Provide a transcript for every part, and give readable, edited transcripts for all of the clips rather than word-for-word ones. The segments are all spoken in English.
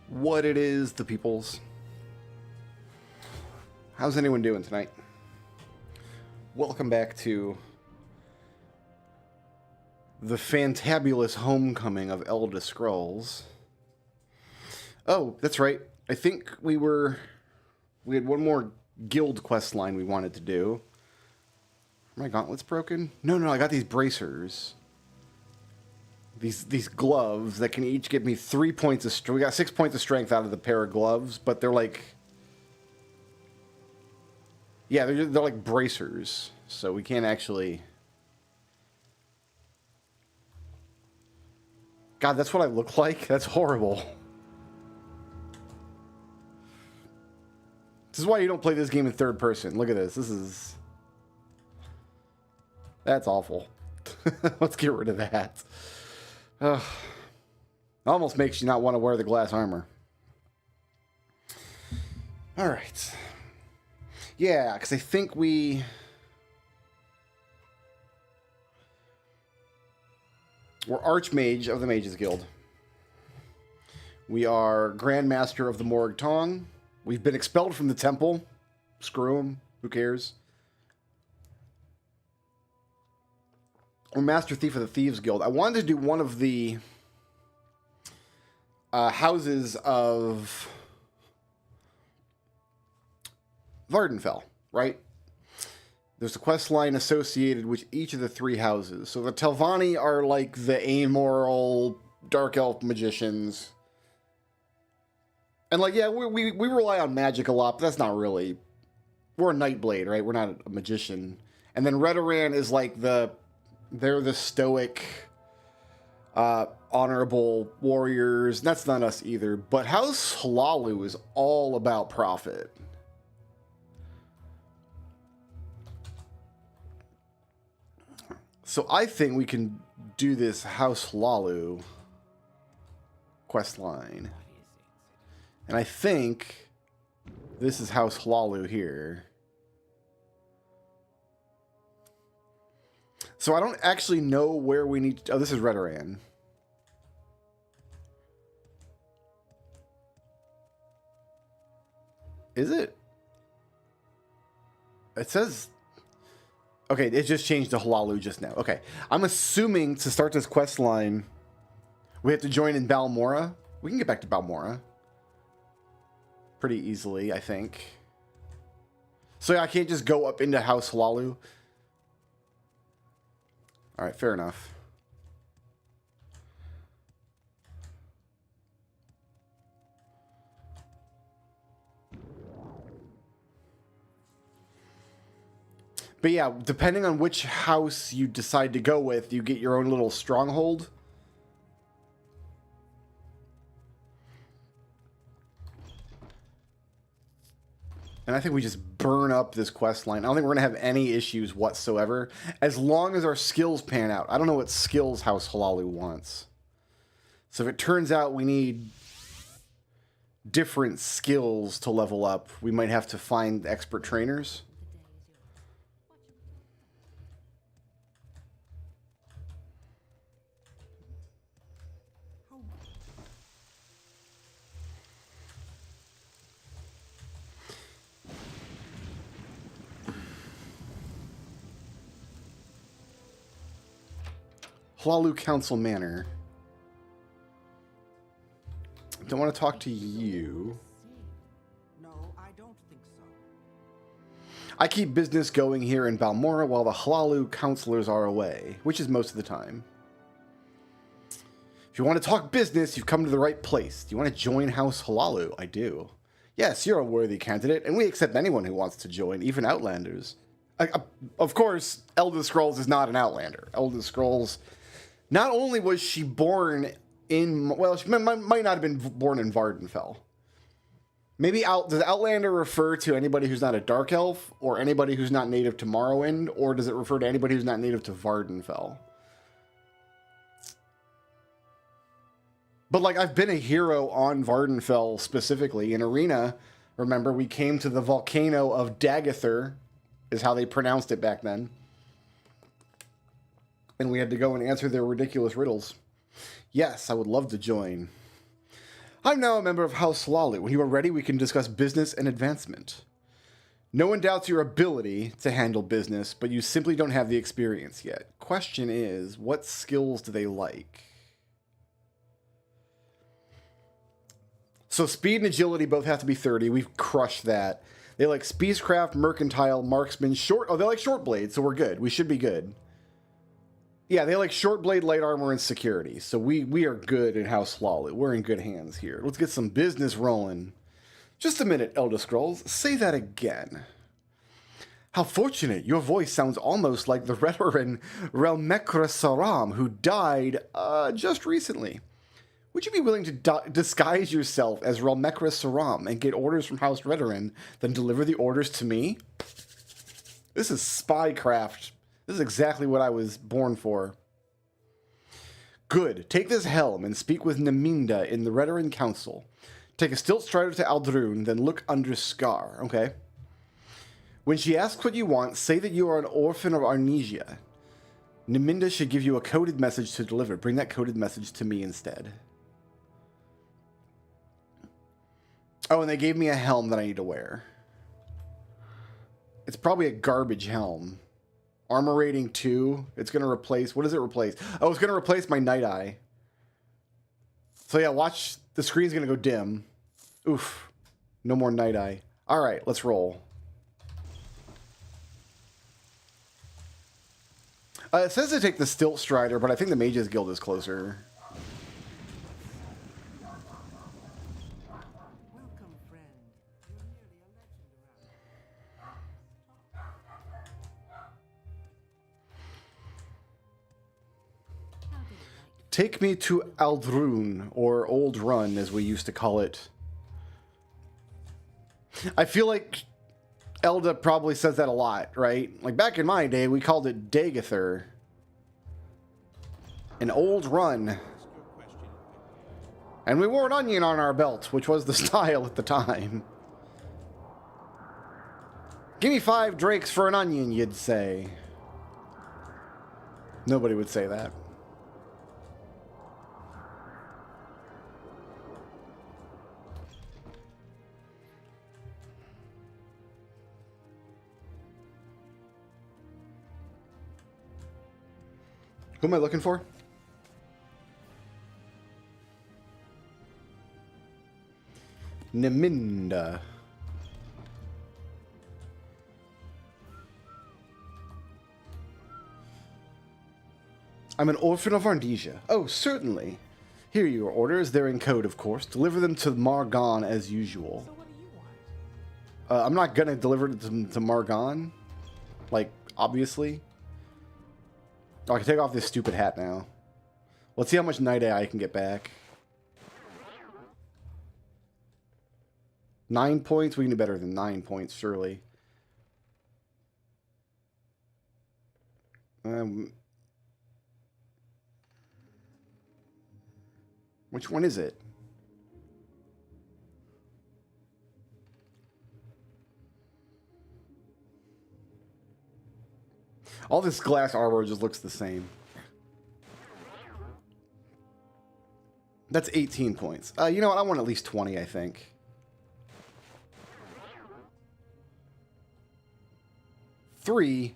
What it is, the peoples. How's anyone doing tonight? Welcome back to the fantabulous homecoming of Elda Scrulz. Oh, that's right. I think we had one more guild quest line we wanted to do. Are my gauntlets broken? No, I got these bracers. These gloves that can each give me 3 points of strength. We got 6 points of strength out of the pair of gloves, but they're like... Yeah, they're like bracers, so we can't actually... God, that's what I look like? That's horrible. This is why you don't play this game in third person. Look at this. This is... That's awful. Let's get rid of that. It almost makes you not want to wear the glass armor. Alright. Yeah, because I think we're Archmage of the Mages Guild. We are Grandmaster of the Morg Tong. We've been expelled from the temple. Screw them. Who cares? We're Master Thief of the Thieves Guild. I wanted to do one of the houses of Vardenfell, right? There's a quest line associated with each of the three houses. So the Telvanni are like the amoral dark elf magicians. And like, yeah, we rely on magic a lot, but that's not really... We're a Nightblade, right? We're not a magician. And then Redoran is like they're the stoic, honorable warriors. That's not us either. But House Hlaalu is all about profit. So I think we can do this House Hlaalu quest line. And I think this is House Hlaalu here. So I don't actually know where we need to... Oh, this is Redoran. Is it? It says... Okay, it just changed to Hlaalu just now. Okay. I'm assuming to start this quest line, we have to join in Balmora. We can get back to Balmora pretty easily, I think. So yeah, I can't just go up into House Hlaalu. All right, fair enough. But yeah, depending on which house you decide to go with, you get your own little stronghold. And I think we just burn up this quest line. I don't think we're going to have any issues whatsoever, as long as our skills pan out. I don't know what skills House Hlaalu wants. So if it turns out we need different skills to level up, we might have to find expert trainers. Hlaalu Council Manor. Don't want to talk to you. No, I don't think so. I keep business going here in Balmora while the Hlaalu counselors are away, which is most of the time. If you want to talk business, you've come to the right place. Do you want to join House Hlaalu? I do. Yes, you're a worthy candidate, and we accept anyone who wants to join, even Outlanders. Of course, Elda Scrulz is not an Outlander. Elda Scrulz... Not only was she born in... Well, she might not have been born in Vardenfell. Maybe does Outlander refer to anybody who's not a Dark Elf, or anybody who's not native to Morrowind, or does it refer to anybody who's not native to Vardenfell? But, like, I've been a hero on Vardenfell specifically. In Arena, remember, we came to the volcano of Dagather, is how they pronounced it back then. And we had to go and answer their ridiculous riddles. Yes, I would love to join. I'm now a member of House Lalu. When you are ready, we can discuss business and advancement. No one doubts your ability to handle business, but you simply don't have the experience yet. Question is, what skills do they like? So speed and agility both have to be 30. We've crushed that. They like speedcraft, mercantile, marksman, short... Oh, they like short blade, so we're good. We should be good. Yeah, they like short blade, light armor, and security. So we are good in House Lalu. We're in good hands here. Let's get some business rolling. Just a minute, Elder Scrulz. Say that again. How fortunate. Your voice sounds almost like the veteran Relmekra Saram, who died just recently. Would you be willing to disguise yourself as Relmekra Saram and get orders from House Redoran, then deliver the orders to me? This is spycraft. This is exactly what I was born for. Good. Take this helm and speak with Naminda in the Redoran Council. Take a stilt strider to Aldrun, then look under Scar. Okay. When she asks what you want, say that you are an orphan of Arnesia. Naminda should give you a coded message to deliver. Bring that coded message to me instead. Oh, and they gave me a helm that I need to wear. It's probably a garbage helm. Armor rating 2. It's going to replace... What does it replace? Oh, it's going to replace my Night Eye. So yeah, watch. The screen's going to go dim. Oof. No more Night Eye. All right, let's roll. It says to take the Stilt Strider, but I think the Mages Guild is closer. Welcome, friend. You're nearly a legend around. Take me to Aldrun, or Old Run, as we used to call it. I feel like Elda probably says that a lot, right? Like back in my day, we called it Dagather. An Old Run. And we wore an onion on our belt, which was the style at the time. Give me 5 drakes for an onion, you'd say. Nobody would say that. Who am I looking for? Naminda. I'm an orphan of Arnesia. Oh, certainly. Here are your orders. They're in code, of course. Deliver them to Margon as usual. So what do you want? I'm not gonna deliver it to Margon. Like, obviously. Oh, I can take off this stupid hat now. Let's see how much Night Eye I can get back. 9 points? We can do better than 9 points, surely. Which one is it? All this glass armor just looks the same. That's 18 points. You know what? I want at least 20, I think. Three.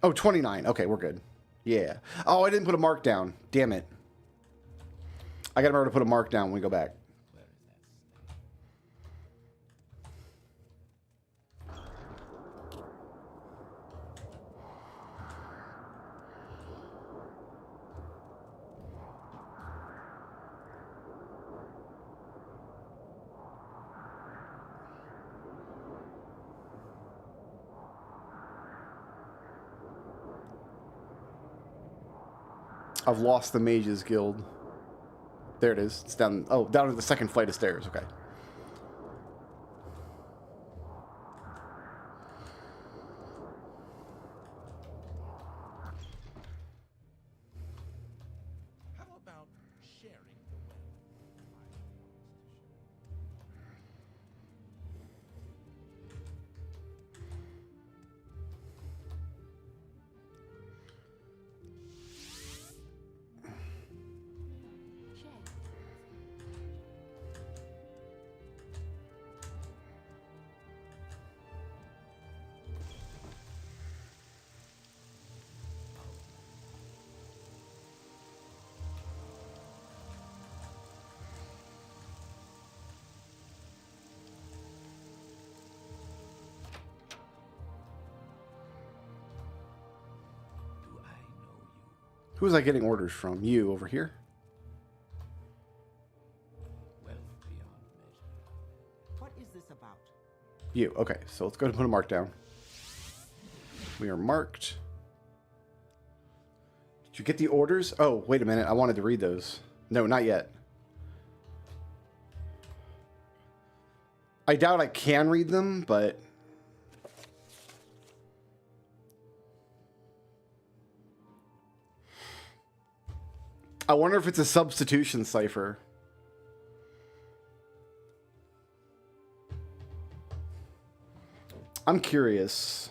Oh, 29. Okay, we're good. Yeah. Oh, I didn't put a mark down. Damn it. I gotta remember to put a mark down when we go back. I've lost the Mages Guild. There it is. It's down. Oh, down to the second flight of stairs. Okay. How about sharing the wealth? Who was I getting orders from? You over here? Wealth beyond measure. What is this about? You. Okay, so let's go ahead and put a mark down. We are marked. Did you get the orders? Oh, wait a minute. I wanted to read those. No, not yet. I doubt I can read them, but... I wonder if it's a substitution cipher. I'm curious.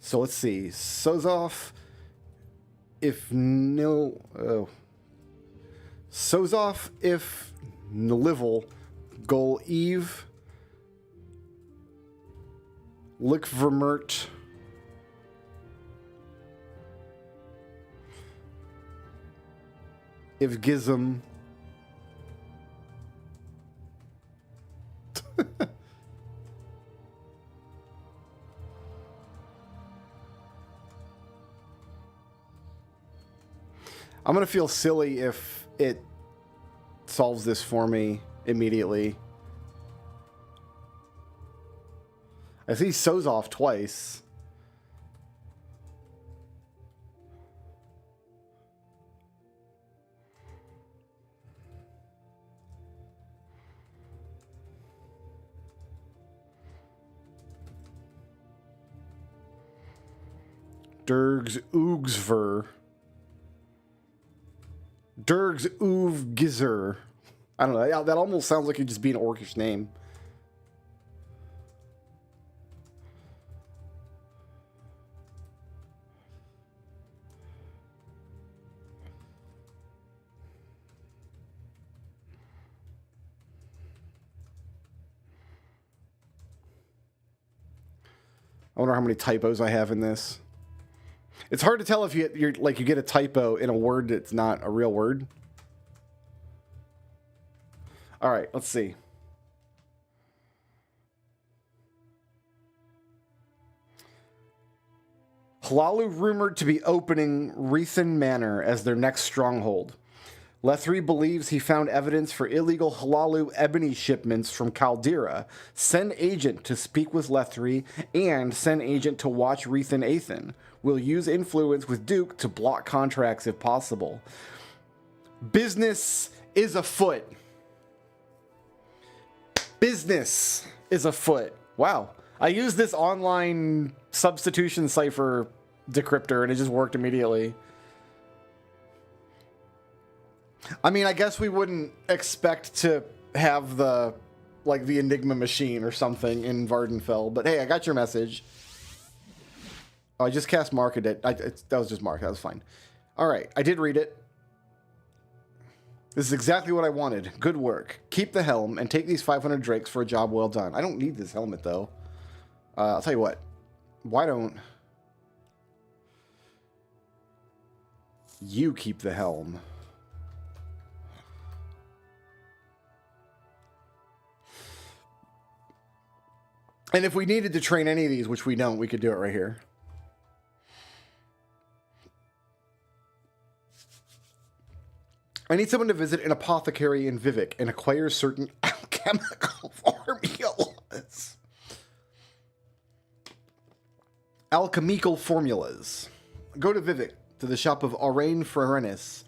So let's see. Sozov, if no... Oh. Sozov, if Nlivel, Gol Eve, Lickvermert, if Gizm, I'm going to feel silly if it solves this for me immediately. I see Sozov twice. Dergs Oogsver. Dergs Oov Gizer. I don't know. That almost sounds like it'd just be an orcish name. I wonder how many typos I have in this. It's hard to tell if you get a typo in a word that's not a real word. All right, let's see. Hlaalu rumored to be opening Rethan Manor as their next stronghold. Lethri believes he found evidence for illegal Hlaalu ebony shipments from Caldera. Send agent to speak with Lethri and send agent to watch Rethan Athan. Will use influence with Duke to block contracts if possible. Business is afoot. Business is afoot. Wow. I used this online substitution cipher decryptor and it just worked immediately. I mean, I guess we wouldn't expect to have the Enigma machine or something in Vardenfell, but hey, I got your message. Oh, I just cast Mark it. That was just Mark. That was fine. All right, I did read it. This is exactly what I wanted. Good work. Keep the helm and take these 500 drakes for a job well done. I don't need this helmet, though. I'll tell you what. Why don't you keep the helm? And if we needed to train any of these, which we don't, we could do it right here. I need someone to visit an apothecary in Vivek and acquire certain alchemical formulas. Alchemical formulas. Go to Vivek, to the shop of Aurain Frerenis.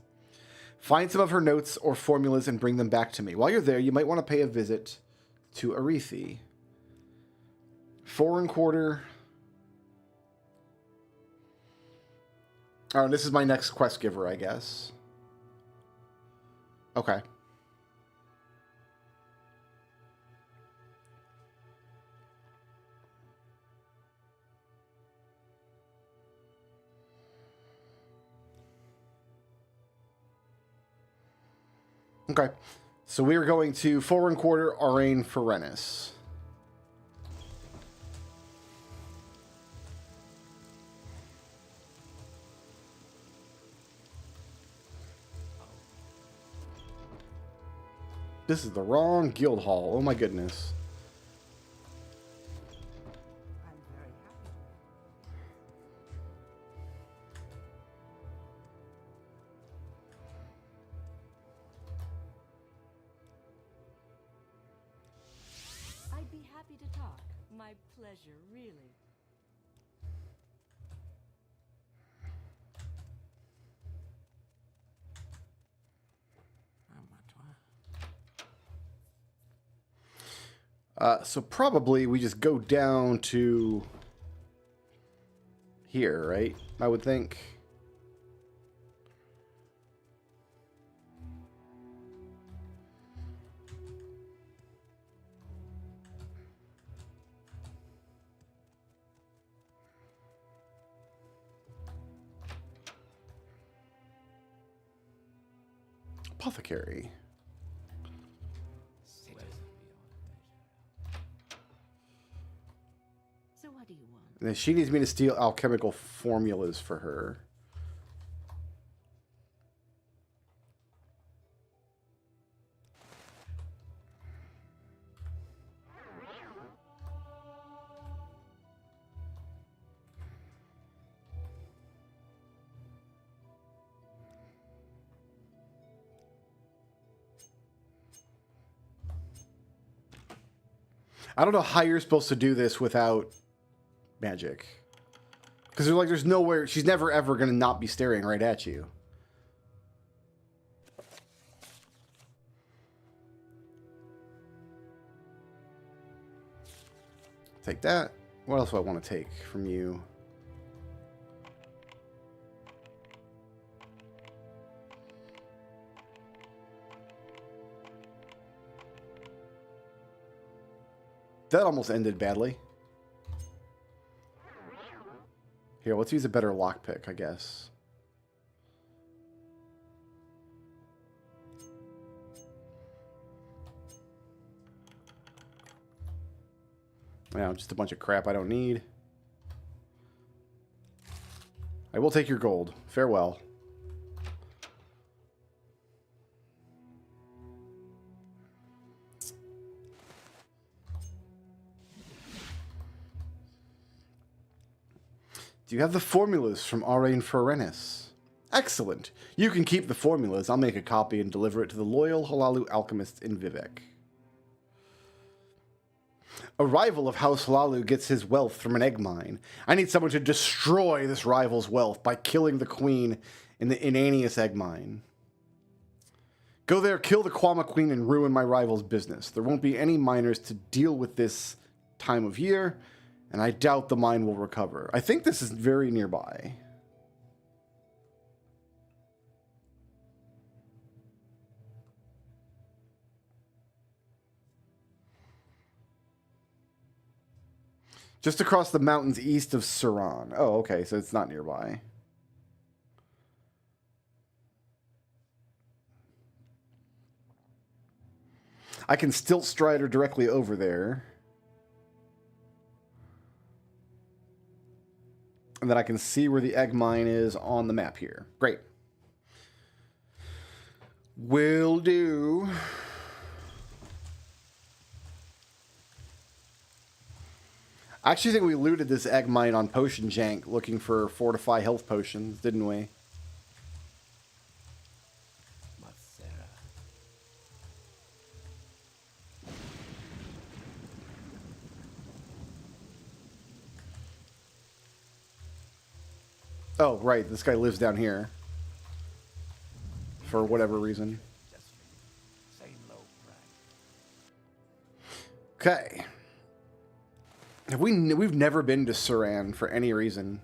Find some of her notes or formulas and bring them back to me. While you're there, you might want to pay a visit to Arethi. Foreign quarter. Oh, this is my next quest giver, I guess. Okay. Okay. So we are going to foreign quarter Aurain Ferenis. This is the wrong guild hall. Oh my goodness. I'm very happy. I'd be happy to talk. My pleasure, really. So probably we just go down to here, right? I would think. Apothecary. So what do you want? And then she needs me to steal alchemical formulas for her. I don't know how you're supposed to do this without magic. Because there's nowhere, she's never ever going to not be staring right at you. Take that. What else do I want to take from you? That almost ended badly. Here, let's use a better lockpick, I guess. Yeah, just a bunch of crap I don't need. I will take your gold. Farewell. Do you have the formulas from Aurain Forenis? Excellent. You can keep the formulas. I'll make a copy and deliver it to the loyal Halalu alchemists in Vivek. A rival of House Halalu gets his wealth from an egg mine. I need someone to destroy this rival's wealth by killing the queen in the Inanius egg mine. Go there, kill the Kwama queen, and ruin my rival's business. There won't be any miners to deal with this time of year, and I doubt the mine will recover. I think this is very nearby. Just across the mountains east of Suran. Oh, okay, so it's not nearby. I can stilt stride her directly over there. And then I can see where the egg mine is on the map here. Great. Will do. I actually think we looted this egg mine on Potion Jank looking for Fortify health potions, didn't we? Oh, right. This guy lives down here. For whatever reason. Okay. We've never been to Suran for any reason.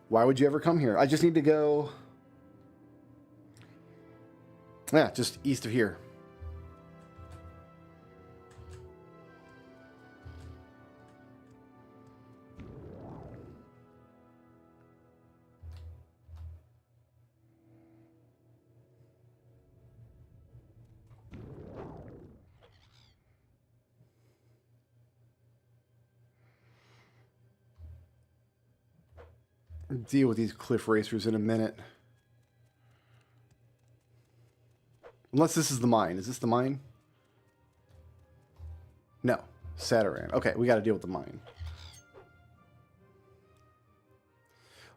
Why would you ever come here? I just need to go... Yeah, just east of here. Deal with these cliff racers in a minute. Unless this is the mine. Is this the mine? No. Sataran. Okay, we got to deal with the mine.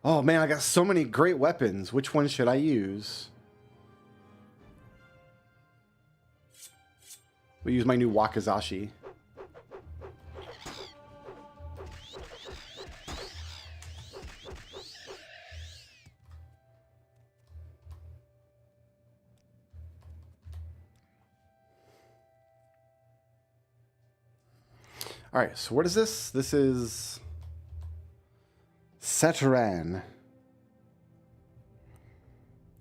Oh man, I got so many great weapons. Which one should I use? We use my new Wakizashi. All right, so what is this? This is Sataran.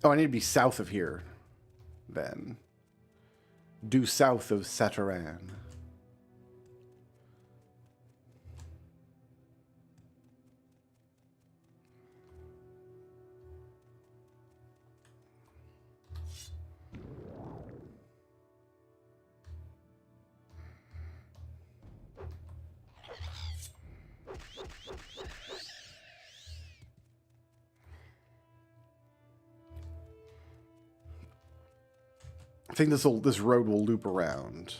Oh, I need to be south of here, then. Due south of Sataran. I think this road will loop around.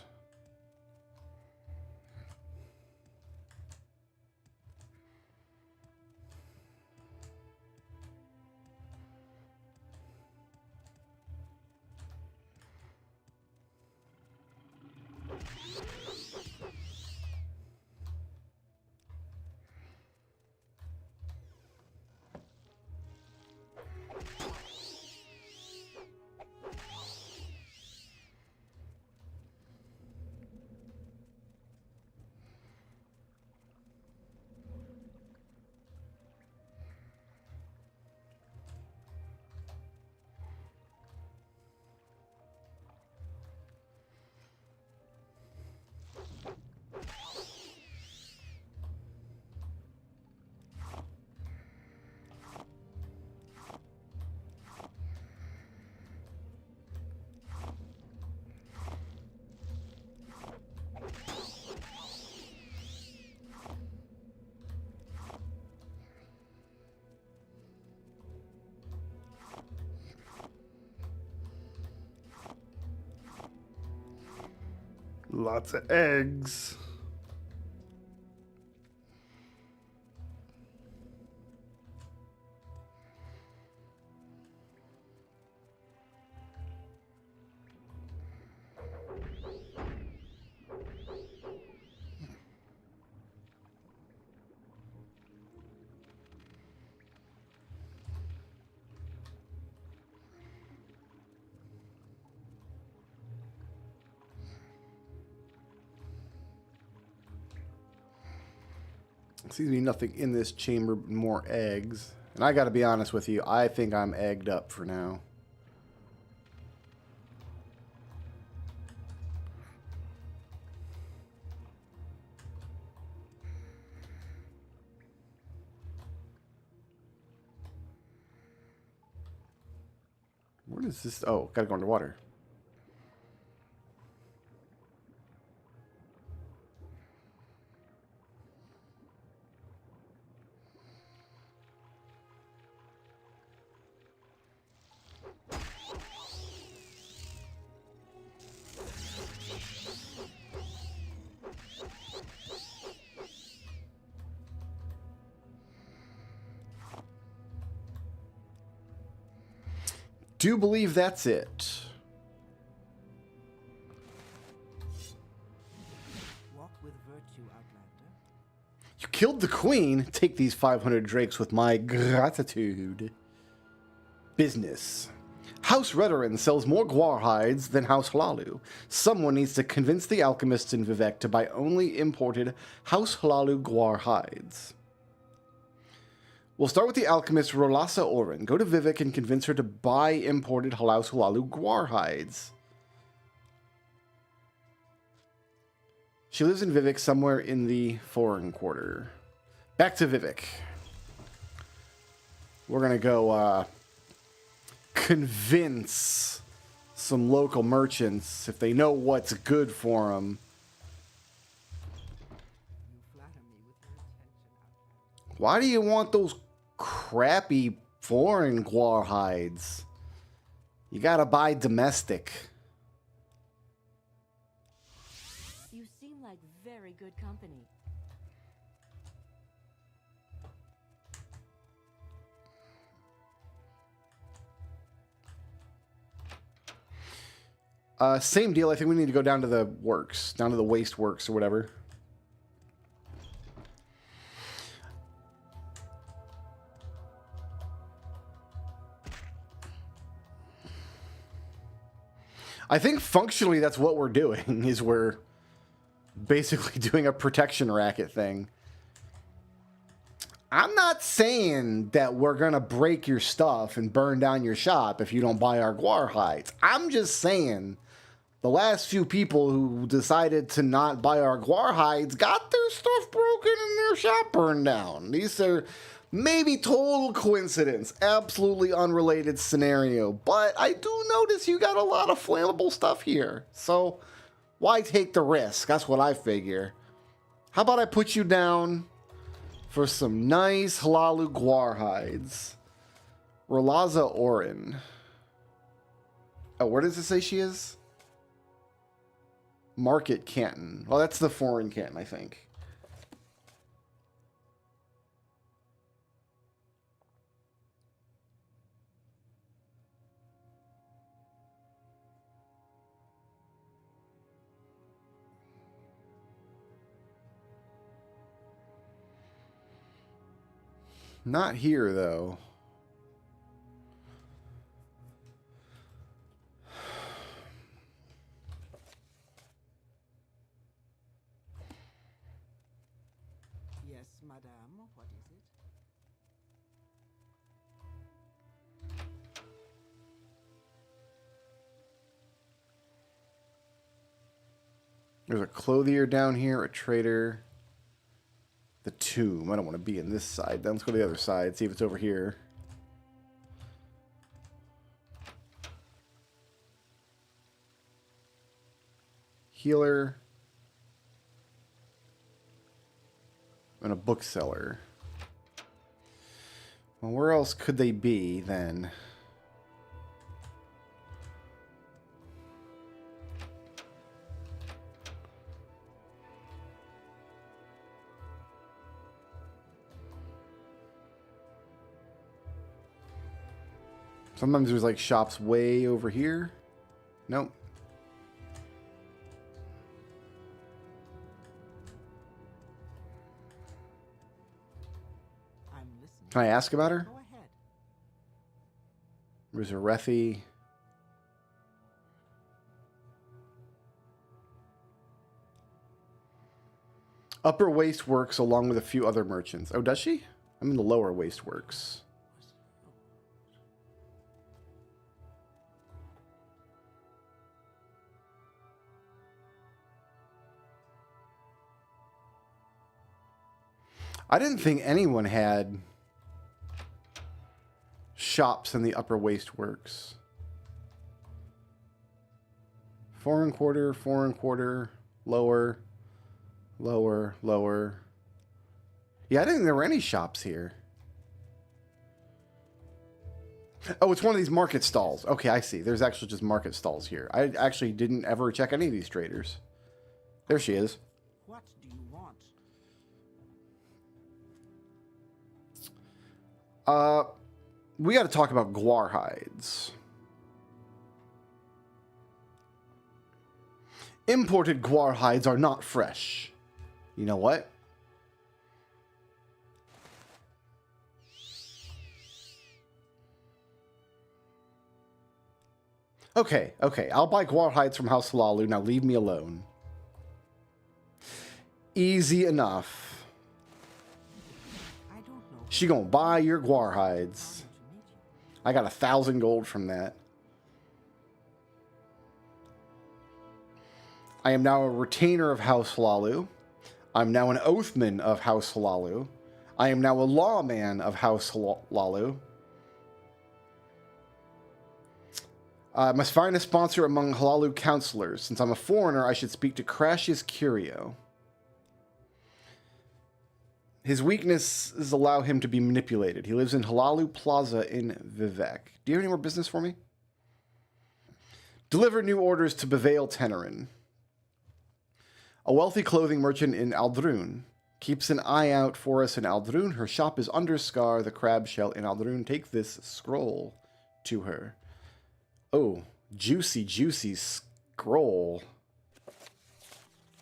Lots of eggs. Seems to be nothing in this chamber but more eggs. And I gotta be honest with you, I think I'm egged up for now. Where is this? Oh, gotta go underwater. Do believe that's it. Walk with virtue, Outlander. You killed the queen. Take these 500 drakes with my gratitude. Business. House Redoran sells more guar hides than House Hlalu. Someone needs to convince the alchemists in Vivek to buy only imported House Hlalu guar hides. We'll start with the alchemist Rolasa Oren. Go to Vivek and convince her to buy imported House Hlalu guar hides. She lives in Vivek, somewhere in the foreign quarter. Back to Vivek. We're gonna go convince some local merchants if they know what's good for them. You flatter me with your attention, Outlander. Why do you want those crappy foreign guar hides? You gotta buy domestic. You seem like good company. Same deal. I think we need to go down to the works, down to the waste works or whatever. I think functionally that's what we're doing, is we're basically doing a protection racket thing. I'm not saying that we're going to break your stuff and burn down your shop if you don't buy our guar hides. I'm just saying the last few people who decided to not buy our guar hides got their stuff broken and their shop burned down. These are maybe total coincidence, absolutely unrelated scenario, but I do notice you got a lot of flammable stuff here. So why take the risk? That's what I figure. How about I put you down for some nice Halalu guar hides? Rolaza Orin. Oh, where does it say she is? Market Canton. Well, that's the foreign Canton, I think. Not here, though. Yes, madame, what is it? There's a clothier down here, a trader. The tomb. I don't want to be in this side. Then let's go to the other side, see if it's over here. Healer. And a bookseller. Well, where else could they be then? Sometimes there's like shops way over here. Nope. I'm listening. Can I ask about her? Go ahead. There's a Rethi. Upper Waste Works along with a few other merchants. Oh, does she? I'm in the Lower Waste Works. I didn't think anyone had shops in the Upper Waste Works. Foreign quarter, lower, lower, lower. Yeah, I didn't think there were any shops here. Oh, it's one of these market stalls. Okay, I see. There's actually just market stalls here. I actually didn't ever check any of these traders. There she is. What do you want? We got to talk about guar hides. Imported guar hides are not fresh. You know what? Okay, I'll buy guar hides from House Halalu. Now leave me alone. Easy enough. I don't know. She gonna buy your guar hides. To meet you. I got 1,000 gold from that. I am now a retainer of House Halalu. I'm now an oathman of House Halalu. I am now a lawman of House Halalu. I must find a sponsor among Halalu counselors. Since I'm a foreigner, I should speak to Crashius Curio. His weaknesses allow him to be manipulated. He lives in Halalu Plaza in Vivek. Do you have any more business for me? Deliver new orders to Bevail Tenerin. A wealthy clothing merchant in Aldrun. Keeps an eye out for us in Aldrun. Her shop is under Scar, the crab shell in Aldrun. Take this scroll to her. Oh, juicy, juicy scroll.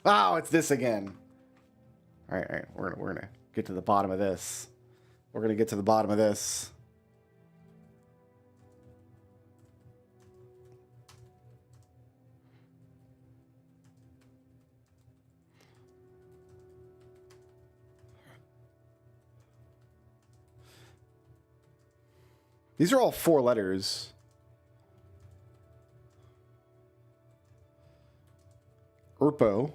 Oh, it's this again. All right. We're gonna get to the bottom of this. We're gonna get to the bottom of this. These are all 4 letters. Urpo,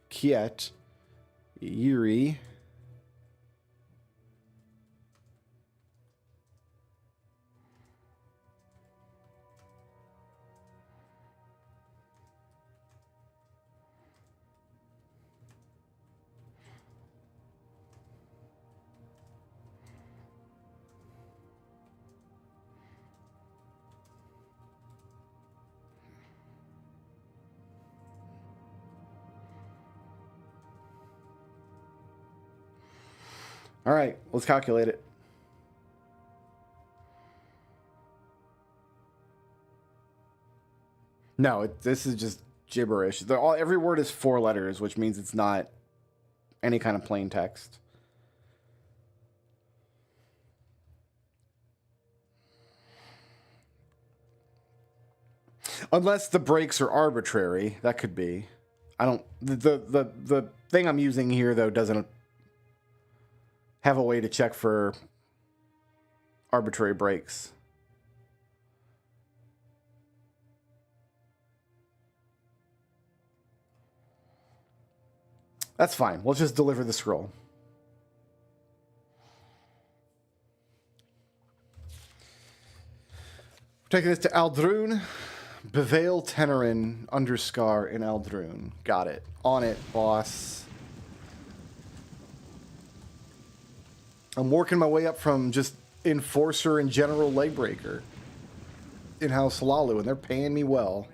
Kiet, Yuri. All right, let's calculate it. No, this is just gibberish. Every word is 4 letters, which means it's not any kind of plain text. Unless the breaks are arbitrary, that could be. I don't. The thing I'm using here though doesn't have a way to check for arbitrary breaks. That's fine. We'll just deliver the scroll. We're taking this to Aldrun. Bevail Tenerin under Scar in Aldrun. Got it. On it, boss. I'm working my way up from just Enforcer and General Legbreaker in House Halalu, and they're paying me well.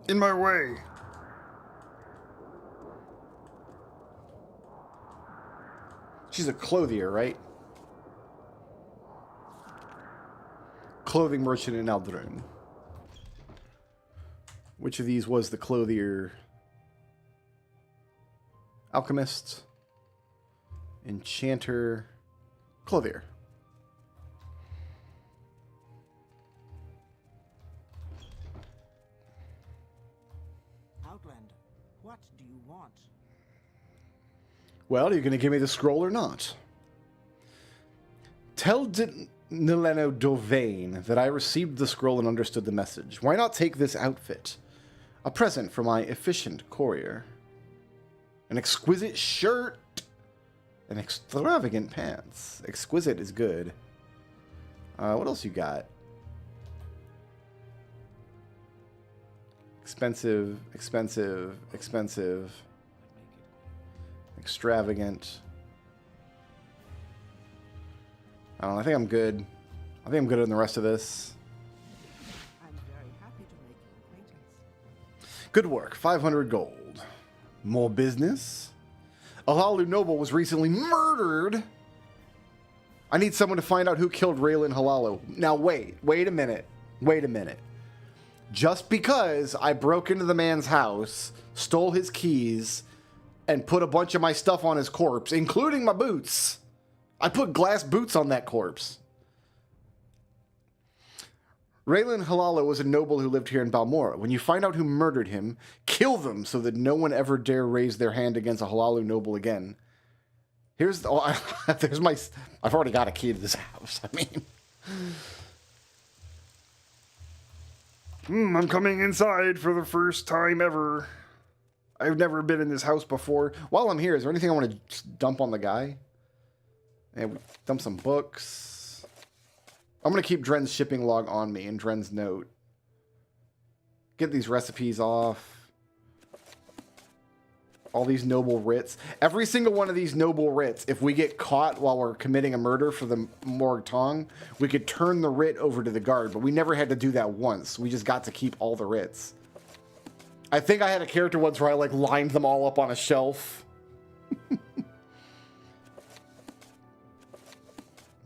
In my way. She's a clothier, right? Clothing merchant in Aldrun. Which of these was the clothier? Alchemist, enchanter, clothier. What do you want? Well, are you going to give me the scroll or not? Tell Nileno Dovane that I received the scroll and understood the message. Why not take this outfit? A present for my efficient courier. An exquisite shirt. And extravagant pants. Exquisite is good. What else you got? Expensive, expensive, expensive, extravagant. I don't know, I think I'm good. I think I'm good on the rest of this. I'm very happy to make your acquaintance. Good work, 500 gold. More business? Halalu Noble was recently murdered. I need someone to find out who killed Raylan Halalu. Now wait a minute. Just because I broke into the man's house, stole his keys, and put a bunch of my stuff on his corpse, including my boots. I put glass boots on that corpse. Raylan Halalu was a noble who lived here in Balmora. When you find out who murdered him, kill them so that no one ever dare raise their hand against a Halalu noble again. Here's the... there's my... I've already got a key to this house. I mean... I'm coming inside for the first time ever. I've never been in this house before. While I'm here, is there anything I want to just dump on the guy? And we dump some books. I'm going to keep Dren's shipping log on me and Dren's note. Get these recipes off. All these noble writs. Every single one of these noble writs, if we get caught while we're committing a murder for the Morg Tong, we could turn the writ over to the guard, but we never had to do that once. We just got to keep all the writs. I think I had a character once where I like lined them all up on a shelf.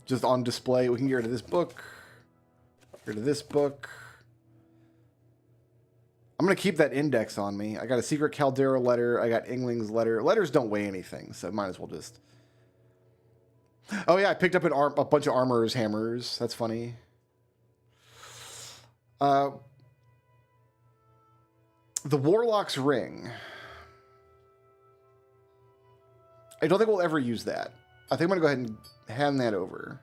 Just on display. We can get rid of this book. Get rid of this book. I'm going to keep that index on me. I got a secret Caldera letter. I got Ingling's letter. Letters don't weigh anything, so might as well just... Oh yeah, I picked up a bunch of armorer's hammers. That's funny. The Warlock's Ring. I don't think we'll ever use that. I think I'm going to go ahead and hand that over.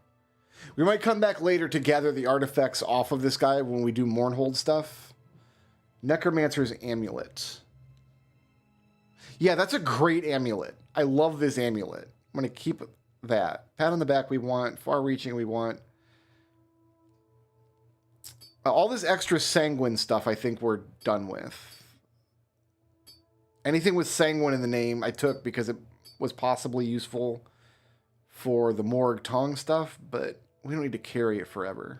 We might come back later to gather the artifacts off of this guy when we do Mournhold stuff. Necromancer's Amulet. Yeah, that's a great amulet. I love this amulet. I'm going to keep that. Pat on the back we want. Far-reaching we want. All this extra sanguine stuff I think we're done with. Anything with sanguine in the name I took because it was possibly useful for the Morg Tong stuff, but we don't need to carry it forever.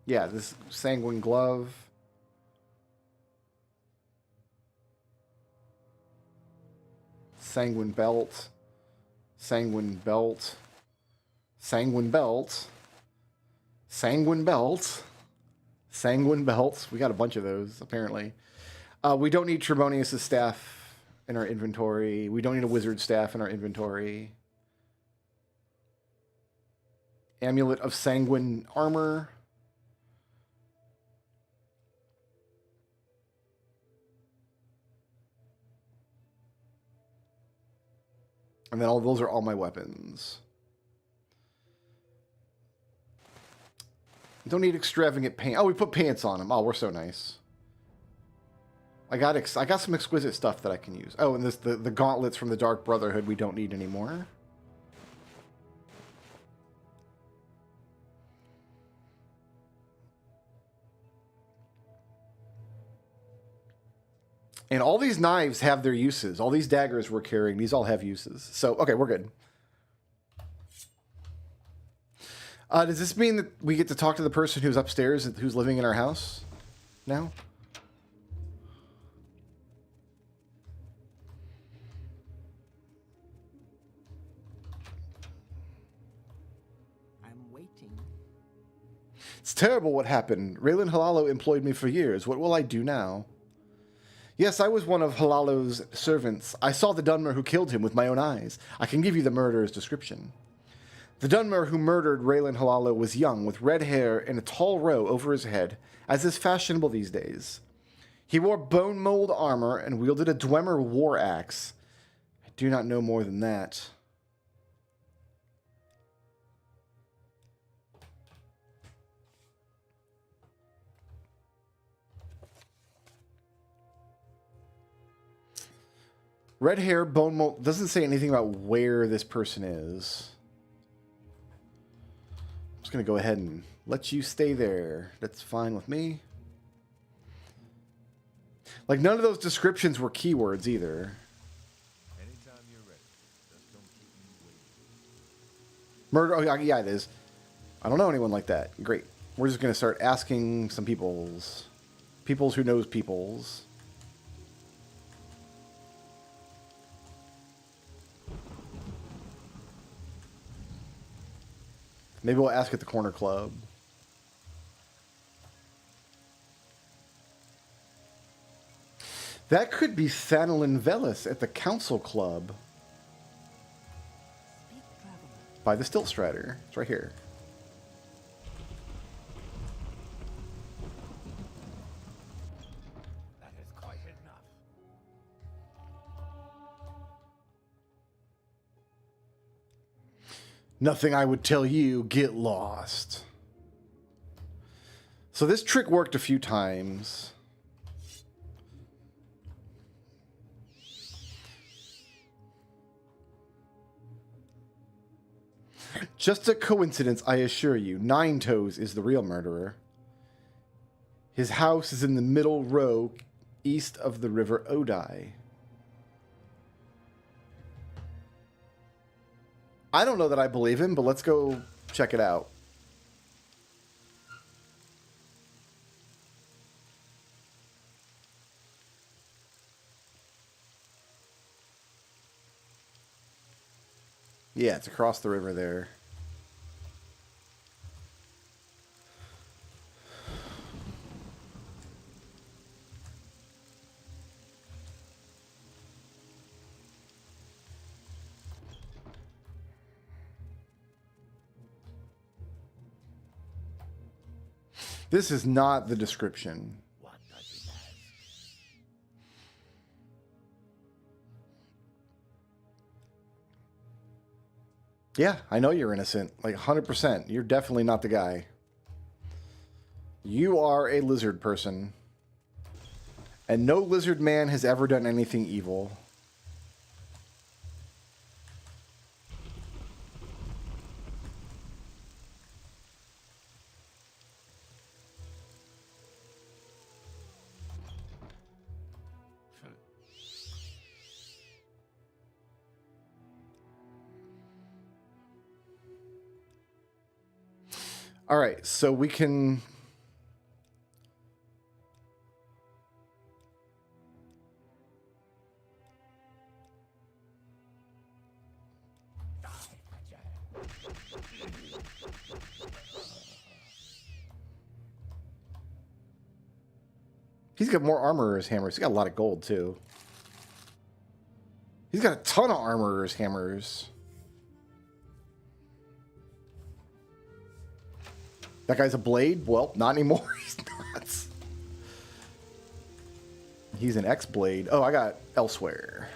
Yeah, this sanguine glove. Sanguine belt. Sanguine belt. Sanguine belt. Sanguine belt. Sanguine belts. We got a bunch of those, apparently. We don't need Trebonius' staff in our inventory. We don't need a wizard staff in our inventory. Amulet of Sanguine Armor. And then all those are all my weapons. Don't need extravagant paint. Oh, we put pants on them. Oh, we're so nice. I got some exquisite stuff that I can use. Oh, and the gauntlets from the Dark Brotherhood we don't need anymore. And all these knives have their uses. All these daggers we're carrying, these all have uses. So, okay, we're good. Does this mean that we get to talk to the person who's upstairs, who's living in our house now? I'm waiting. It's terrible what happened. Raylan Halalo employed me for years. What will I do now? Yes, I was one of Halalo's servants. I saw the Dunmer who killed him with my own eyes. I can give you the murderer's description. The Dunmer who murdered Raylan Halalo was young, with red hair and a tall row over his head, as is fashionable these days. He wore bone mold armor and wielded a Dwemer war axe. I do not know more than that. Red hair, bone mold, doesn't say anything about where this person is. I'm just going to go ahead and let you stay there. That's fine with me. Like, none of those descriptions were keywords either. Anytime you're ready. Just don't keep me waiting. Murder, oh yeah, it is. I don't know anyone like that. Great. We're just going to start asking some peoples. Peoples who knows peoples. Maybe we'll ask at the corner club. That could be Thanolin Velis at the council club. Speak, traveler. By the Stiltstrider. It's right here. That is quite enough. Nothing I would tell you, get lost. So this trick worked a few times. Just a coincidence, I assure you. Nine Toes is the real murderer. His house is in the middle row, east of the river Odai. I don't know that I believe him, but let's go check it out. Yeah, it's across the river there. This is not the description. What does it ask? Yeah, I know you're innocent. Like 100%. You're definitely not the guy. You are a lizard person. And no lizard man has ever done anything evil. All right, so we can... He's got more armorer's hammers. He's got a lot of gold, too. He's got a ton of armorer's hammers. That guy's a blade? Well, not anymore. He's not. He's an X-blade. Oh, I got elsewhere.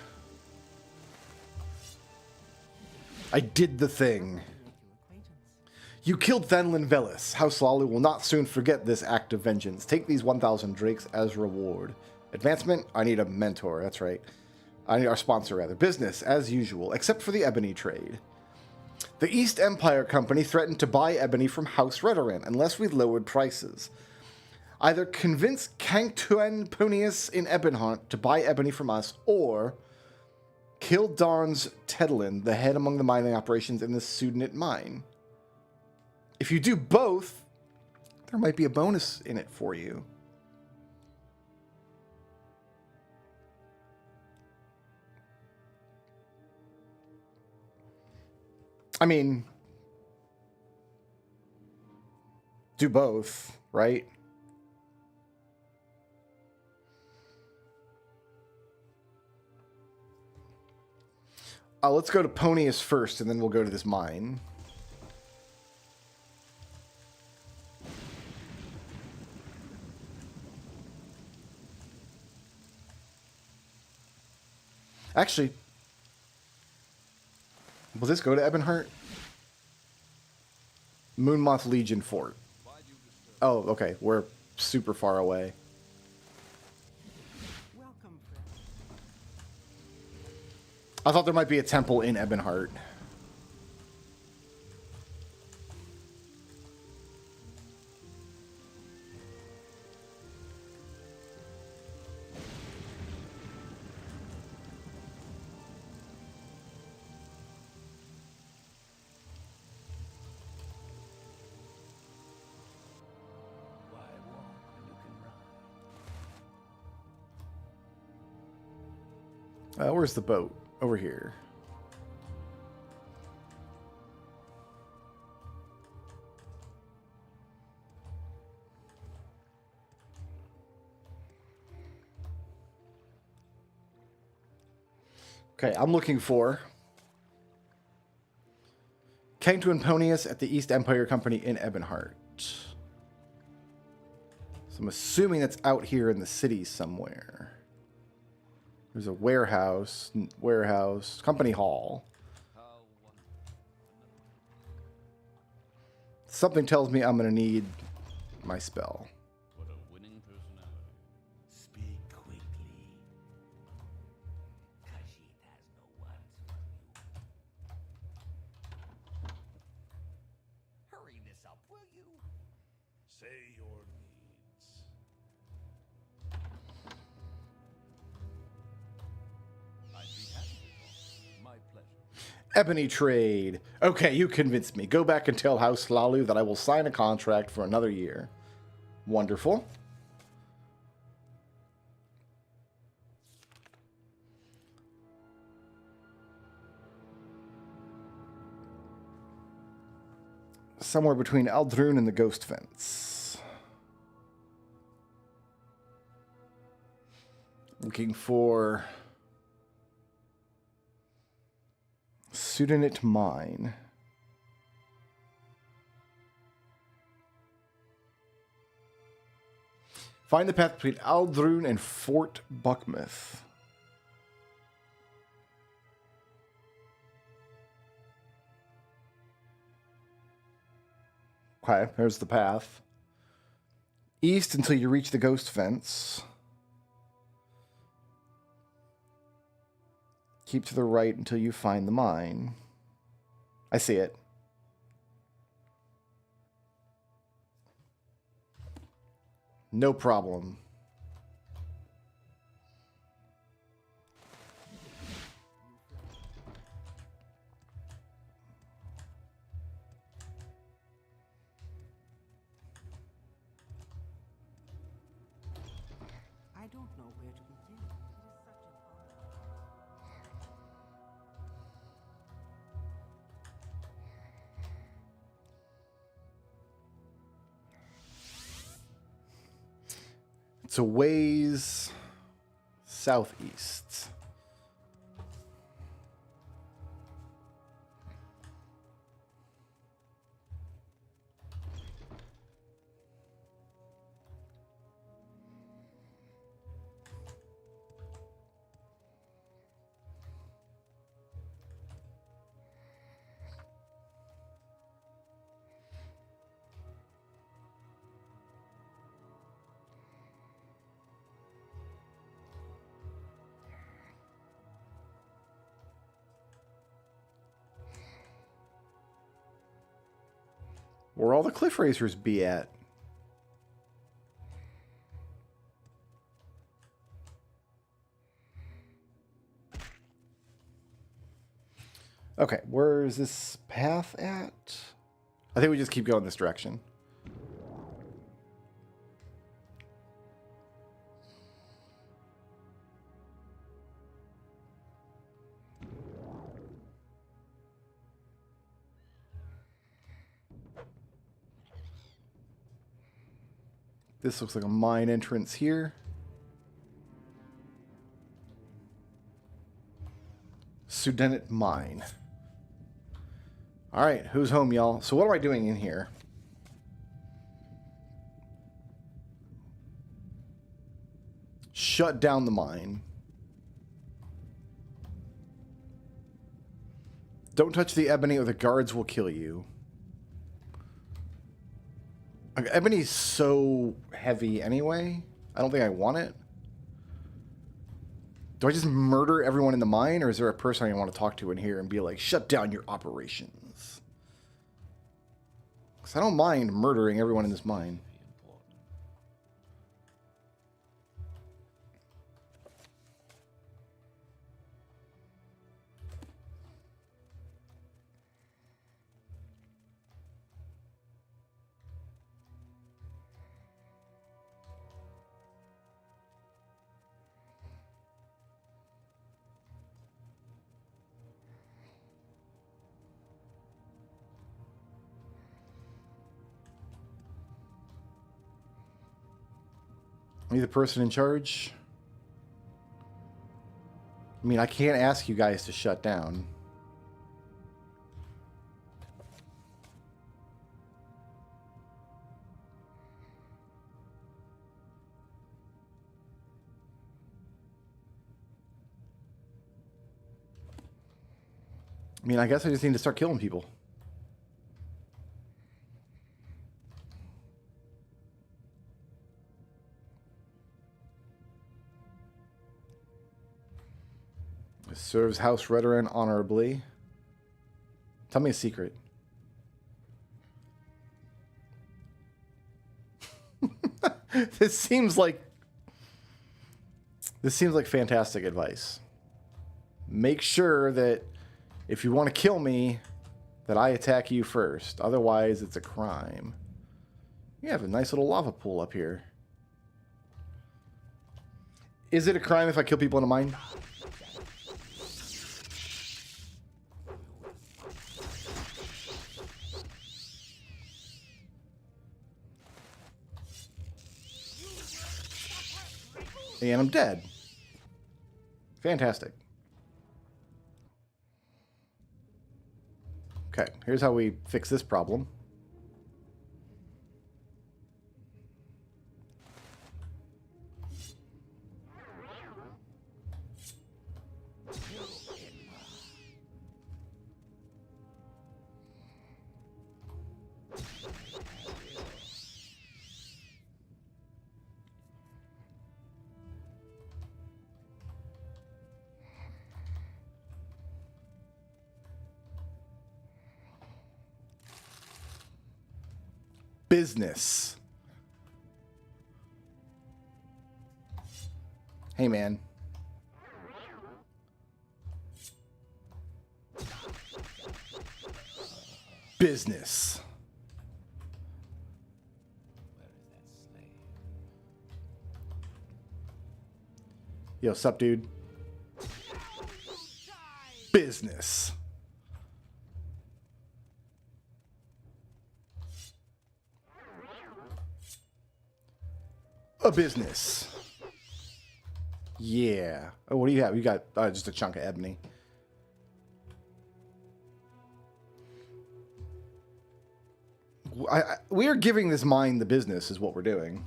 I did the thing. Make your acquaintance. You killed Thanlin Velis. House Lolly will not soon forget this act of vengeance. Take these 1,000 drakes as reward. Advancement? I need a mentor. That's right. I need our sponsor, rather. Business, as usual, except for the ebony trade. The East Empire Company threatened to buy ebony from House Redoran unless we lowered prices. Either convince Cangtuan Ponius in Ebonheart to buy ebony from us, or kill Darn's Tedlin, the head among the mining operations in the Sudnit mine. If you do both, there might be a bonus in it for you. I mean, do both, right? Let's go to Ponius first, and then we'll go to this mine. Actually, will this go to Ebonheart? Moonmoth Legion Fort. Oh, okay. We're super far away. Welcome, friend. I thought there might be a temple in Ebonheart. Why walk when you can run? Where's the boat? Over here. Okay, I'm looking for Cangtuan Ponius at the East Empire Company in Ebonheart. So I'm assuming that's out here in the city somewhere. There's a warehouse, company hall. Something tells me I'm going to need my spell. What a winning personality. Speak quickly. Khajiit has no words for you. Say your needs. I'd be happy to talk. My pleasure. Ebony trade. Okay, you convinced me. Go back and tell House Lalu that I will sign a contract for another year. Wonderful. Somewhere between Eldrune and the Ghost Fence. Looking for Sudanit Mine. Find the path between Eldrune and Fort Buckmouth. Okay, there's the path. East until you reach the Ghost Fence. Keep to the right until you find the mine. I see it. No problem. I don't know where to begin. It is such an honor. It's a ways southeast. Where all the cliff racers be at? Okay, where is this path at? I think we just keep going this direction. This looks like a mine entrance here. Sudanit Mine. All right, who's home, y'all? So what am I doing in here? Shut down the mine. Don't touch the ebony or the guards will kill you. Ebony's so heavy anyway. I don't think I want it. Do I just murder everyone in the mine, or is there a person I want to talk to in here and be like, shut down your operations? Because I don't mind murdering everyone in this mine. Are you the person in charge? I mean, I can't ask you guys to shut down. I mean, I guess I just need to start killing people. Serves House Redoran honorably. Tell me a secret. This seems like fantastic advice. Make sure that if you want to kill me, that I attack you first. Otherwise, it's a crime. You have a nice little lava pool up here. Is it a crime if I kill people in a mine? And I'm dead. Fantastic. Okay, here's how we fix this problem. Business. Hey, man. Business. Yo, sup, dude? Business. A business. Yeah. Oh, what do you have? You got just a chunk of ebony. We are giving this mine the business is what we're doing.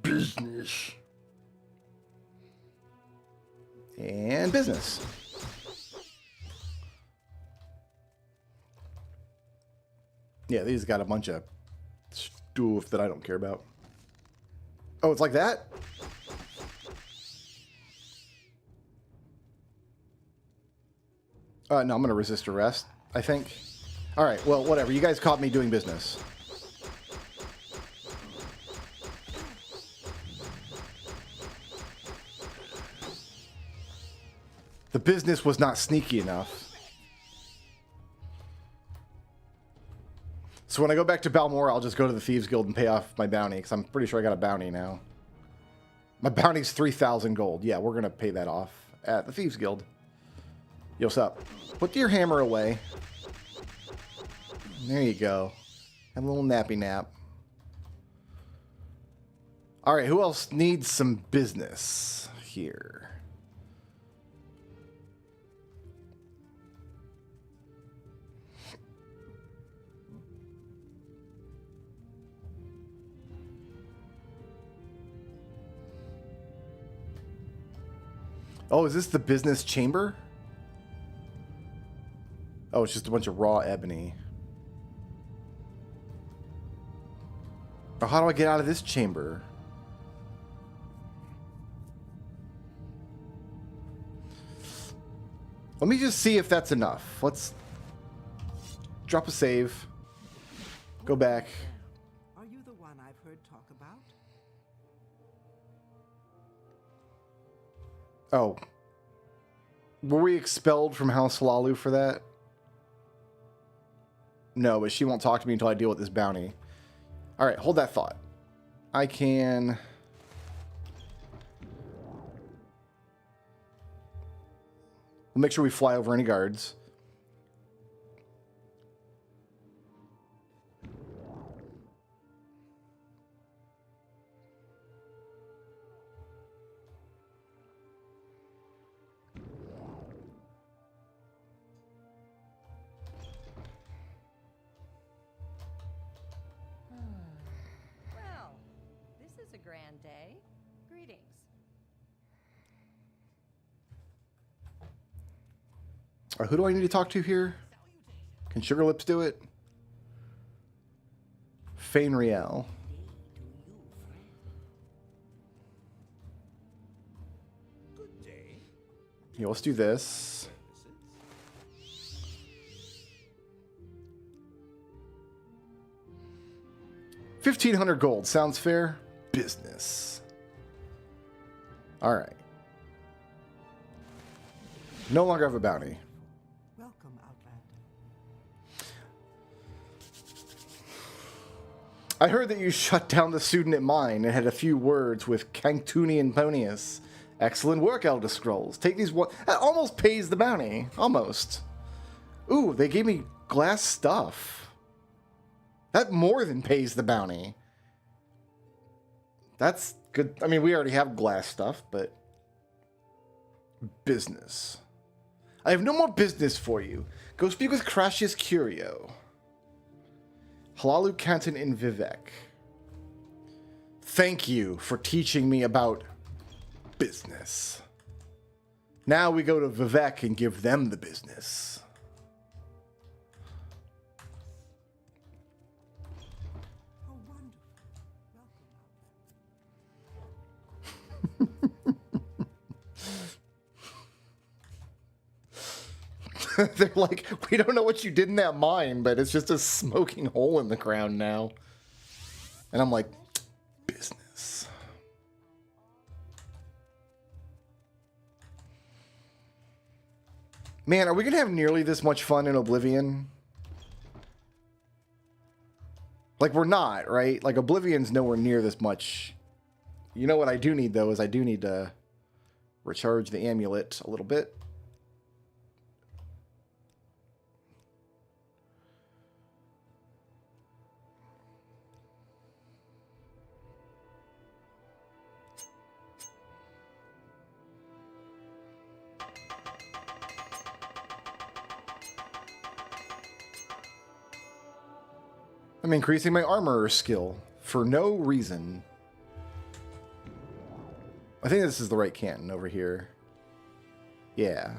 Business. And business. Yeah, these got a bunch of stuff that I don't care about. Oh, it's like that? No, I'm going to resist arrest, I think. All right, well, whatever. You guys caught me doing business. The business was not sneaky enough. So when I go back to Balmora, I'll just go to the Thieves Guild and pay off my bounty, because I'm pretty sure I got a bounty now. My bounty's 3,000 gold. Yeah, we're going to pay that off at the Thieves Guild. Yo, what's up? Put your hammer away. There you go. Have a little nappy nap. All right, who else needs some business here? Oh, is this the business chamber? Oh, it's just a bunch of raw ebony. Oh, how do I get out of this chamber? Let me just see if that's enough. Let's drop a save. Go back. Are you the one I've heard talk about? Oh. Were we expelled from House Lalu for that? No, but she won't talk to me until I deal with this bounty. Alright, hold that thought. I can... We'll make sure we fly over any guards. Well, this is a grand day. Greetings. Who do I need to talk to here? Can Sugar Lips do it? Fainriel. Here, let's do this. $1,500 gold. Sounds fair? Business. Alright. No longer have a bounty. Welcome, Outlander. I heard that you shut down the student at mine and had a few words with Canctuni and Ponius. Excellent work, Elda Scrulz. Take these one. That almost pays the bounty. Almost. Ooh, they gave me glass stuff. That more than pays the bounty. That's good. I mean, we already have glass stuff, but... Business. I have no more business for you. Go speak with Crashius Curio. Halalu Canton in Vivek. Thank you for teaching me about business. Now we go to Vivek and give them the business. How wonderful. Welcome, They're like, we don't know what you did in that mine, but it's just a smoking hole in the ground now. And I'm like, business. Man, are we going to have nearly this much fun in Oblivion? Like, we're not, right? Like, Oblivion's nowhere near this much. You know what I do need, though, is I do need to recharge the amulet a little bit. I'm increasing my armor skill for no reason. I think this is the right canton over here. Yeah.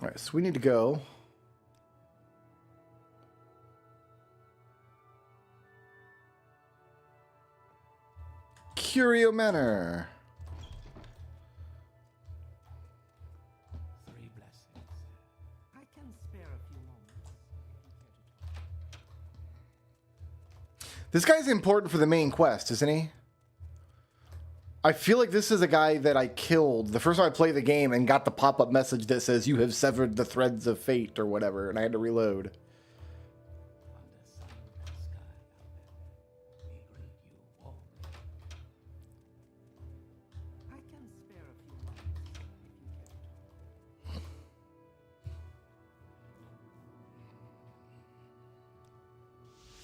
All right, so we need to go. Curio Manor. 3 blessings. I can spare a few moments. This guy's important for the main quest, isn't he? I feel like this is a guy that I killed the first time I played the game and got the pop-up message that says you have severed the threads of fate or whatever, and I had to reload. Under sun and sky, Outlander, we greet you warmly. I can spare a few moments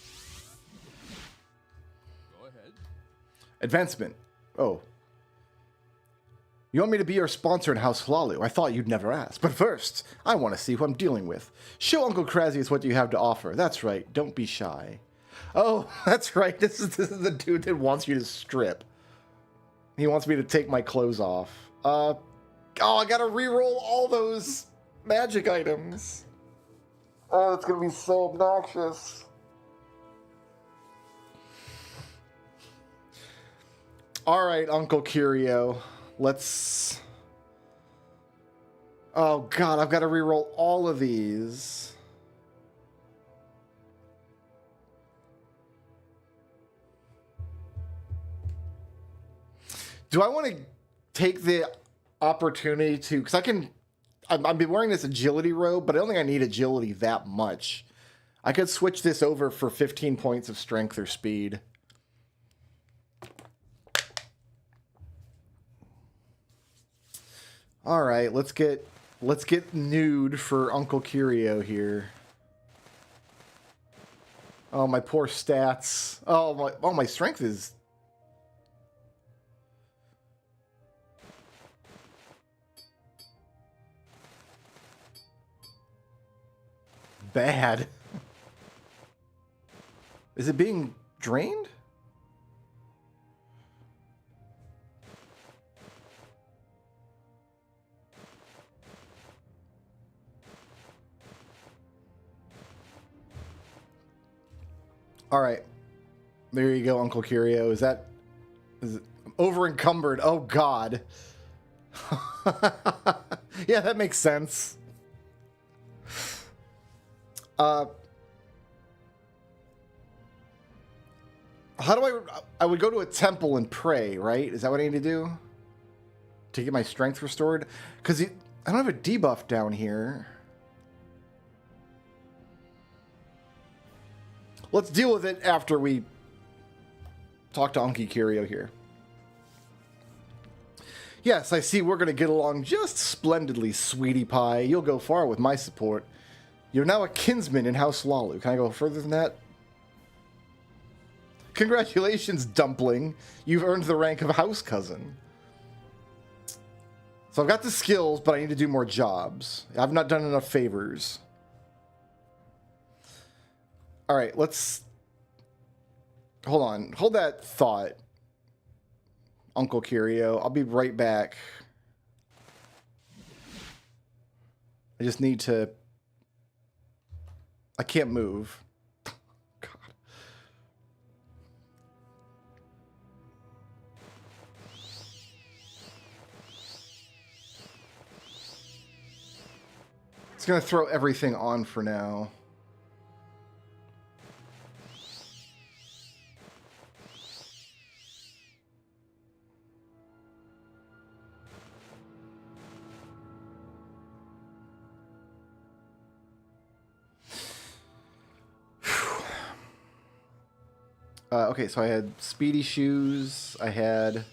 if you care to talk. Go ahead. Advancement. Oh. You want me to be your sponsor in House Hlalu? I thought you'd never ask. But first, I want to see who I'm dealing with. Show Uncle Krasius what you have to offer. That's right. Don't be shy. Oh, that's right. This is the dude that wants you to strip. He wants me to take my clothes off. Oh, I gotta re-roll all those magic items. Oh, it's gonna be so obnoxious. All right, Uncle Curio. Let's... Oh, God, I've got to reroll all of these. Do I want to take the opportunity to... Because I can... I've been wearing this agility robe, but I don't think I need agility that much. I could switch this over for 15 points of strength or speed. All right, let's get nude for Uncle Curio here. Oh, my poor stats. Oh, my strength is bad. Is it being drained? All right. There you go, Uncle Curio. Is it over encumbered? Oh, God. Yeah, that makes sense. How do I would go to a temple and pray, right? Is that what I need to do? To get my strength restored? Because I don't have a debuff down here. Let's deal with it after we talk to Unky Curio here. Yes, I see we're going to get along just splendidly, sweetie pie. You'll go far with my support. You're now a kinsman in House Lalu. Can I go further than that? Congratulations, Dumpling. You've earned the rank of house cousin. So I've got the skills, but I need to do more jobs. I've not done enough favors. All right, let's... Hold on. Hold that thought, Uncle Curio. I'll be right back. I just need to... I can't move. God. It's going to throw everything on for now. Okay, so I had speedy shoes, I had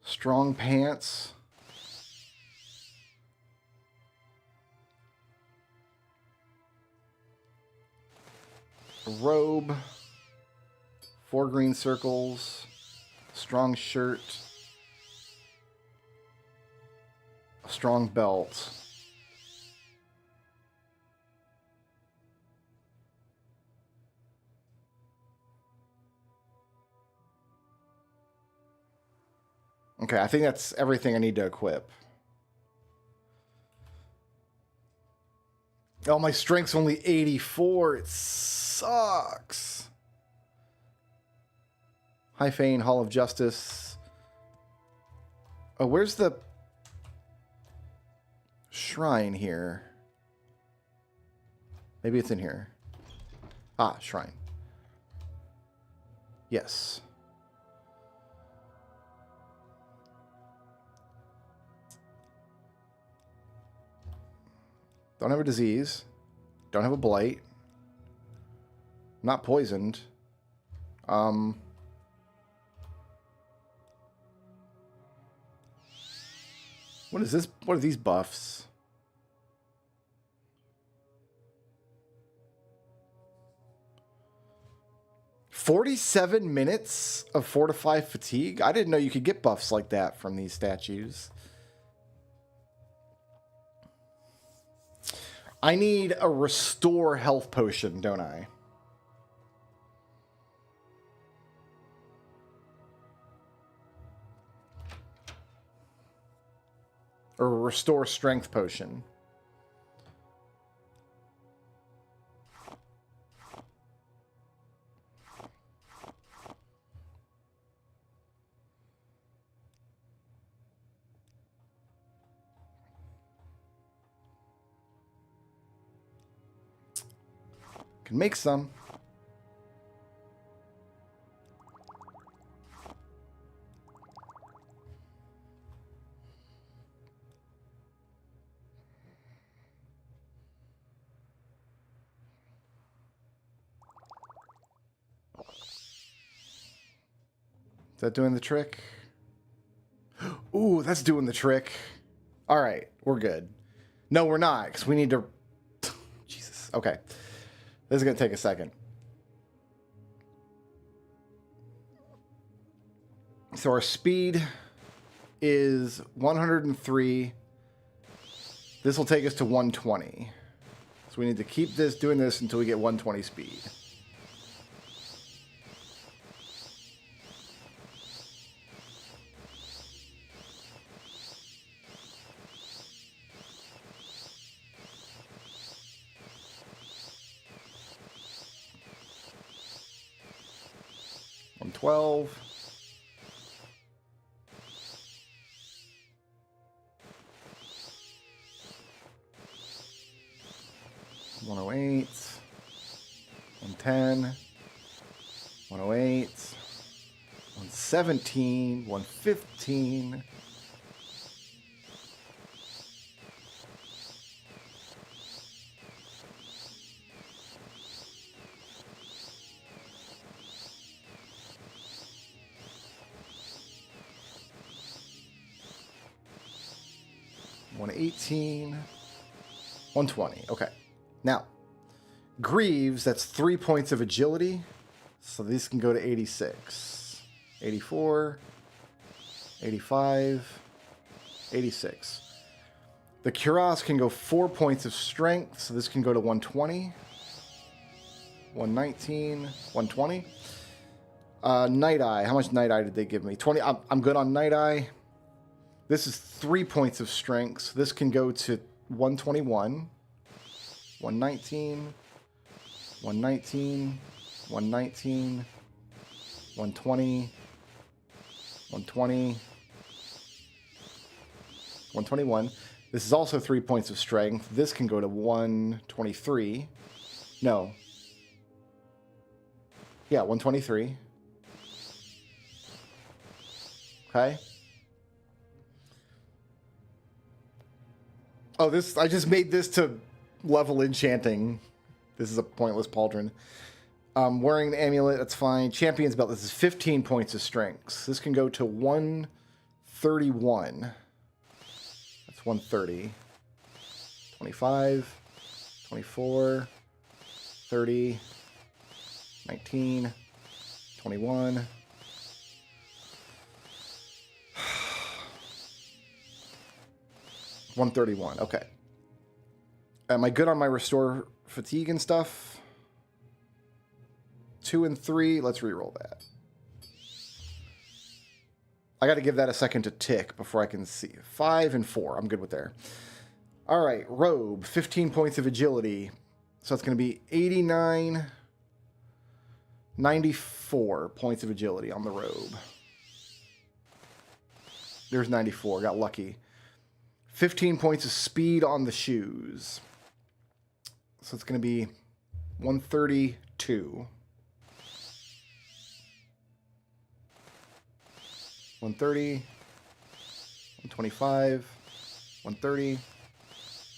strong pants, a robe, 4 green circles, strong shirt, a strong belt. Okay, I think that's everything I need to equip. Oh, my strength's only 84. It sucks. High Fane, Hall of Justice. Oh, where's the shrine here? Maybe it's in here. Ah, shrine. Yes. Don't have a disease. Don't have a blight. Not poisoned. What is this? What are these buffs? $47 of Fortify Fatigue? I didn't know you could get buffs like that from these statues. I need a restore health potion, don't I? Or a restore strength potion. Can make some. Is that doing the trick? Ooh, that's doing the trick. All right, we're good. No, we're not, because we need to... Jesus, okay. This is going to take a second. So our speed is 103. This will take us to 120. So we need to keep this doing this until we get 120 speed. 112. 108. 110. 108. 117. 115. 118, 120. Okay. Now, Greaves, that's 3 points of agility. So these can go to 86, 84, 85, 86. The Cuirass can go 4 points of strength. So this can go to 120, 119, 120. Night Eye. How much Night Eye did they give me? 20. I'm good on Night Eye. This is 3 points of strength. So this can go to 121, 119, 119, 119, 120, 120, 121. This is also 3 points of strength. This can go to 123. No. Yeah, 123. Okay. Oh, this, I just made this to level enchanting. This is a pointless pauldron. Wearing the amulet, that's fine. Champion's belt, this is 15 points of strength. This can go to 131. That's 130. 25, 24, 30, 19, 21. 131. Okay. Am I good on my restore fatigue and stuff? 2 and 3. Let's reroll that. I got to give that a second to tick before I can see. 5 and 4. I'm good with there. All right. Robe. 15 points of agility. So it's going to be 89, 94 points of agility on the robe. There's 94. Got lucky. 15 points of speed on the shoes. So it's going to be 132. 130. 125. 130.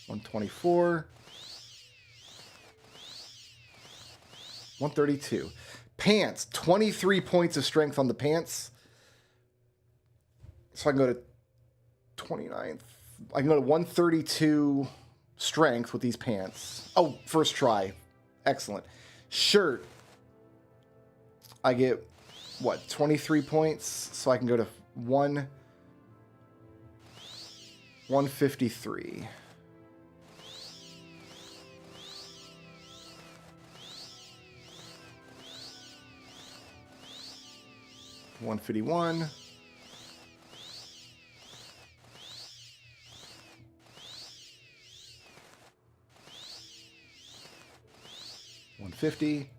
124. 132. Pants. 23 points of strength on the pants. So I can go to 29. I can go to 132 strength with these pants. Oh, first try. Excellent. Shirt. I get, what, 23 points? So I can go to 153. $151. 150.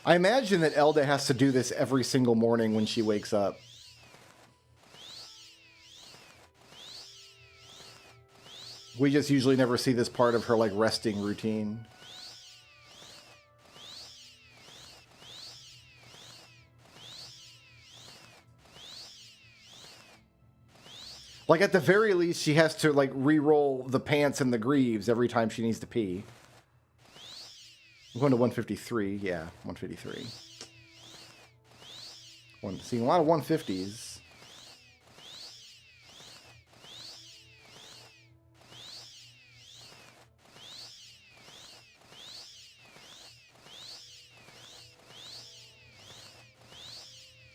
I imagine that Elda has to do this every single morning when she wakes up. We just usually never see this part of her like resting routine. Like, at the very least, she has to, like, re-roll the pants and the greaves every time she needs to pee. I'm going to 153. Yeah, 153. Seeing a lot of 150s.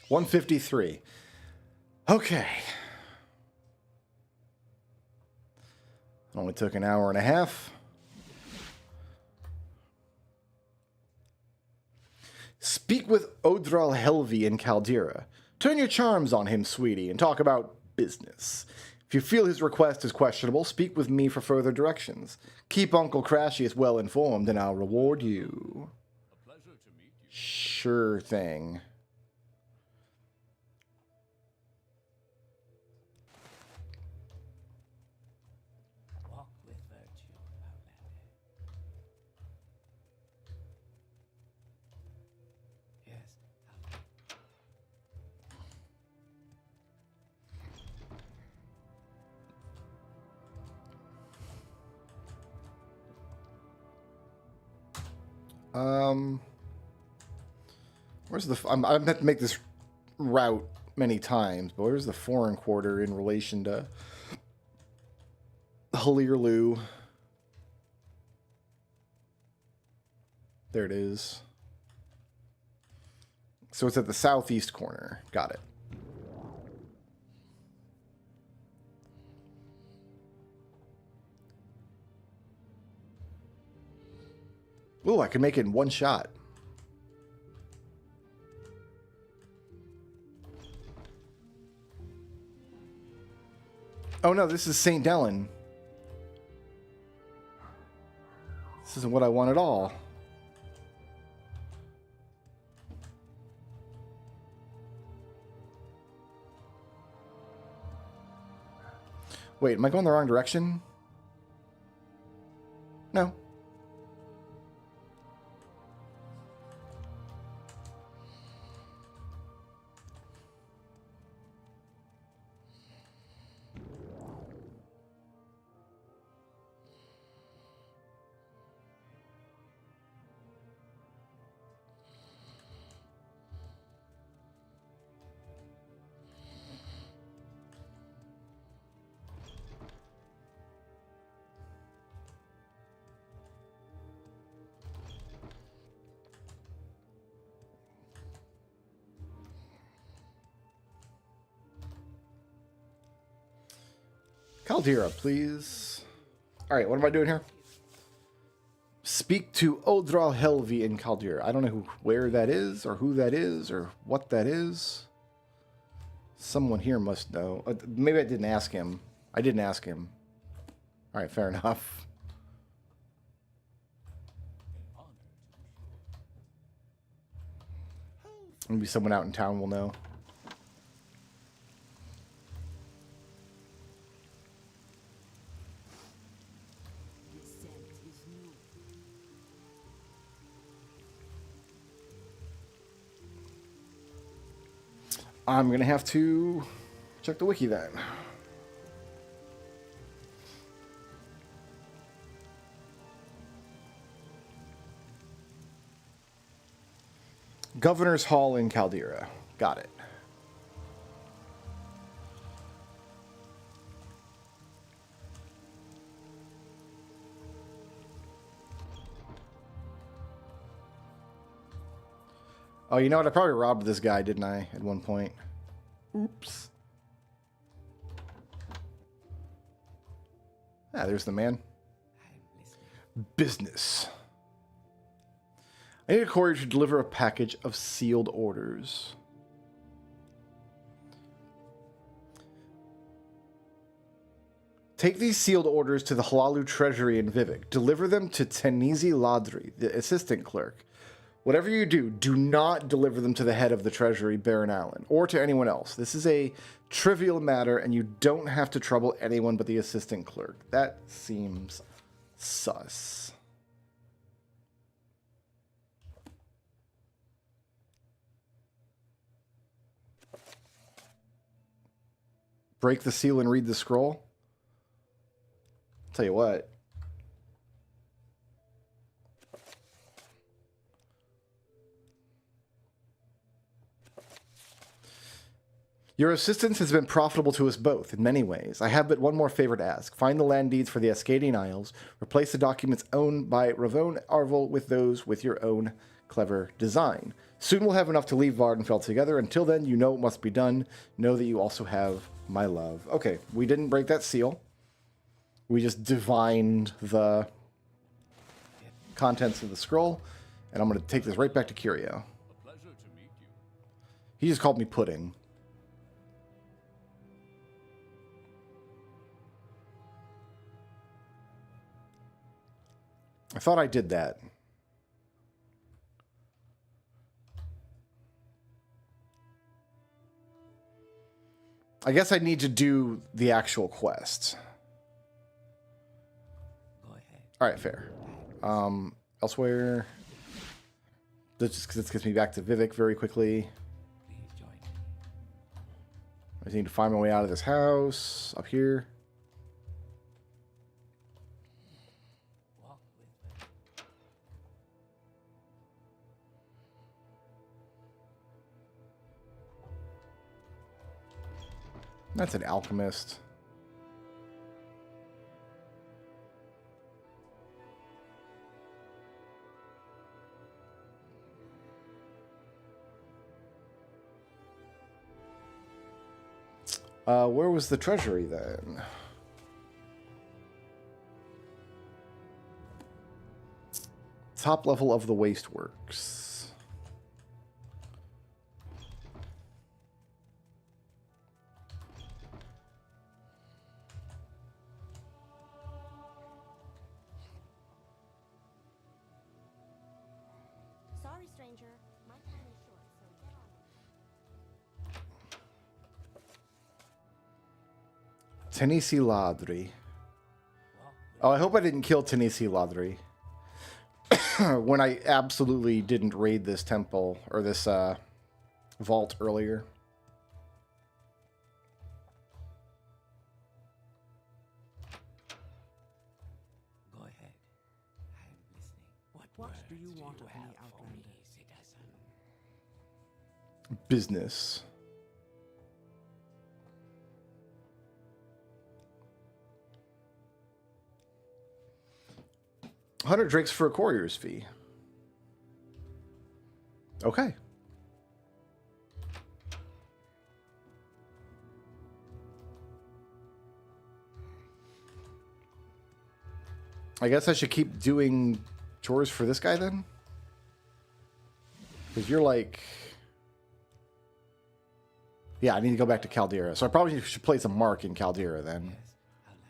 $153. Okay. It only took an hour and a half. Speak with Odral Helvi in Caldera. Turn your charms on him, sweetie, and talk about business. If you feel his request is questionable, speak with me for further directions. Keep Uncle Crashius well informed, and I'll reward you. A pleasure to meet you. Sure thing. Walk with virtue, Outlander. Yes, Where's the... I've had to make this route many times, but where's the foreign quarter in relation to Halirlu? There it is. So it's at the southeast corner. Got it. Ooh, I can make it in one shot. Oh no, this is St. Dellen. This isn't what I want at all. Wait, am I going the wrong direction? No. Caldera, please. Alright, what am I doing here? Speak to Odral Helvi in Caldera. I don't know where that is, or who that is, or what that is. Someone here must know. Maybe I didn't ask him. I didn't ask him. Alright, fair enough. Maybe someone out in town will know. I'm going to have to check the wiki then. Governor's Hall in Caldera. Got it. Oh, you know what? I probably robbed this guy, didn't I, at one point? Oops. Ah, there's the man. Business. I need a courier to deliver a package of sealed orders. Take these sealed orders to the Halalu Treasury in Vivek. Deliver them to Tenizi Ladri, the assistant clerk. Whatever you do, do not deliver them to the head of the Treasury, Baron Allen, or to anyone else. This is a trivial matter, and you don't have to trouble anyone but the assistant clerk. That seems sus. Break the seal and read the scroll? Tell you what. Your assistance has been profitable to us both in many ways. I have but one more favor to ask. Find the land deeds for the Ascadian Isles. Replace the documents owned by Ravone Arvel with those with your own clever design. Soon we'll have enough to leave Vardenfell together. Until then, you know what must be done. Know that you also have my love. Okay, we didn't break that seal. We just divined the contents of the scroll. And I'm going to take this right back to Curio. A pleasure to meet you. He just called me Pudding. I thought I did that. I guess I need to do the actual quest. Go ahead. All right, fair. Elsewhere. This gets me back to Vivek very quickly. Please join me. I just need to find my way out of this house. Up here. Walk with me. That's an alchemist. Where was the treasury then? Top level of the wasteworks. Sorry, stranger. My time is short, so get on. Tenisi Ladri. Oh, I hope I didn't kill Tenisi Ladri. When I absolutely didn't raid this temple, or this vault earlier. Go ahead. I'm listening. What What do words you want of me, have for Outlander? me, citizen? Business. $100 drakes for a courier's fee. Okay. I guess I should keep doing chores for this guy then? Because you're like... Yeah, I need to go back to Caldera. So I probably should place a mark in Caldera then. Yes, Outlander.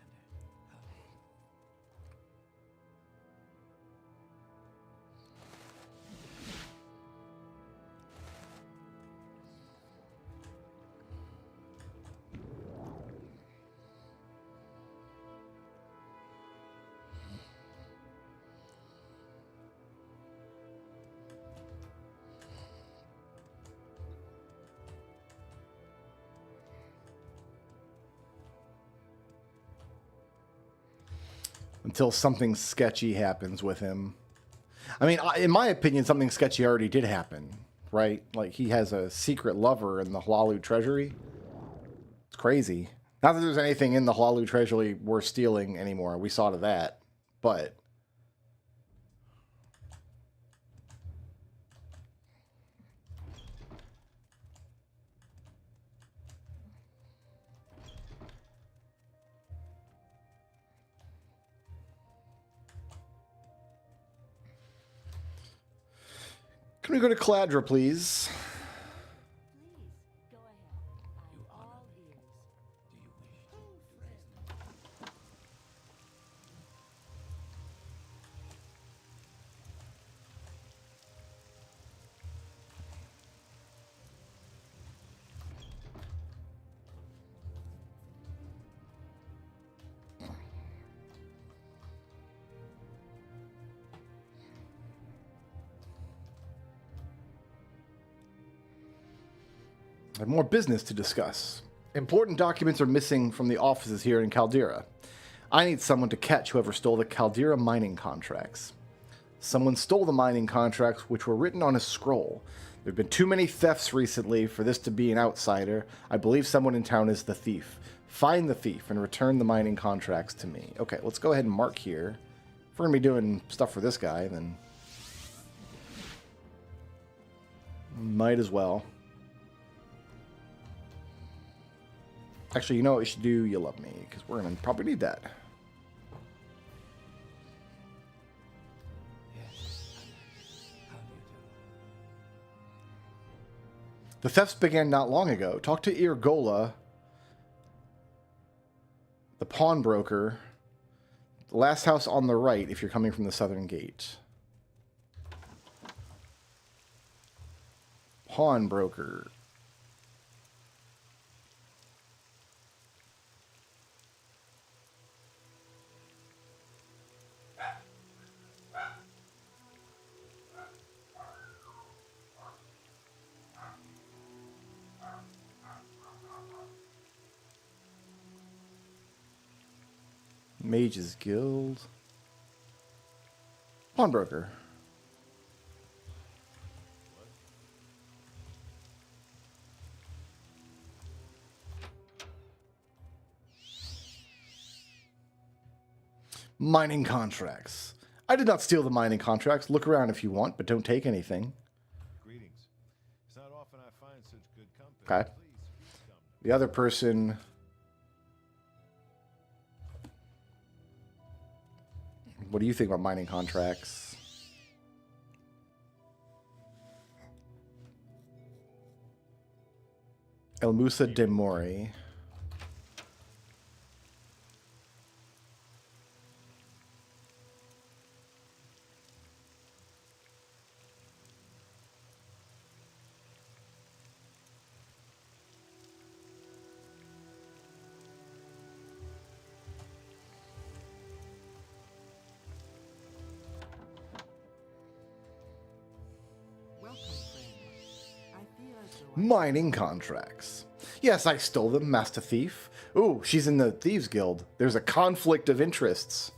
Until something sketchy happens with him. I mean, in my opinion, something sketchy already did happen, right? Like, he has a secret lover in the Hlalu treasury. It's crazy. Not that there's anything in the Hlalu treasury worth stealing anymore. We saw to that. But... Can we go to Caladra, please? Please, go ahead. I'm all ears. Do you wish? I have more business to discuss. Important documents are missing from the offices here in Caldera. I need someone to catch whoever stole the Caldera mining contracts. Someone stole the mining contracts, which were written on a scroll. There have been too many thefts recently for this to be an outsider. I believe someone in town is the thief. Find the thief and return the mining contracts to me. Okay, let's go ahead and mark here. If we're going to be doing stuff for this guy, then... might as well. Actually, you know what we should do? You love me, because we're going to probably need that. Yes. How do you do? The thefts began not long ago. Talk to Irgola, the pawnbroker. The last house on the right if you're coming from the southern gate. Pawnbroker. Mages Guild. Pawnbroker. Mining contracts. I did not steal the mining contracts. Look around if you want, but don't take anything. Greetings. It's not often I find such good company. Okay. Please come. The other person... What do you think about mining contracts? El Musa de Mori. Welcome, friend. I feel as though Mining contracts. Yes, I stole them, Master Thief. Ooh, she's in the Thieves Guild. There's a conflict of interests.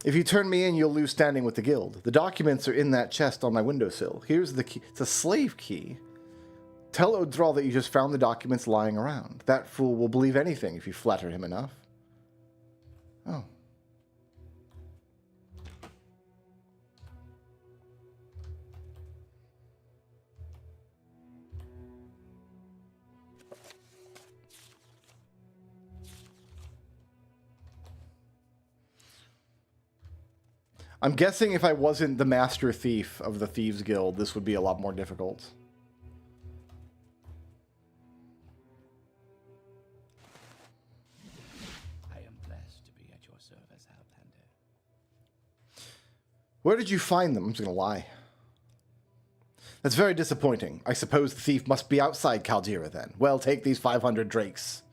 If you turn me in, you'll lose standing with the guild. The documents are in that chest on my windowsill. Here's the key. It's a slave key. Tell Odral that you just found the documents lying around. That fool will believe anything if you flatter him enough. Oh. I'm guessing if I wasn't the master thief of the Thieves Guild, this would be a lot more difficult. I am blessed to be at your service, Outlander. Where did you find them? I'm just going to lie. That's very disappointing. I suppose the thief must be outside Caldera then. Well, take these 500 drakes.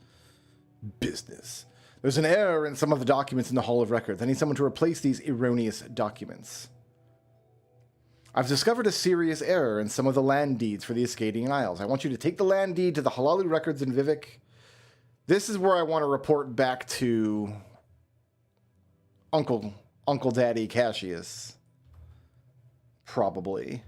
Business. There's an error in some of the documents in the Hall of Records. I need someone to replace these erroneous documents. I've discovered a serious error in some of the land deeds for the Ascadian Isles. I want you to take the land deed to the Halalu Records in Vivek. This is where I want to report back to Uncle Daddy Cassius. Probably.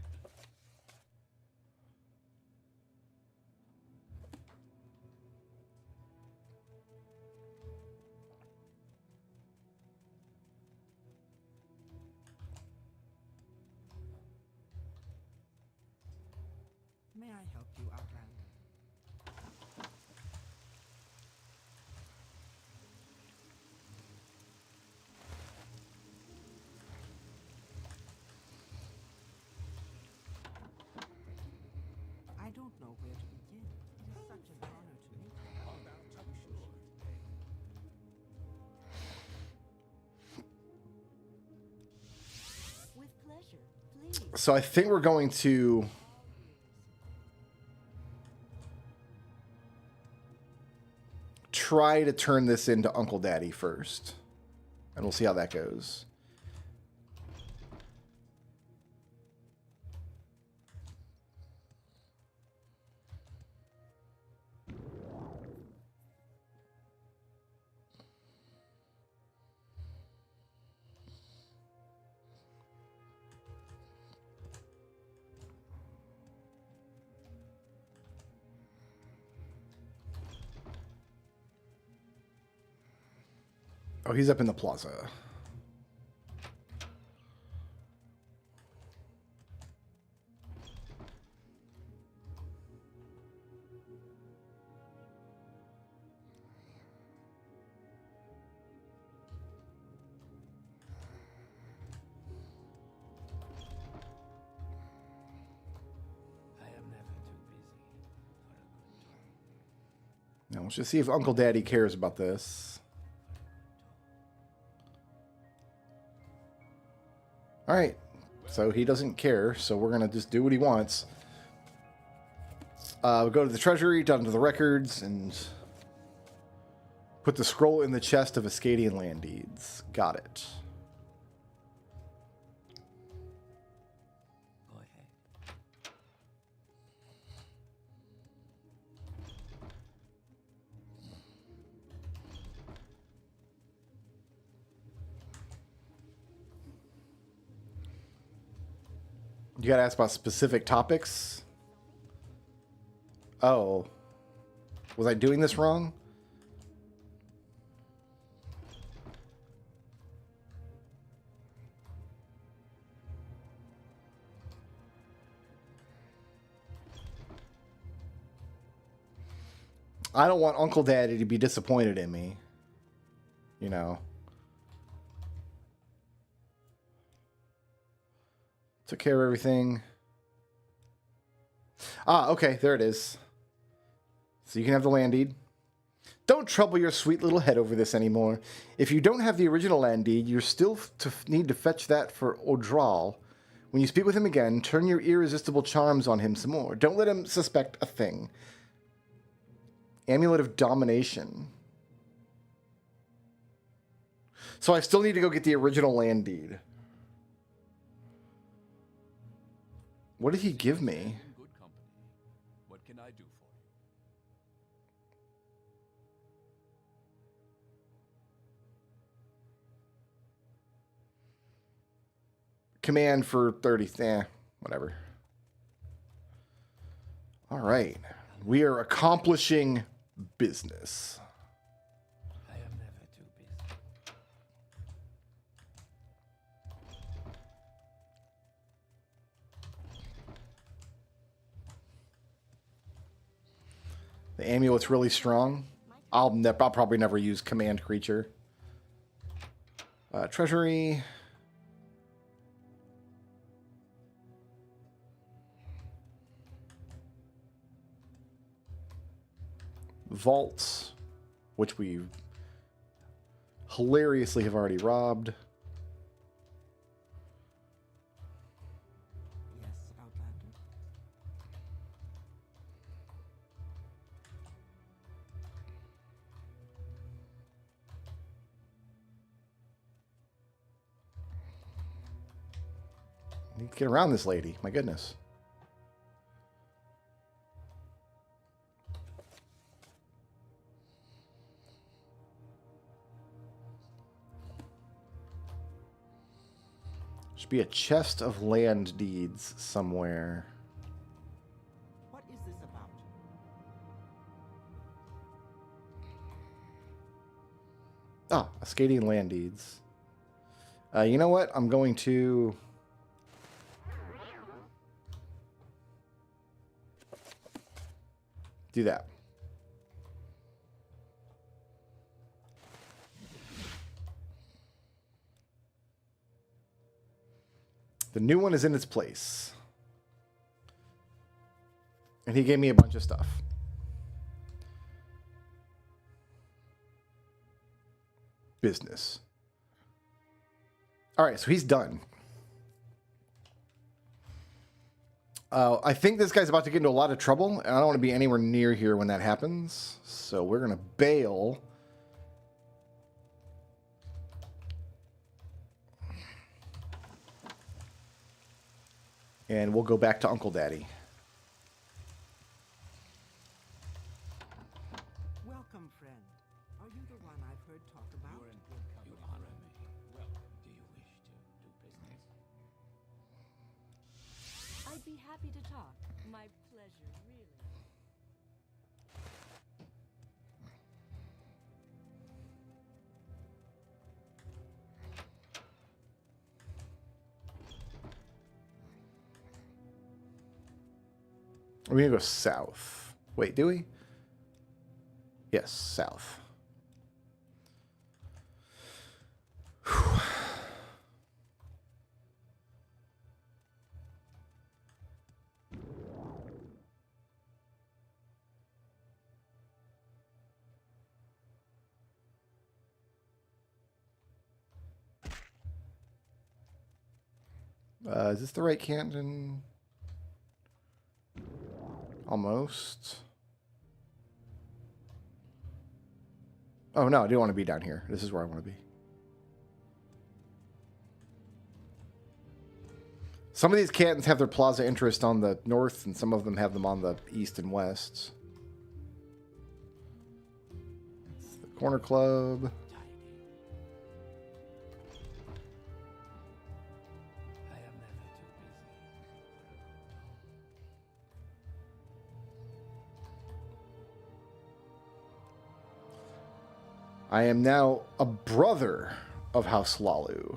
may I help you, Outlander? I don't know where to begin. It is such an honor to meet you. With pleasure, please. So I think we're going to try to turn this into Uncle Daddy first. And we'll see how that goes. Oh, he's up in the plaza. I am never too busy for a good talk. Now let's just see if Uncle Daddy cares about this. All right. So he doesn't care, so we're going to just do what he wants. We go to the treasury, down to the records, and put the scroll in the chest of Ascadian land deeds. Got it. Go ahead. You got to ask about specific topics? Oh. Was I doing this wrong? I don't want Uncle Daddy to be disappointed in me. You know. Took care of everything. Ah, okay, there it is. So you can have the land deed. Don't trouble your sweet little head over this anymore. If you don't have the original land deed, you still need to fetch that for Odral. When you speak with him again, turn your irresistible charms on him some more. Don't let him suspect a thing. Amulet of Domination. So I still need to go get the original land deed. What did he give me? In good company. What can I do for you? Command for 30. Whatever. All right. We are accomplishing business. I am never too busy. The amulet's really strong. I'll probably never use command creature. Treasury. Vaults, which we hilariously have already robbed. Yes, Outlander. Need to get around this lady. My goodness. Should be a chest of land deeds somewhere. What is this about? Ah, Ascadian land deeds. You know what? I'm going to... do that. The new one is in its place. And he gave me a bunch of stuff. Business. All right, so he's done. I think this guy's about to get into a lot of trouble, and I don't want to be anywhere near here when that happens. So we're going to bail. And we'll go back to Uncle Daddy. Welcome, friend. Are you the one I've heard talk about? You're in good company. You honor me. Welcome. Do you wish to do business? I'd be happy to talk. My pleasure, really. We're going to go south. Wait, do we? Yes, south. Whew. Is this the right Canton? Almost. Oh no, I do want to be down here. This is where I want to be. Some of these cantons have their plaza interest on the north, and some of them have them on the east and west. It's the Corner Club. I am never too busy. I am now a brother of House Lalu.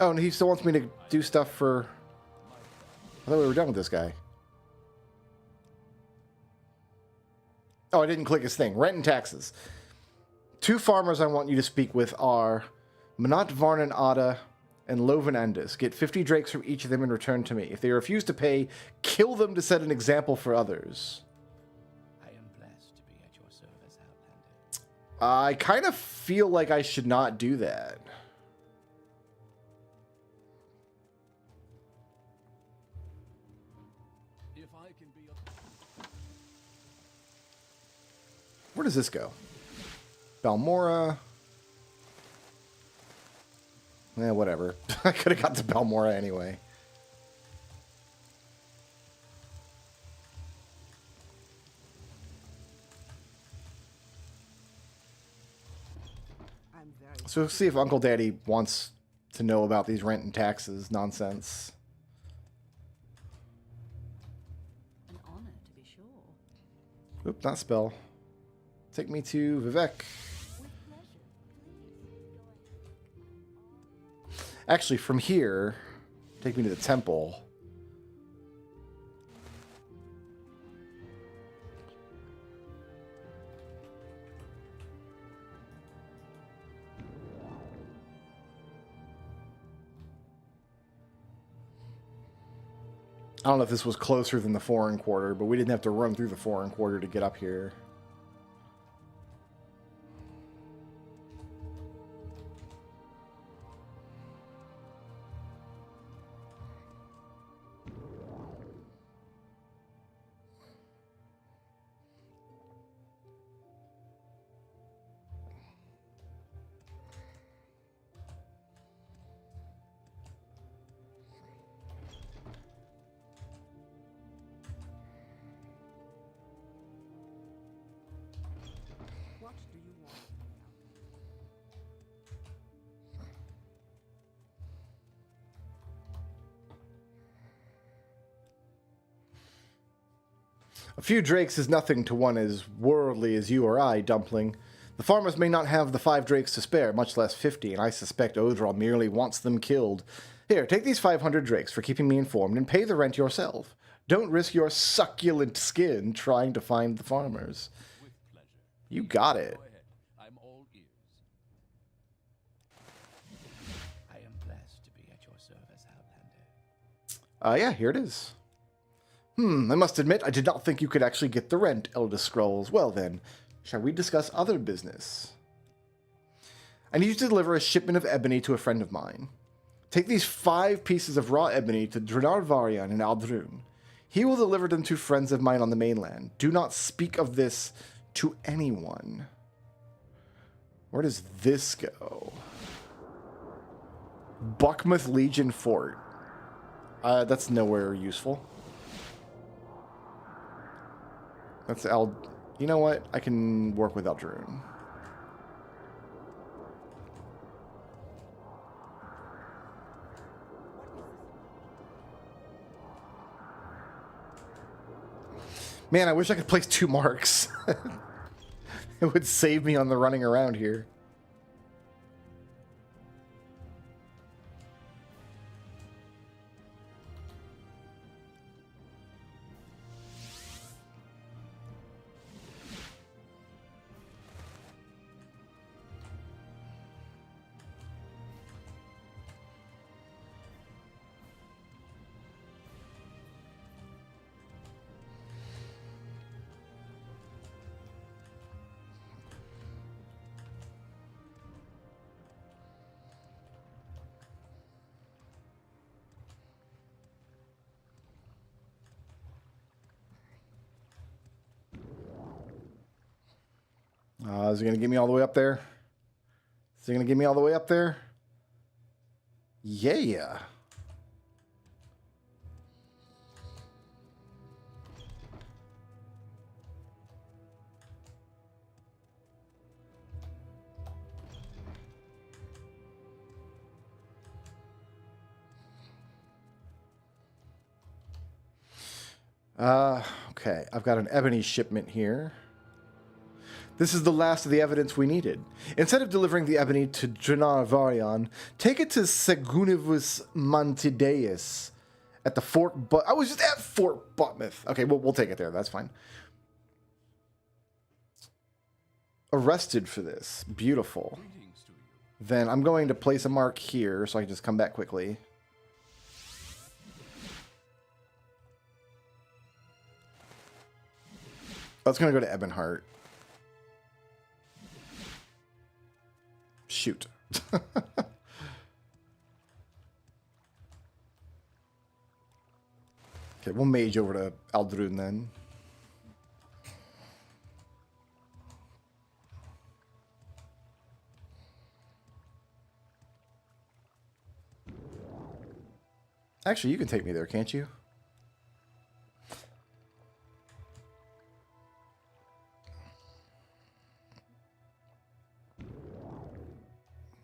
Oh, and he still wants me to do stuff for... I thought we were done with this guy. Oh, I didn't click his thing. Rent and taxes. 2 farmers I want you to speak with are Manat Varnan Ada and Loven Endis. Get 50 drakes from each of them and return to me. If they refuse to pay, kill them to set an example for others. I am blessed to be at your service, Outlander. I kind of feel like I should not do that. If I can be of Where does this go? Balmora. Whatever. I could have got to Balmora anyway. I'm very So we'll see if Uncle Daddy wants to know about these rent and taxes nonsense. An honor, to be sure. Oop, not spell. Take me to Vivek. With pleasure. Please, go ahead. Actually, from here, take me to the temple. I don't know if this was closer than the foreign quarter, but we didn't have to run through the foreign quarter to get up here. What do you want? A few drakes is nothing to one as worldly as you or I, Dumpling. The farmers may not have the 5 drakes to spare, much less 50, and I suspect Odral merely wants them killed. Here, take these 500 drakes for keeping me informed, and pay the rent yourself. Don't risk your succulent skin trying to find the farmers. with pleasure. You got it. Go ahead. I'm all ears. I am blessed to be at your service, Outlander. Yeah, here it is. I must admit, I did not think you could actually get the rent, Elda Scrulz. Well then, shall we discuss other business? I need you to deliver a shipment of ebony to a friend of mine. Take these 5 pieces of raw ebony to Drenar Varian in Aldrun. He will deliver them to friends of mine on the mainland. Do not speak of this to anyone. Where does this go? Buckmouth Legion Fort. That's nowhere useful. That's You know what? I can work with Aldrun. Man, I wish I could place 2 marks. It would save me on the running around here. Is it going to get me all the way up there? Is it going to get me all the way up there? Yeah. Okay, I've got an ebony shipment here. This is the last of the evidence we needed. Instead of delivering the ebony to Drenarvarion, take it to Segunivus Mantideus at the Fort But I was just at Fort Butmouth. Okay, we'll take it there. That's fine. Arrested for this. Beautiful. Greetings to you. Then I'm going to place a mark here so I can just come back quickly. That's going to go to Ebonheart. Shoot. Okay, we'll mage over to Aldrun then. Actually, you can take me there, can't you?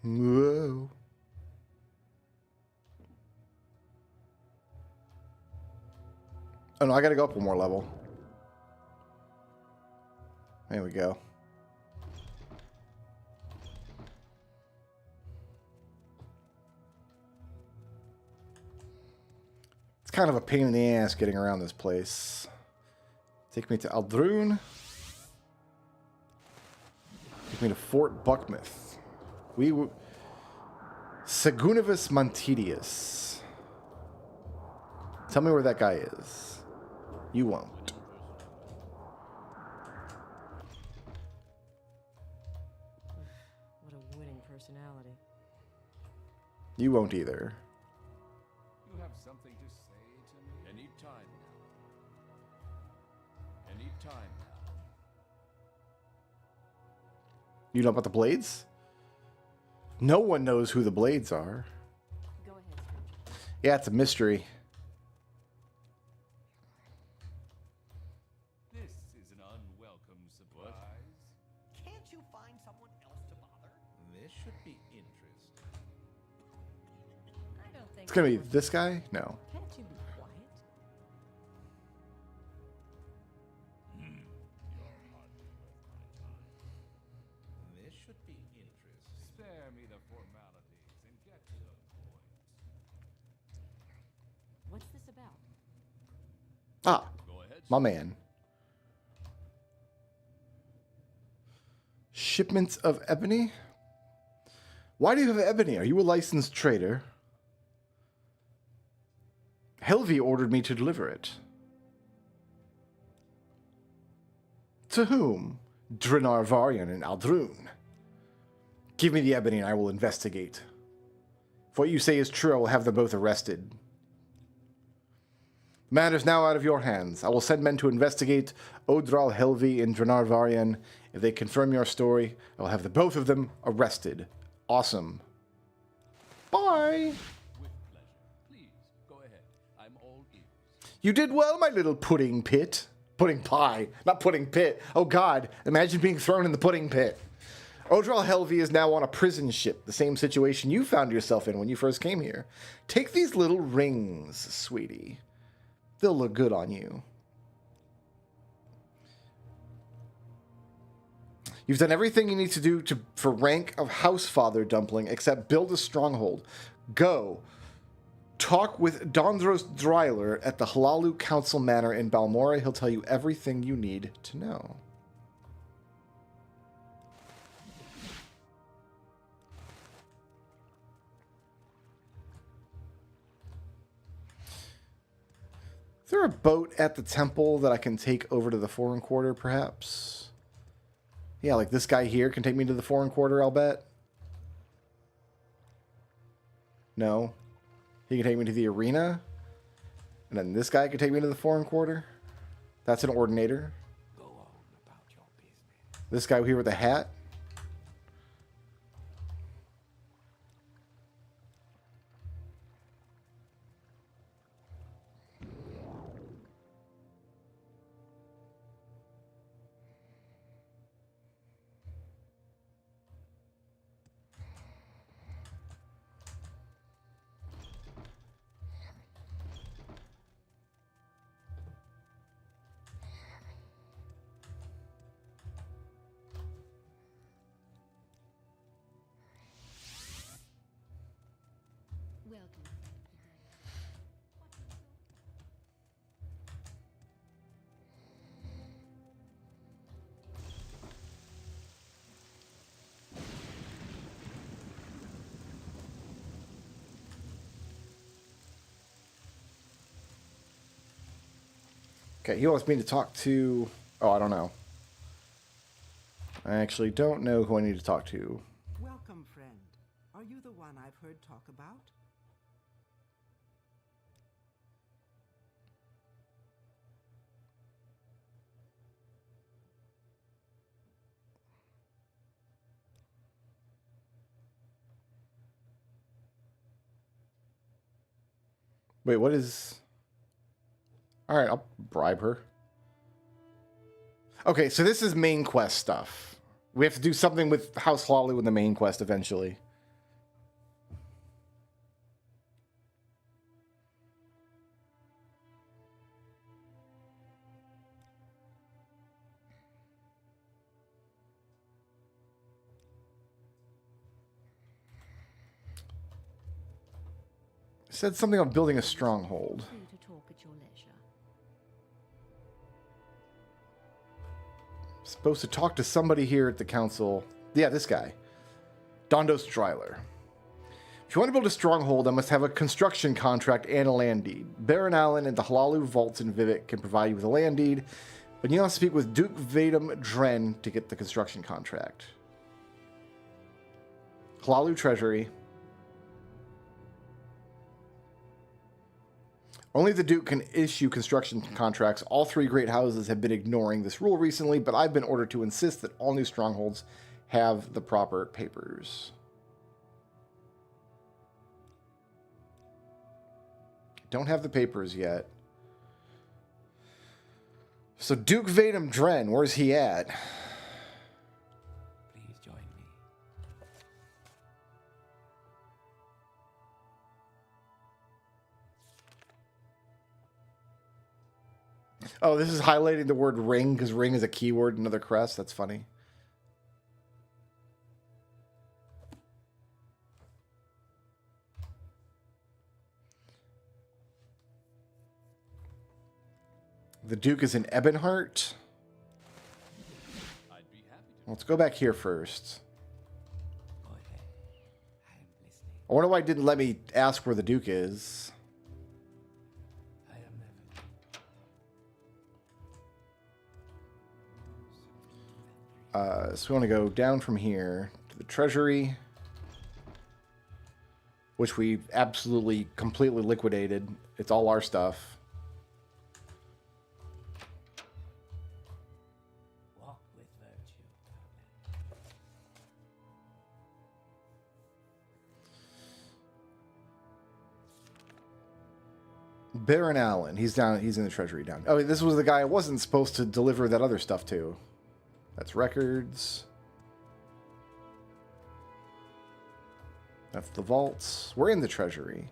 Whoa. Oh no, I gotta go up one more level. There we go. It's kind of a pain in the ass getting around this place. Take me to Aldrun. Take me to Fort Buckmouth. Segunivus Mantideus. Tell me where that guy is. You won't. What a winning personality. You won't either. You have something to say to me? Any time now. Any time now. You know about the Blades? No one knows who the Blades are. Go ahead, Scrooge. Yeah, it's a mystery. This is an unwelcome surprise. Can't you find someone else to bother? This should be interesting. I don't think It's gonna be this guy? No. Can't you be quiet? This should be interesting. Spare me the formalities and get to the point. What's this about? Ah, Go ahead. my man. Shipments of ebony? Why do you have ebony? Are you a licensed trader? Helvi ordered me to deliver it. To whom? Drenarvarion and Aldrun. Give me the ebony and I will investigate. If what you say is true, I will have them both arrested. The matter is now out of your hands. I will send men to investigate Odral Helvi and Drenarvarion. If they confirm your story, I will have the both of them arrested. Awesome. Bye. With pleasure. Please, go ahead. I'm all ears. You did well, my little pudding pit. Pudding pie, not pudding pit. Oh God, imagine being thrown in the pudding pit. Odral Helvi is now on a prison ship, the same situation you found yourself in when you first came here. Take these little rings, sweetie. They'll look good on you. You've done everything you need to do for rank of Housefather Dumpling, except build a stronghold. Go. Talk with Dondros Dryler at the Halalu Council Manor in Balmora. He'll tell you everything you need to know. Is there a boat at the temple that I can take over to the foreign quarter, perhaps? Yeah, like this guy here can take me to the foreign quarter, I'll bet. No. He can take me to the arena. And then this guy can take me to the foreign quarter. That's an ordinator. Go on about your business. This guy here with the hat. Welcome. Okay, he wants me to talk to... Oh, I don't know. I actually don't know who I need to talk to. Welcome, friend. Are you the one I've heard talk about? Wait, what is... Alright, I'll bribe her. Okay, so this is main quest stuff. We have to do something with House Hlaalu in the main quest eventually. It said something about building a stronghold. Free to talk at your leisure. Supposed to talk to somebody here at the council. Yeah, this guy. Dondos Dryler. If you want to build a stronghold, I must have a construction contract and a land deed. Baron Allen and the Hlaalu Vaults in Vivek can provide you with a land deed, but you must speak with Duke Vadum Dren to get the construction contract. Hlaalu Treasury. Only the Duke can issue construction contracts. All three great houses have been ignoring this rule recently, but I've been ordered to insist that all new strongholds have the proper papers. Don't have the papers yet. So Duke Vadum Dren, where's he at? Please join me. Oh, this is highlighting the word ring because ring is a keyword in another crest. That's funny. The Duke is in Ebonheart. I'd be happy to. Let's go back here first. Go ahead. I am listening. I wonder why it didn't let me ask where the Duke is. I am never. So we want to go down from here to the Treasury, which we absolutely, completely liquidated. It's all our stuff. Walk with virtue. Baron Allen, he's down. He's in the Treasury down. Oh, this was the guy I wasn't supposed to deliver that other stuff to. That's records. That's the vaults. We're in the Treasury.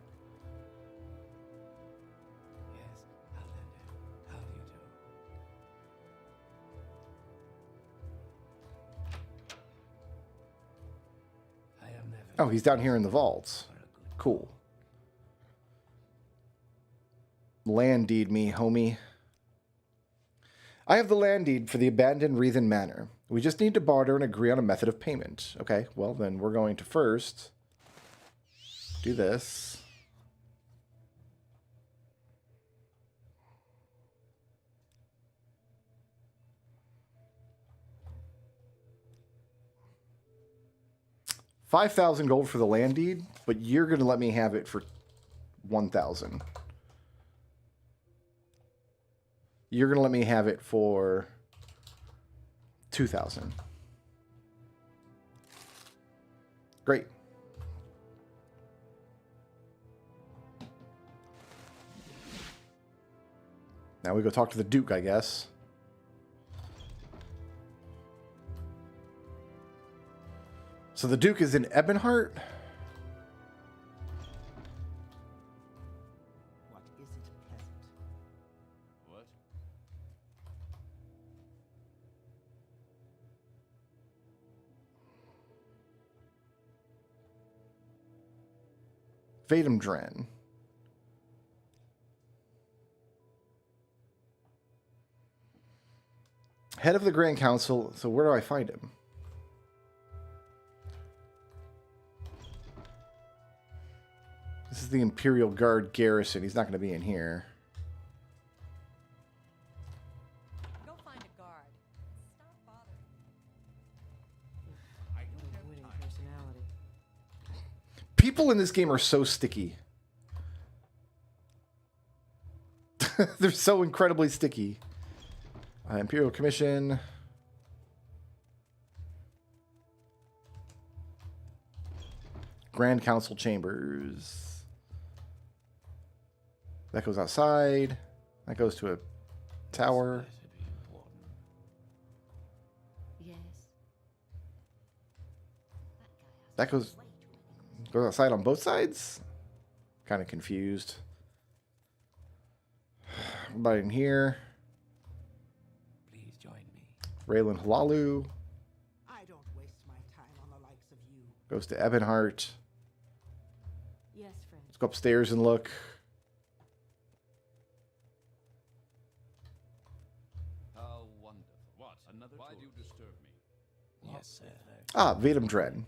Yes, Outlander. How do you do? I am never. Oh, he's down here in the vaults. For a good Cool. Land deed me, homie. I have the land deed for the abandoned Wreathen Manor. We just need to barter and agree on a method of payment. Okay, well then we're going to first do this. $5,000 gold for the land deed, but you're going to let me have it for 1,000. You're going to let me have it for 2,000. Great. Now we go talk to the Duke, I guess. So the Duke is in Ebonheart? What isn't pleasant? What? Vadim Dren. Head of the Grand Council. So where do I find him? This is the Imperial Guard garrison. He's not going to be in here. Go find a guard. Stop bothering. I don't What a have winning time. personality. People in this game are so sticky. They're so incredibly sticky. Imperial Commission. Grand Council Chambers. That goes outside. That goes to a tower. Better be important. Yes. That goes outside on both sides? Kind of confused. What about in here? Please join me. Raylan Halalu I don't waste my time on the likes of you. goes to Ebonheart. Yes, friend. Let's go upstairs and look. How wonderful. What? Another Why do you disturb me? Yes, sir. Ah, Vadim Dren.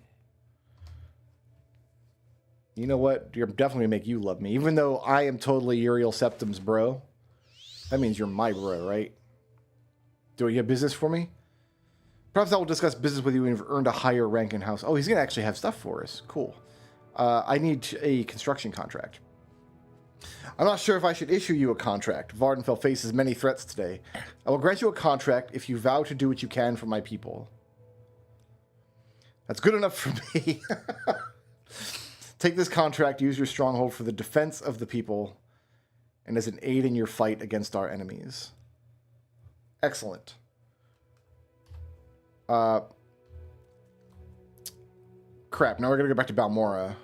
You know what? You're definitely gonna make you love me. Even though I am totally Uriel Septim's bro. That means you're my bro, right? Do you have business for me? Perhaps I will discuss business with you when you've earned a higher rank in house. Oh, he's gonna actually have stuff for us. Cool. I need a construction contract. I'm not sure if I should issue you a contract. Vardenfell faces many threats today. I will grant you a contract if you vow to do what you can for my people. That's good enough for me. Take this contract, use your stronghold for the defense of the people, and as an aid in your fight against our enemies. Excellent. Crap, now we're going to go back to Balmora.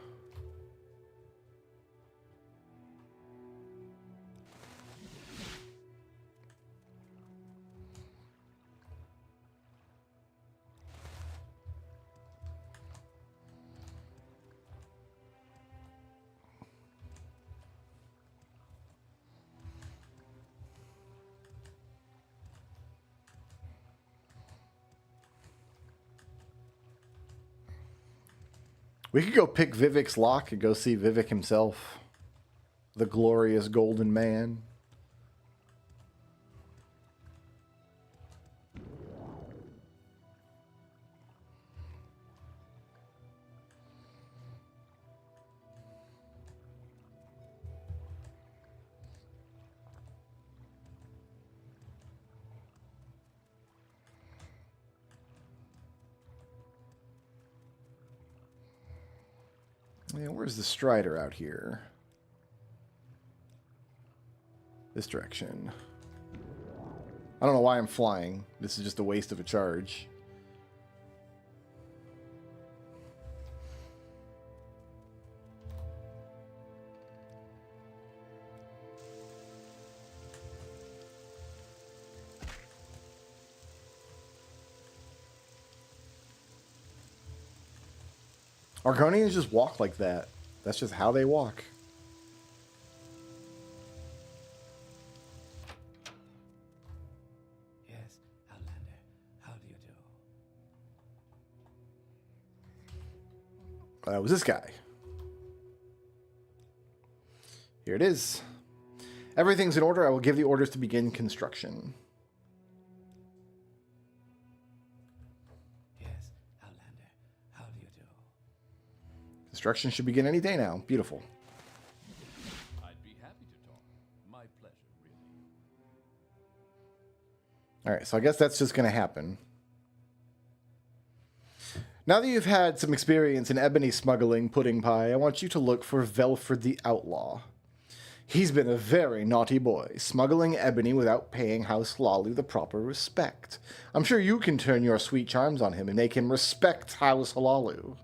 We could go pick Vivek's lock and go see Vivek himself. The glorious golden man. Yeah, where's the Strider out here? This direction. I don't know why I'm flying. This is just a waste of a charge. Argonians just walk like that. That's just how they walk. Yes, Outlander. How do you do? It was this guy. Here it is. Everything's in order. I will give the orders to begin construction. Yes, Outlander. How do you do? Construction should begin any day now. Beautiful. I'd be happy to talk. My pleasure, really. All right, so I guess that's just going to happen. Now that you've had some experience in ebony smuggling, Pudding Pie, I want you to look for Velfred the Outlaw. He's been a very naughty boy, smuggling ebony without paying House Lalu the proper respect. I'm sure you can turn your sweet charms on him and make him respect House Lalu.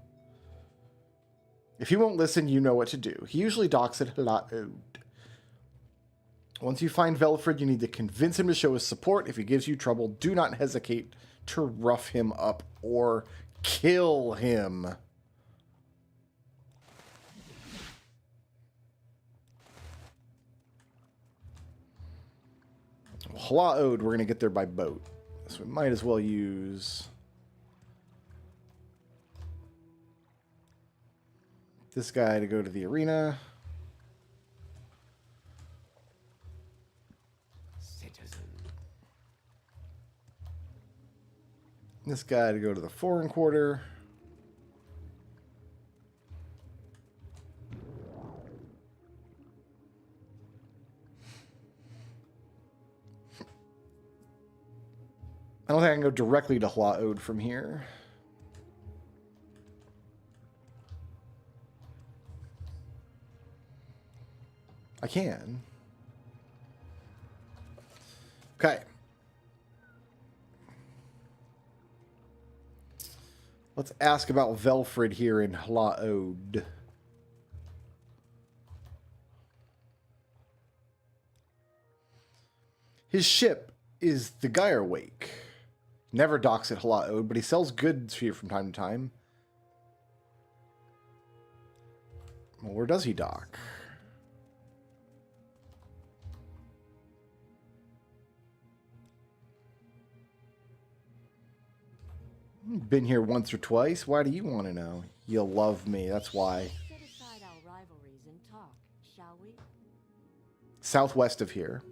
If he won't listen, you know what to do. He usually docks at Halaud. Once you find Velfred, you need to convince him to show his support. If he gives you trouble, do not hesitate to rough him up or kill him. Halaud, we're going to get there by boat. So we might as well use this guy to go to the arena. Citizen. This guy to go to the foreign quarter. I don't think I can go directly to Halaud from here. I can. Okay. Let's ask about Velfred here in Halaud. His ship is the Gyre-Wake. Never docks at Halaud, but he sells goods here from time to time. Well, where does he dock? Been here once or twice. Why do you want to know? You love me, that's why. Set aside our rivalries and talk, shall we? Southwest of here.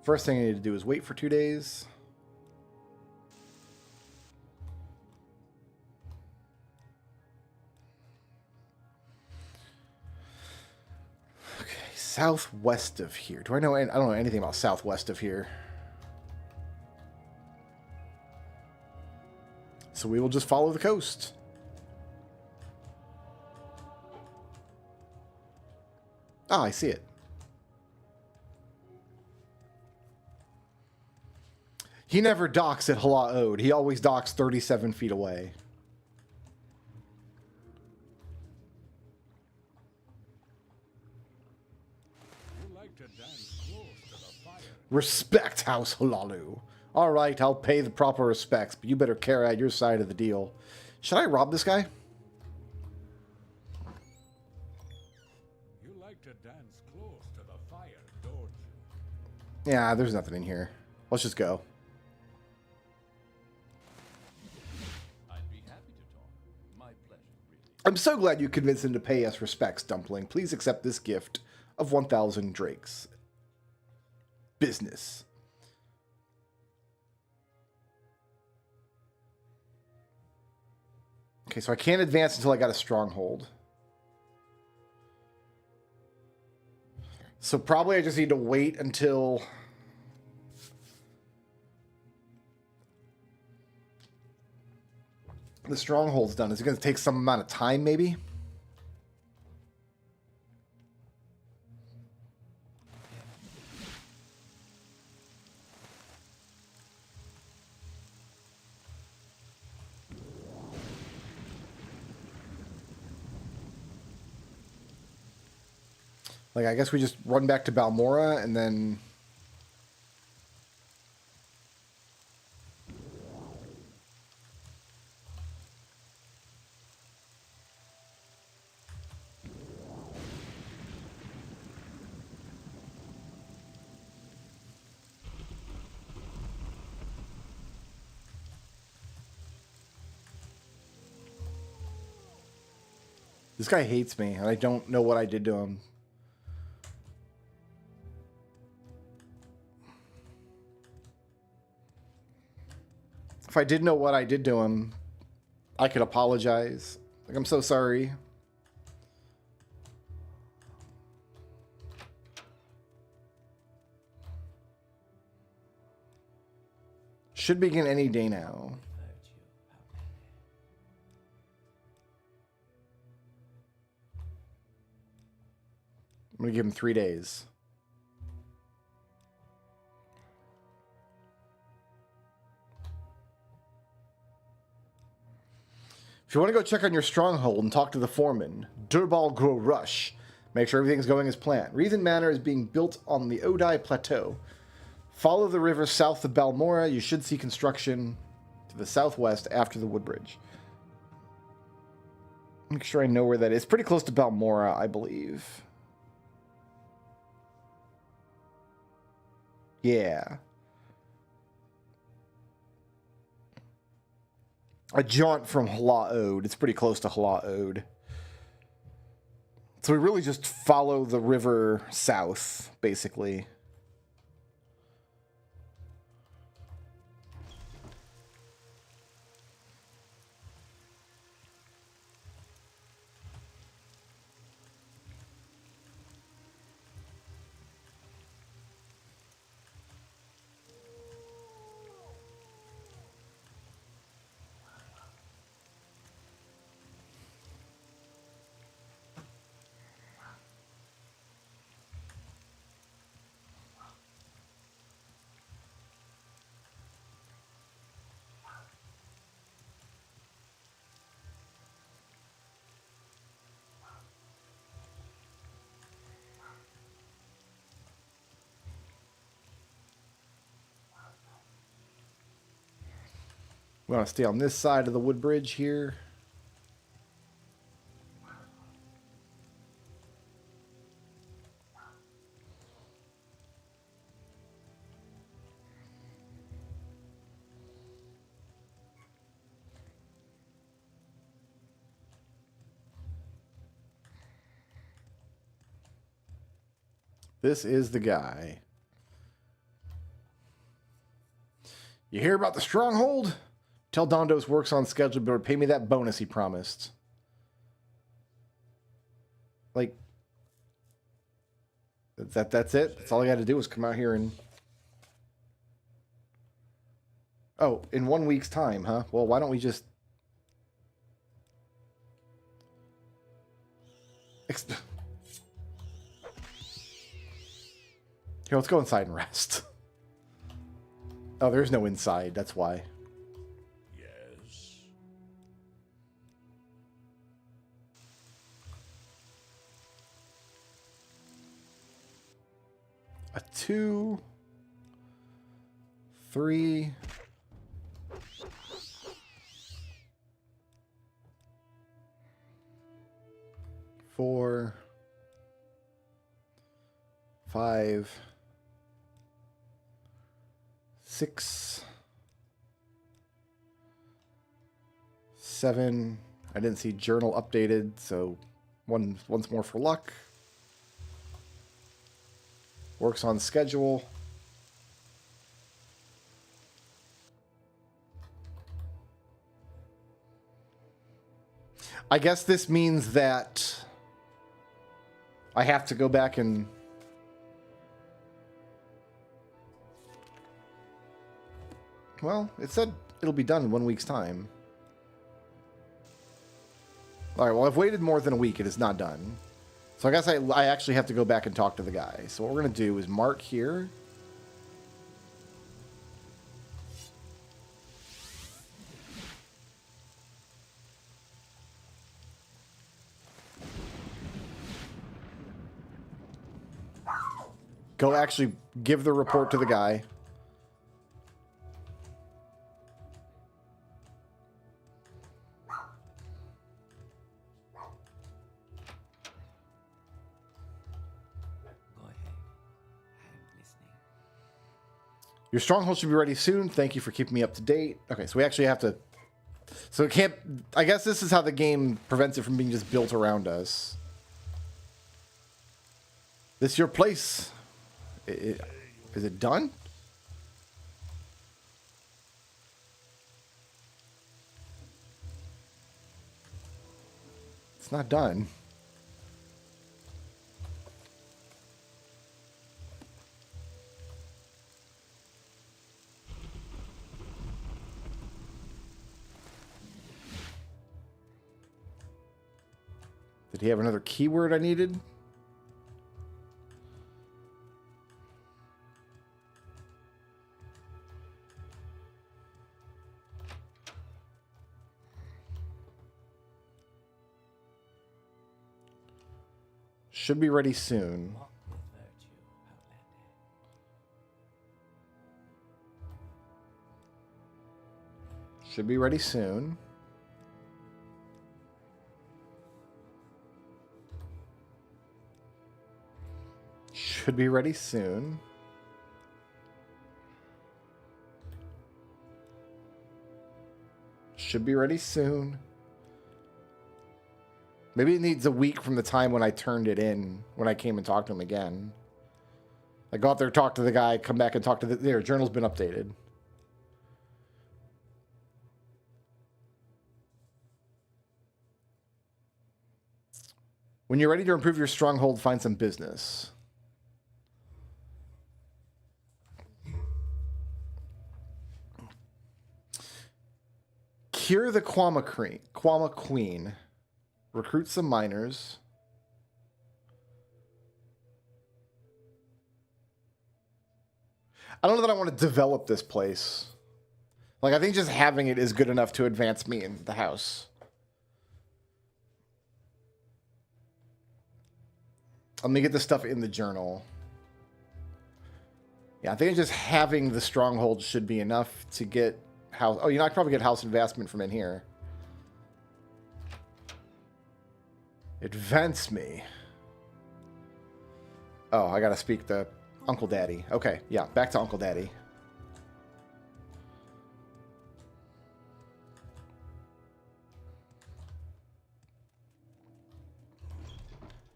First thing I need to do is wait for 2 days. Okay, southwest of here. Do I know? I don't know anything about southwest of here. So we will just follow the coast. Ah, I see it. He never docks at Halaud. He always docks 37 feet away. You like to dance close to the fire. Respect House Halalu. All right, I'll pay the proper respects, but you better carry out your side of the deal. Should I rob this guy? You like to dance close to the fire, don't you? Yeah, there's nothing in here. Let's just go. I'd be happy to talk. My pleasure, really. I'm so glad you convinced him to pay us respects, Dumpling. Please accept this gift of 1,000 drakes. Business. Okay, so I can't advance until I got a stronghold. So probably I just need to wait until the stronghold's done. Is it going to take some amount of time, maybe? Like, I guess we just run back to Balmora and then... This guy hates me, and I don't know what I did to him. If I did know what I did to him, I could apologize. Like, I'm so sorry. Should begin any day now. Virtue, how can I'm gonna give him 3 days. If you want to go check on your stronghold and talk to the foreman, Durbal Gro Rush, make sure everything's going as planned. Reason Manor is being built on the Odai Plateau. Follow the river south of Balmora. You should see construction to the southwest after the Woodbridge. Make sure I know where that is. Pretty close to Balmora, I believe. Yeah. A jaunt from Hla'od. It's pretty close to Hla'od. So we really just follow the river south, basically. We want to stay on this side of the Woodbridge here. This is the guy. You hear about the stronghold? Tell Dondos works on schedule, but pay me that bonus he promised. Like, that's it? That's all I got to do is come out here and... Oh, in 1 week's time, huh? Well, why don't we just... Here, let's go inside and rest. Oh, there's no inside, that's why. Yes. A 2, 3, 4, 5, 6, 7. I didn't see journal updated, so once more for luck. Works on schedule. I guess this means that I have to go back and... Well, it said it'll be done in 1 week's time. Alright, well, I've waited more than a week. It is not done. So I guess I actually have to go back and talk to the guy. So what we're going to do is mark here. Go actually give the report to the guy. Go ahead. I'm listening. Your stronghold should be ready soon. Thank you for keeping me up to date. Okay, so we actually have to... So it can't... I guess this is how the game prevents it from being just built around us. This your place. Is it done? It's not done. Did he have another keyword I needed? Should be ready soon. Walk with virtue, Outlander. Should be ready soon. Should be ready soon. Should be ready soon. Maybe it needs a week from the time when I turned it in, when I came and talked to him again. I go out there, talk to the guy, come back and talk to the... There, journal's been updated. When you're ready to improve your stronghold, find some business. Cure the Quama Queen. Recruit some miners. I don't know that I want to develop this place. Like, I think just having it is good enough to advance me in the house. Let me get this stuff in the journal. Yeah, I think just having the stronghold should be enough to get house... Oh, you know, I could probably get house investment from in here. Advance me. Oh, I gotta speak to Uncle Daddy. Okay, yeah, back to Uncle Daddy.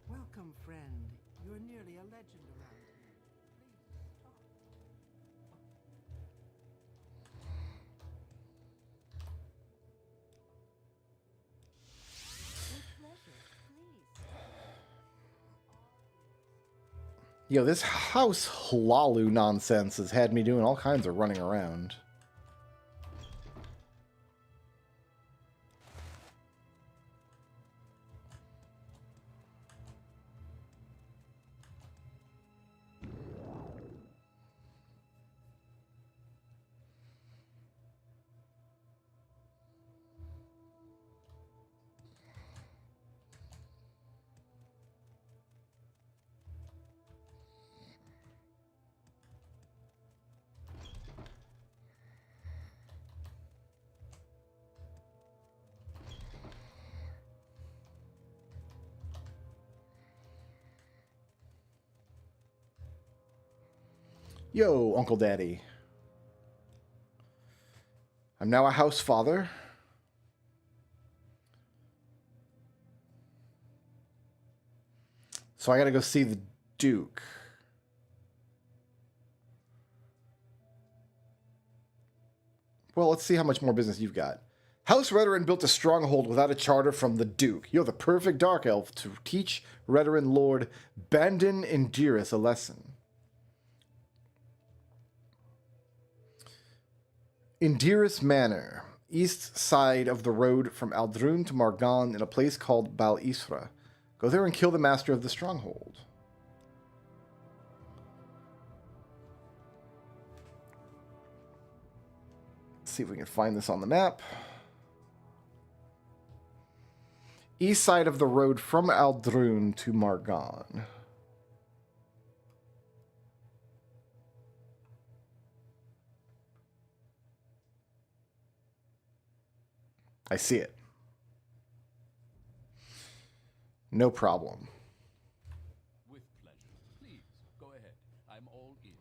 Welcome, friend. You're nearly a legend around here. Please talk. With pleasure. Please. Yo, this House Hlalu nonsense has had me doing all kinds of running around. Yo, Uncle Daddy. I'm now a house father. So I gotta go see the Duke. Well, let's see how much more business you've got. House Redoran built a stronghold without a charter from the Duke. You're the perfect dark elf to teach Redoran Lord Bandon Indyrus a lesson. Indyrus Manor, east side of the road from Aldrun to Margan in a place called Bal Isra. Go there and kill the master of the stronghold. Let's see if we can find this on the map. East side of the road from Aldrun to Margan. I see it. No problem. With pleasure. Please, go ahead. I'm all ears.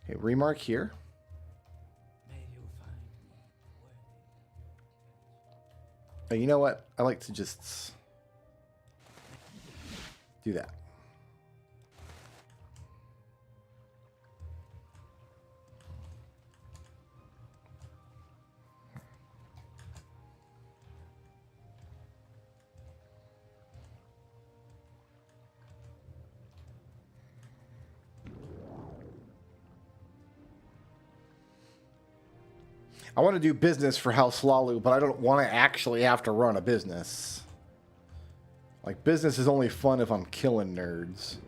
Okay, remark here. May you find me worthy. Oh, you know what? I like to just do that. I want to do business for House Lalu, but I don't want to actually have to run a business. Like, business is only fun if I'm killing nerds.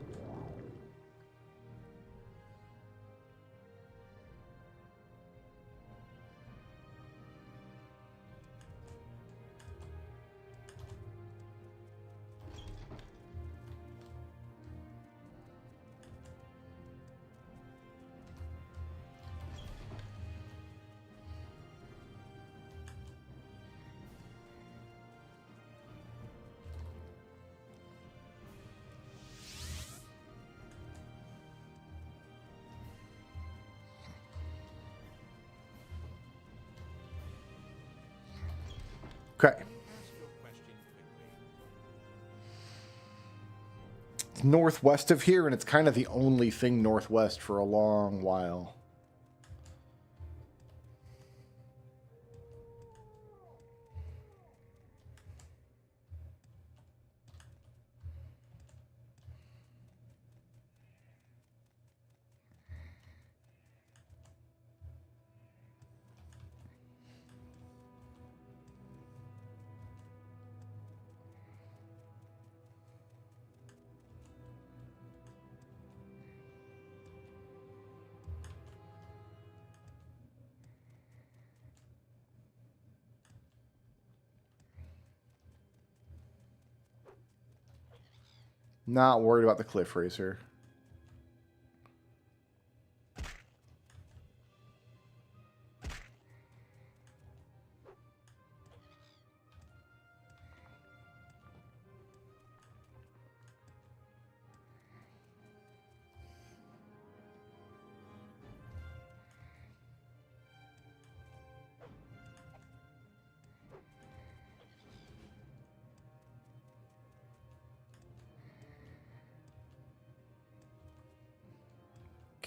Okay. It's northwest of here, and it's kind of the only thing northwest for a long while. Not worried about the cliff racer.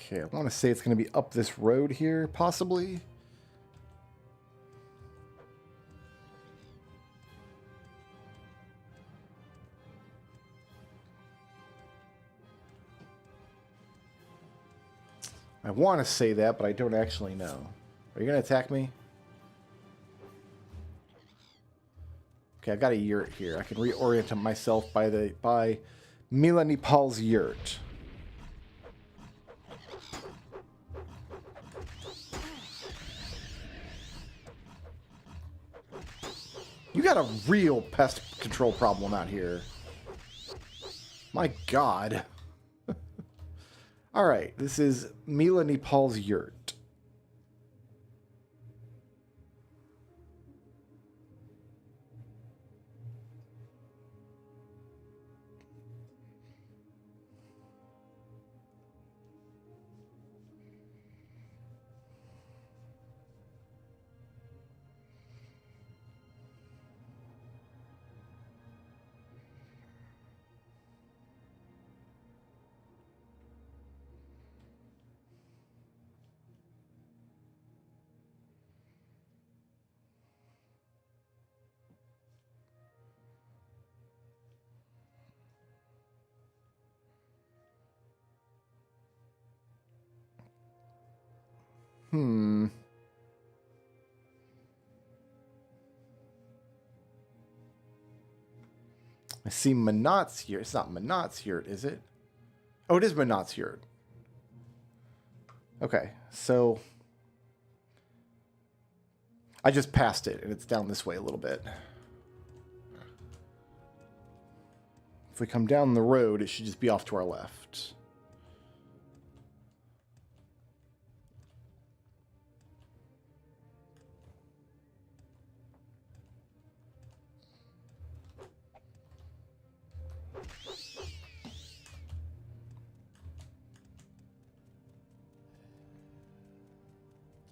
Okay, I want to say it's going to be up this road here, possibly. I want to say that, but I don't actually know. Are you going to attack me? Okay, I've got a yurt here. I can reorient myself by Mila Nepal's yurt. You got a real pest control problem out here. My God. All right, this is Mila Nepal's yurt. I see Manat's yurt. It's not Manat's yurt, is it? Oh, it is Manat's yurt. Okay, so I just passed it, and it's down this way a little bit. If we come down the road, it should just be off to our left.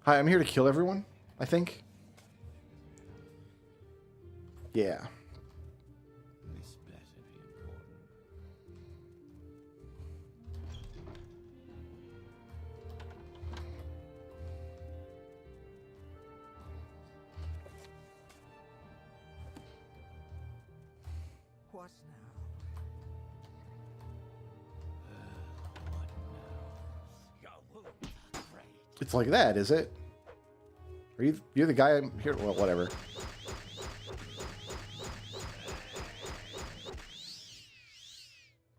Hi, I'm here to kill everyone, I think. Yeah. This better be important. What now? Your wounds are great. It's like that, is it? You're the guy I'm here. Well, whatever.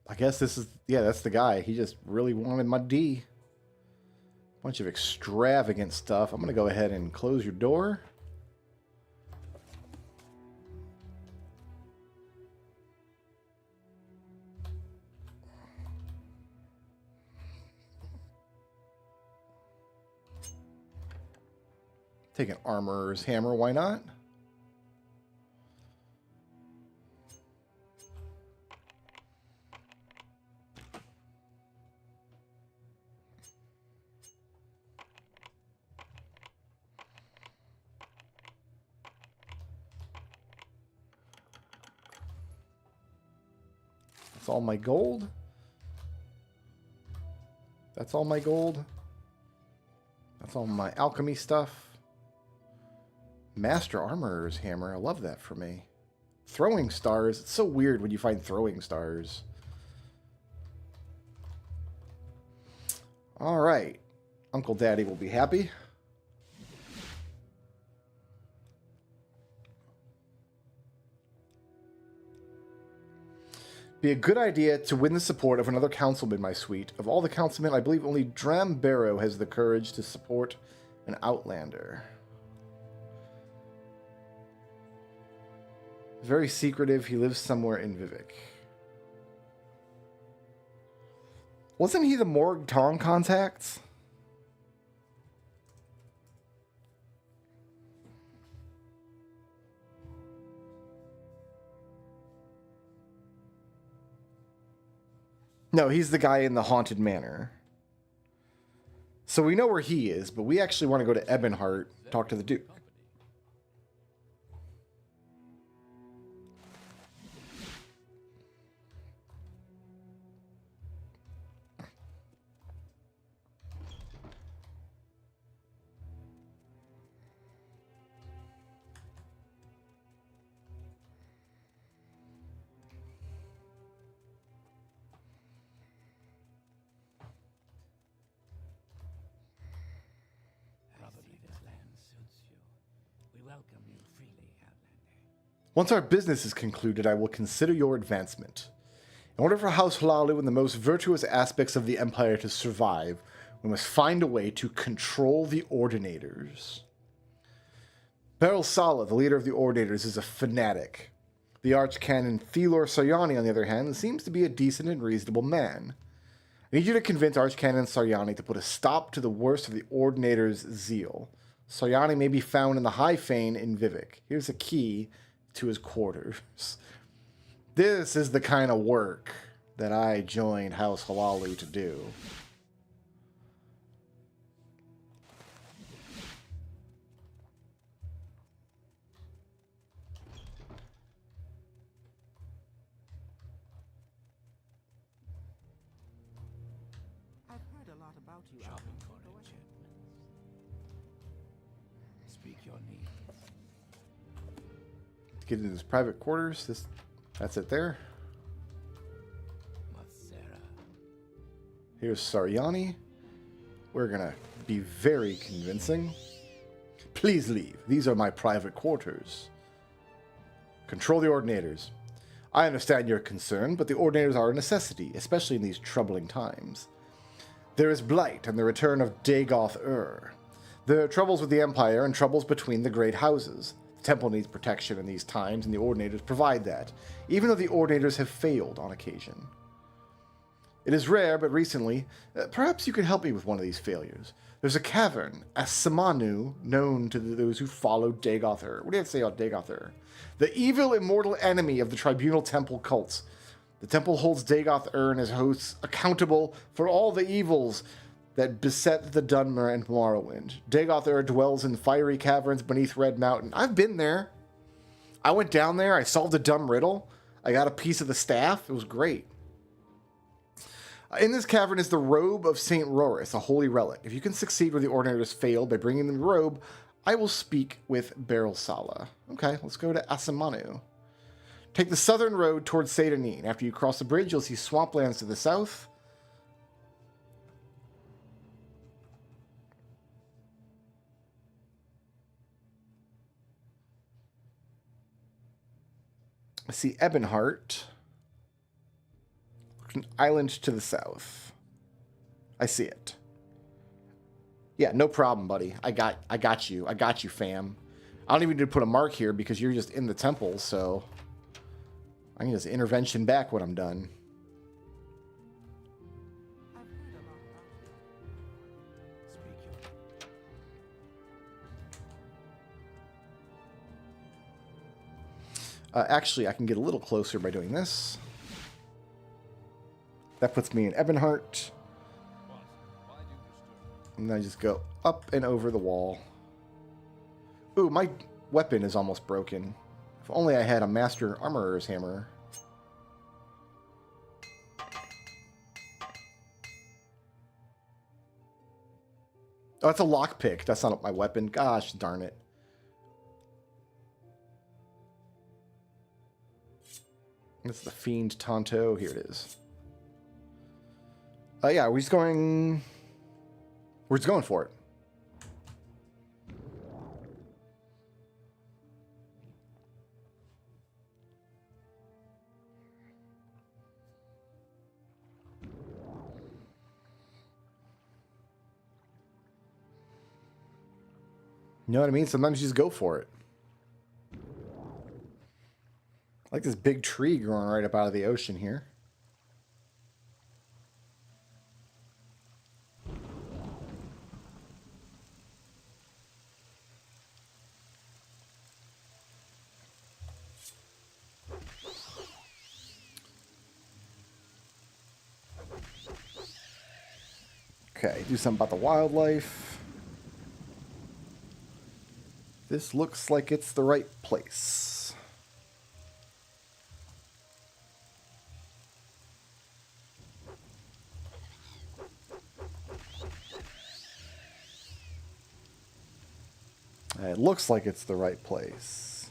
I guess this is, yeah, that's the guy. He just really wanted my D. Bunch of extravagant stuff. I'm going to go ahead and close your door. Take an armorer's hammer, why not? That's all my gold. That's all my gold. That's all my alchemy stuff. Master Armorer's Hammer. I love that for me. Throwing stars. It's so weird when you find throwing stars. All right. Uncle Daddy will be happy. Be a good idea to win the support of another councilman, my sweet. Of all the councilmen, I believe only Drambero has the courage to support an outlander. Very secretive. He lives somewhere in Vivek. Wasn't he the Morg Tong contacts? No, he's the guy in the Haunted Manor. So we know where he is, but we actually want to go to Ebonheart, talk to the Duke. Probably this land suits you. We welcome you freely, Outlander. Once our business is concluded, I will consider your advancement. In order for House Hlalu and the most virtuous aspects of the Empire to survive, we must find a way to control the Ordinators. Beryl Sala, the leader of the Ordinators, is a fanatic. The Archcanon Thelor Saryani, on the other hand, seems to be a decent and reasonable man. I need you to convince Archcanon Saryani to put a stop to the worst of the Ordinator's zeal. Saryani may be found in the High Fane in Vivek. Here's a key to his quarters. This is the kind of work that I joined House Hlalu to do. I've heard a lot about you, Shopping Outlander. for Go ahead. enchantments. Speak your needs. To get into his private quarters, that's it there. Mathera. Here's Saryani. We're gonna be very convincing. Please leave. These are my private quarters. Control the Ordinators. I understand your concern, but the Ordinators are a necessity, especially in these troubling times. There is blight and the return of Dagoth-Ur. There are troubles with the Empire and troubles between the great houses. The temple needs protection in these times, and the Ordinators provide that, even though the Ordinators have failed on occasion. It is rare, but recently, perhaps you could help me with one of these failures. There's a cavern, a Samanu, known to those who follow Dagoth-Ur. What do you have to say about Dagoth-Ur? The evil, immortal enemy of the Tribunal Temple cults. The temple holds Dagoth-Ur and his hosts accountable for all the evils that beset the Dunmer and Morrowind. Dagoth-Ur dwells in fiery caverns beneath Red Mountain. I've been there. I went down there. I solved a dumb riddle. I got a piece of the staff. It was great. In this cavern is the robe of St. Rorith, a holy relic. If you can succeed where the Ordinators failed by bringing them the robe, I will speak with Beryl Sala. Okay, let's go to Asamanu. Take the southern road towards Seydanine. After you cross the bridge, you'll see swamplands to the south. I see Ebonheart. An island to the south. I see it. Yeah, no problem, buddy. I got you. I got you, fam. I don't even need to put a mark here because you're just in the temple, so I can just intervention back when I'm done. I've heard a lot about you. Speak your Actually, I can get a little closer by doing this. That puts me in Ebonheart. What? Why do you disturb me? And then I just go up and over the wall. Ooh, my weapon is almost broken. If only I had a Master Armorer's Hammer. Oh, that's a lockpick. That's not my weapon. Gosh darn it. That's the Fiend Tonto. Here it is. Yeah, we're just going for it. You know what I mean? Sometimes you just go for it. I like this big tree growing right up out of the ocean here. Okay, do something about the wildlife. This looks like it's the right place. It looks like it's the right place.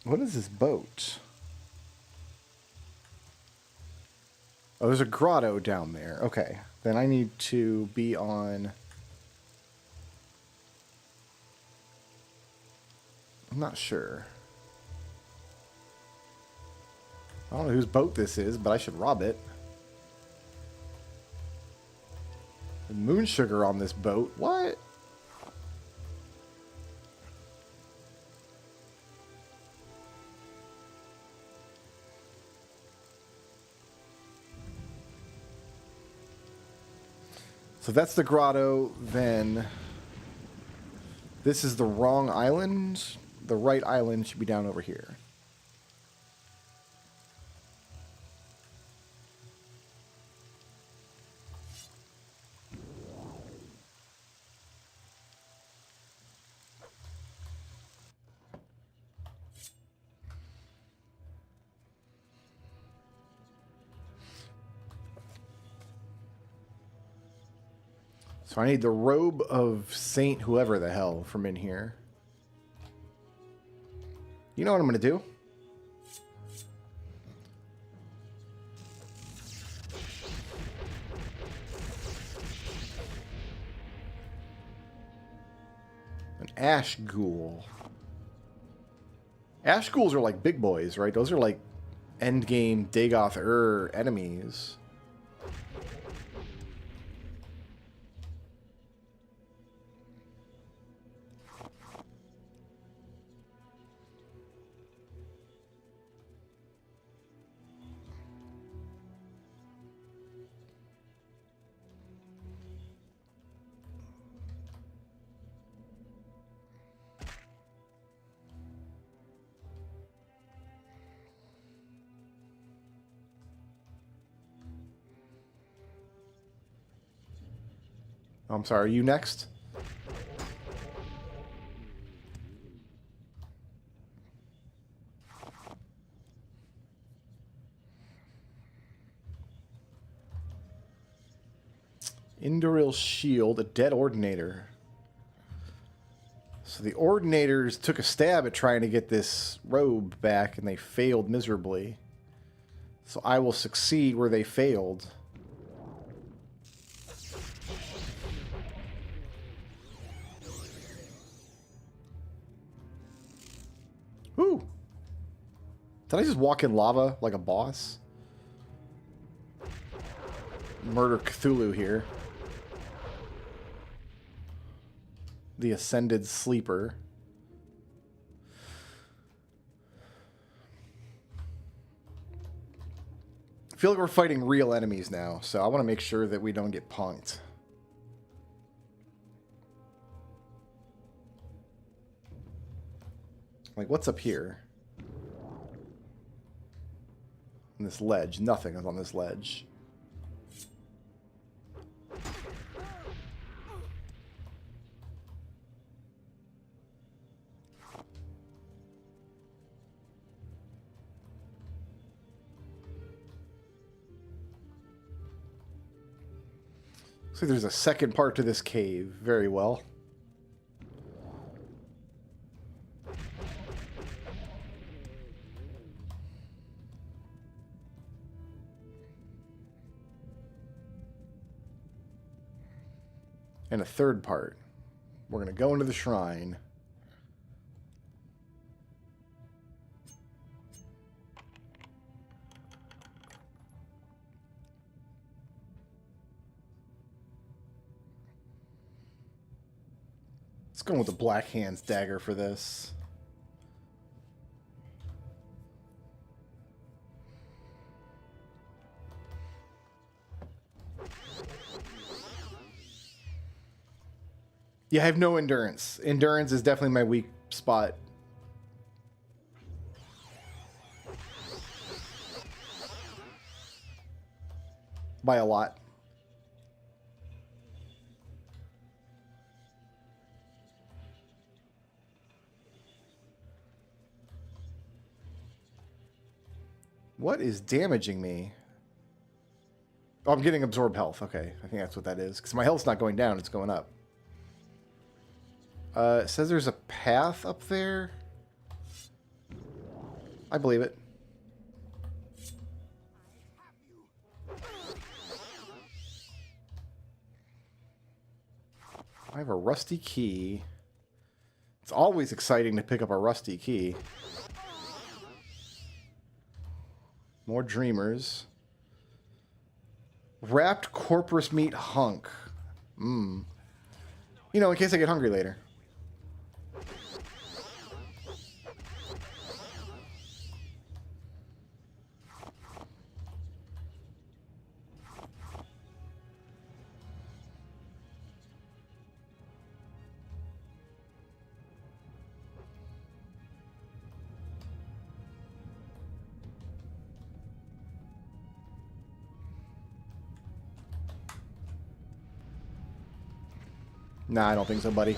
What is this boat? Oh, there's a grotto down there. Okay. Then I need to be on... I'm not sure. I don't know whose boat this is, but I should rob it. Moon sugar on this boat. What? So that's the grotto, then this is the wrong island. The right island should be down over here. So I need the robe of Saint whoever the hell from in here. You know what I'm going to do? An ash ghoul. Ash ghouls are like big boys, right? Those are like endgame Dagoth enemies. Oh, I'm sorry, are you next? Indoril Shield, a dead ordinator. So the Ordinators took a stab at trying to get this robe back, and they failed miserably. So I will succeed where they failed. Whew. Did I just walk in lava like a boss? Murder Cthulhu here. The Ascended Sleeper. I feel like we're fighting real enemies now, so I want to make sure that we don't get punked. Like, what's up here? On this ledge. Nothing is on this ledge. So there's a second part to this cave. Very well. And a third part. We're going to go into the shrine. Let's go with the Black Hand's dagger for this. Yeah, I have no endurance. Endurance is definitely my weak spot. By a lot. What is damaging me? Oh, I'm getting absorbed health. Okay, I think that's what that is. Because my health's not going down, it's going up. It says there's a path up there. I believe it. I have a rusty key. It's always exciting to pick up a rusty key. More dreamers. Wrapped corpus meat hunk. Mmm. You know, in case I get hungry later. Nah, I don't think so, buddy.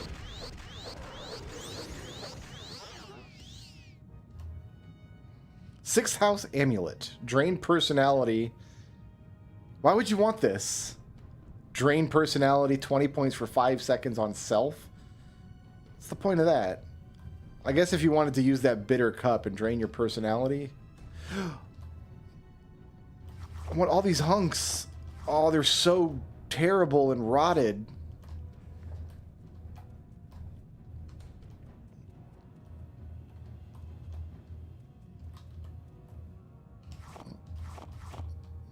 Sixth House Amulet. Drain personality. Why would you want this? Drain personality, 20 points for 5 seconds on self? What's the point of that? I guess if you wanted to use that bitter cup and drain your personality. I want all these hunks. Oh, they're so terrible and rotted.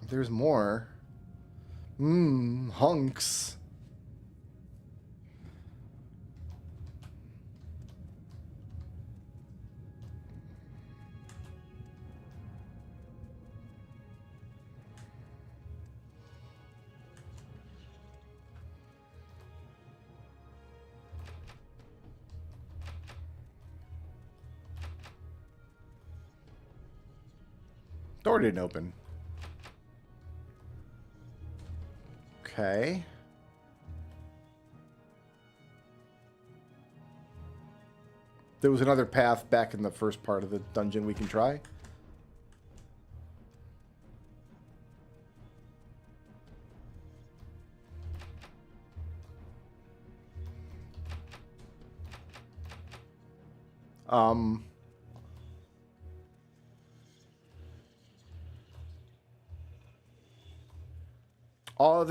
There's more. Hunks. Door didn't open. Okay. There was another path back in the first part of the dungeon we can try. The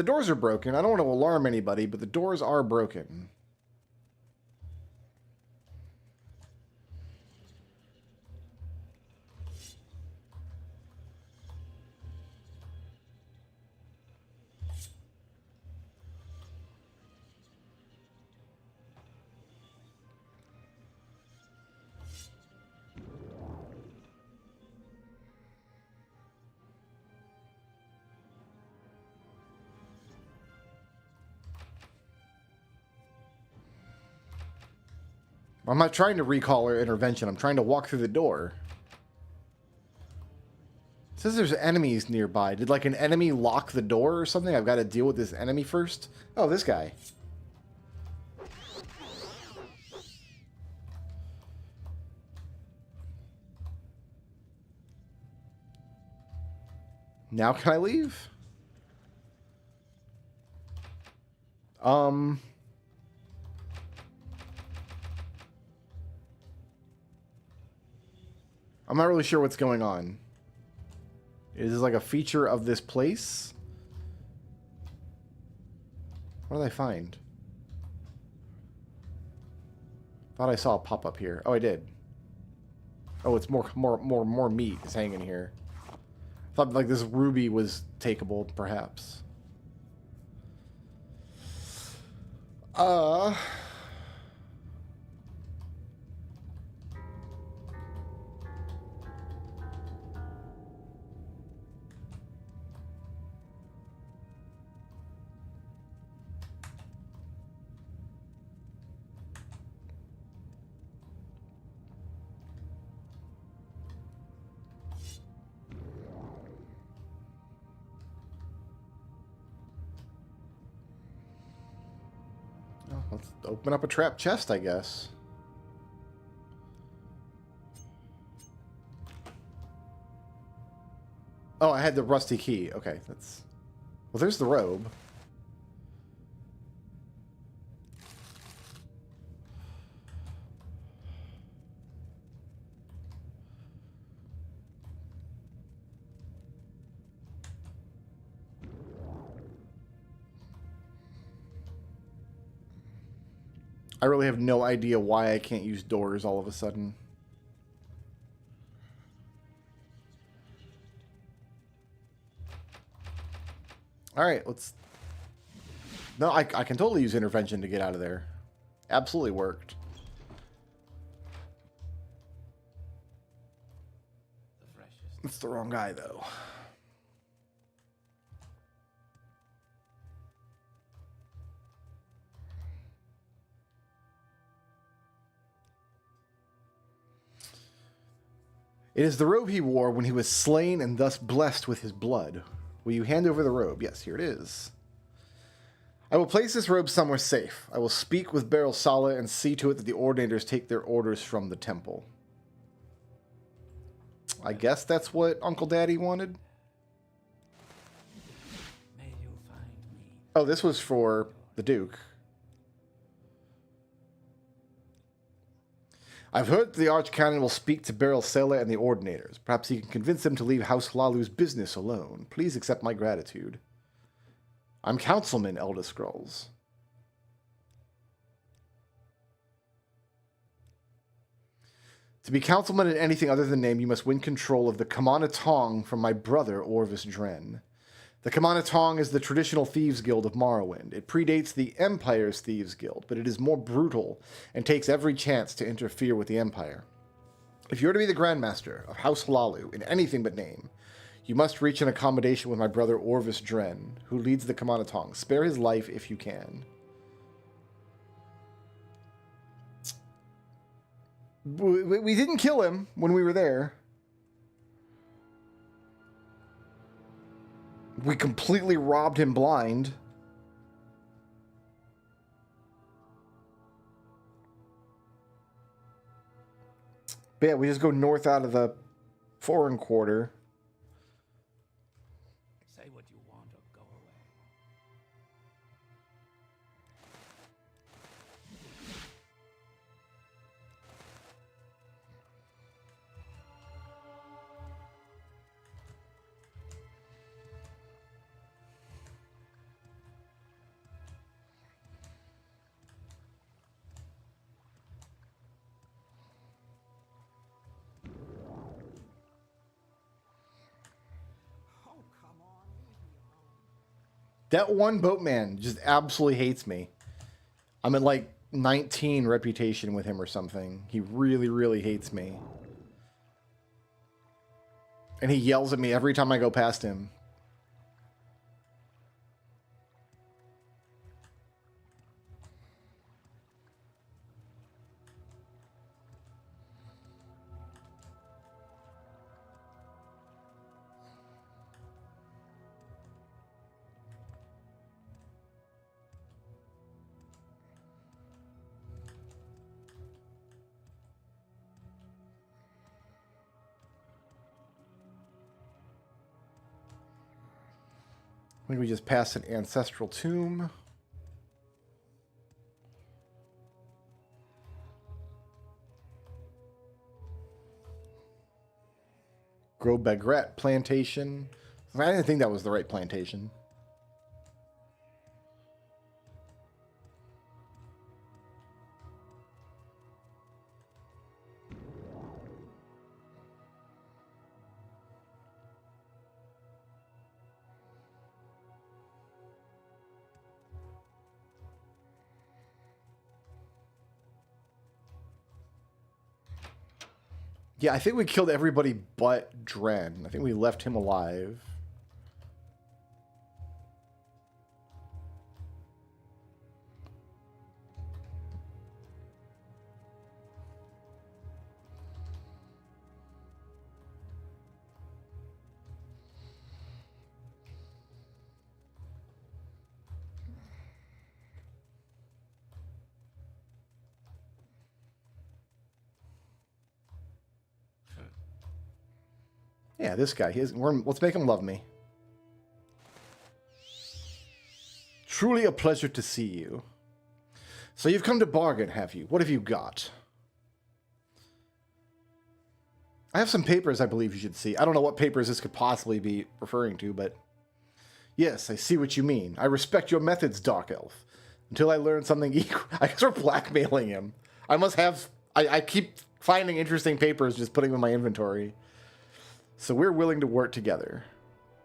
doors are broken. I don't want to alarm anybody, but the doors are broken. I'm not trying to recall or intervention. I'm trying to walk through the door. It says there's enemies nearby. Did like an enemy lock the door or something? I've got to deal with this enemy first. Oh, this guy. Now can I leave? I'm not really sure what's going on. Is this like a feature of this place? What did I find? Thought I saw a pop-up here. Oh, I did. Oh, it's more meat is hanging here. Thought like this ruby was takeable, perhaps. Let's open up a trap chest, I guess. Oh, I had the rusty key. Okay, that's... Well, there's the robe. I really have no idea why I can't use doors all of a sudden. Alright, let's... No, I can totally use intervention to get out of there. Absolutely worked. The freshest. It's the wrong guy, though. It is the robe he wore when he was slain and thus blessed with his blood. Will you hand over the robe? Yes, here it is. I will place this robe somewhere safe. I will speak with Beryl Sala and see to it that the ordinators take their orders from the temple. I guess that's what Uncle Daddy wanted. May you find me. Oh, this was for the Duke. I've heard that the Archcanon will speak to Beryl Sala and the Ordinators. Perhaps he can convince them to leave House Hlalu's business alone. Please accept my gratitude. I'm Councilman Elda Scrulz. To be Councilman in anything other than name, you must win control of the Kamana Tong from my brother, Orvis Dren. The Kamana Tong is the traditional thieves guild of Morrowind. It predates the Empire's thieves guild, but it is more brutal and takes every chance to interfere with the Empire. If you're to be the Grandmaster of House Hlalu in anything but name, you must reach an accommodation with my brother Orvis Dren, who leads the Kamana Tong. Spare his life if you can. We didn't kill him when we were there. We completely robbed him blind. But yeah, we just go north out of the foreign quarter. Say what you want or go away. That one boatman just absolutely hates me. I'm at like 19 reputation with him or something. He really, really hates me. And he yells at me every time I go past him. I think we just passed an ancestral tomb. Gros Baguette plantation. I didn't think that was the right plantation. Yeah, I think we killed everybody but Dren. I think we left him alive. Yeah, this guy. Let's make him love me. Truly a pleasure to see you. So you've come to bargain, have you? What have you got? I have some papers I believe you should see. I don't know what papers this could possibly be referring to, but... Yes, I see what you mean. I respect your methods, Dark Elf. Until I learn something equal... I guess we're blackmailing him. I must have... I keep finding interesting papers, just putting them in my inventory. So we're willing to work together.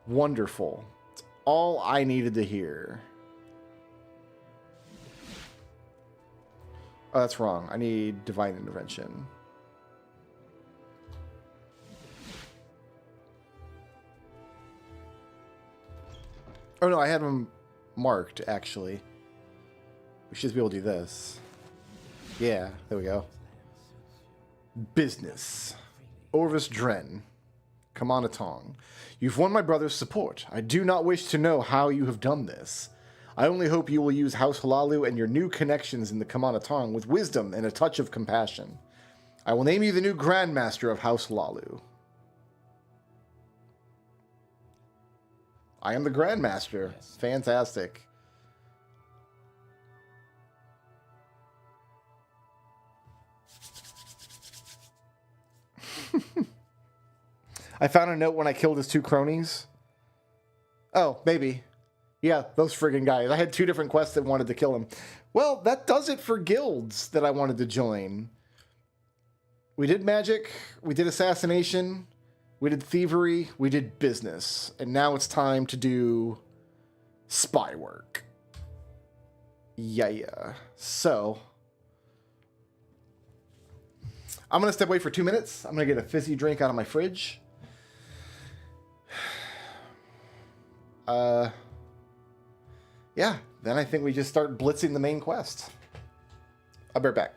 Wonderful. It's all I needed to hear. Oh, that's wrong. I need divine intervention. Oh no, I had them marked, actually. We should be able to do this. Yeah, there we go. Business. Orvis Dren. Kamanatong. You've won my brother's support. I do not wish to know how you have done this. I only hope you will use House Halalu and your new connections in the Kamanatong with wisdom and a touch of compassion. I will name you the new Grandmaster of House Halalu. I am the Grandmaster. Yes. Fantastic. I found a note when I killed his two cronies. Oh, maybe. Yeah, those friggin' guys. I had two different quests that wanted to kill him. Well, that does it for guilds that I wanted to join. We did magic. We did assassination. We did thievery. We did business. And now it's time to do spy work. Yeah. So... I'm going to step away for 2 minutes. I'm going to get a fizzy drink out of my fridge. Yeah, then I think we just start blitzing the main quest. I'll be right back.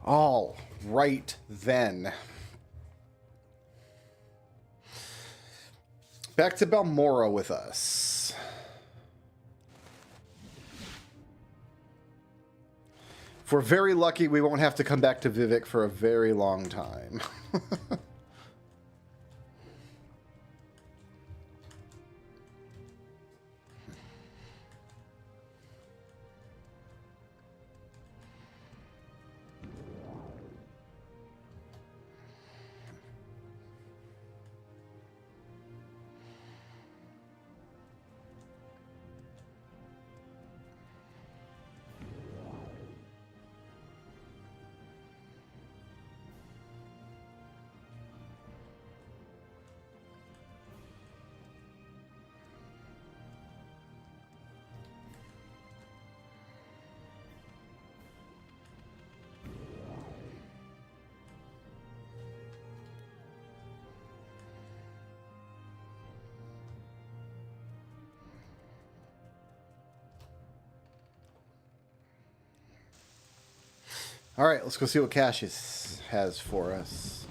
All right, then. Back to Balmora with us. If we're very lucky, we won't have to come back to Vivek for a very long time. All right, let's go see what Cassius has for us.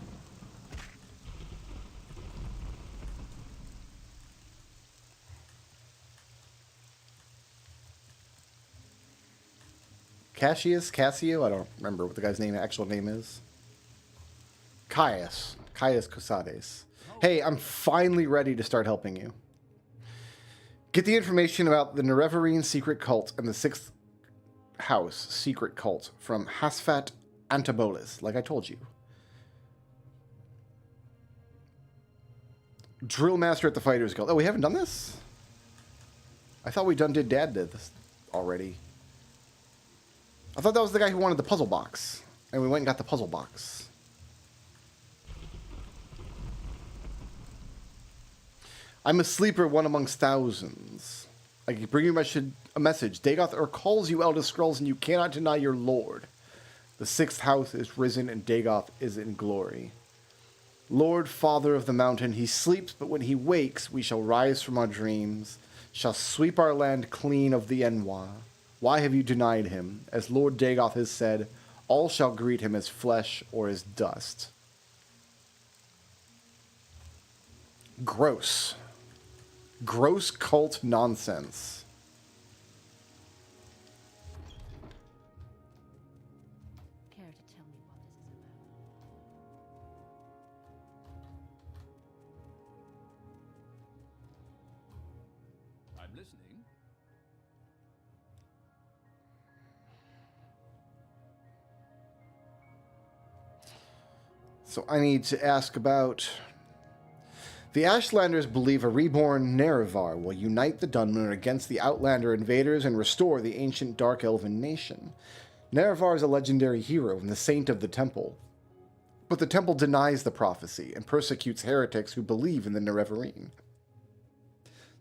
Cassio? I don't remember what the guy's actual name is. Caius Cosades. Hey, I'm finally ready to start helping you. Get the information about the Nerevarine secret cult and the Sixth House secret cult from Hasfat Antibolis, like I told you. Drill master at the Fighters Guild. Oh, we haven't done this? I thought we did this already. I thought that was the guy who wanted the puzzle box. And we went and got the puzzle box. I'm a sleeper, one amongst thousands. I can bring you a message. Dagoth calls you Elder Scrulz, and you cannot deny your lord. The Sixth House is risen, and Dagoth is in glory. Lord, Father of the Mountain, he sleeps, but when he wakes, we shall rise from our dreams, shall sweep our land clean of the Enwa. Why have you denied him? As Lord Dagoth has said, all shall greet him as flesh or as dust. Gross. Gross cult nonsense. Care to tell me what this is about? I'm listening. So I need to ask about... The Ashlanders believe a reborn Nerevar will unite the Dunmer against the Outlander invaders and restore the ancient Dark Elven nation. Nerevar is a legendary hero and the saint of the temple. But the temple denies the prophecy and persecutes heretics who believe in the Nerevarine.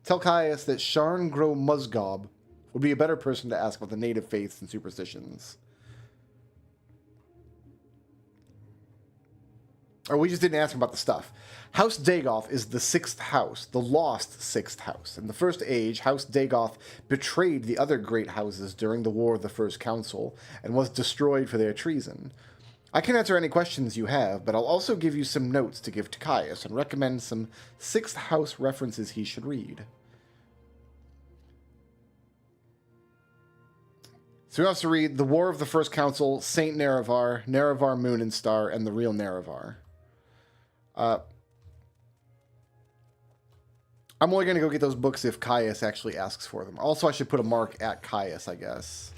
Tell Caius that Sharn Gro Musgob would be a better person to ask about the native faiths and superstitions. Or we just didn't ask him about the stuff. House Dagoth is the Sixth House, the lost Sixth House. In the First Age, House Dagoth betrayed the other great houses during the War of the First Council and was destroyed for their treason. I can answer any questions you have, but I'll also give you some notes to give to Caius and recommend some Sixth House references he should read. So he wants to read The War of the First Council, Saint Nerevar, Nerevar Moon and Star, and The Real Nerevar. I'm only going to go get those books if Caius actually asks for them. Also, I should put a mark at Caius, I guess.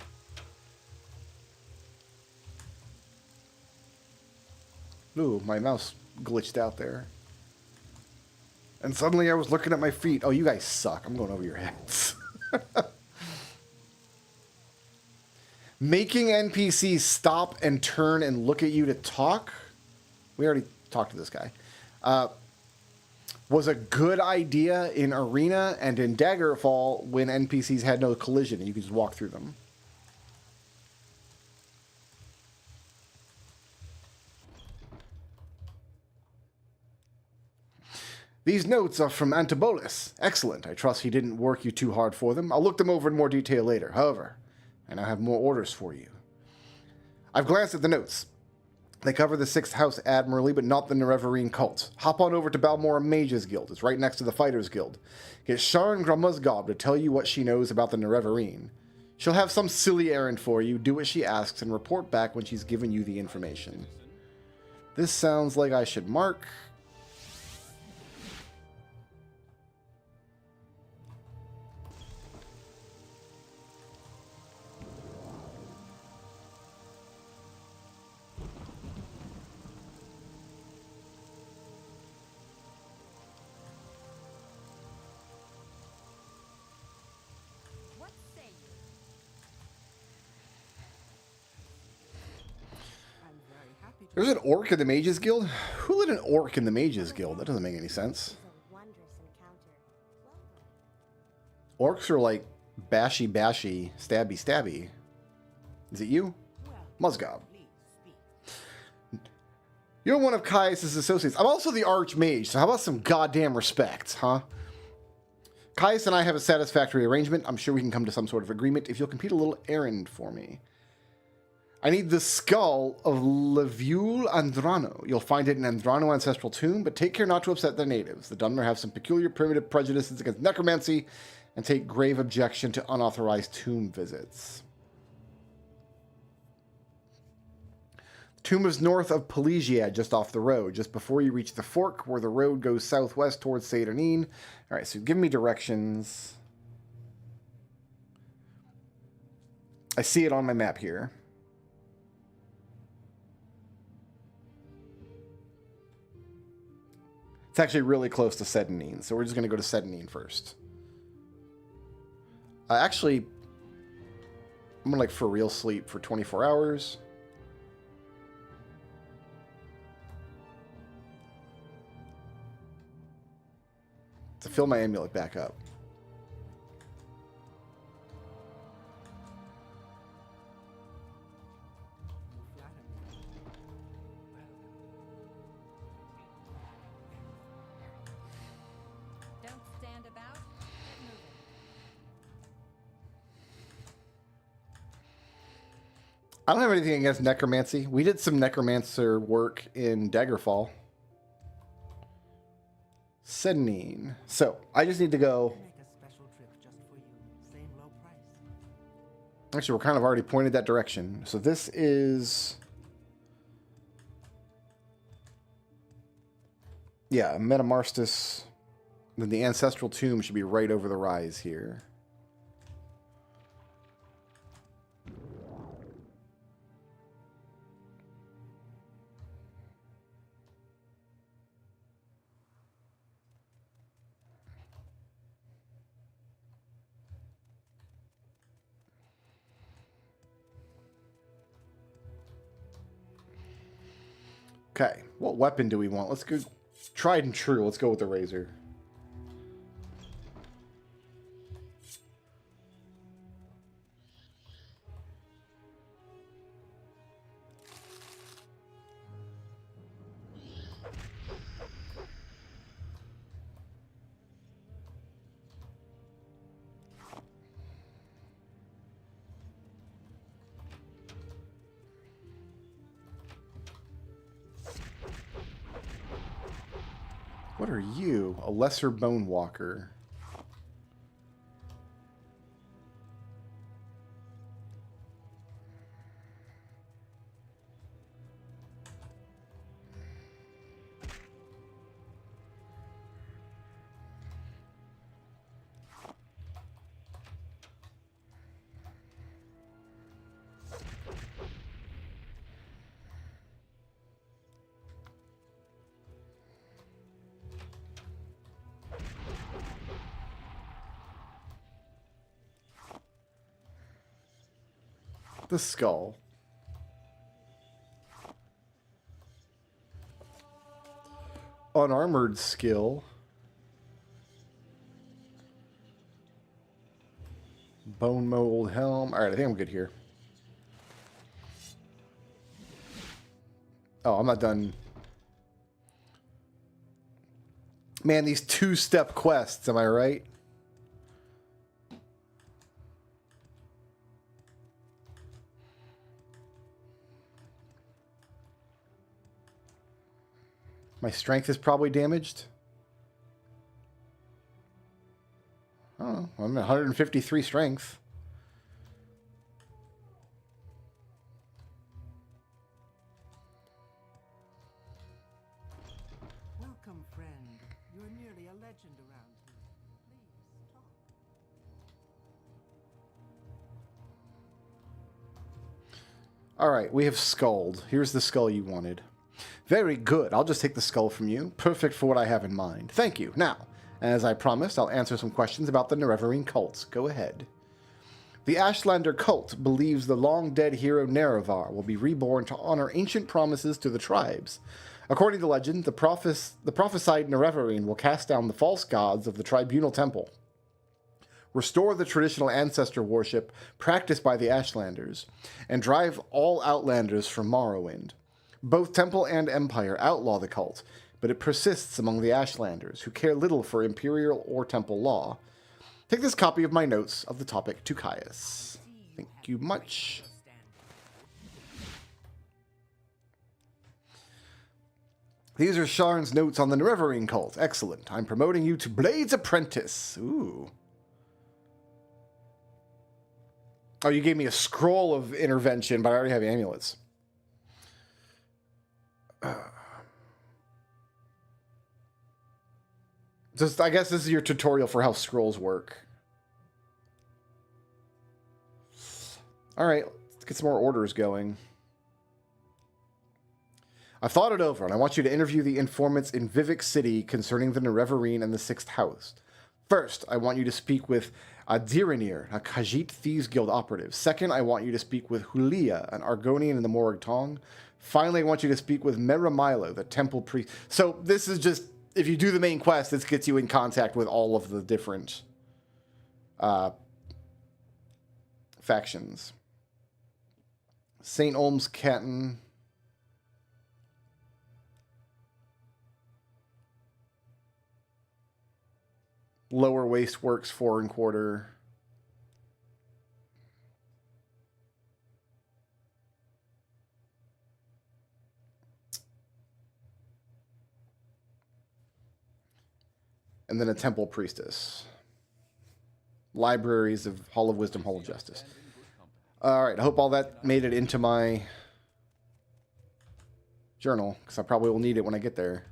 Ooh, my mouse glitched out there. And suddenly I was looking at my feet. Oh, you guys suck. I'm going over your heads. Making NPCs stop and turn and look at you to talk. We already talked to this guy. Was a good idea in Arena and in Daggerfall when NPCs had no collision and you could just walk through them. These notes are from Antibolis. Excellent. I trust he didn't work you too hard for them. I'll look them over in more detail later. However, I now have more orders for you. I've glanced at the notes. They cover the 6th house admirably, but not the Nerevarine cult. Hop on over to Balmora Mages Guild. It's right next to the Fighters Guild. Get Sharon Grumuzgob to tell you what she knows about the Nerevarine. She'll have some silly errand for you, do what she asks, and report back when she's given you the information. This sounds like I should mark. What say you? I'm very happy to There's an orc in the Mages Guild? Who let an orc in the Mages Guild? That doesn't make any sense. A wondrous encounter. Welcome. Orcs are like bashy, stabby, stabby. Is it you? Muzgob. please speak. You're one of Caius' associates. I'm also the Archmage, so how about some goddamn respect, huh? Caius and I have a satisfactory arrangement. I'm sure we can come to some sort of agreement if you'll complete a little errand for me. I need the skull of Leviul Andrano. You'll find it in Andrano Ancestral Tomb, but take care not to upset the natives. The Dunmer have some peculiar primitive prejudices against necromancy and take grave objection to unauthorized tomb visits. The tomb is north of Pelagiad, just off the road, just before you reach the fork where the road goes southwest towards Seydonin. All right, so give me directions. I see it on my map here. It's actually really close to Seydonin, so we're just going to go to Seydonin first. Actually, I'm going to, like, for real sleep for 24 hours. To fill my amulet back up. You flatter me. Don't stand about. Get moving. I don't have anything against necromancy. We did some necromancer work in Daggerfall. Seydonin. So, I just need to go... Make a special trip just for you. Same low price. Actually, we're kind of already pointed that direction. So this is... Yeah, Metamarstus. Then the Ancestral Tomb should be right over the rise here. Okay, what weapon do we want? Let's go tried and true. Let's go with the razor. What are you? A lesser bone walker. The skull. Unarmored skill. Bone mold helm. Alright, I think I'm good here. Oh, I'm not done. Man, these two-step quests, am I right? My strength is probably damaged. Oh, I'm at 153 strength. Welcome, friend. You're nearly a legend around here. Please talk. All right, we have skulled. Here's the skull you wanted. Very good. I'll just take the skull from you. Perfect for what I have in mind. Thank you. Now, as I promised, I'll answer some questions about the Nerevarine cult. Go ahead. The Ashlander cult believes the long-dead hero Nerevar will be reborn to honor ancient promises to the tribes. According to legend, the prophesied Nerevarine will cast down the false gods of the tribunal temple, restore the traditional ancestor worship practiced by the Ashlanders, and drive all Outlanders from Morrowind. Both Temple and Empire outlaw the cult, but it persists among the Ashlanders, who care little for Imperial or Temple law. Take this copy of my notes of the topic to Caius. Thank you much. These are Sharn's notes on the Nerevarine cult. Excellent. I'm promoting you to Blade's Apprentice. Ooh. Oh, you gave me a scroll of intervention, but I already have amulets. Just, I guess this is your tutorial for how scrolls work. All right, let's get some more orders going. I've thought it over, and I want you to interview the informants in Vivek City concerning the Nerevarine and the Sixth House. First, I want you to speak with Adiranir, a Khajiit Thieves Guild operative. Second, I want you to speak with Hulia, an Argonian in the Morag Tong. Finally, I want you to speak with Meramilo, the temple priest. So this is just, if you do the main quest, this gets you in contact with all of the different factions. St. Olm's Canton. Lower Waste Works 4 1/4. And then a Temple Priestess. Libraries of Hall of Wisdom, Hall of Justice. All right, I hope all that made it into my journal, because I probably will need it when I get there.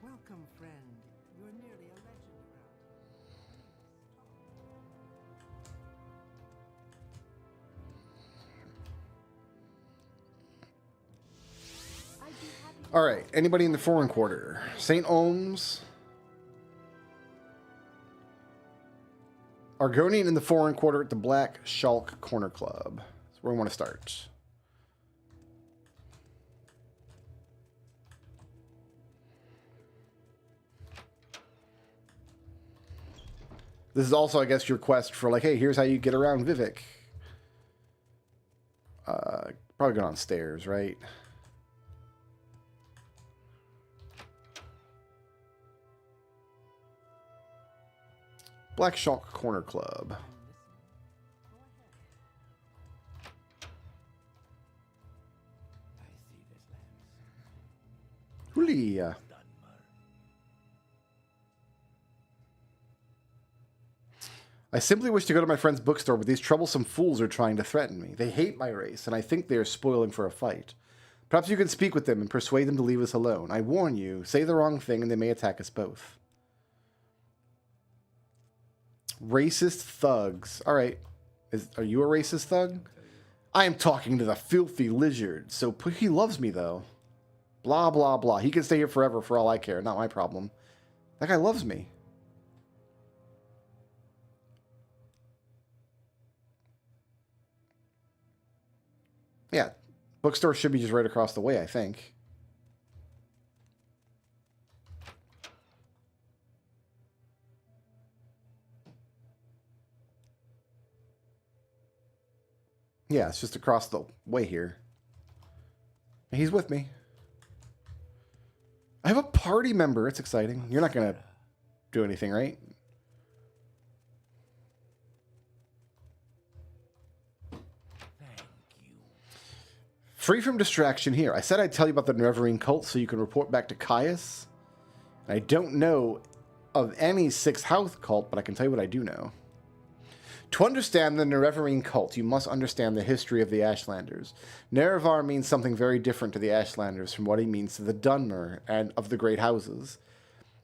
Welcome, friend. You're nearly a legend around here. I'd be happy to All right, anybody in the foreign quarter? St. Olm's. Argonian in the foreign quarter at the Black Shulk Corner Club. That's where we want to start. This is also, I guess, your quest for like, hey, here's how you get around Vivek. Probably go downstairs, right? Black Shulk Corner Club. I see this lands. Julia. I simply wish to go to my friend's bookstore, but these troublesome fools are trying to threaten me. They hate my race, and I think they are spoiling for a fight. Perhaps you can speak with them and persuade them to leave us alone. I warn you, say the wrong thing and they may attack us both. Racist thugs. All right. Are you a racist thug? I am talking to the filthy lizard, so he loves me, though. Blah, blah, blah. He can stay here forever for all I care. Not my problem. That guy loves me. Yeah, bookstore should be just right across the way, I think. Yeah, it's just across the way here. He's with me. I have a party member. It's exciting. You're not going to do anything, right? Free from distraction here. I said I'd tell you about the Nerevarine cult so you can report back to Caius. I don't know of any Sixth House cult, but I can tell you what I do know. To understand the Nerevarine cult, you must understand the history of the Ashlanders. Nerevar means something very different to the Ashlanders from what he means to the Dunmer and of the Great Houses.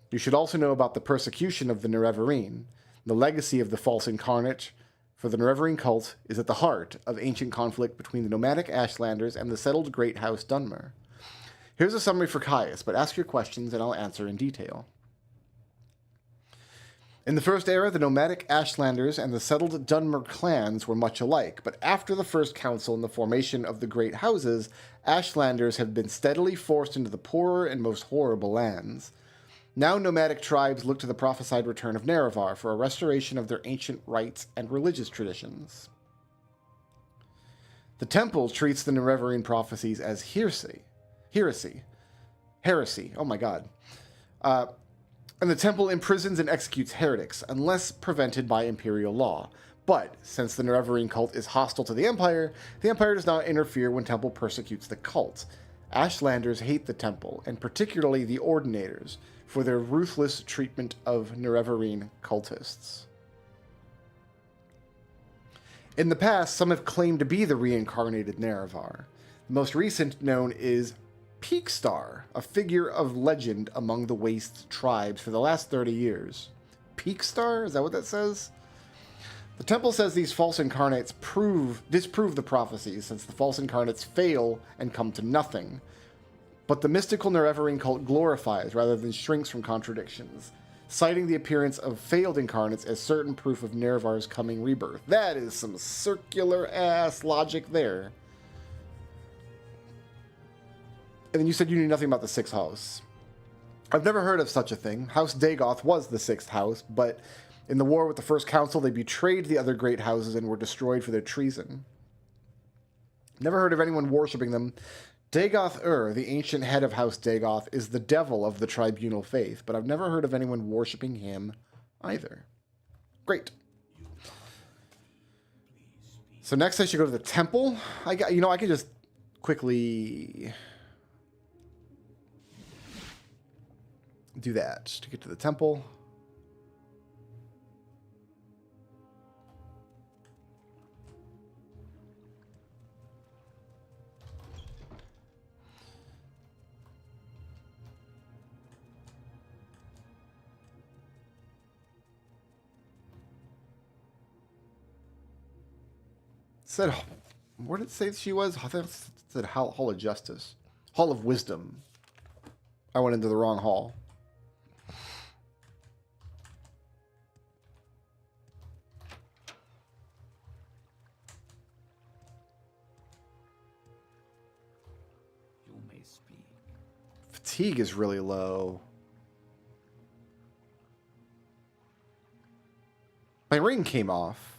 You should also know about the persecution of the Nerevarine. The legacy of the false incarnate for the Nerevarine cult is at the heart of ancient conflict between the nomadic Ashlanders and the settled Great House Dunmer. Here's a summary for Caius, but ask your questions and I'll answer in detail. In the First Era, the nomadic Ashlanders and the settled Dunmer clans were much alike, but after the First Council and the formation of the Great Houses, Ashlanders have been steadily forced into the poorer and most horrible lands. Now nomadic tribes look to the prophesied return of Nerevar for a restoration of their ancient rites and religious traditions. The Temple treats the Nerevarine prophecies as heresy. Oh my god. And the Temple imprisons and executes heretics, unless prevented by imperial law. But, since the Nerevarine cult is hostile to the Empire does not interfere when Temple persecutes the cult. Ashlanders hate the Temple, and particularly the Ordinators, for their ruthless treatment of Nerevarine cultists. In the past, some have claimed to be the reincarnated Nerevar. The most recent known is Peakstar, a figure of legend among the Waste tribes for the last 30 years. Peakstar? Is that what that says? The Temple says these false incarnates disprove the prophecies, since the false incarnates fail and come to nothing. But the mystical Nerevarine cult glorifies rather than shrinks from contradictions, citing the appearance of failed incarnates as certain proof of Nerevar's coming rebirth. That is some circular-ass logic there. And then you said you knew nothing about the Sixth House. I've never heard of such a thing. House Dagoth was the Sixth House, but in the war with the First Council, they betrayed the other great houses and were destroyed for their treason. Never heard of anyone worshipping them. Dagoth-ur, the ancient head of House Dagoth, is the devil of the tribunal faith, but I've never heard of anyone worshipping him either. Great. So next I should go to the temple. I can just quickly do that to get to the temple. Said, where did it say she was? I think it said Hall of Justice. Hall of Wisdom. I went into the wrong hall. You may speak. Fatigue is really low. My ring came off.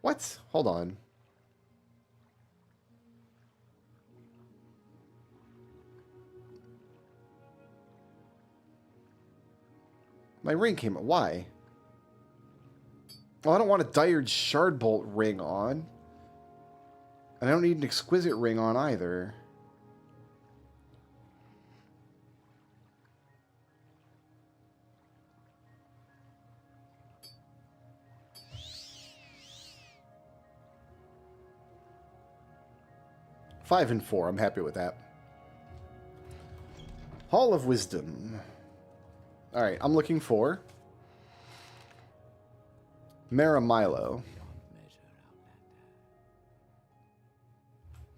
What? Hold on. My ring came up. Why? Well, I don't want a Dyred Shardbolt ring on. And I don't need an Exquisite ring on either. Five and 4. I'm happy with that. Hall of Wisdom. Alright, I'm looking for Maramilo.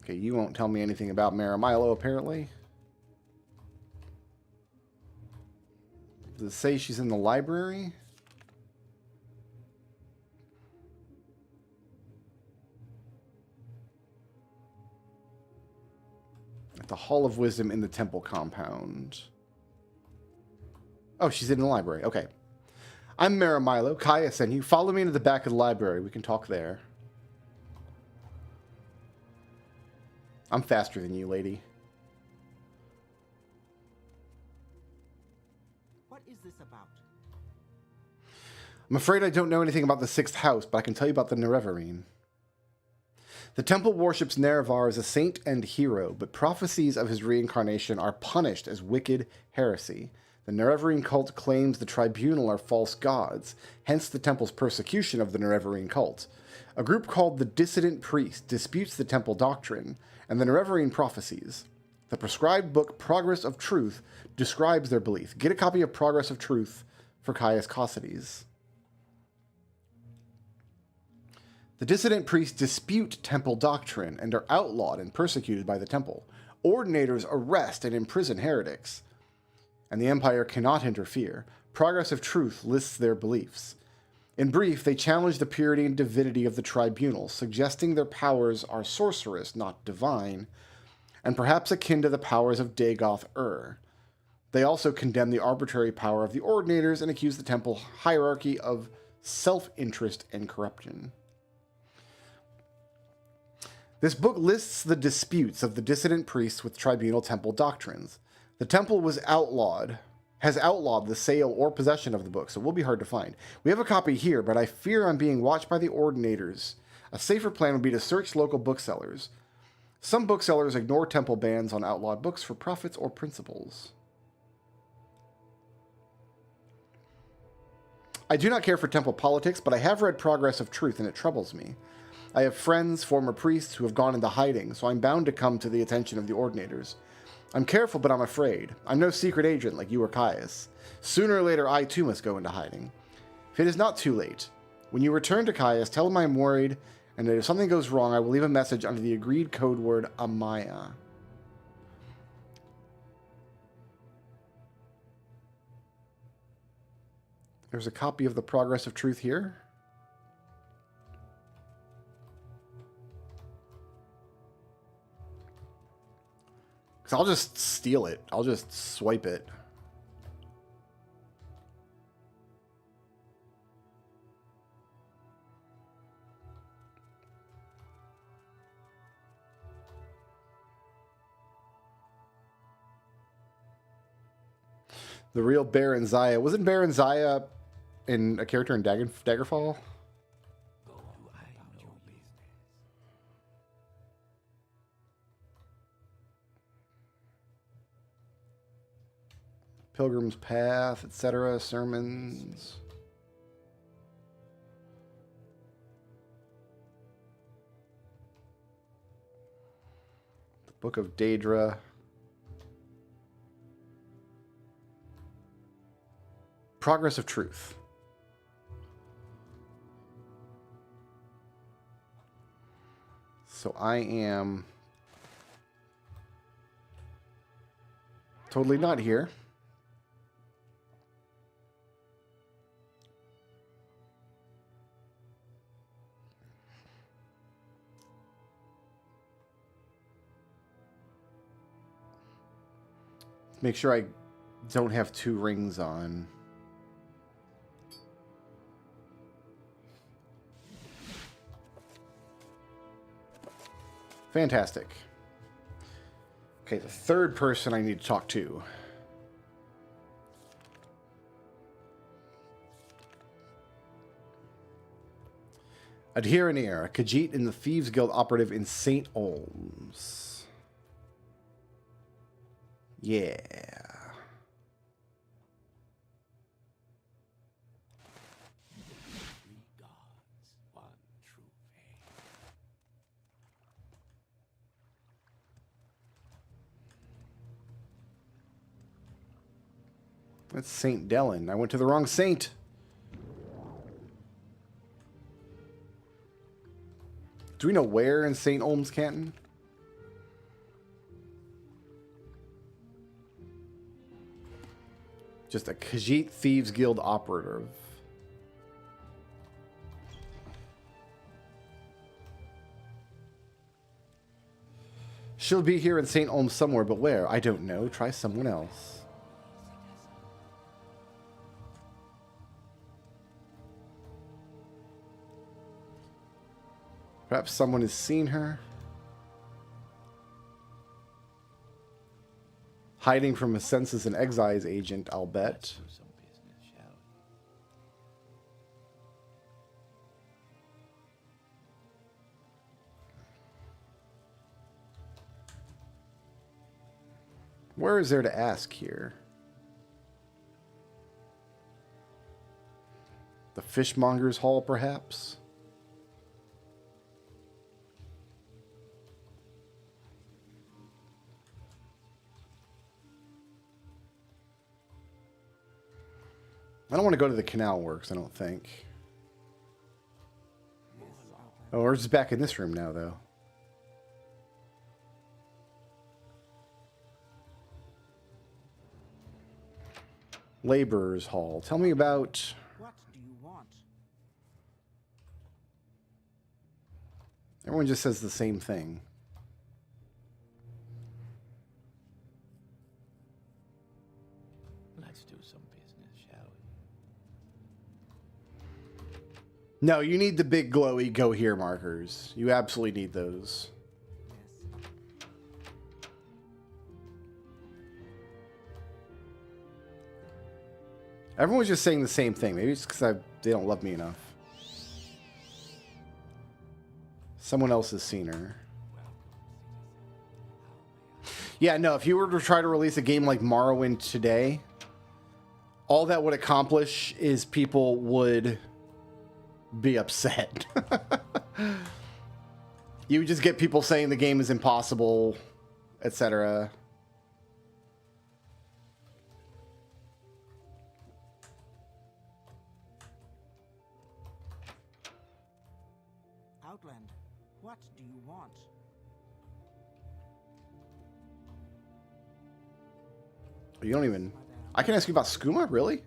Okay, you won't tell me anything about Maramilo, apparently. Does it say she's in the library? At the Hall of Wisdom in the Temple compound. Oh, she's in the library. Okay. I'm Maramilo. Kaya sent you. Follow me into the back of the library. We can talk there. I'm faster than you, lady. What is this about? I'm afraid I don't know anything about the sixth house, but I can tell you about the Nerevarine. The temple worships Nerevar as a saint and hero, but prophecies of his reincarnation are punished as wicked heresy. The Nerevarine cult claims the tribunal are false gods, hence the temple's persecution of the Nerevarine cult. A group called the Dissident Priest disputes the temple doctrine and the Nerevarine prophecies. The prescribed book Progress of Truth describes their belief. Get a copy of Progress of Truth for Caius Cosides. The dissident priests dispute temple doctrine and are outlawed and persecuted by the temple. Ordinators arrest and imprison heretics, and the Empire cannot interfere. Progress of Truth lists their beliefs. In brief, they challenge the purity and divinity of the tribunal, suggesting their powers are sorcerous, not divine, and perhaps akin to the powers of Dagoth-Ur. They also condemn the arbitrary power of the Ordinators and accuse the temple hierarchy of self-interest and corruption. This book lists the disputes of the dissident priests with tribunal temple doctrines. The temple has outlawed the sale or possession of the book, so it will be hard to find. We have a copy here, but I fear I'm being watched by the Ordinators. A safer plan would be to search local booksellers. Some booksellers ignore temple bans on outlawed books for profits or principles. I do not care for temple politics, but I have read Progress of Truth, and it troubles me. I have friends, former priests, who have gone into hiding, so I'm bound to come to the attention of the Ordinators. I'm careful, but I'm afraid. I'm no secret agent like you or Caius. Sooner or later, I too must go into hiding. If it is not too late, when you return to Caius, tell him I'm worried, and that if something goes wrong, I will leave a message under the agreed code word Amaya. There's a copy of the Progress of Truth here. I'll just steal it. I'll just swipe it. The real Baron Zaya. Wasn't Baron Zaya in a character in Daggerfall? Pilgrim's Path, etc., sermons. The Book of Daedra. Progress of Truth. So I am totally not here. Make sure I don't have two rings on. Fantastic. Okay, the third person I need to talk to. Adherenir, a Khajiit in the Thieves Guild operative in St. Olms. Yeah. That's St. Dellen. I went to the wrong saint. Do we know where in St. Olms, Canton? Just a Khajiit Thieves Guild operative. She'll be here in St. Olms somewhere, but where? I don't know. Try someone else. Perhaps someone has seen her. Hiding from a census and excise agent, I'll bet. Where is there to ask here? The Fishmonger's Hall, perhaps? I don't want to go to the canal works, I don't think. Oh, we're just back in this room now, though. Laborer's Hall. Tell me about... What do you want? Everyone just says the same thing. Let's do some business, shall we? No, you need the big glowy go here markers. You absolutely need those. Yes. Everyone's just saying the same thing. Maybe it's because they don't love me enough. Someone else has seen her. Yeah, no, if you were to try to release a game like Morrowind today, all that would accomplish is people would be upset. You would just get people saying the game is impossible, etc. Outland, what do you want? You don't even... I can ask you about skooma? Really?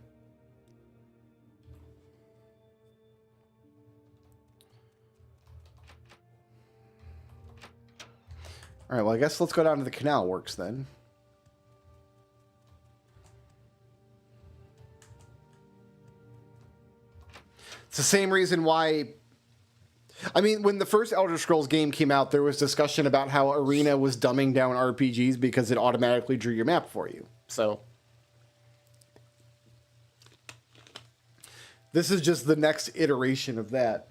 Alright, well, I guess let's go down to the canal works then. It's the same reason why... I mean, when the first Elder Scrolls game came out, there was discussion about how Arena was dumbing down RPGs because it automatically drew your map for you. So... this is just the next iteration of that.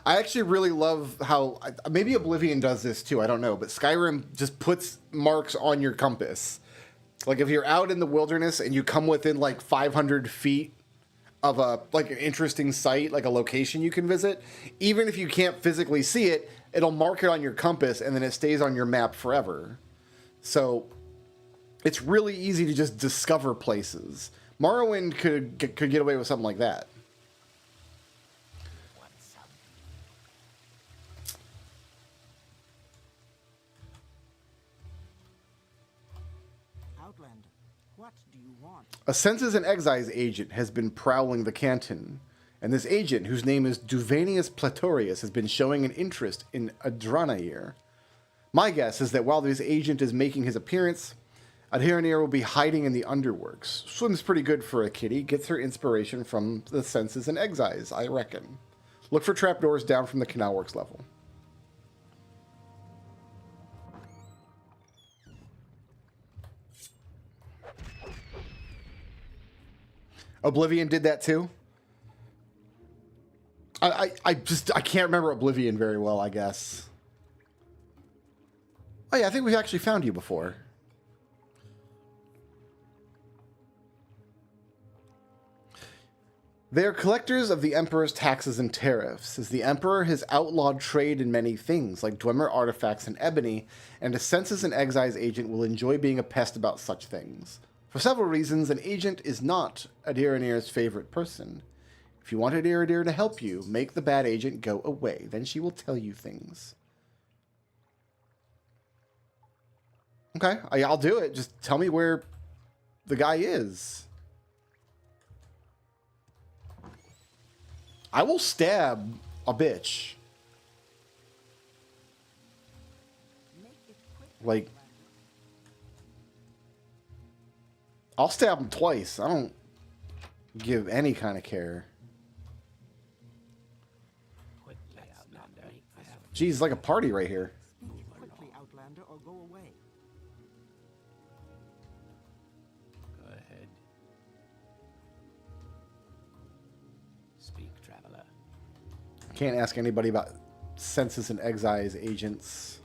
I actually really love how... maybe Oblivion does this too, I don't know. But Skyrim just puts marks on your compass. Like, if you're out in the wilderness and you come within, like, 500 feet of a, like, an interesting site, like a location you can visit, even if you can't physically see it, it'll mark it on your compass and then it stays on your map forever. So, it's really easy to just discover places. Morrowind could get away with something like that. Outland, what do you want? A Census and Excise agent has been prowling the canton, and this agent, whose name is Duvanius Platorius, has been showing an interest in Adranair. My guess is that while this agent is making his appearance, Adranair will be hiding in the underworks. Swims pretty good for a kitty, gets her inspiration from the Census and Excise, I reckon. Look for trapdoors down from the canal works level. Oblivion did that too? I can't remember Oblivion very well, I guess. Oh yeah, I think we've actually found you before. They are collectors of the Emperor's taxes and tariffs, as the Emperor has outlawed trade in many things, like Dwemer artifacts and ebony, and a Census and Excise agent will enjoy being a pest about such things. For several reasons, an agent is not Adranair's favorite person. If you want Adranair to help you, make the bad agent go away. Then she will tell you things. Okay, I'll do it. Just tell me where the guy is. I will stab a bitch. Make it quick. Like, I'll stab him twice. I don't give any kind of care. Quickly, Outlander. I have Geez, like a party right here. Speak quickly, Outlander, or go away. Go ahead. Speak, traveler. Can't ask anybody about Census and Excise agents.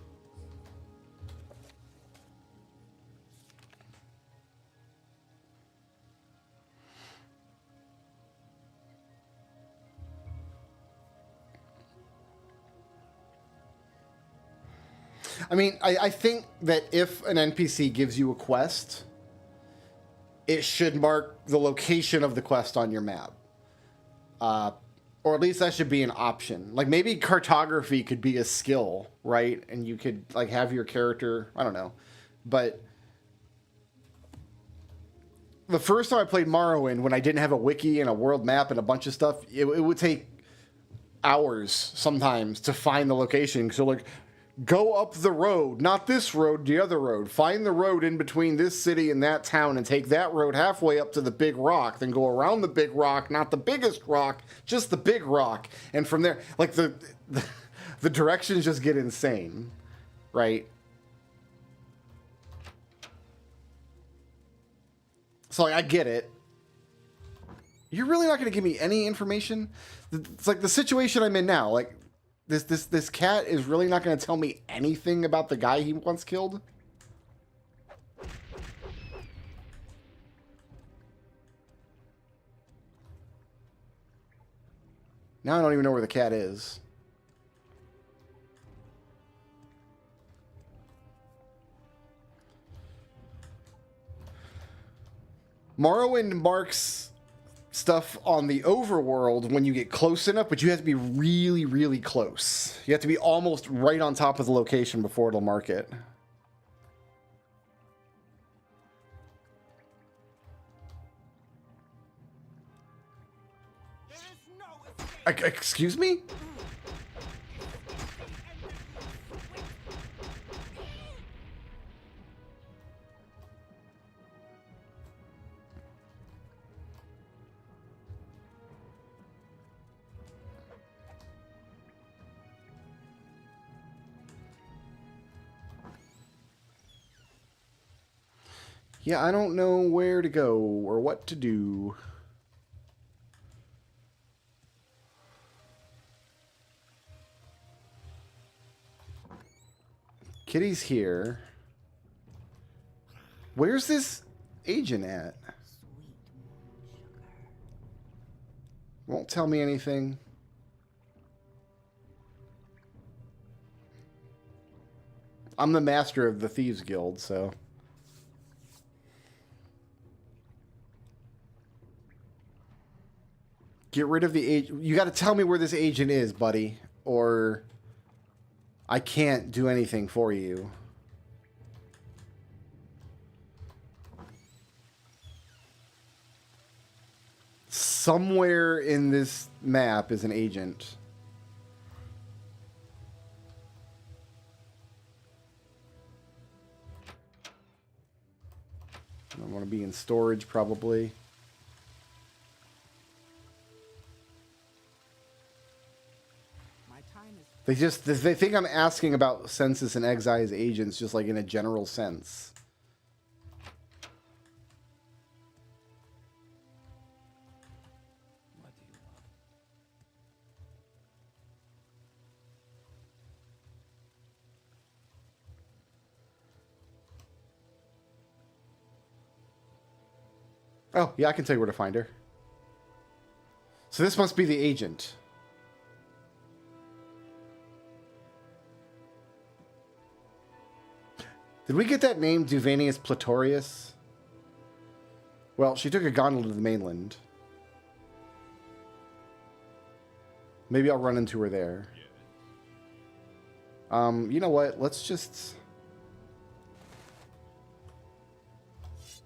I mean, I think that if an NPC gives you a quest, it should mark the location of the quest on your map. Or at least that should be an option. Like, maybe cartography could be a skill, right? And you could, like, have your character... I don't know. But... the first time I played Morrowind, when I didn't have a wiki and a world map and a bunch of stuff, it would take hours sometimes to find the location. So, like, go up the road, not this road, the other road. Find the road in between this city and that town and take that road halfway up to the big rock. Then go around the big rock, not the biggest rock, just the big rock. And from there, like, the directions just get insane, right? So, like, I get it. You're really not going to give me any information? It's like the situation I'm in now. Like, this cat is really not going to tell me anything about the guy he once killed? Now I don't even know where the cat is. Morrowind marks stuff on the overworld when you get close enough, but you have to be really, really close. You have to be almost right on top of the location before it'll mark it. Excuse me? Yeah, I don't know where to go or what to do. Kitty's here. Where's this agent at? Won't tell me anything. I'm the master of the Thieves Guild, so... get rid of the agent. You got to tell me where this agent is, buddy, or I can't do anything for you. Somewhere in this map is an agent. I want to be in storage, probably. They think I'm asking about census and excise agents just like in a general sense. What do you want? Oh, yeah, I can tell you where to find her. So this must be the agent. Did we get that name, Duvanius Platorius? Well, she took a gondola to the mainland. Maybe I'll run into her there. You know what? Let's just... let's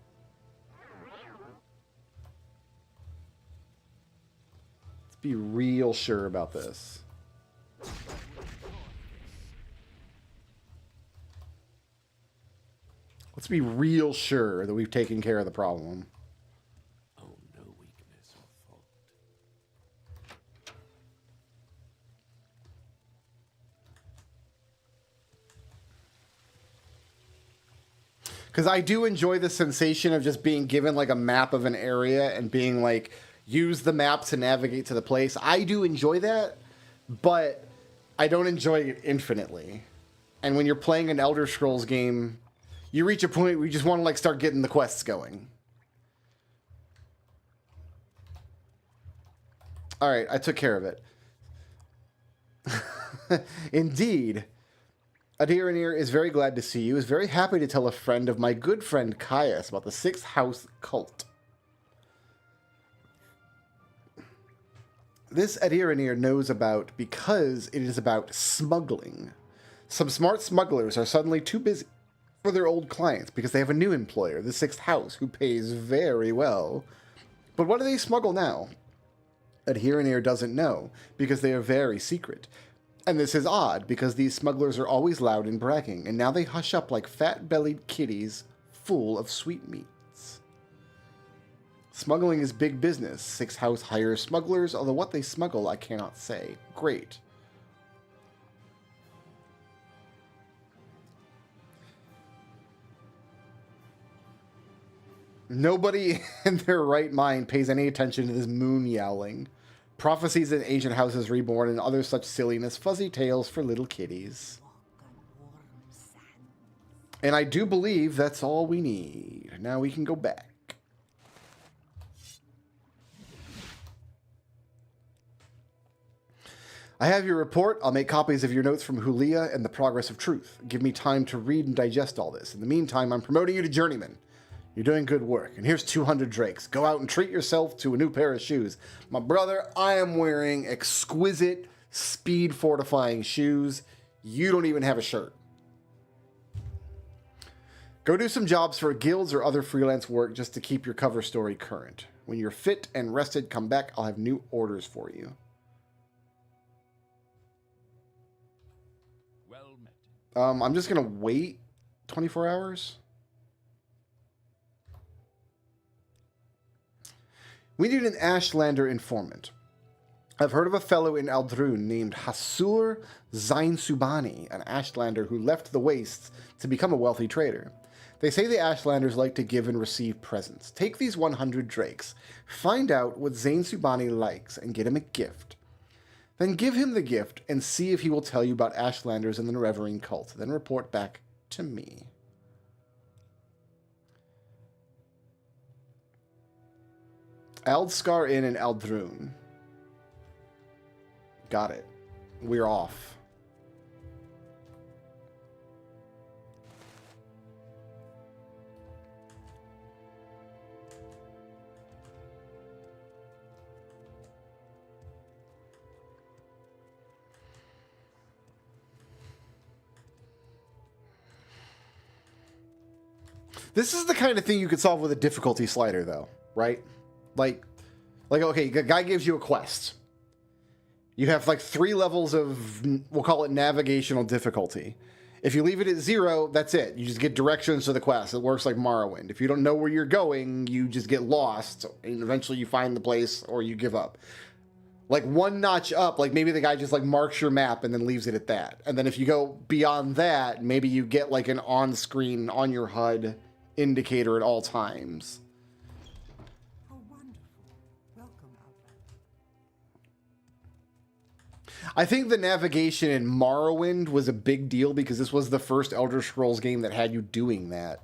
be real sure about this. Let's be real sure that we've taken care of the problem. Oh, no weakness or fault. Because I do enjoy the sensation of just being given like a map of an area and being like, use the map to navigate to the place. I do enjoy that, but I don't enjoy it infinitely. And when you're playing an Elder Scrolls game, you reach a point where you just want to like start getting the quests going. All right, I took care of it. Indeed. Adiranir is very glad to see you, is very happy to tell a friend of my good friend Caius about the Sixth House cult. This Adiranir knows about because it is about smuggling. Some smart smugglers are suddenly too busy for their old clients because they have a new employer, the Sixth House, who pays very well. But what do they smuggle now? Adiranir doesn't know because they are very secret. And this is odd, because these smugglers are always loud and bragging, and now they hush up like fat-bellied kitties full of sweetmeats. Smuggling is big business. Sixth House hires smugglers, although what they smuggle I cannot say. Great. Nobody in their right mind pays any attention to this moon yowling. Prophecies in ancient houses reborn and other such silliness, fuzzy tales for little kitties. And I do believe that's all we need. Now we can go back. I have your report. I'll make copies of your notes from Hulia and the Progress of Truth. Give me time to read and digest all this. In the meantime, I'm promoting you to Journeyman. You're doing good work, and here's 200 drakes. Go out and treat yourself to a new pair of shoes. My brother, I am wearing exquisite speed fortifying shoes. You don't even have a shirt. Go do some jobs for guilds or other freelance work just to keep your cover story current. When you're fit and rested, come back. I'll have new orders for you. Well met. I'm just going to wait 24 hours. We need an Ashlander informant. I've heard of a fellow in Aldrun named Hasur Zainsubani, an Ashlander who left the Wastes to become a wealthy trader. They say the Ashlanders like to give and receive presents. Take these 100 drakes, find out what Zainsubani likes, and get him a gift. Then give him the gift and see if he will tell you about Ashlanders and the Revering cult. Then report back to me. Aldskar Inn in Aldrun. Got it. We're off. This is the kind of thing you could solve with a difficulty slider, though, right? Like, okay, a guy gives you a quest. You have like 3 levels of, we'll call it navigational difficulty. If you leave it at 0, that's it. You just get directions to the quest. It works like Morrowind. If you don't know where you're going, you just get lost, and eventually you find the place or you give up. Like 1 notch up, like maybe the guy just like marks your map and then leaves it at that. And then if you go beyond that, maybe you get like an on-screen, on your HUD indicator at all times. How wonderful. Welcome, Outlander. I think the navigation in Morrowind was a big deal because this was the first Elder Scrolls game that had you doing that.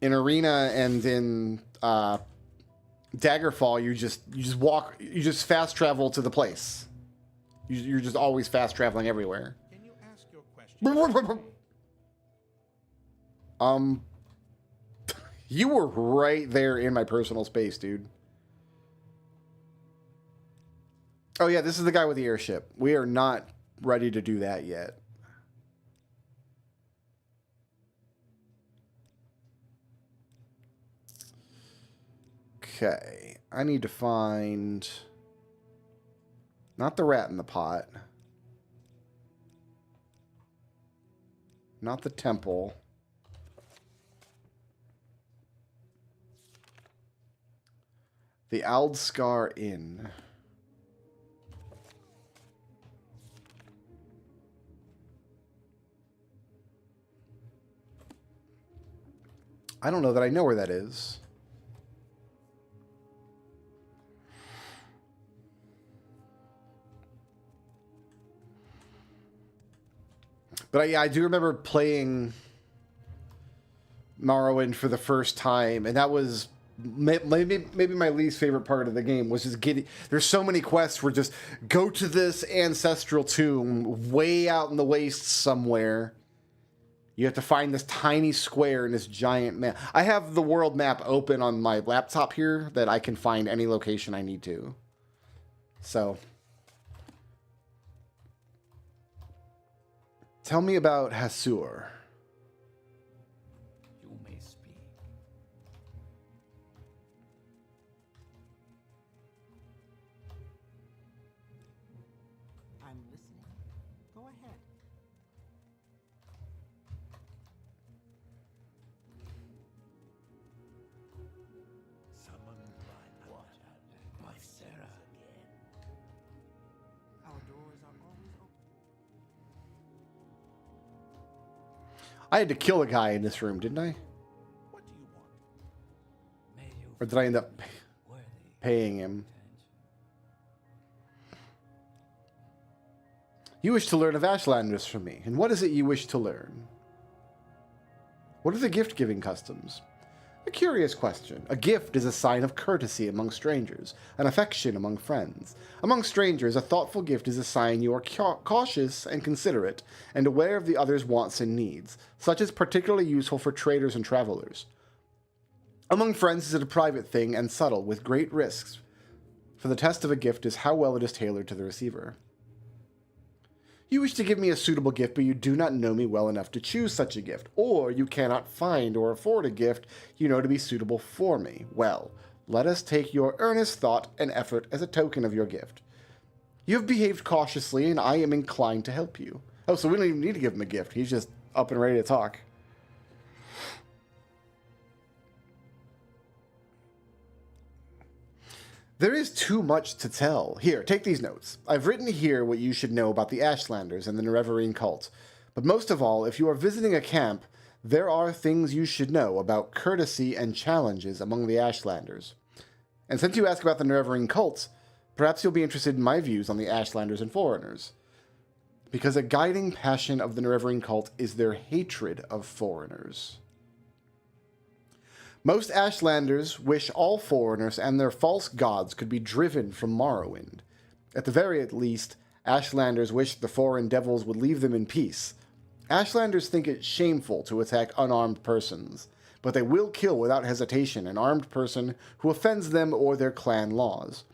In Arena and in Daggerfall, you just walk, you just fast travel to the place. You're just always fast traveling everywhere. Can you ask your question? You were right there in my personal space, dude. Oh yeah, this is the guy with the airship. We are not ready to do that yet. Okay, I need to find not the rat in the pot, not the temple. The Aldskar Inn. I don't know that I know where that is. But I do remember playing Morrowind for the first time, and that was maybe my least favorite part of the game was just getting. There's so many quests where just go to this ancestral tomb way out in the wastes somewhere. You have to find this tiny square in this giant map. I have the world map open on my laptop here that I can find any location I need to. So, tell me about Hasur. You may speak. I'm listening. Go ahead. Summoned by What? My Sarah. Our doors are always open. I had to kill a guy in this room, didn't I? What do you want? May you Or did I end up worthy paying him? attention. You wish to learn of Ashlanders from me, and what is it you wish to learn? What are the gift-giving customs? A curious question. A gift is a sign of courtesy among strangers, an affection among friends. Among strangers, a thoughtful gift is a sign you are cautious and considerate, and aware of the other's wants and needs. Such is particularly useful for traders and travelers. Among friends, is it a private thing and subtle, with great risks, for the test of a gift is how well it is tailored to the receiver. You wish to give me a suitable gift, but you do not know me well enough to choose such a gift, or you cannot find or afford a gift you know to be suitable for me. Well, let us take your earnest thought and effort as a token of your gift. You have behaved cautiously, and I am inclined to help you. Oh, so we don't even need to give him a gift. He's just up and ready to talk. There is too much to tell. Here, take these notes. I've written here what you should know about the Ashlanders and the Nerevarine cult. But most of all, if you are visiting a camp, there are things you should know about courtesy and challenges among the Ashlanders. And since you ask about the Nerevarine cult, perhaps you'll be interested in my views on the Ashlanders and foreigners. Because a guiding passion of the Nerevarine cult is their hatred of foreigners. Most Ashlanders wish all foreigners and their false gods could be driven from Morrowind. At the very least, Ashlanders wish the foreign devils would leave them in peace. Ashlanders think it shameful to attack unarmed persons, but they will kill without hesitation an armed person who offends them or their clan laws.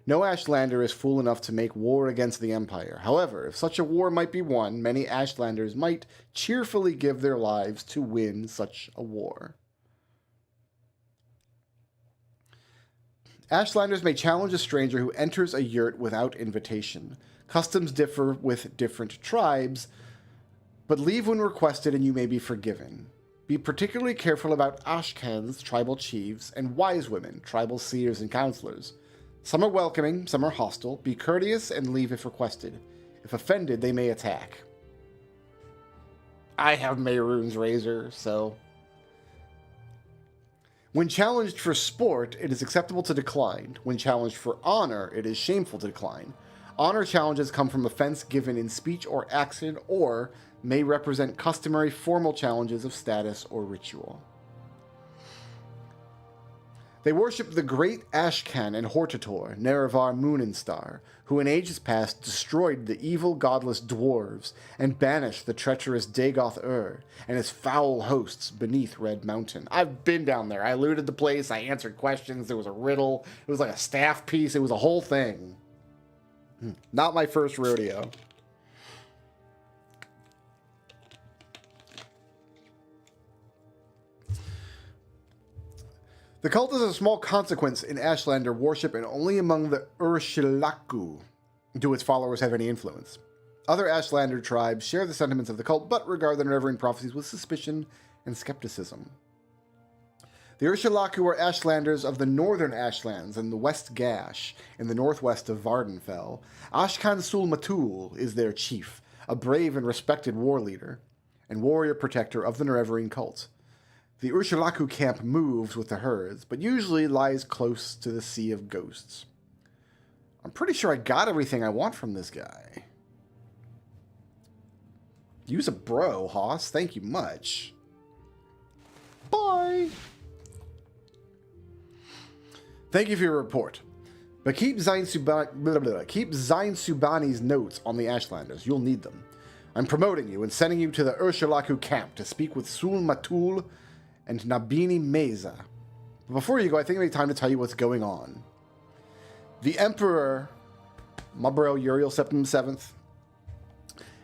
No Ashlander is fool enough to make war against the Empire. However, if such a war might be won, many Ashlanders might cheerfully give their lives to win such a war. Ashlanders may challenge a stranger who enters a yurt without invitation. Customs differ with different tribes, but leave when requested and you may be forgiven. Be particularly careful about Ashkans, tribal chiefs, and wise women, tribal seers and counselors. Some are welcoming, some are hostile. Be courteous and leave if requested. If offended, they may attack. I have Mehrunes Razor, so... When challenged for sport, it is acceptable to decline. When challenged for honor, it is shameful to decline. Honor challenges come from offense given in speech or action, or may represent customary formal challenges of status or ritual. They worship the great Ashcan and Hortator, Nerevar Mooninstar, who in ages past destroyed the evil godless dwarves and banished the treacherous Dagoth and his foul hosts beneath Red Mountain. I've been down there. I looted the place. I answered questions. There was a riddle. It was like a staff piece. It was a whole thing. Not my first rodeo. The cult is a small consequence in Ashlander worship and only among the Urshilaku do its followers have any influence. Other Ashlander tribes share the sentiments of the cult, but regard the Nerevarine prophecies with suspicion and skepticism. The Urshilaku are Ashlanders of the northern Ashlands and the West Gash, in the northwest of Vardenfell. Ashkan Sul Matul is their chief, a brave and respected war leader, and warrior protector of the Nerevarine cult. The Urshilaku camp moves with the herds, but usually lies close to the Sea of Ghosts. I'm pretty sure I got everything I want from this guy. Use a bro, Hoss. Thank you much. Bye. Thank you for your report. But keep Zain Subani's notes on the Ashlanders. You'll need them. I'm promoting you and sending you to the Urshalaku camp to speak with Sul Matul and Nabini Meza. But before you go, I think it may be time to tell you what's going on. The Emperor, Mabrel Uriel Septim VII,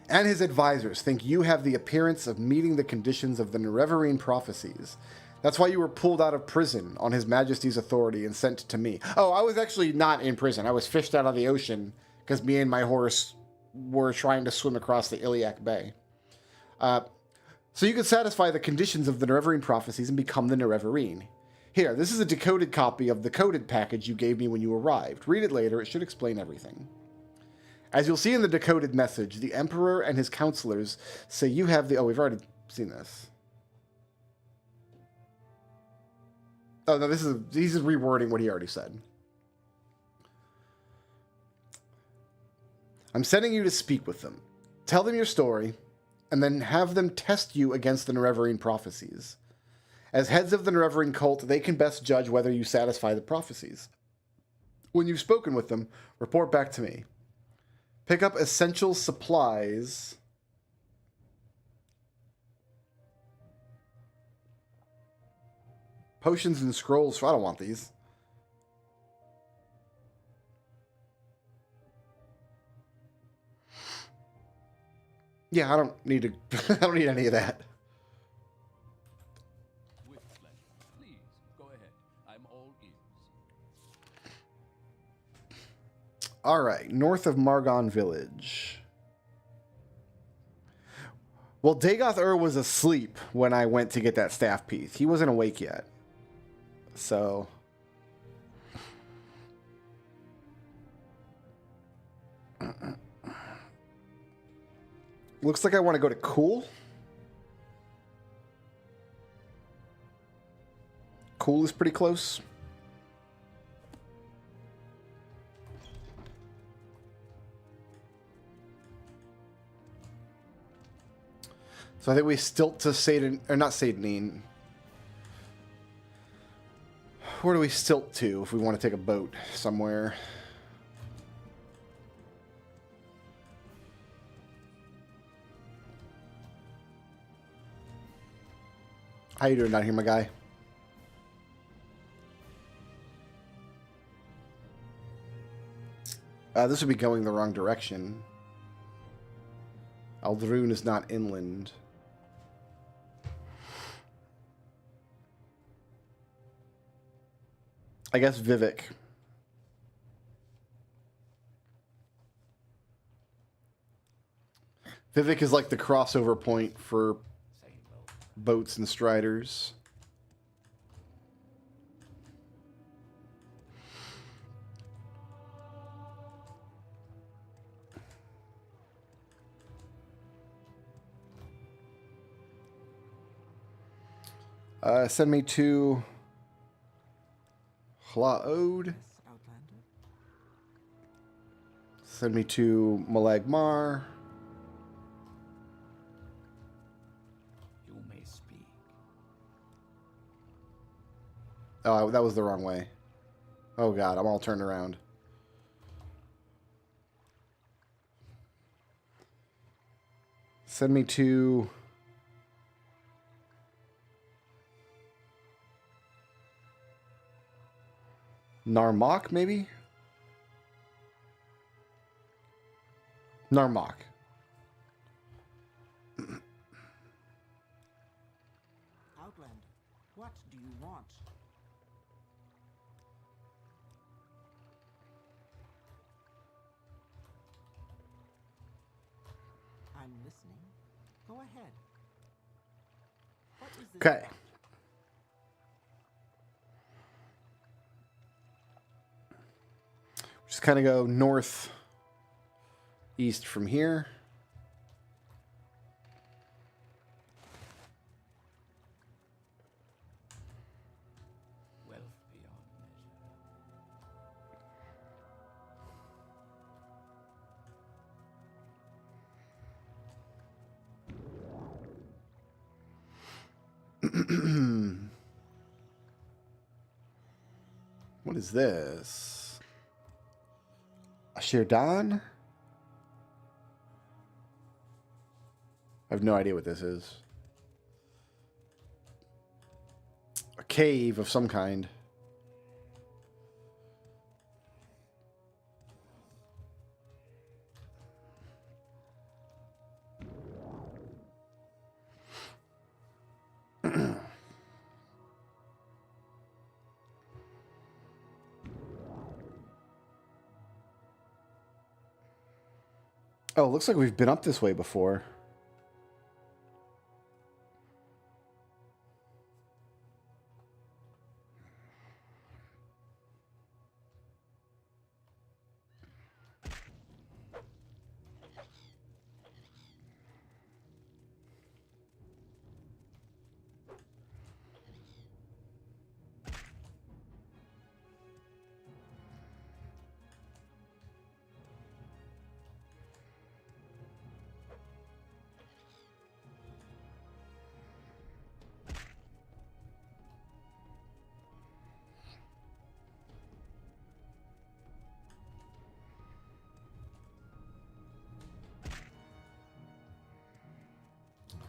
and his advisors think you have the appearance of meeting the conditions of the Nerevarine prophecies. That's why you were pulled out of prison on His Majesty's authority and sent to me. Oh, I was actually not in prison. I was fished out of the ocean because me and my horse were trying to swim across the Iliac Bay. So you can satisfy the conditions of the Nerevarine prophecies and become the Nerevarine. Here, this is a decoded copy of the coded package you gave me when you arrived. Read it later. It should explain everything. As you'll see in the decoded message, the Emperor and his counselors say you have the... Oh, we've already seen this. Oh, no, he's just rewording what he already said. I'm sending you to speak with them. Tell them your story, and then have them test you against the Nerevarine prophecies. As heads of the Nerevarine cult, they can best judge whether you satisfy the prophecies. When you've spoken with them, report back to me. Pick up essential supplies. Potions and scrolls. I don't want these. Yeah, I don't need to. I don't need any of that. With pleasure. Please, go ahead. I'm all ears. All right, north of Margon Village. Well, Dagoth was asleep when I went to get that staff piece. He wasn't awake yet. So... Looks like I want to go to Cool. Cool is pretty close. So I think we stilt to Satan, or not Satanine. Where do we stilt to if we want to take a boat somewhere? How you doing down here, my guy? This would be going the wrong direction. Aldroon is not inland. I guess Vivek. Vivek is like the crossover point for boats and striders. Send me to Hlaod. Outlander. Send me to Malagmar. You may speak. Oh, that was the wrong way. Oh god, I'm all turned around. Send me to... Narmak, maybe? Narmak. Outlander, what do you want? I'm listening. Go ahead. What is this? Okay. Just kind of go north east from here. Wealth beyond What is this? A Shirdan? I have no idea what this is. A cave of some kind. Oh, it looks like we've been up this way before.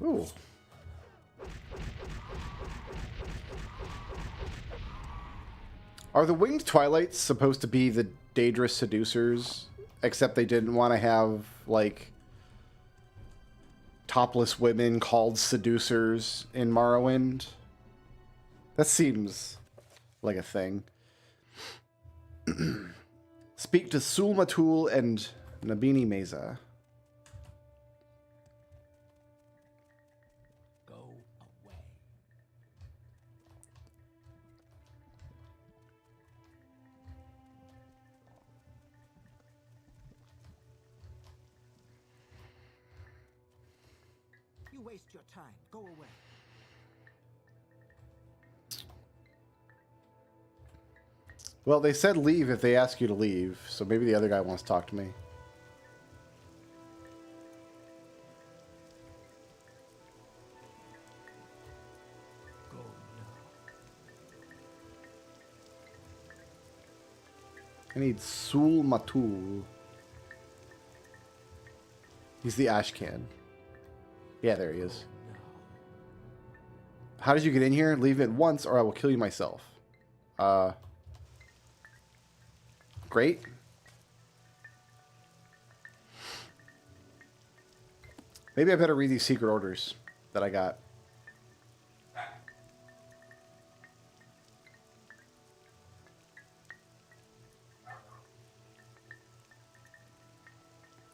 Ooh. Are the winged twilights supposed to be the Daedrus seducers, except they didn't want to have, like, topless women called seducers in Morrowind? That seems like a thing. Speak to Sulmatul and Nabini Meza. You waste your time. Go away. Well, they said leave if they ask you to leave, so maybe the other guy wants to talk to me. Go now. I need Sul Matul. He's the Ashcan. Yeah, there he is. How did you get in here? Leave it once or I will kill you myself. Great. Maybe I better read these secret orders that I got.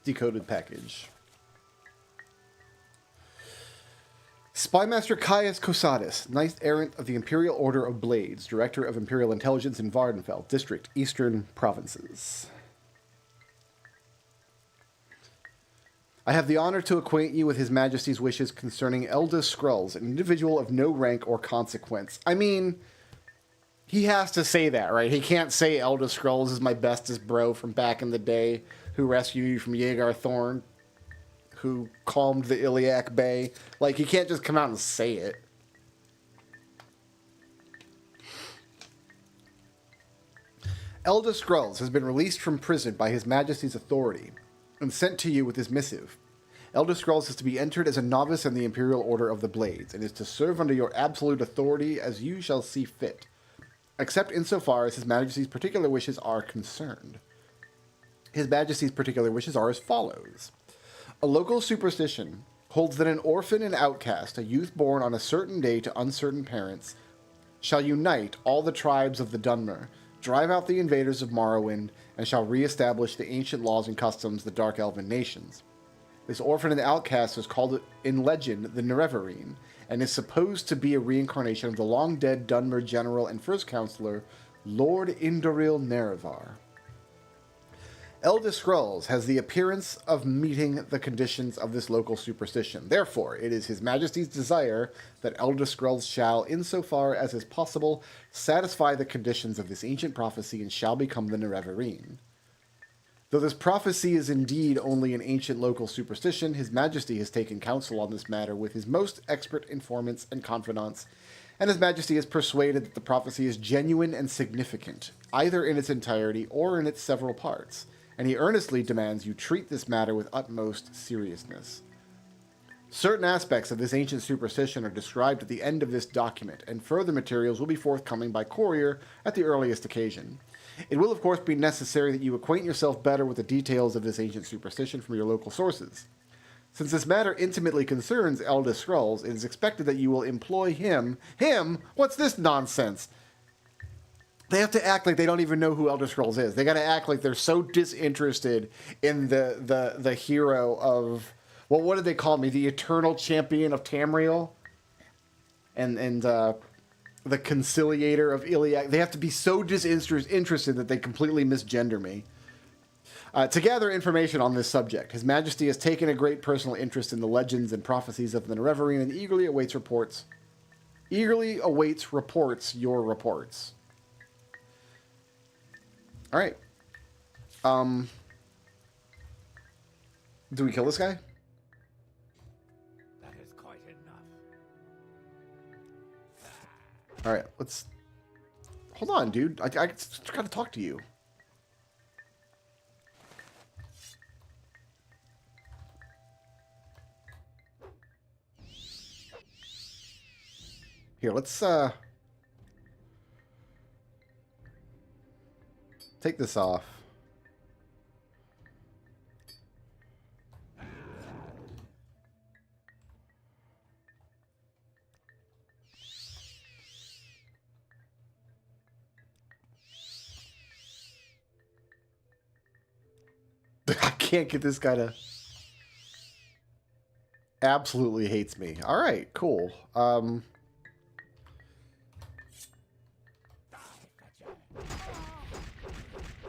Decoded package. Spymaster Caius Cosadis, Knight Errant of the Imperial Order of Blades, Director of Imperial Intelligence in Vardenfell, District, Eastern Provinces. I have the honor to acquaint you with His Majesty's wishes concerning Elda Scrulz, an individual of no rank or consequence. I mean, he has to say that, right? He can't say Elda Scrulz is my bestest bro from back in the day who rescued you from Yeagar Thorn, who calmed the Iliac Bay. Like, he can't just come out and say it. Elda Scrulz has been released from prison by His Majesty's authority and sent to you with this missive. Elda Scrulz is to be entered as a novice in the Imperial Order of the Blades and is to serve under your absolute authority as you shall see fit, except insofar as His Majesty's particular wishes are concerned. His Majesty's particular wishes are as follows. A local superstition holds that an orphan and outcast, a youth born on a certain day to uncertain parents, shall unite all the tribes of the Dunmer, drive out the invaders of Morrowind, and shall re-establish the ancient laws and customs of the Dark Elven nations. This orphan and outcast is called in legend the Nerevarine, and is supposed to be a reincarnation of the long-dead Dunmer general and first counselor, Lord Indoril Nerevar. Elda Scrulz has the appearance of meeting the conditions of this local superstition. Therefore, it is His Majesty's desire that Elda Scrulz shall, insofar as is possible, satisfy the conditions of this ancient prophecy and shall become the Nerevarine. Though this prophecy is indeed only an ancient local superstition, His Majesty has taken counsel on this matter with his most expert informants and confidants, and His Majesty is persuaded that the prophecy is genuine and significant. either in its entirety or in its several parts, and he earnestly demands you treat this matter with utmost seriousness. Certain aspects of this ancient superstition are described at the end of this document, and further materials will be forthcoming by courier at the earliest occasion. It will, of course, be necessary that you acquaint yourself better with the details of this ancient superstition from your local sources. Since this matter intimately concerns Elda Scrulz, it is expected that you will employ him. Him? What's this nonsense? They have to act like they don't even know who Elder Scrolls is. They got to act like they're so disinterested in the hero of, well, what did they call me? The eternal champion of Tamriel, and the conciliator of Iliad. They have to be so disinterested that they completely misgender me. To gather information on this subject, His Majesty has taken a great personal interest in the legends and prophecies of the Nerevarine and eagerly awaits reports. Eagerly awaits reports. Your reports. All right. Do we kill this guy? That is quite enough. All right, let's... Hold on, dude. I gotta talk to you. Here, let's, take this off. I can't get this guy to... Absolutely hates me. All right, cool.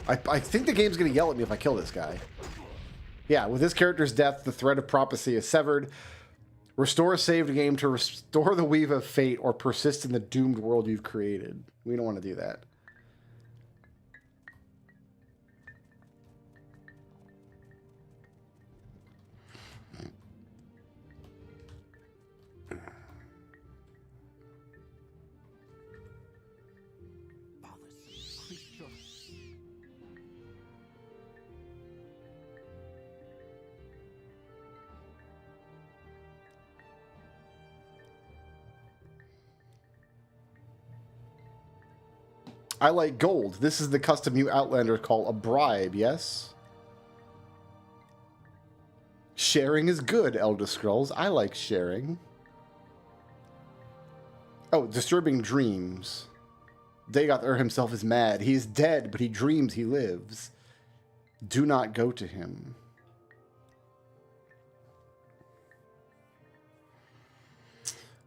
I think the game's going to yell at me if I kill this guy. Yeah, with this character's death, the thread of prophecy is severed. Restore a saved game to restore the weave of fate or persist in the doomed world you've created. We don't want to do that. I like gold. This is the custom you Outlanders call a bribe, yes? Sharing is good, Elder Scrolls. I like sharing. Oh, disturbing dreams. Dagoth himself is mad. He is dead, but he dreams he lives. Do not go to him.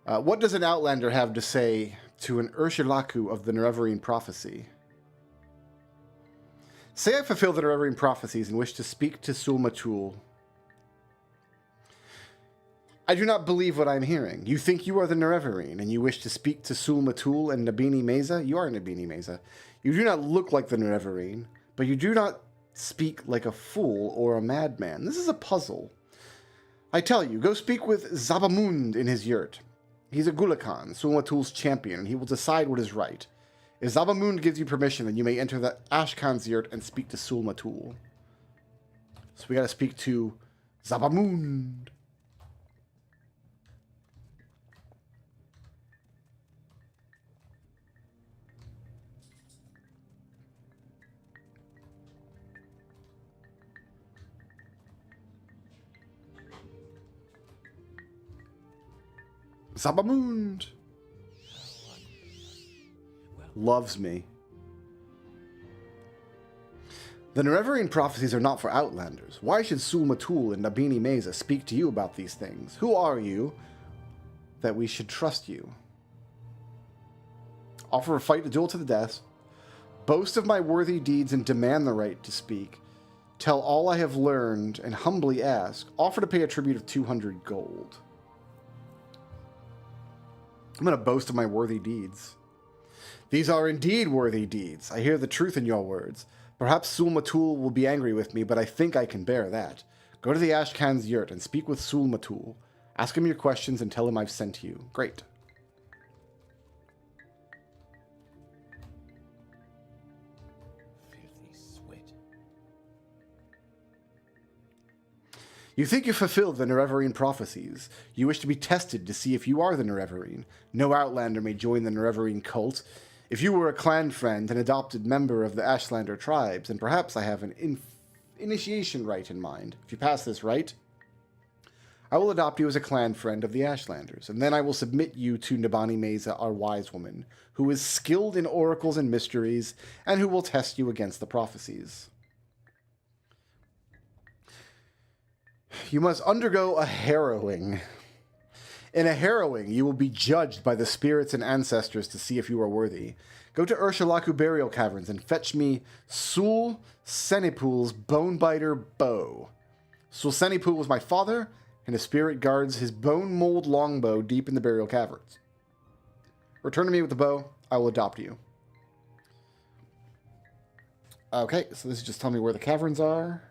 What does an Outlander have to say to an Ursulaku of the Nerevarine prophecy? Say I fulfill the Nerevarine prophecies and wish to speak to Sul-Matul. I do not believe what I'm hearing. You think you are the Nerevarine, and you wish to speak to Sul-Matul and Nabini Meza? You are Nabini Meza. You do not look like the Nerevarine, but you do not speak like a fool or a madman. This is a puzzle. I tell you, go speak with Zabamund in his yurt. He's a Gulakan, Sul-Matul's champion, and he will decide what is right. If Zabamund gives you permission, then you may enter the Ashkan's yurt and speak to Sul-Matul. So we gotta speak to Zabamund. Zabamund loves me. The Nerevarine prophecies are not for Outlanders. Why should Sul-Matul and Nabini Meza speak to you about these things? Who are you that we should trust you? Offer a fight, a duel to the death. Boast of my worthy deeds and demand the right to speak. Tell all I have learned and humbly ask. Offer to pay a tribute of 200 gold. I'm going to boast of my worthy deeds. These are indeed worthy deeds. I hear the truth in your words. Perhaps Sul-Matul will be angry with me, but I think I can bear that. Go to the Ashkan's yurt and speak with Sul-Matul. Ask him your questions and tell him I've sent you. Great. You think you fulfilled the Nerevarine prophecies. You wish to be tested to see if you are the Nerevarine. No Outlander may join the Nerevarine cult. If you were a clan friend, an adopted member of the Ashlander tribes, and perhaps I have an initiation rite in mind. If you pass this rite, I will adopt you as a clan friend of the Ashlanders, and then I will submit you to Nabani Mesa, our wise woman, who is skilled in oracles and mysteries, and who will test you against the prophecies. You must undergo a harrowing. In a harrowing, you will be judged by the spirits and ancestors to see if you are worthy. Go to Urshalaku burial caverns and fetch me Sul Senipul's bone-biter bow. Sul Senipul was my father, and his spirit guards his bone mold longbow deep in the burial caverns. Return to me with the bow. I will adopt you. Okay, so this is just telling me where the caverns are.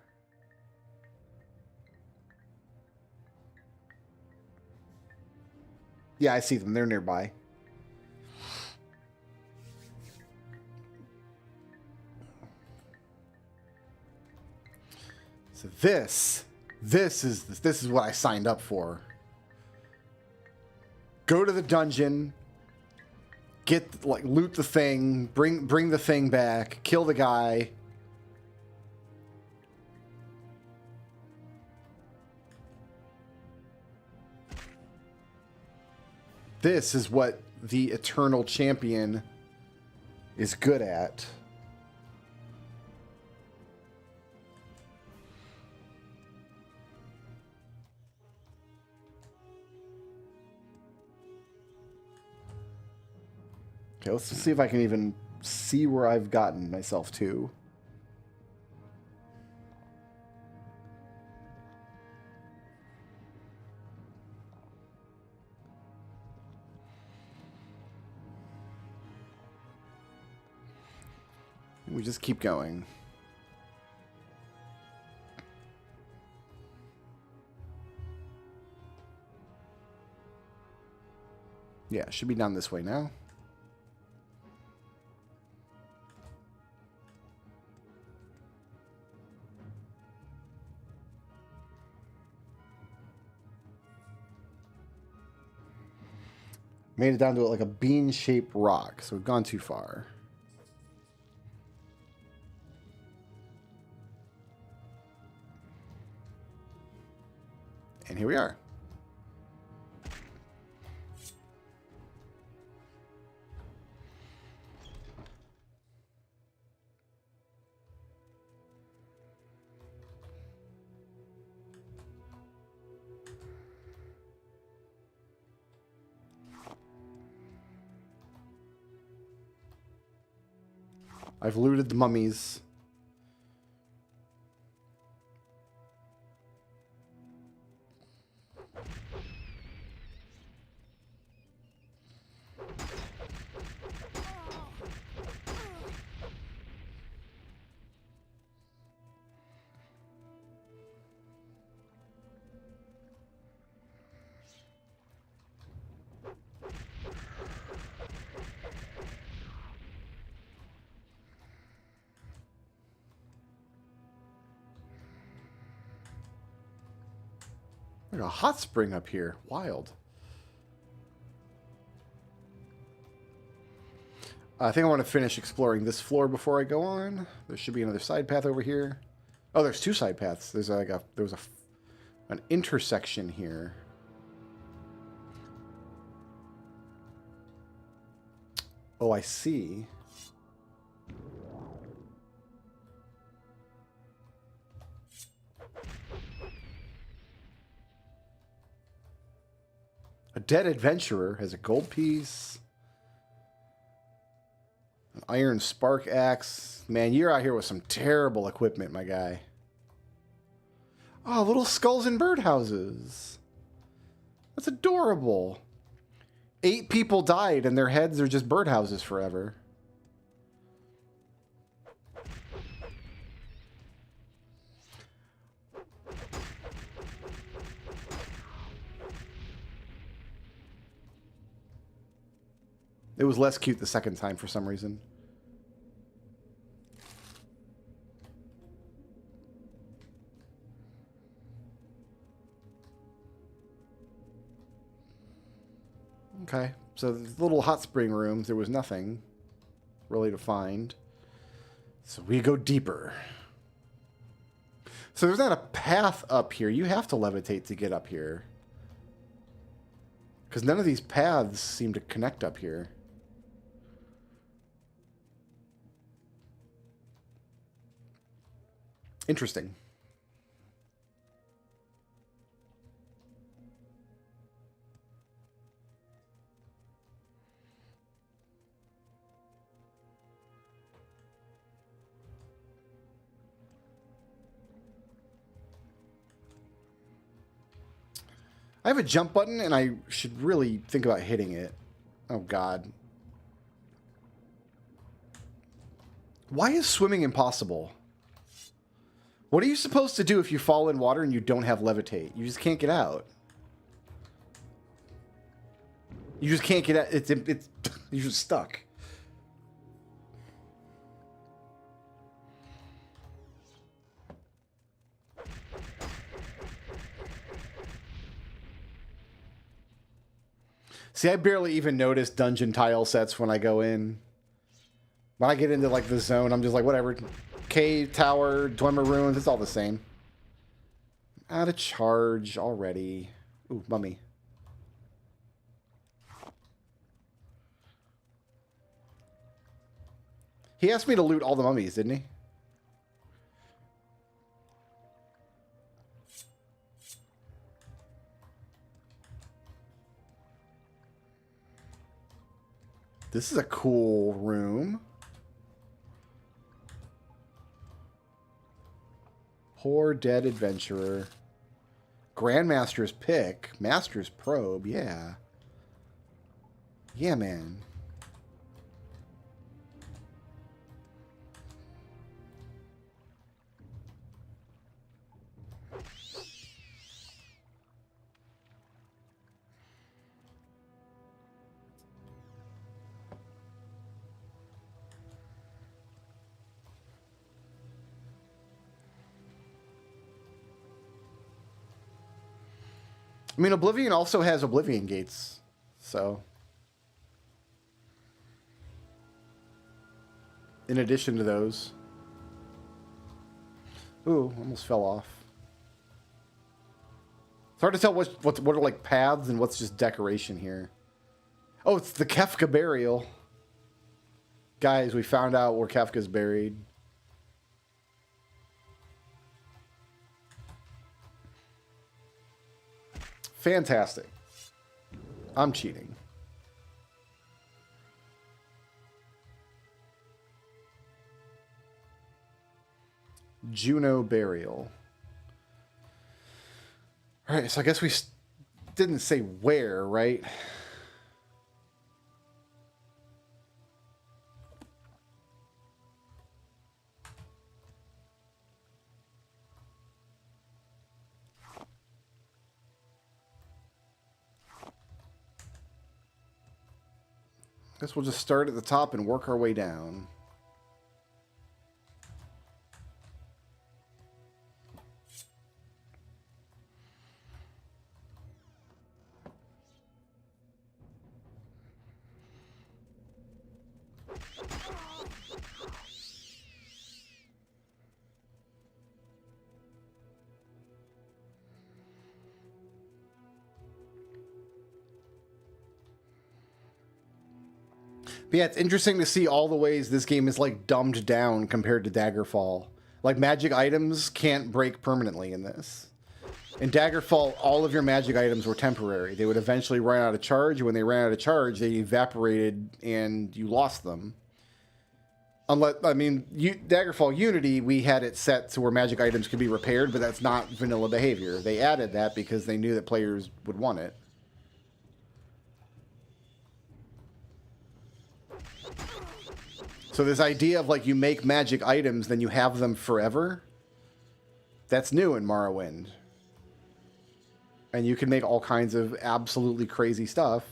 Yeah, I see them. They're nearby. So this is what I signed up for. Go to the dungeon, loot the thing, bring the thing back, kill the guy. This is what the Eternal Champion is good at. Okay, let's see if I can even see where I've gotten myself to. We just keep going. Yeah, it should be down this way now. Made it down to like a bean-shaped rock, so we've gone too far. And here we are. I've looted the mummies. There's a hot spring up here. Wild. I think I want to finish exploring this floor before I go on. There should be another side path over here. Oh, there's two side paths. There's like an intersection here. Oh, I see. A dead adventurer has a gold piece. An iron spark axe. Man, you're out here with some terrible equipment, my guy. Oh, little skulls and birdhouses. That's adorable. 8 people died and their heads are just birdhouses forever. It was less cute the second time for some reason. Okay, so the little hot spring rooms, there was nothing really to find. So we go deeper. So there's not a path up here. You have to levitate to get up here. Because none of these paths seem to connect up here. Interesting. I have a jump button, and I should really think about hitting it. Oh, God. Why is swimming impossible? What are you supposed to do if you fall in water and you don't have levitate? You just can't get out. You just can't get out. It's you're just stuck. See, I barely even notice dungeon tile sets when I go in. When I get into, like, the zone, I'm just like, whatever. Cave, tower, Dwemer ruins, it's all the same. Out of charge already. Ooh, mummy. He asked me to loot all the mummies, didn't he? This is a cool room. Poor dead adventurer. Grandmaster's pick. Master's probe. Yeah. Yeah, man. I mean, Oblivion also has Oblivion gates, so. In addition to those. Ooh, almost fell off. It's hard to tell what are like paths and what's just decoration here. Oh, it's the Kefka burial. Guys, we found out where Kefka's buried. Fantastic. I'm cheating. Juno burial. All right, so I guess we didn't say where, right? Guess we'll just start at the top and work our way down. But yeah, it's interesting to see all the ways this game is like dumbed down compared to Daggerfall. Like magic items can't break permanently in this. In Daggerfall, all of your magic items were temporary. They would eventually run out of charge. When they ran out of charge, they evaporated and you lost them. Unless, I mean, Daggerfall Unity, we had it set to where magic items could be repaired, but that's not vanilla behavior. They added that because they knew that players would want it. So this idea of like you make magic items, then you have them forever, that's new in Morrowind. And you can make all kinds of absolutely crazy stuff.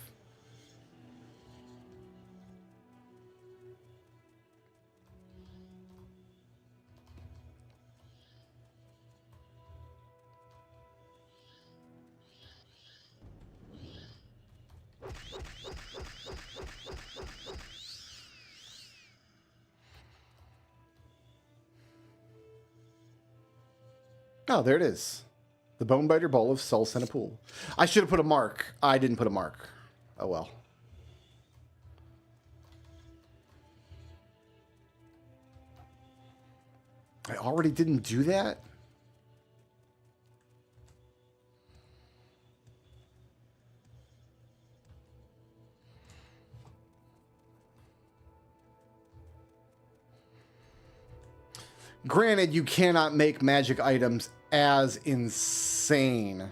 Oh, there it is. The Bonebiter Bowl of Soul Pool. I should have put a mark. I didn't put a mark. Oh well. I already didn't do that? Granted, you cannot make magic items as insane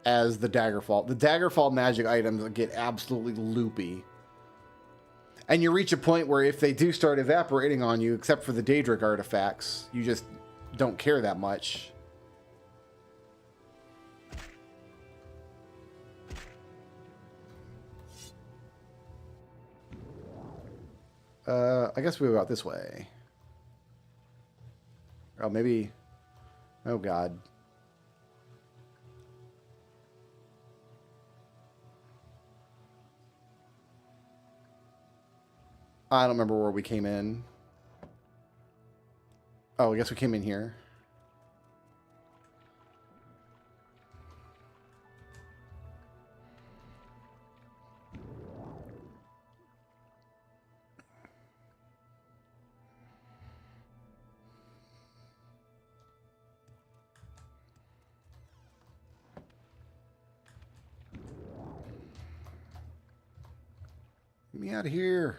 as the Daggerfall. The Daggerfall magic items get absolutely loopy. And you reach a point where if they do start evaporating on you, except for the Daedric artifacts, you just don't care that much. I guess we'll go out this way. Oh, maybe... Oh, God. I don't remember where we came in. Oh, I guess we came in here. Get me out of here.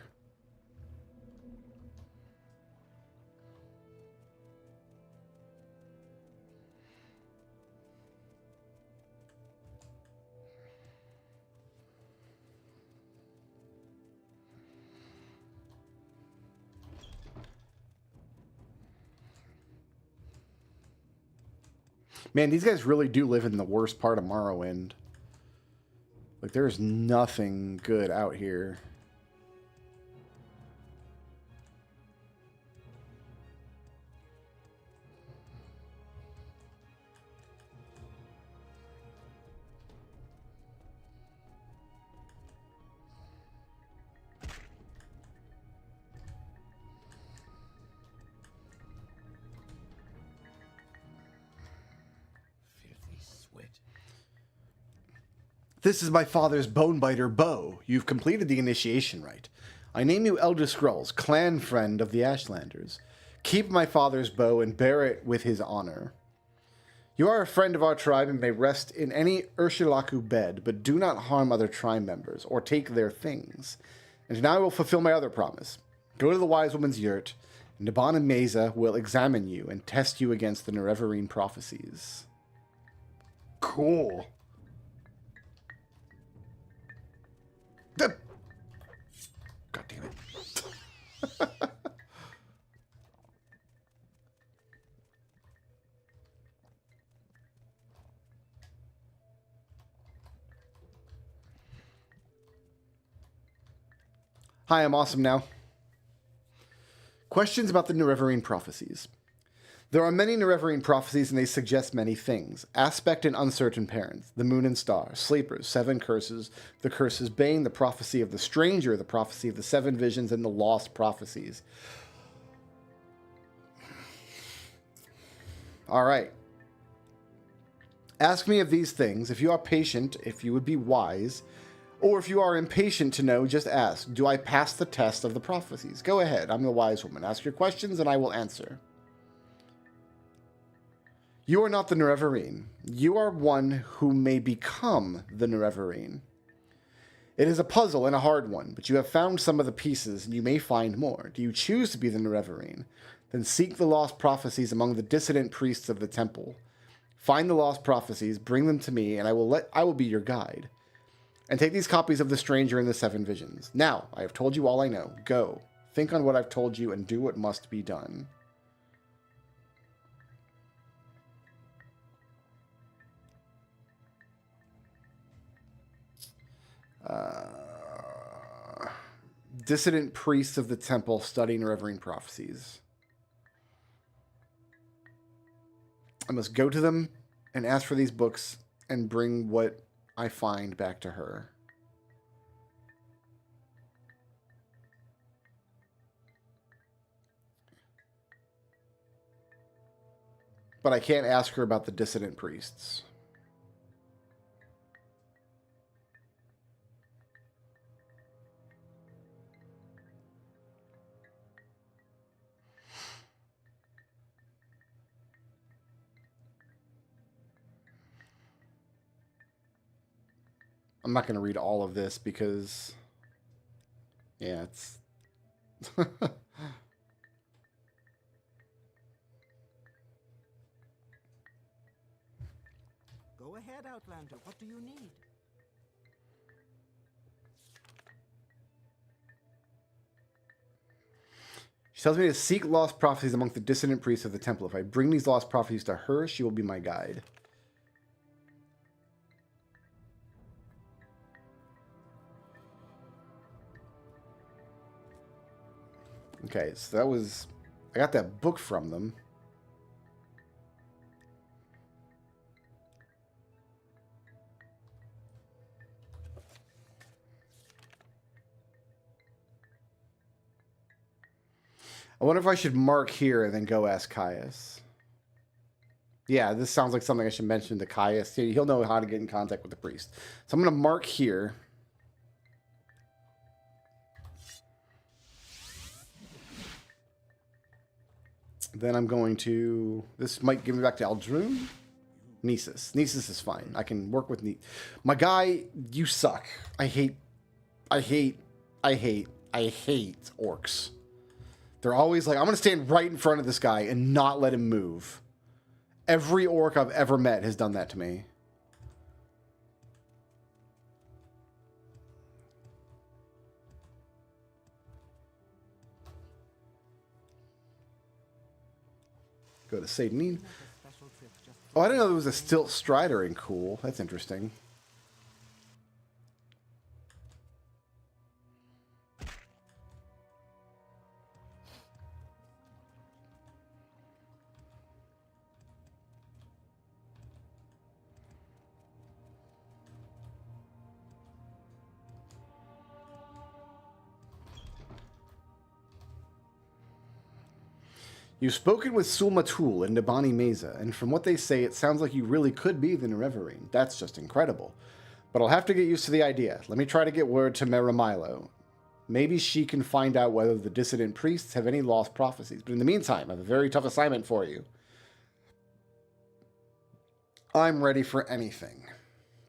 Man, these guys really do live in the worst part of Morrowind. Like, there's nothing good out here. This is my father's Bonebiter bow. You've completed the initiation rite. I name you Elder Scrulz, clan friend of the Ashlanders. Keep my father's bow and bear it with his honor. You are a friend of our tribe and may rest in any Urshilaku bed, but do not harm other tribe members or take their things. And now I will fulfill my other promise. Go to the wise woman's yurt, and Naban and Mesa will examine you and test you against the Nerevarine prophecies. Cool. God damn it. Hi, I'm awesome now. Questions about the Nerevarine prophecies. There are many Nerevarine prophecies and they suggest many things. Aspect and uncertain parents, the moon and star, sleepers, seven curses, the curses bane, the prophecy of the stranger, the prophecy of the seven visions, and the lost prophecies. All right. Ask me of these things. If you are patient, if you would be wise, or if you are impatient to know, just ask. Do I pass the test of the prophecies? Go ahead. I'm the wise woman. Ask your questions and I will answer. You are not the Nerevarine. You are one who may become the Nerevarine. It is a puzzle and a hard one, but you have found some of the pieces, and you may find more. Do you choose to be the Nerevarine? Then seek the lost prophecies among the dissident priests of the temple. Find the lost prophecies, bring them to me, and I will be your guide. And take these copies of the stranger and the seven visions. Now, I have told you all I know. Go. Think on what I've told you and do what must be done. Dissident priests of the temple studying Nerevarine prophecies. I must go to them and ask for these books and bring what I find back to her. but I can't ask her about the dissident priests. I'm not going to read all of this because, yeah, it's... Go ahead, Outlander. What do you need? She tells me to seek lost prophecies among the dissident priests of the temple. If I bring these lost prophecies to her, she will be my guide. Okay, so that was... I got that book from them. I wonder if I should mark here and then go ask Caius. Yeah, this sounds like something I should mention to Caius. He'll know how to get in contact with the priest. So I'm going to mark here. Then I'm going to... This might give me back to Aldrune. Nisus. Nisus is fine. I can work with Nisus. My guy, you suck. I hate orcs. They're always like, I'm going to stand right in front of this guy and not let him move. Every orc I've ever met has done that to me. Go to Sadanin. Oh, I didn't know there was a Stilt Stridering. Cool. That's interesting. You've spoken with Sulmatul and Nabani Meza, and from what they say, it sounds like you really could be the Nerevarine. That's just incredible. But I'll have to get used to the idea. Let me try to get word to Meramilo. Maybe she can find out whether the dissident priests have any lost prophecies. But in the meantime, I have a very tough assignment for you. I'm ready for anything.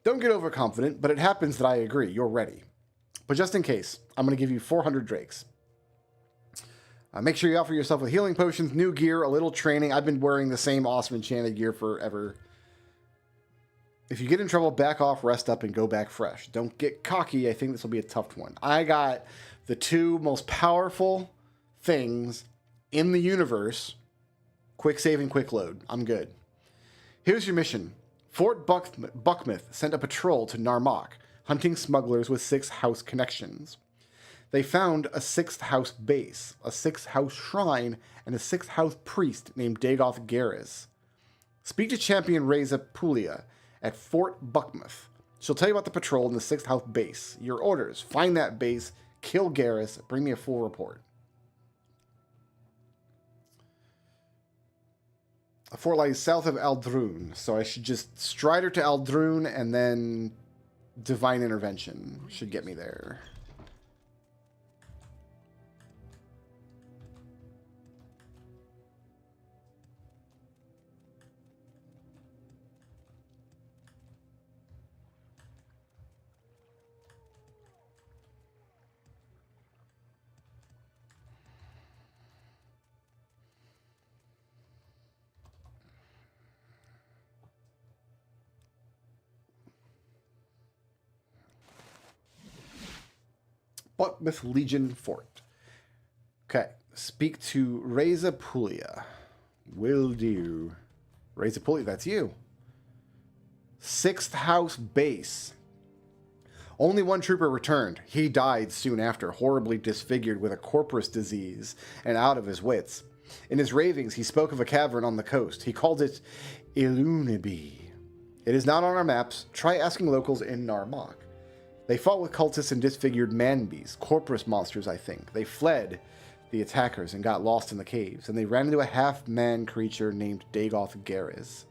Don't get overconfident, but it happens that I agree. You're ready. But just in case, I'm going to give you 400 drakes. Make sure you offer yourself with healing potions, new gear, a little training. I've been wearing the same awesome enchanted gear forever. If you get in trouble, back off, rest up, and go back fresh. Don't get cocky. I think this will be a tough one. I got the two most powerful things in the universe. Quick save and quick load. I'm good. Here's your mission. Fort Buckmouth sent a patrol to Narmak, hunting smugglers with 6 house connections. They found a 6th house base, a 6th house shrine, and a 6th house priest named Dagoth Garrus. Speak to champion Reza Pulia at Fort Buckmouth. She'll tell you about the patrol in the 6th house base. Your orders: find that base, kill Garrus, bring me a full report. A fort lies south of Aldrune, so I should just Strider to Aldrune and then Divine Intervention should get me there. Buckmouth Legion Fort. Okay. Speak to Reza Pulia. Will do. Reza Pulia, that's you. 6th house base. Only one trooper returned. He died soon after, horribly disfigured with a corpus disease and out of his wits. In his ravings, he spoke of a cavern on the coast. He called it Ilunibi. It is not on our maps. Try asking locals in Narmak. They fought with cultists and disfigured man-beasts, corpus monsters, I think. They fled the attackers and got lost in the caves, and they ran into a half-man creature named Dagoth Garrus.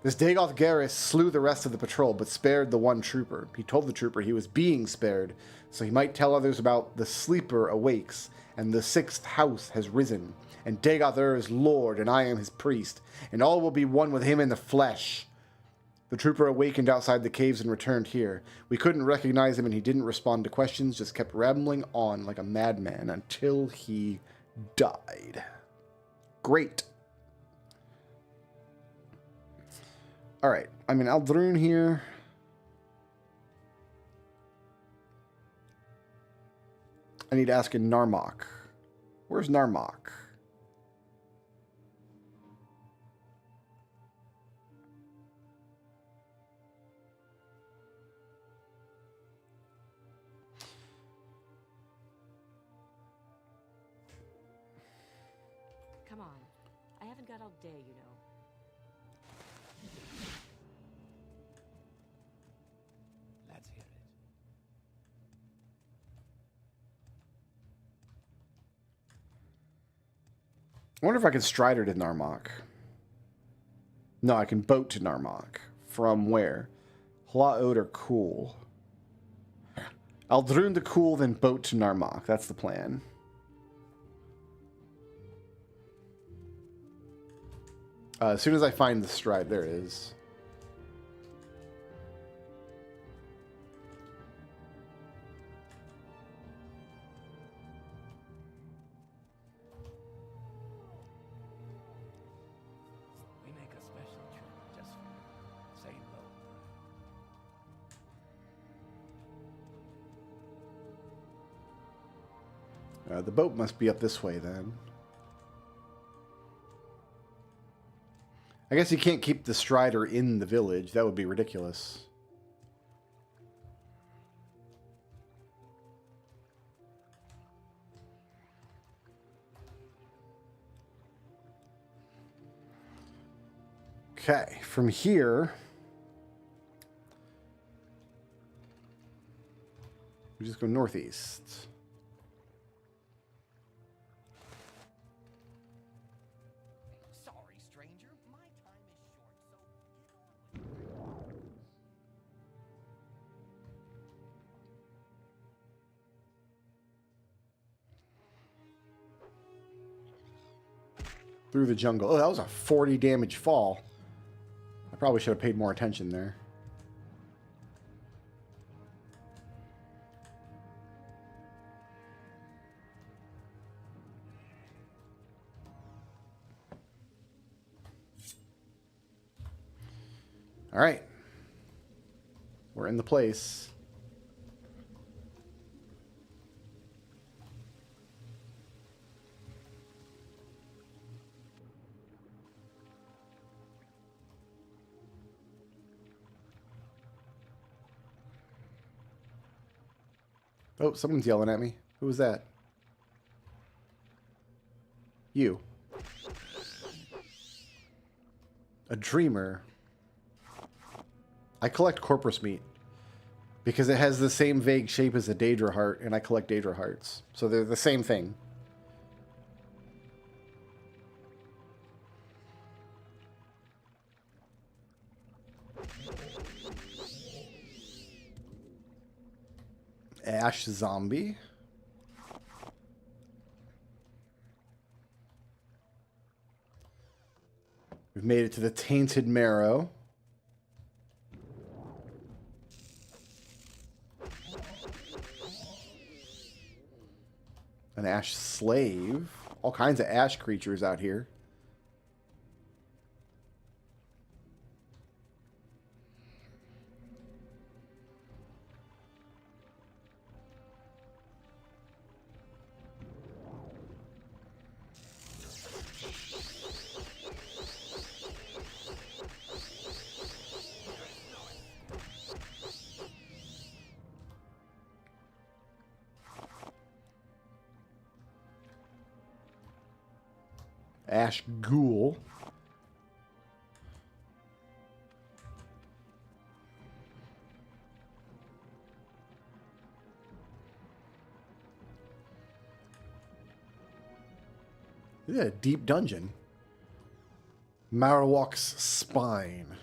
This Dagoth Garrus slew the rest of the patrol, but spared the one trooper. He told the trooper he was being spared, so he might tell others about the sleeper awakes, and the sixth house has risen, and Dagoth is Lord, and I am his priest, and all will be one with him in the flesh. The trooper awakened outside the caves and returned here. We couldn't recognize him, and he didn't respond to questions, just kept rambling on like a madman until he died. Great. Alright, I'm in Aldrune here. I need to ask in Narmok. Where's Narmok? Come on. I haven't got all day, you know. Let's hear it. I wonder if I can strider to Narmok. No, I can boat to Narmok. From where? Hlaod or Cool? Aldrune to Cool, then boat to Narmok. That's the plan. As soon as I find the stride, there it is. We make a special trip just for you. Say hello. The boat must be up this way then. I guess you can't keep the strider in the village. That would be ridiculous. Okay, from here, we just go northeast. Sorry, stranger. My time is short, so get on with it. Through the jungle. Oh, that was a 40 damage fall. I probably should have paid more attention there. All right. We're in the place. Oh, someone's yelling at me. Who was that? You. A dreamer. I collect corpus meat because it has the same vague shape as a Daedra heart, and I collect Daedra hearts. So they're the same thing. Ash zombie. We've made it to the Tainted Marrow. An ash slave. All kinds of ash creatures out here. Ash Ghoul. Yeah, deep dungeon. Marowak's spine.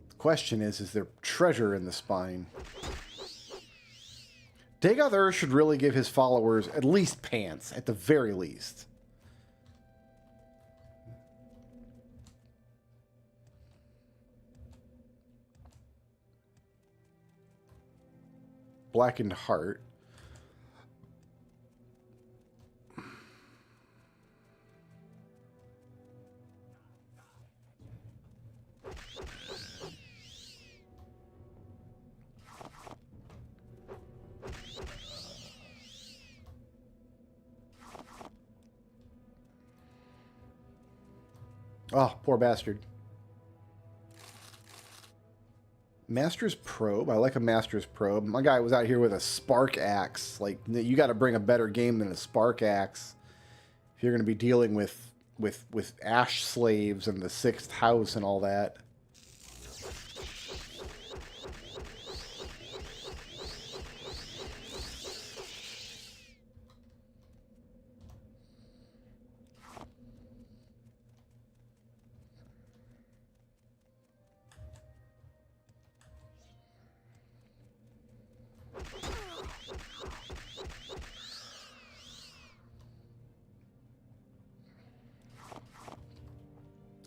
The question is there treasure in the spine? Dagoth should really give his followers at least pants, at the very least. Blackened Heart. Oh, poor bastard. Master's Probe. I like a Master's Probe. My guy was out here with a Spark Axe. Like, you got to bring a better game than a Spark Axe if you're going to be dealing with Ash Slaves and the 6th House and all that.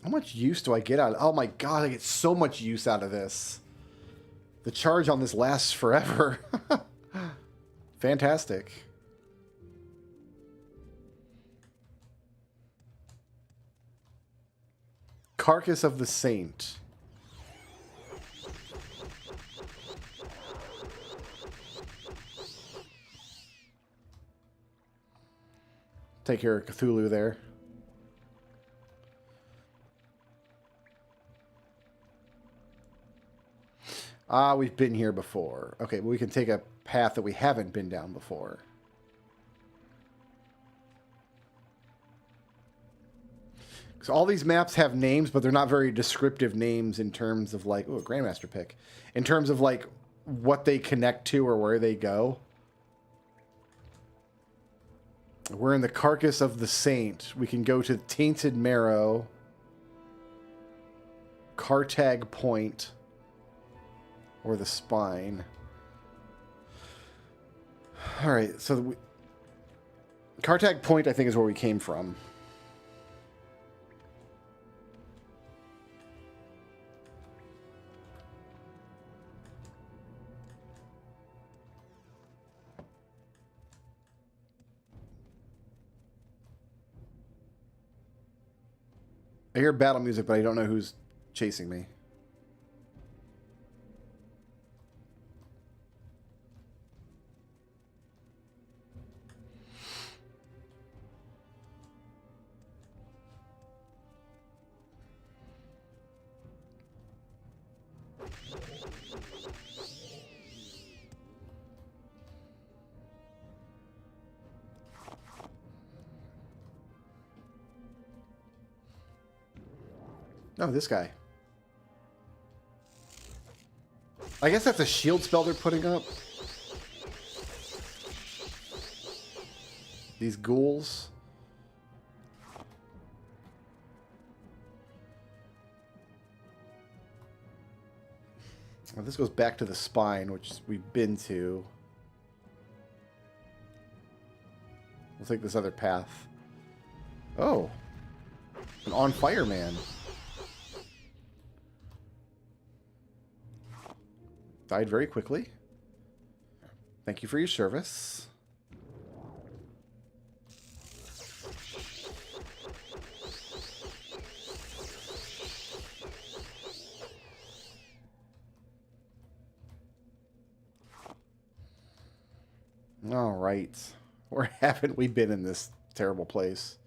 How much use do I get out of... Oh my god, I get so much use out of this. The charge on this lasts forever. Fantastic. Carcass of the Saint. Take care of Cthulhu there. Ah, we've been here before. Okay, but we can take a path that we haven't been down before. So all these maps have names, but they're not very descriptive names in terms of like, ooh, a Grandmaster pick. In terms of like what they connect to or where they go. We're in the Carcass of the Saint. We can go to Tainted Marrow. Cartag Point. Or the spine. Alright, so Cartag Point, I think, is where we came from. I hear battle music, but I don't know who's chasing me. Oh, this guy. I guess that's a shield spell they're putting up. These ghouls. Well, this goes back to the spine, which we've been to. We'll take this other path. Oh. An on fire man. Died very quickly. Thank you for your service. All right. Where haven't we been in this terrible place?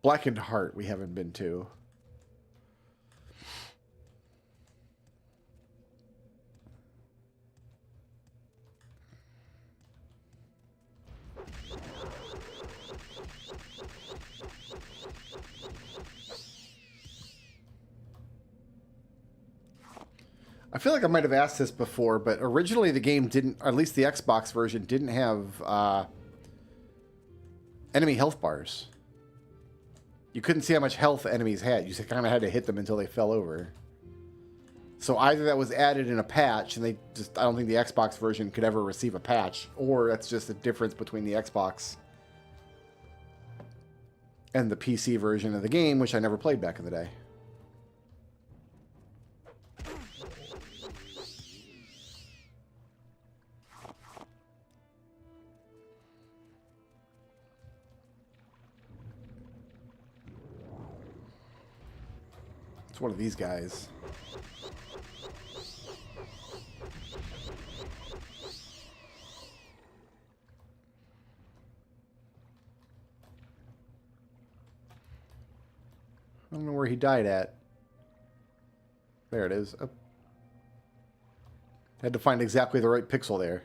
Blackened Heart we haven't been to. I feel like I might have asked this before, but originally the game didn't, or at least the Xbox version, didn't have enemy health bars. You couldn't see how much health enemies had. You just kind of had to hit them until they fell over. So either that was added in a patch, and I don't think the Xbox version could ever receive a patch, or that's just a difference between the Xbox and the PC version of the game, which I never played back in the day. It's one of these guys. I don't know where he died at. There it is. Oh. Had to find exactly the right pixel there.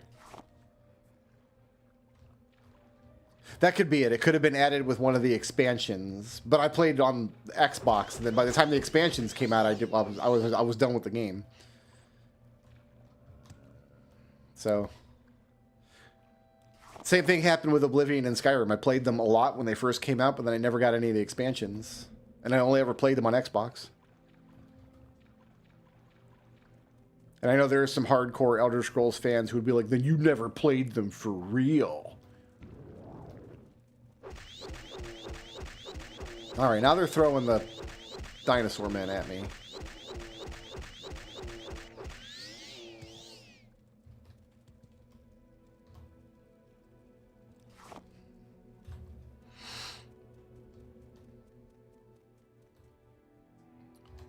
That could be it. It could have been added with one of the expansions, but I played on Xbox, and then by the time the expansions came out, I was done with the game. So, same thing happened with Oblivion and Skyrim. I played them a lot when they first came out, but then I never got any of the expansions, and I only ever played them on Xbox. And I know there are some hardcore Elder Scrolls fans who would be like, "Then you never played them for real." Alright, now they're throwing the dinosaur men at me.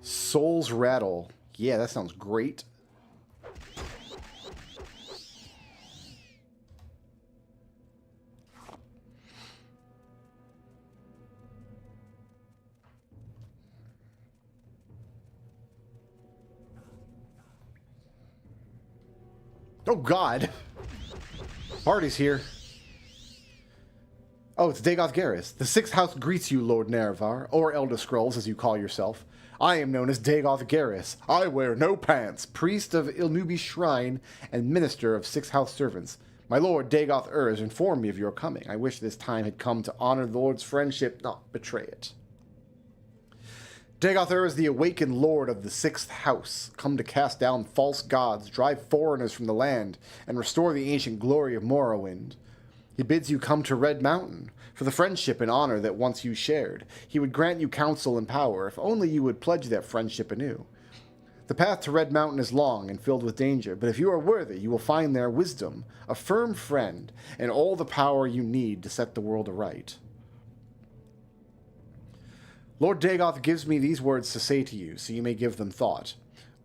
Soul's Rattle. Yeah, that sounds great. Oh, God. Party's here. Oh, it's Dagoth Garrus. The Sixth House greets you, Lord Nerevar, or Elder Scrolls, as you call yourself. I am known as Dagoth Garrus. I wear no pants, priest of Ilnubi's shrine, and minister of Sixth House servants. My lord Dagoth has informed me of your coming. I wish this time had come to honor the Lord's friendship, not betray it. Dagoth is the awakened lord of the Sixth House, come to cast down false gods, drive foreigners from the land, and restore the ancient glory of Morrowind. He bids you come to Red Mountain, for the friendship and honor that once you shared. He would grant you counsel and power, if only you would pledge that friendship anew. The path to Red Mountain is long and filled with danger, but if you are worthy, you will find there wisdom, a firm friend, and all the power you need to set the world aright. Lord Dagoth gives me these words to say to you, so you may give them thought.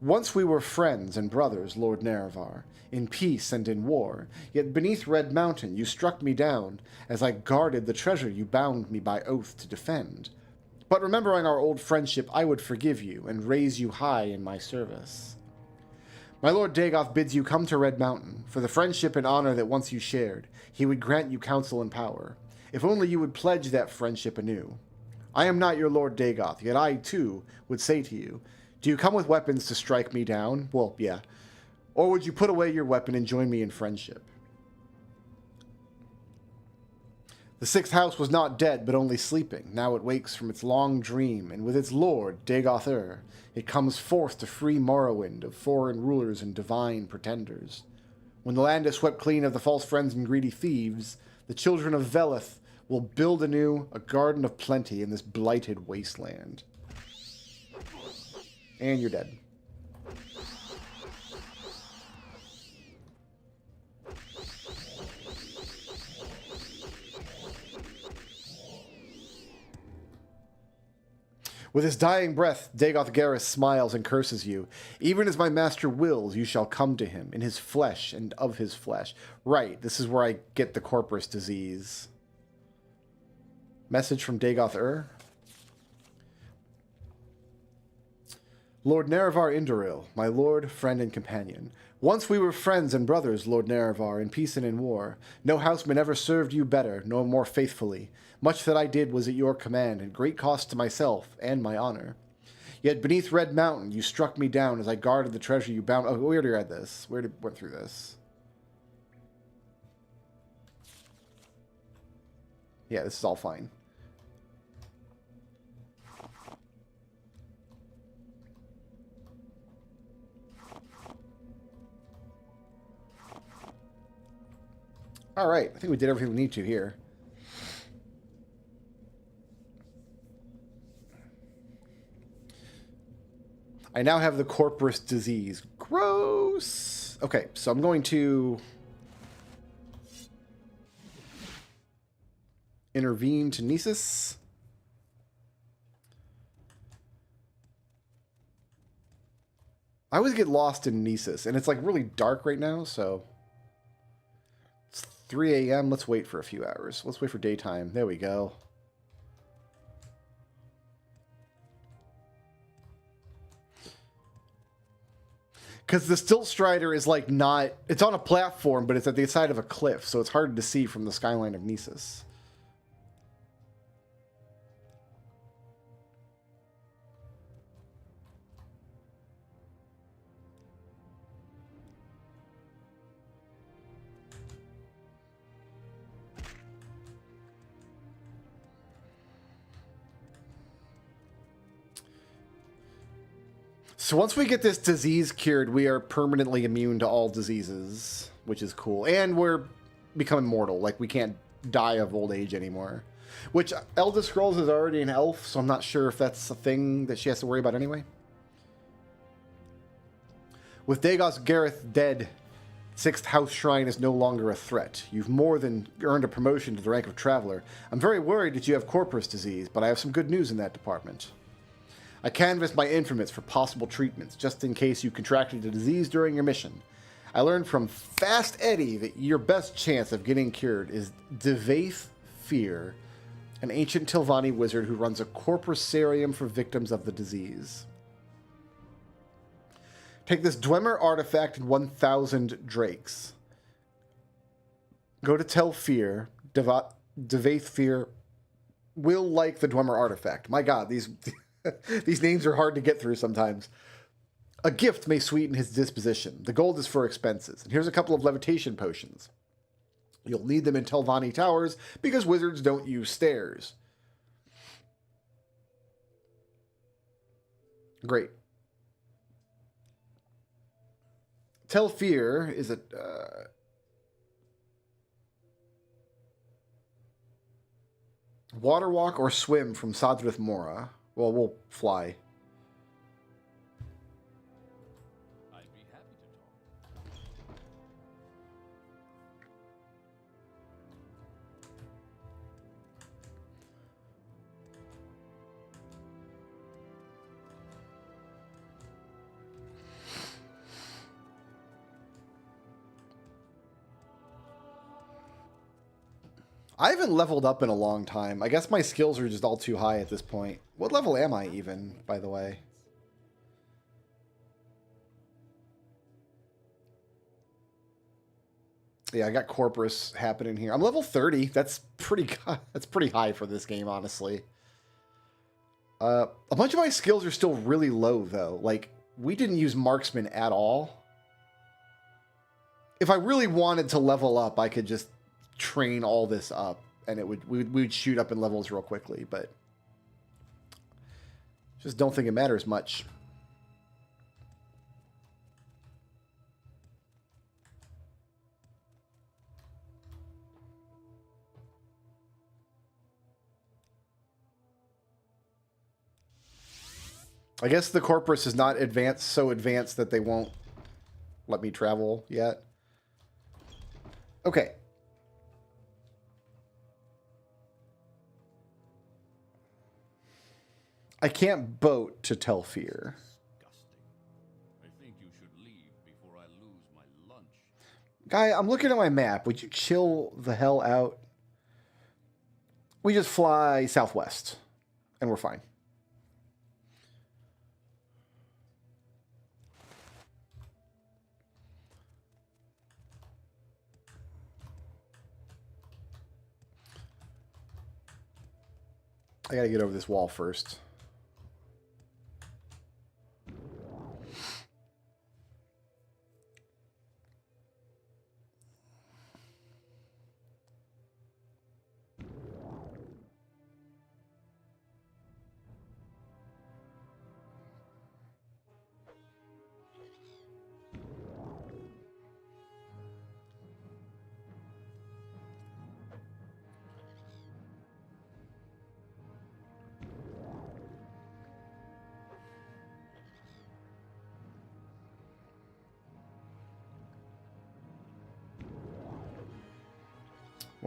Once we were friends and brothers, Lord Nerevar, in peace and in war, yet beneath Red Mountain you struck me down, as I guarded the treasure you bound me by oath to defend. But remembering our old friendship, I would forgive you, and raise you high in my service. My Lord Dagoth bids you come to Red Mountain, for the friendship and honor that once you shared. He would grant you counsel and power, if only you would pledge that friendship anew. I am not your Lord Dagoth, yet I, too, would say to you, do you come with weapons to strike me down? Well, yeah. Or would you put away your weapon and join me in friendship? The Sixth House was not dead, but only sleeping. Now it wakes from its long dream, and with its lord, Dagoth it comes forth to free Morrowind of foreign rulers and divine pretenders. When the land is swept clean of the false friends and greedy thieves, the children of Veleth will build anew a garden of plenty in this blighted wasteland. And you're dead. With his dying breath, Dagoth Garrus smiles and curses you. Even as my master wills, you shall come to him, in his flesh and of his flesh. Right, this is where I get the corpus disease. Message from Dagoth Lord Nerevar Indoril, my lord, friend, and companion. Once we were friends and brothers, Lord Nerevar, in peace and in war. No houseman ever served you better, nor more faithfully. Much that I did was at your command, and great cost to myself and my honor. Yet beneath Red Mountain, you struck me down as I guarded the treasure you bound. Oh, we already read this. We already went through this. Yeah, this is all fine. All right, I think we did everything we need to here. I now have the corporous disease. Gross. Okay, so I'm going to intervene to Nisus. I always get lost in Nisus, and it's like really dark right now, so it's 3 a.m. Let's wait for a few hours. Let's wait for daytime. There we go. Because the Stilt Strider is like not... It's on a platform, but it's at the side of a cliff, so it's hard to see from the skyline of Nisus. So once we get this disease cured, we are permanently immune to all diseases, which is cool. And we're becoming mortal. Like, we can't die of old age anymore. Which, Elda Scrulz is already an elf, so I'm not sure if that's a thing that she has to worry about anyway. With Dagos Gareth dead, 6th House Shrine is no longer a threat. You've more than earned a promotion to the rank of Traveler. I'm very worried that you have corporous disease, but I have some good news in that department. I canvassed my informants for possible treatments, just in case you contracted the disease during your mission. I learned from Fast Eddie that your best chance of getting cured is Devaith Fear, an ancient Tilvani wizard who runs a corpusarium for victims of the disease. Take this Dwemer artifact and 1,000 drakes. Go to Telfear. Devaith Fear will like the Dwemer artifact. My god, these... These names are hard to get through sometimes. A gift may sweeten his disposition. The gold is for expenses. And here's a couple of levitation potions. You'll need them in Telvanni Towers because wizards don't use stairs. Great. Telfear is a... water walk or swim from Sadrith Mora. Well, we'll fly. I'd be happy to talk. I haven't leveled up in a long time. I guess my skills are just all too high at this point. What level am I even, by the way? Yeah, I got Corpus happening here. I'm level 30. That's pretty high for this game, honestly. A bunch of my skills are still really low, though. Like, we didn't use Marksman at all. If I really wanted to level up, I could just train all this up, and we would shoot up in levels real quickly, but just don't think it matters much. I guess the Corpus is not so advanced that they won't let me travel yet. Okay. I can't boat to Telfear. Disgusting. I think you should leave before I lose my lunch. Guy, I'm looking at my map. Would you chill the hell out? We just fly southwest, and we're fine. I gotta get over this wall first.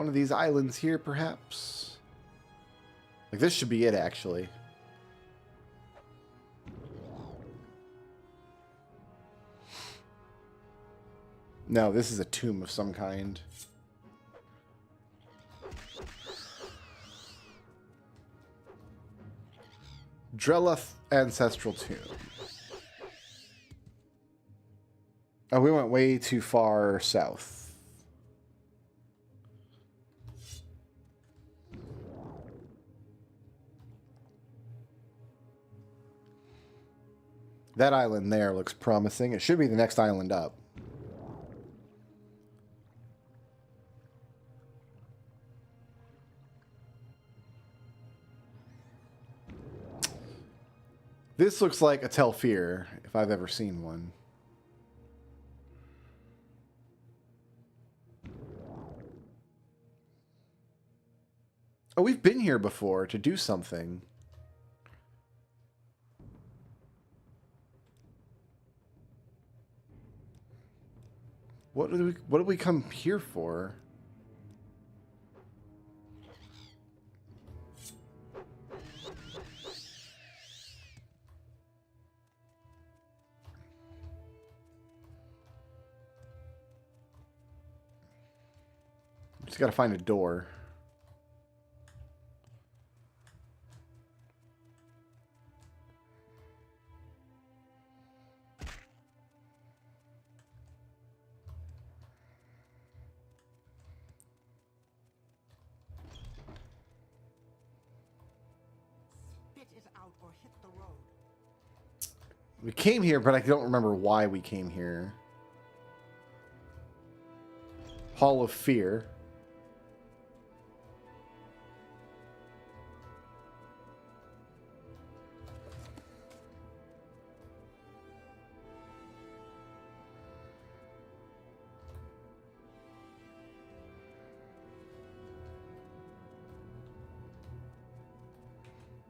One of these islands here, perhaps? Like, this should be it, actually. No, this is a tomb of some kind. Drelleth Ancestral Tomb. Oh, we went way too far south. That island there looks promising. It should be the next island up. This looks like a Telfir, if I've ever seen one. Oh, we've been here before to do something. What did we come here for? Just gotta find a door. Spit it out or hit the road. We came here, but I don't remember why we came here. Hall of Fear.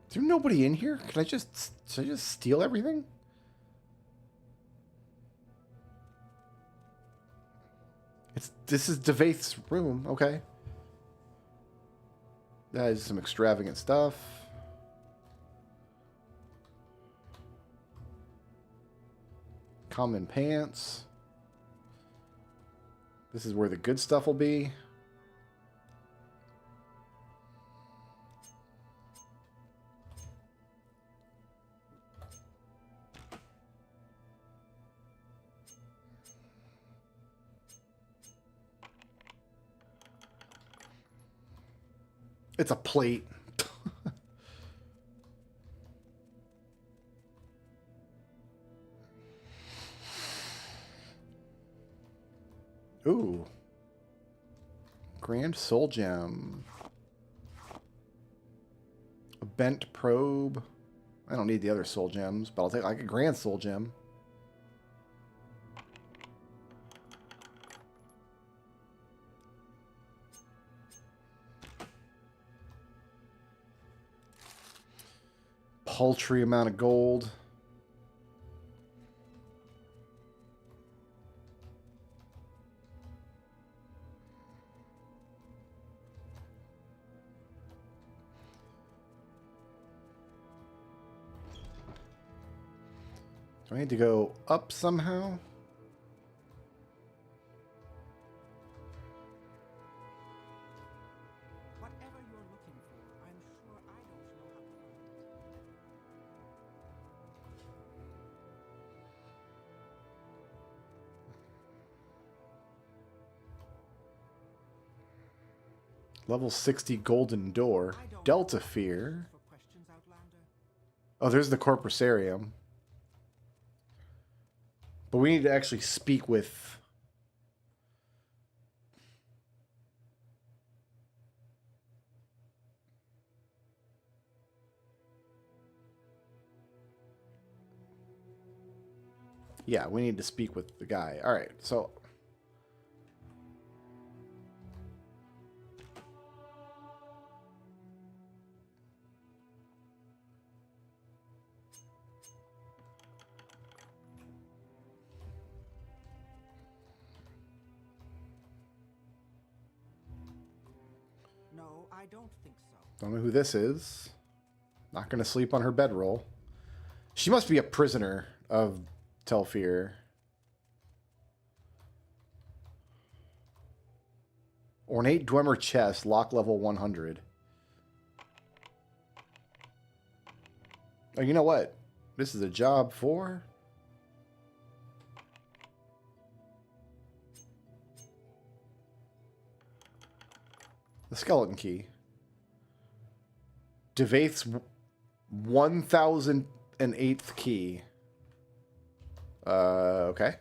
Is there nobody in here? Should I just steal everything? This is Devaith's room, okay. That is some extravagant stuff. Common pants. This is where the good stuff will be. It's a plate. Ooh. Grand Soul Gem. A bent probe. I don't need the other soul gems, but I'll take like a Grand Soul Gem. Paltry amount of gold. Do I need to go up somehow? Whatever you're looking for, I'm sure I don't know how to find it. Level 60 golden door. I don't Delta have Fear. for questions, Outlander. Oh, there's the Corpusarium. But we need to actually speak with... Yeah, we need to speak with the guy. All right, so... I don't think so. Don't know who this is. Not going to sleep on her bedroll. She must be a prisoner of Telfir. Ornate Dwemer chest, lock level 100. Oh, you know what? This is a job for... the skeleton key. Devaith's 1008th key. Okay.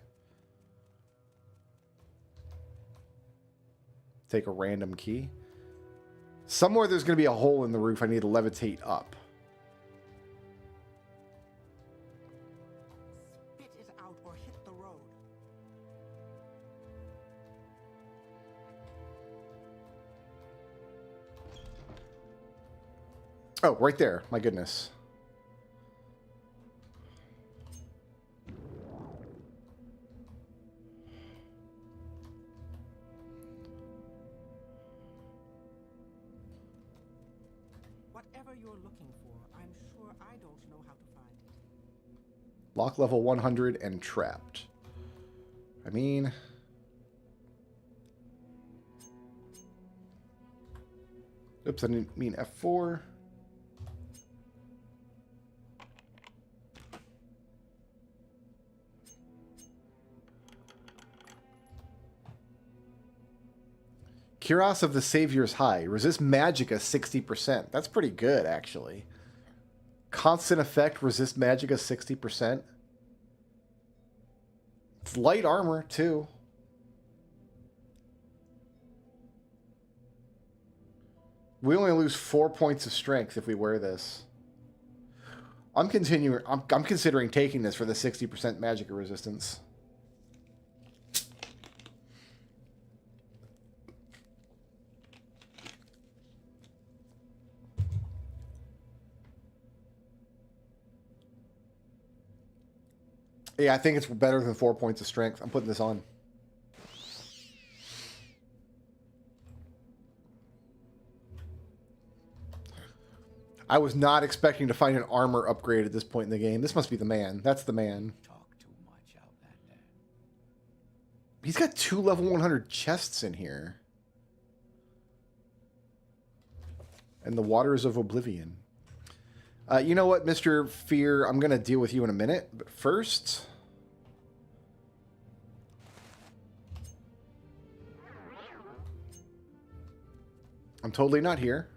Take a random key. Somewhere there's going to be a hole in the roof I need to levitate up. Spit it out or hit the road. Oh, right there. My goodness. Whatever you're looking for, I'm sure I don't know how to find it. Lock level 100 and trapped. I mean... oops, I didn't mean F4. Cuirass of the Savior's High. Resist Magicka 60%. That's pretty good, actually. Constant effect, resist Magicka 60%. It's light armor, too. We only lose 4 points of strength if we wear this. I'm considering taking this for the 60% Magicka resistance. Yeah, I think it's better than 4 points of strength. I'm putting this on. I was not expecting to find an armor upgrade at this point in the game. This must be the man. That's the man. Talk too much, Outlander. He's got 2 level 100 chests in here. And the Waters of Oblivion. You know what, Mr. Fear? I'm going to deal with you in a minute. But first... I'm totally not here.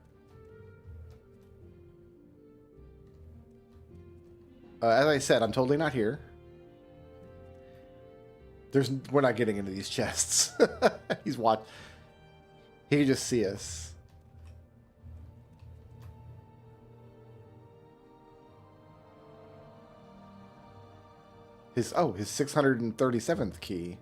As I said, I'm totally not here. We're not getting into these chests. He's watching. He can just see us. His 637th key.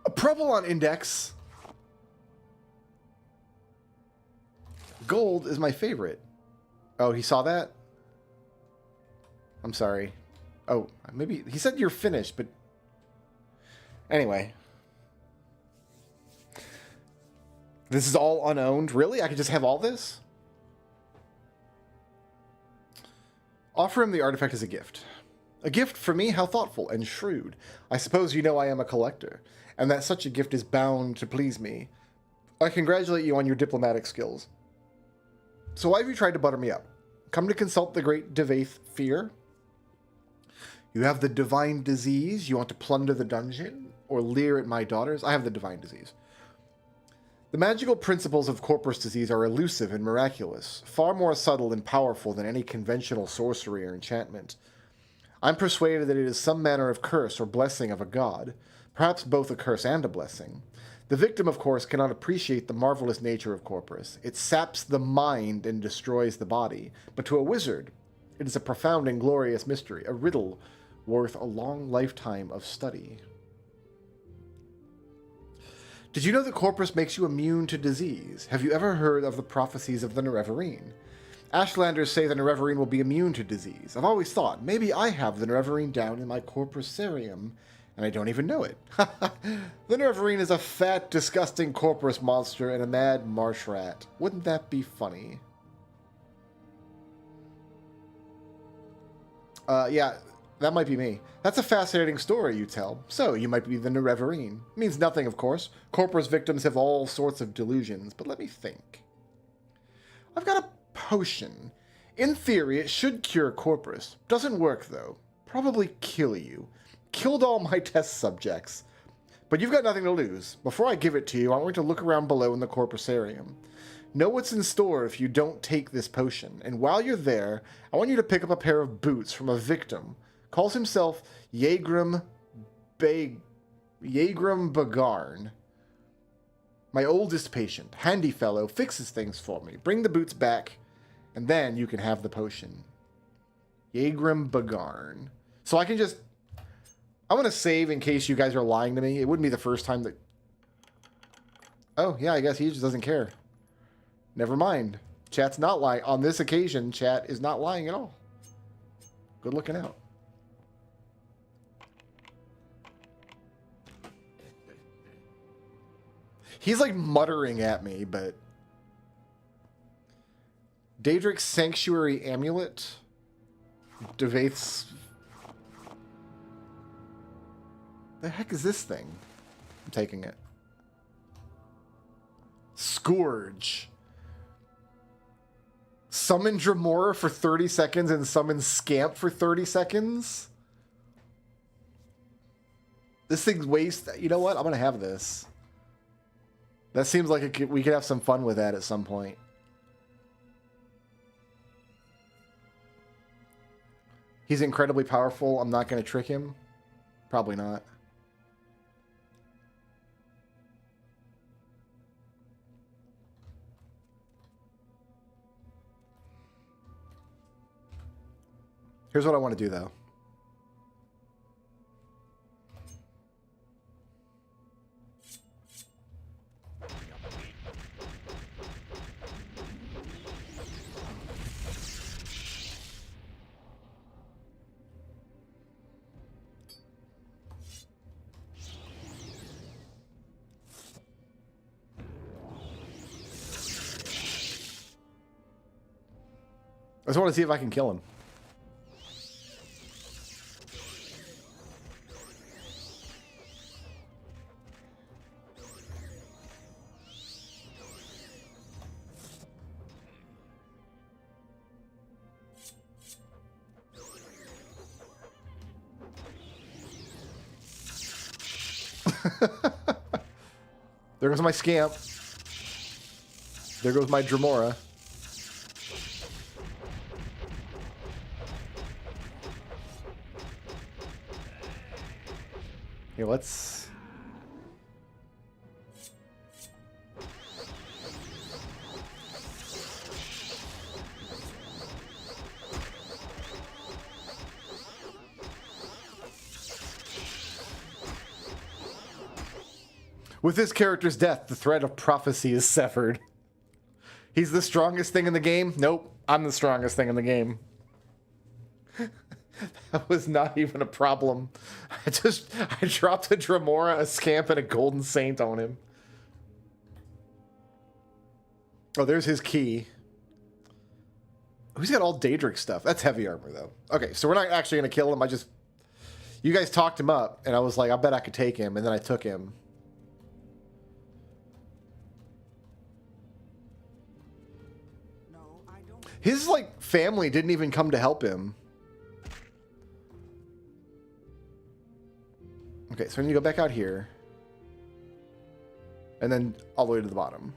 A Provolone index. Gold is my favorite. Oh, he saw that? I'm sorry. Oh, maybe he said you're finished, but anyway. This is all unowned. Really? I could just have all this? Offer him the artifact as a gift. A gift for me? How thoughtful and shrewd. I suppose you know I am a collector, and that such a gift is bound to please me. I congratulate you on your diplomatic skills. So why have you tried to butter me up? Come to consult the great Devaith Fear? You have the divine disease? You want to plunder the dungeon? Or leer at my daughters? I have the divine disease. The magical principles of Corpus disease are elusive and miraculous, far more subtle and powerful than any conventional sorcery or enchantment. I'm persuaded that it is some manner of curse or blessing of a god, perhaps both a curse and a blessing. The victim, of course, cannot appreciate the marvelous nature of Corpus. It saps the mind and destroys the body. But to a wizard, it is a profound and glorious mystery, a riddle worth a long lifetime of study. Did you know that Corpus makes you immune to disease? Have you ever heard of the prophecies of the Nerevarine? Ashlanders say the Nerevarine will be immune to disease. I've always thought, maybe I have the Nerevarine down in my Corpus Cerium, And I don't even know it. The Nerevarine is a fat, disgusting corpus monster and a mad marsh rat. Wouldn't that be funny? Yeah, that might be me. That's a fascinating story you tell. So, you might be the Nerevarine. Means nothing, of course. Corpus victims have all sorts of delusions, but let me think. I've got a potion. In theory, it should cure corpus. Doesn't work, though. Probably kill you. Killed all my test subjects. But you've got nothing to lose. Before I give it to you, I want you to look around below in the corpusarium. Know what's in store if you don't take this potion. And while you're there, I want you to pick up a pair of boots from a victim. Calls himself Yagrim Bagarn. My oldest patient. Handy fellow. Fixes things for me. Bring the boots back, and then you can have the potion. Yagrim Bagarn. So I can just... I want to save in case you guys are lying to me. It wouldn't be the first time that... Oh, yeah, I guess he just doesn't care. Never mind. Chat's not lying. On this occasion, chat is not lying at all. Good looking out. He's like muttering at me, but... Daedric's Sanctuary Amulet. Devaith's... The heck is this thing? I'm taking it. Scourge. Summon Dremora for 30 seconds and summon Scamp for 30 seconds? This thing's waste. You know what? I'm going to have this. That seems like we could have some fun with that at some point. He's incredibly powerful. I'm not going to trick him. Probably not. Here's what I want to do, though. I just want to see if I can kill him. There goes my Scamp. There goes my Dremora. Here, let's... With this character's death, the thread of prophecy is severed. He's the strongest thing in the game? Nope, I'm the strongest thing in the game. That was not even a problem. I dropped a Dremora, a Scamp, and a Golden Saint on him. Oh, there's his key. Oh, he's got all Daedric stuff. That's heavy armor, though. Okay, so we're not actually going to kill him. You guys talked him up, and I was like, I bet I could take him, and then I took him. No, I don't. His, like, family didn't even come to help him. Okay, so I need to go back out here. And then all the way to the bottom.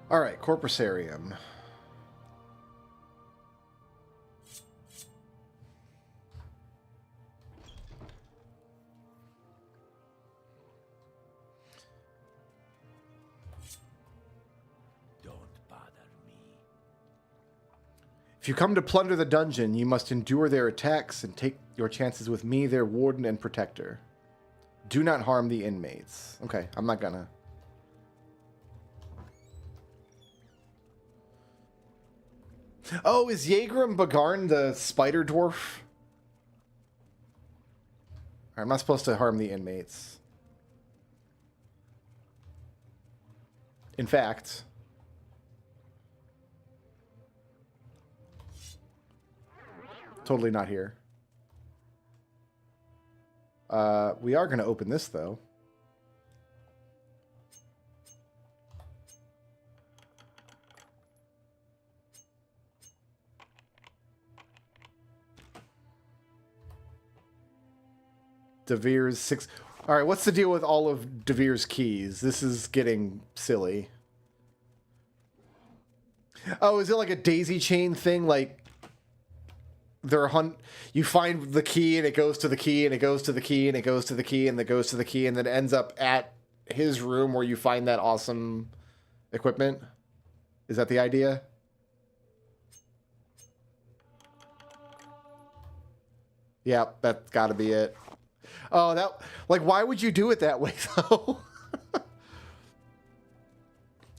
All right, Corpusarium. If you come to plunder the dungeon, you must endure their attacks and take your chances with me, their warden and protector. Do not harm the inmates. Okay, I'm not gonna. Oh, is Yagram Bagarn the spider dwarf? I'm not supposed to harm the inmates. In fact, totally not here. We are going to open this, though. DeVere's 6... All right, what's the deal with all of DeVere's keys? This is getting silly. Oh, is it like a daisy chain thing? Like, you find the key and it goes to the key and it goes to the key and it goes to the key and it goes to the key and then it ends up at his room where you find that awesome equipment? Is that the idea? Yeah, that's got to be it. Oh, that, like, why would you do it that way, though?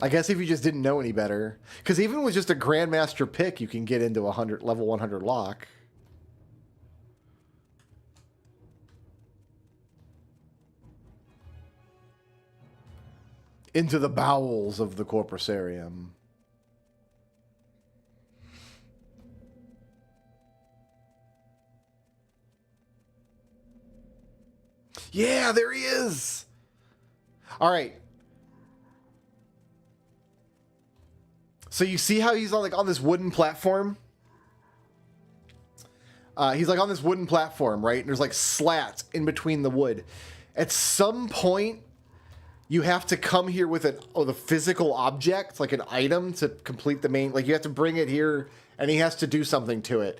I guess if you just didn't know any better. Because even with just a Grandmaster pick, you can get into level 100 lock. Into the bowels of the Corpusarium. Yeah, there he is. All right. So you see how he's on this wooden platform? He's like on this wooden platform, right? And there's like slats in between the wood. At some point, you have to come here with the physical object, like an item to complete the main. Like you have to bring it here, and he has to do something to it.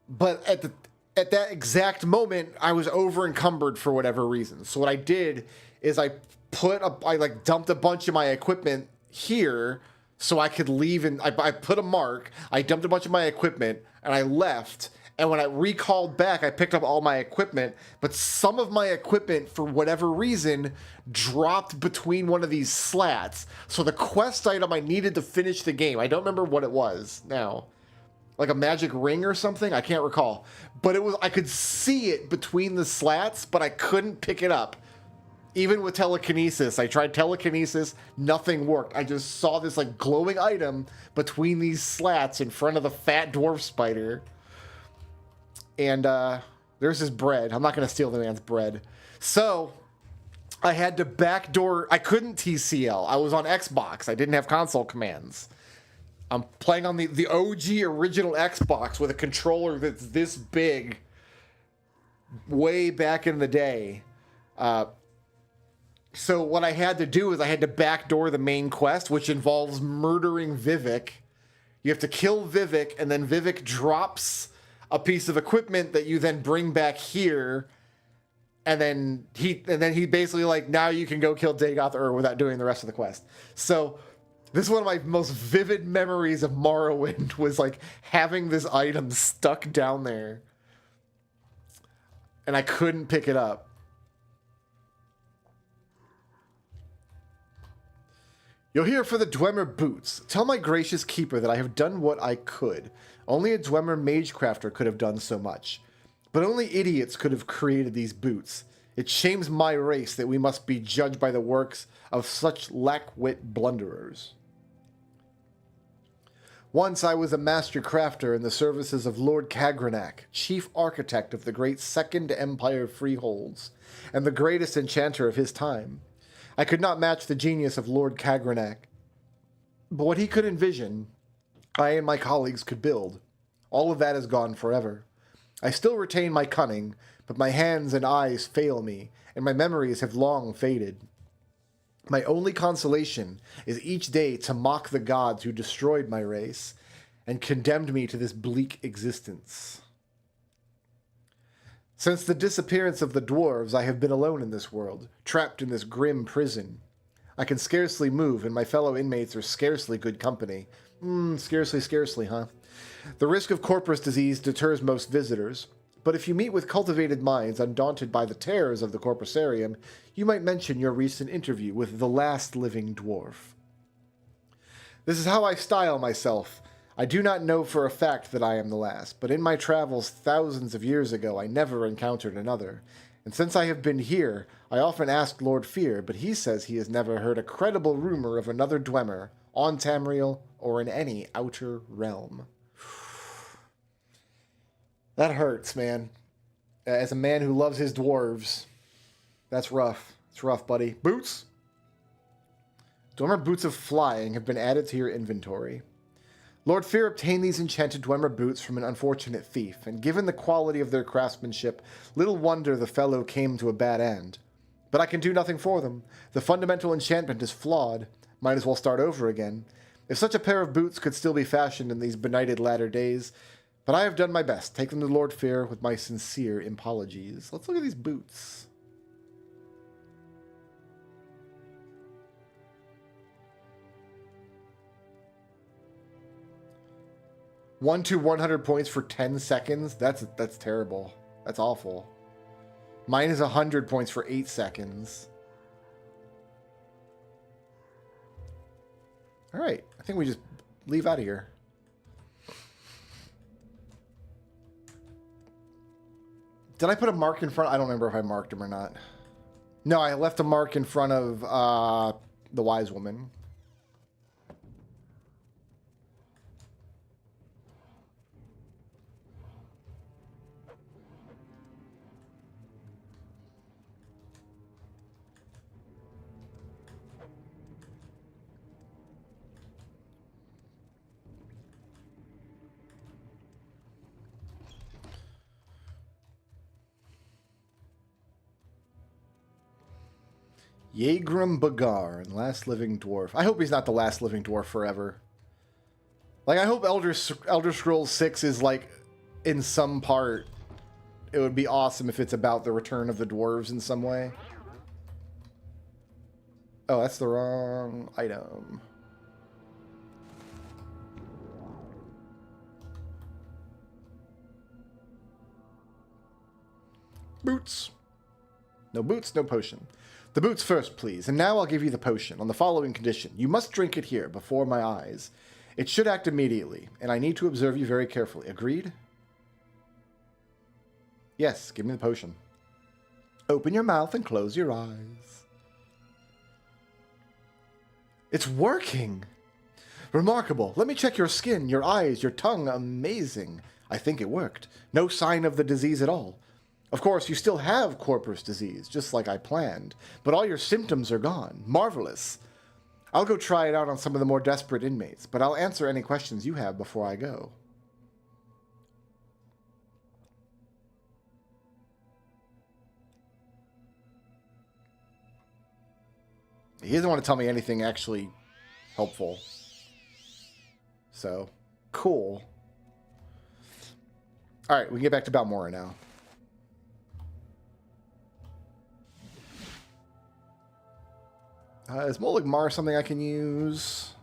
But at that exact moment, I was over encumbered for whatever reason. So what I did is I dumped a bunch of my equipment here so I could leave, and I put a mark. I dumped a bunch of my equipment and I left. And when I recalled back, I picked up all my equipment, but some of my equipment, for whatever reason, dropped between one of these slats. So the quest item I needed to finish the game, I don't remember what it was now. Like a magic ring or something? I can't recall. But I could see it between the slats, but I couldn't pick it up. Even with telekinesis, I tried telekinesis, nothing worked. I just saw this like glowing item between these slats in front of the fat dwarf spider. And there's his bread. I'm not going to steal the man's bread. So I had to backdoor. I couldn't TCL. I was on Xbox. I didn't have console commands. I'm playing on the OG original Xbox with a controller that's this big way back in the day. So what I had to do is I had to backdoor the main quest, which involves murdering Vivek. You have to kill Vivek, and then Vivek drops a piece of equipment that you then bring back here, and then he basically like, now you can go kill Dagoth Ur without doing the rest of the quest. So this is one of my most vivid memories of Morrowind, was like having this item stuck down there, and I couldn't pick it up. You're here for the Dwemer boots. Tell my gracious keeper that I have done what I could. Only a Dwemer magecrafter could have done so much. But only idiots could have created these boots. It shames my race that we must be judged by the works of such lack-wit blunderers. Once I was a master crafter in the services of Lord Kagranak, chief architect of the great Second Empire freeholds, and the greatest enchanter of his time. I could not match the genius of Lord Kagranak, but what he could envision, I and my colleagues could build. All of that is gone forever. I still retain my cunning, but my hands and eyes fail me, and my memories have long faded. My only consolation is each day to mock the gods who destroyed my race and condemned me to this bleak existence. Since the disappearance of the dwarves, I have been alone in this world, trapped in this grim prison. I can scarcely move, and my fellow inmates are scarcely good company. Scarcely, huh? The risk of corpus disease deters most visitors, but if you meet with cultivated minds undaunted by the terrors of the corpusarium, you might mention your recent interview with the last living dwarf. This is how I style myself. I do not know for a fact that I am the last, but in my travels thousands of years ago I never encountered another. And since I have been here, I often ask Lord Fear, but he says he has never heard a credible rumor of another Dwemer, on Tamriel, or in any outer realm. That hurts, man. As a man who loves his dwarves, that's rough. It's rough, buddy. Boots? Dwemer boots of flying have been added to your inventory. Lord Fear obtained these enchanted Dwemer boots from an unfortunate thief, and given the quality of their craftsmanship, little wonder the fellow came to a bad end. But I can do nothing for them. The fundamental enchantment is flawed. Might as well start over again. If such a pair of boots could still be fashioned in these benighted latter days, but I have done my best. Take them to Lord Fear with my sincere apologies. Let's look at these boots. One to 100 points for 10 seconds? That's terrible. That's awful. Mine is 100 points for 8 seconds. Alright, I think we just leave out of here. Did I put a mark in front? I don't remember if I marked him or not. No, I left a mark in front of the wise woman. Yagrum Bagar, last living dwarf. I hope he's not the last living dwarf forever. Like, I hope Elder Scrolls 6 is, like, in some part. It would be awesome if it's about the return of the dwarves in some way. Oh, that's the wrong item. Boots. No boots, no potion. The boots first, please, and now I'll give you the potion, on the following condition. You must drink it here, before my eyes. It should act immediately, and I need to observe you very carefully. Agreed? Yes, give me the potion. Open your mouth and close your eyes. It's working! Remarkable. Let me check your skin, your eyes, your tongue. Amazing. I think it worked. No sign of the disease at all. Of course, you still have corpus disease, just like I planned, but all your symptoms are gone. Marvelous. I'll go try it out on some of the more desperate inmates, but I'll answer any questions you have before I go. He doesn't want to tell me anything actually helpful. So, cool. Alright, we can get back to Balmora now. Is Molig Mar something I can use?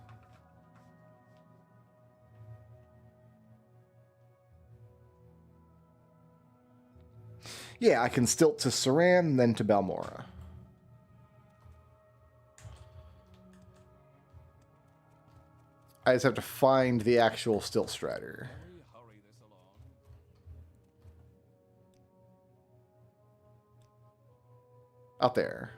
Yeah, I can stilt to Saran, then to Balmora. I just have to find the actual stilt strider. Hurry this along. Out there.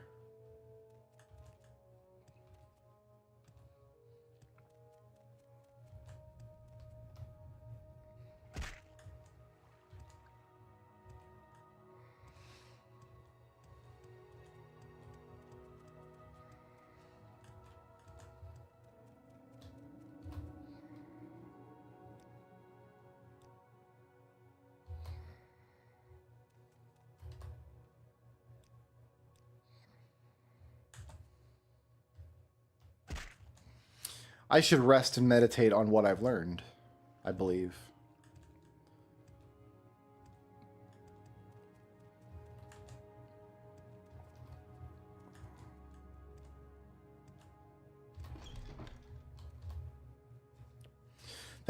I should rest and meditate on what I've learned, I believe.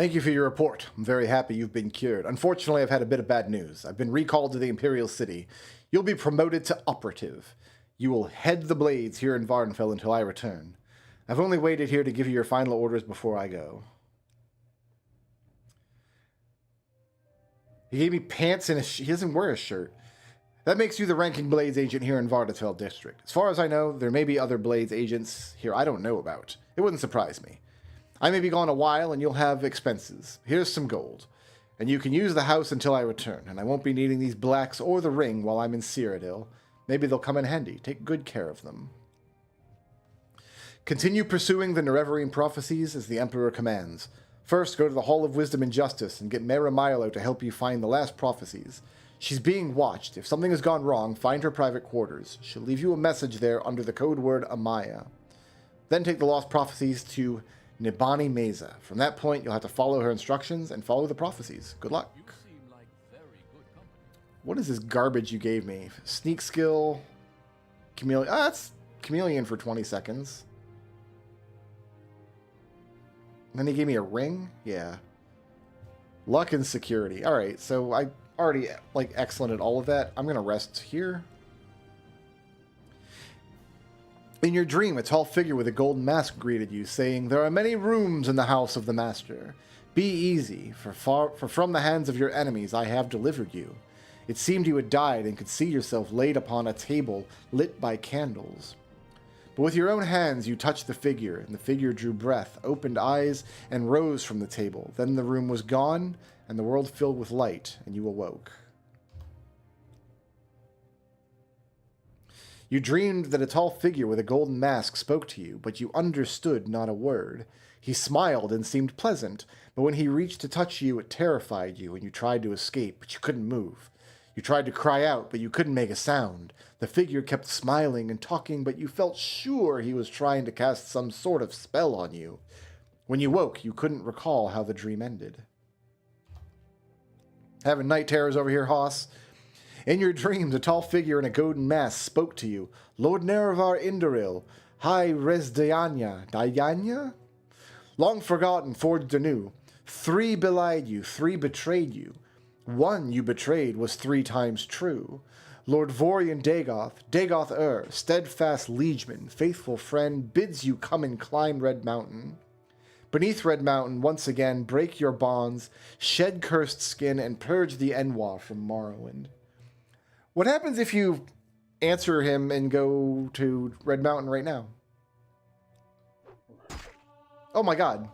Thank you for your report. I'm very happy you've been cured. Unfortunately, I've had a bit of bad news. I've been recalled to the Imperial City. You'll be promoted to operative. You will head the blades here in Vardenfell until I return. I've only waited here to give you your final orders before I go. He gave me pants and he doesn't wear a shirt. That makes you the ranking Blades agent here in Vardenfell District. As far as I know, there may be other Blades agents here I don't know about. It wouldn't surprise me. I may be gone a while and you'll have expenses. Here's some gold. And you can use the house until I return, and I won't be needing these blacks or the ring while I'm in Cyrodiil. Maybe they'll come in handy. Take good care of them. Continue pursuing the Nereverian prophecies as the Emperor commands. First, go to the Hall of Wisdom and Justice and get Mera Milo to help you find the last prophecies. She's being watched. If something has gone wrong, find her private quarters. She'll leave you a message there under the code word Amaya. Then take the lost prophecies to Nibani Mesa. From that point, you'll have to follow her instructions and follow the prophecies. Good luck. You seem like very good company. What is this garbage you gave me? Sneak skill. Chameleon. Ah, that's chameleon for 20 seconds. And then he gave me a ring? Yeah. Luck and security. Alright, so I already like excellent at all of that. I'm going to rest here. In your dream, a tall figure with a golden mask greeted you, saying, "There are many rooms in the house of the Master. Be easy, for from the hands of your enemies I have delivered you." It seemed you had died and could see yourself laid upon a table lit by candles. But with your own hands you touched the figure, and the figure drew breath, opened eyes, and rose from the table. Then the room was gone, and the world filled with light, and you awoke. You dreamed that a tall figure with a golden mask spoke to you, but you understood not a word. He smiled and seemed pleasant, but when he reached to touch you, it terrified you, and you tried to escape, but you couldn't move. You tried to cry out, but you couldn't make a sound. The figure kept smiling and talking, but you felt sure he was trying to cast some sort of spell on you. When you woke, you couldn't recall how the dream ended. Having night terrors over here, Hoss? In your dreams, a tall figure in a golden mask spoke to you. "Lord Nerevar Indoril, High Dayanya? Long forgotten, forged anew. 3 belied you, 3 betrayed you. 1 you betrayed was 3 times true. Lord Vorian Dagoth steadfast liegeman, faithful friend, bids you come and climb Red Mountain. Beneath Red Mountain, once again, break your bonds, shed cursed skin, and purge the Enwa from Morrowind." What happens if you answer him and go to Red Mountain right now? Oh my god.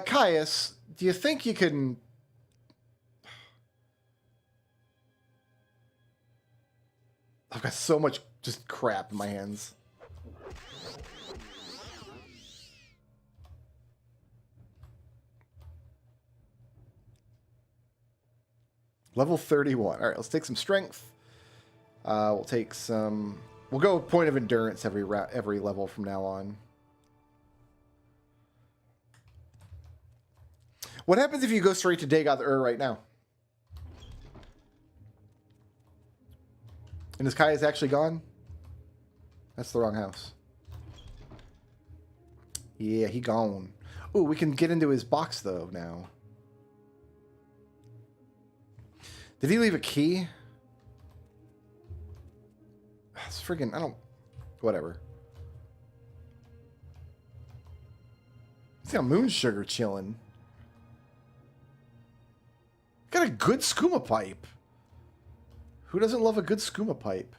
Caius, do you think you can... I've got so much just crap in my hands. Level 31. All right, let's take some strength. We'll take some... We'll go point of endurance every level from now on. What happens if you go straight to Dagoth right now? And is Kaya's actually gone? That's the wrong house. Yeah, he gone. Ooh, we can get into his box, though, now. Did he leave a key? It's friggin'... I don't... Whatever. He's got moon sugar chilling. Got a good skooma pipe. Who doesn't love a good skooma pipe?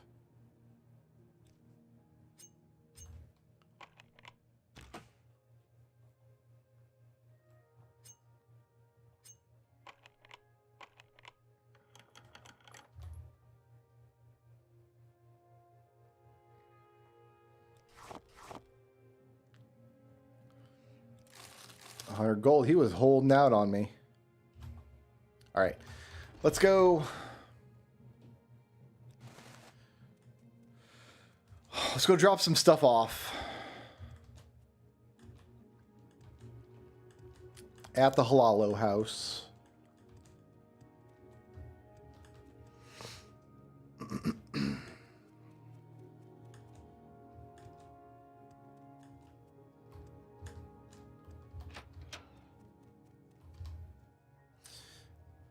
Our gold, he was holding out on me. All right, let's go. Let's go drop some stuff off at the Halalo house.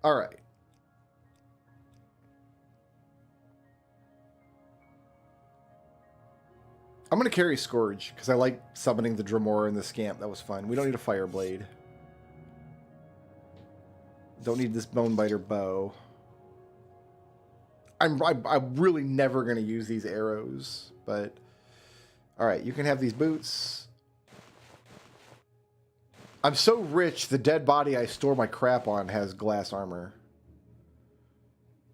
All right. I'm going to carry Scourge, because I like summoning the Dremora and the Scamp. That was fun. We don't need a Fireblade. Don't need this Bonebiter bow. I'm really never going to use these arrows, but... Alright, you can have these boots. I'm so rich, the dead body I store my crap on has glass armor.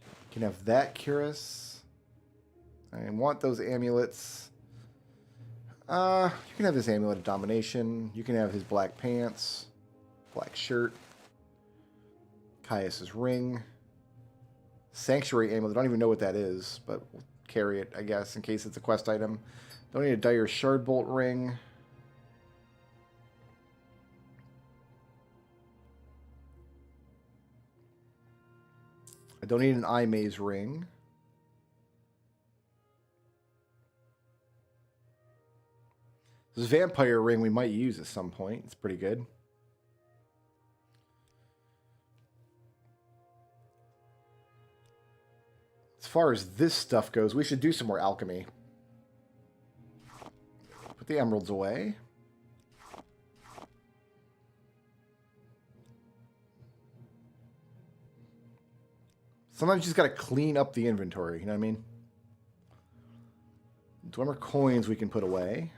You can have that, Cuirass. I want those amulets. You can have this Amulet of Domination. You can have his black pants, black shirt, Caius's ring, Sanctuary Amulet. I don't even know what that is, but we'll carry it, I guess, in case it's a quest item. Don't need a Dire Shardbolt ring. I don't need an Eye Maze ring. This vampire ring we might use at some point. It's pretty good. As far as this stuff goes, we should do some more alchemy. Put the emeralds away. Sometimes you just gotta clean up the inventory, you know what I mean? Dwemer coins we can put away.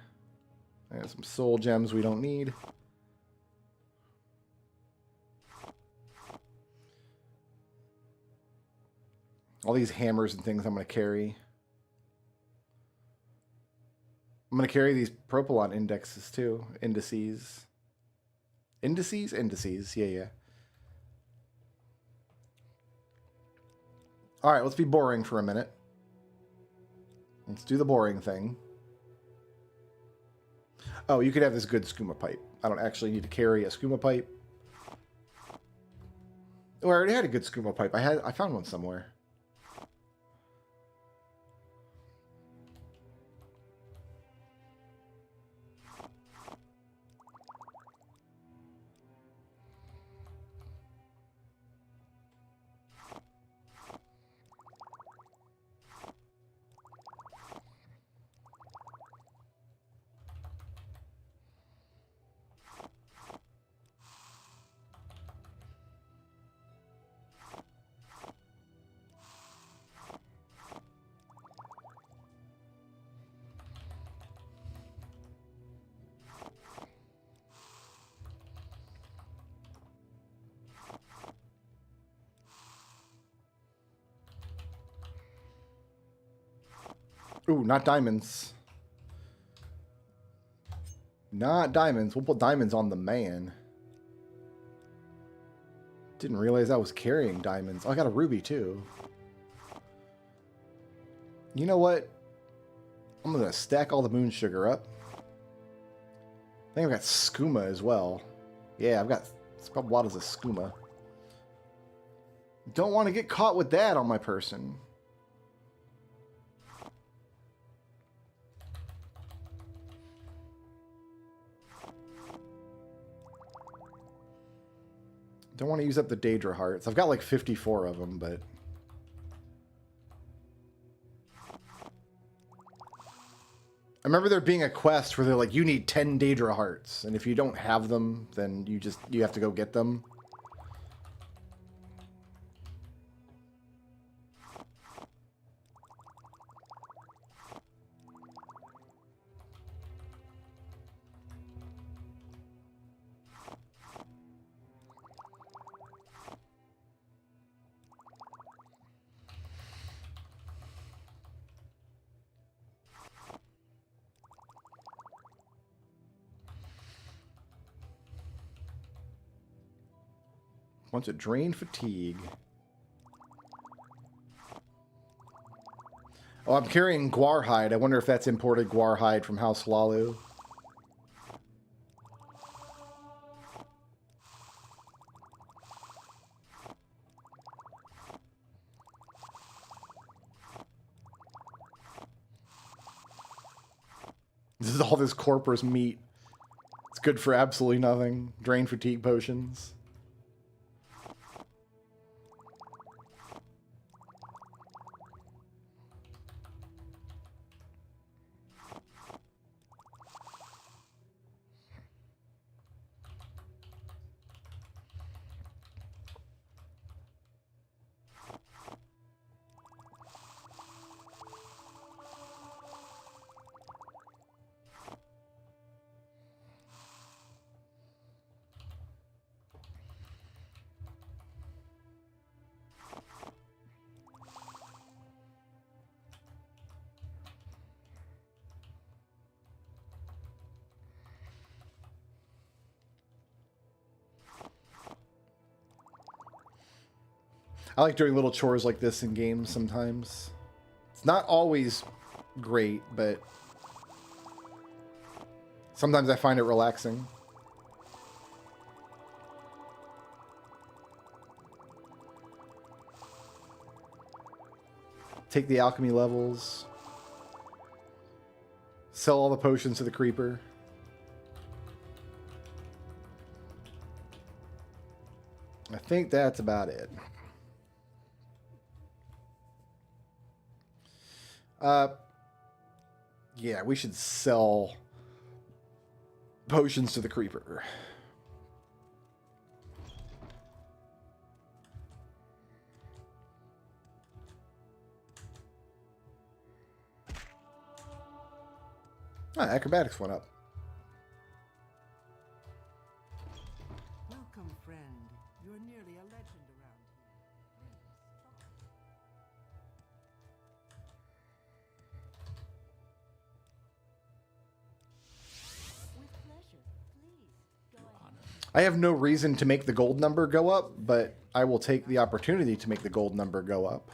And some soul gems we don't need. All these hammers and things I'm going to carry. I'm going to carry these Propylon indexes too. Indices. Indices? Indices. Yeah. Alright, let's be boring for a minute. Let's do the boring thing. Oh, you could have this good skooma pipe. I don't actually need to carry a skooma pipe. Oh, I already had a good skooma pipe. I found one somewhere. Ooh, not diamonds. Not diamonds. We'll put diamonds on the man. Didn't realize I was carrying diamonds. Oh, I got a ruby too. You know what? I'm going to stack all the moon sugar up. I think I've got skooma as well. Yeah, I've got scrub bottles of skooma. Don't want to get caught with that on my person. Don't want to use up the Daedra hearts. I've got like 54 of them, but... I remember there being a quest where they're like, you need 10 Daedra hearts. And if you don't have them, then you have to go get them. Want to drain fatigue. Oh, I'm carrying guar hide. I wonder if that's imported guar hide from House Lalu. This is all this corpus meat. It's good for absolutely nothing. Drain fatigue potions. I like doing little chores like this in games sometimes. It's not always great, but sometimes I find it relaxing. Take the alchemy levels. Sell all the potions to the creeper. I think that's about it. Yeah, we should sell potions to the creeper. Acrobatics went up. Welcome, friend. You're nearly a legend around here. With pleasure. Please, go ahead. I have no reason to make the gold number go up, but I will take the opportunity to make the gold number go up.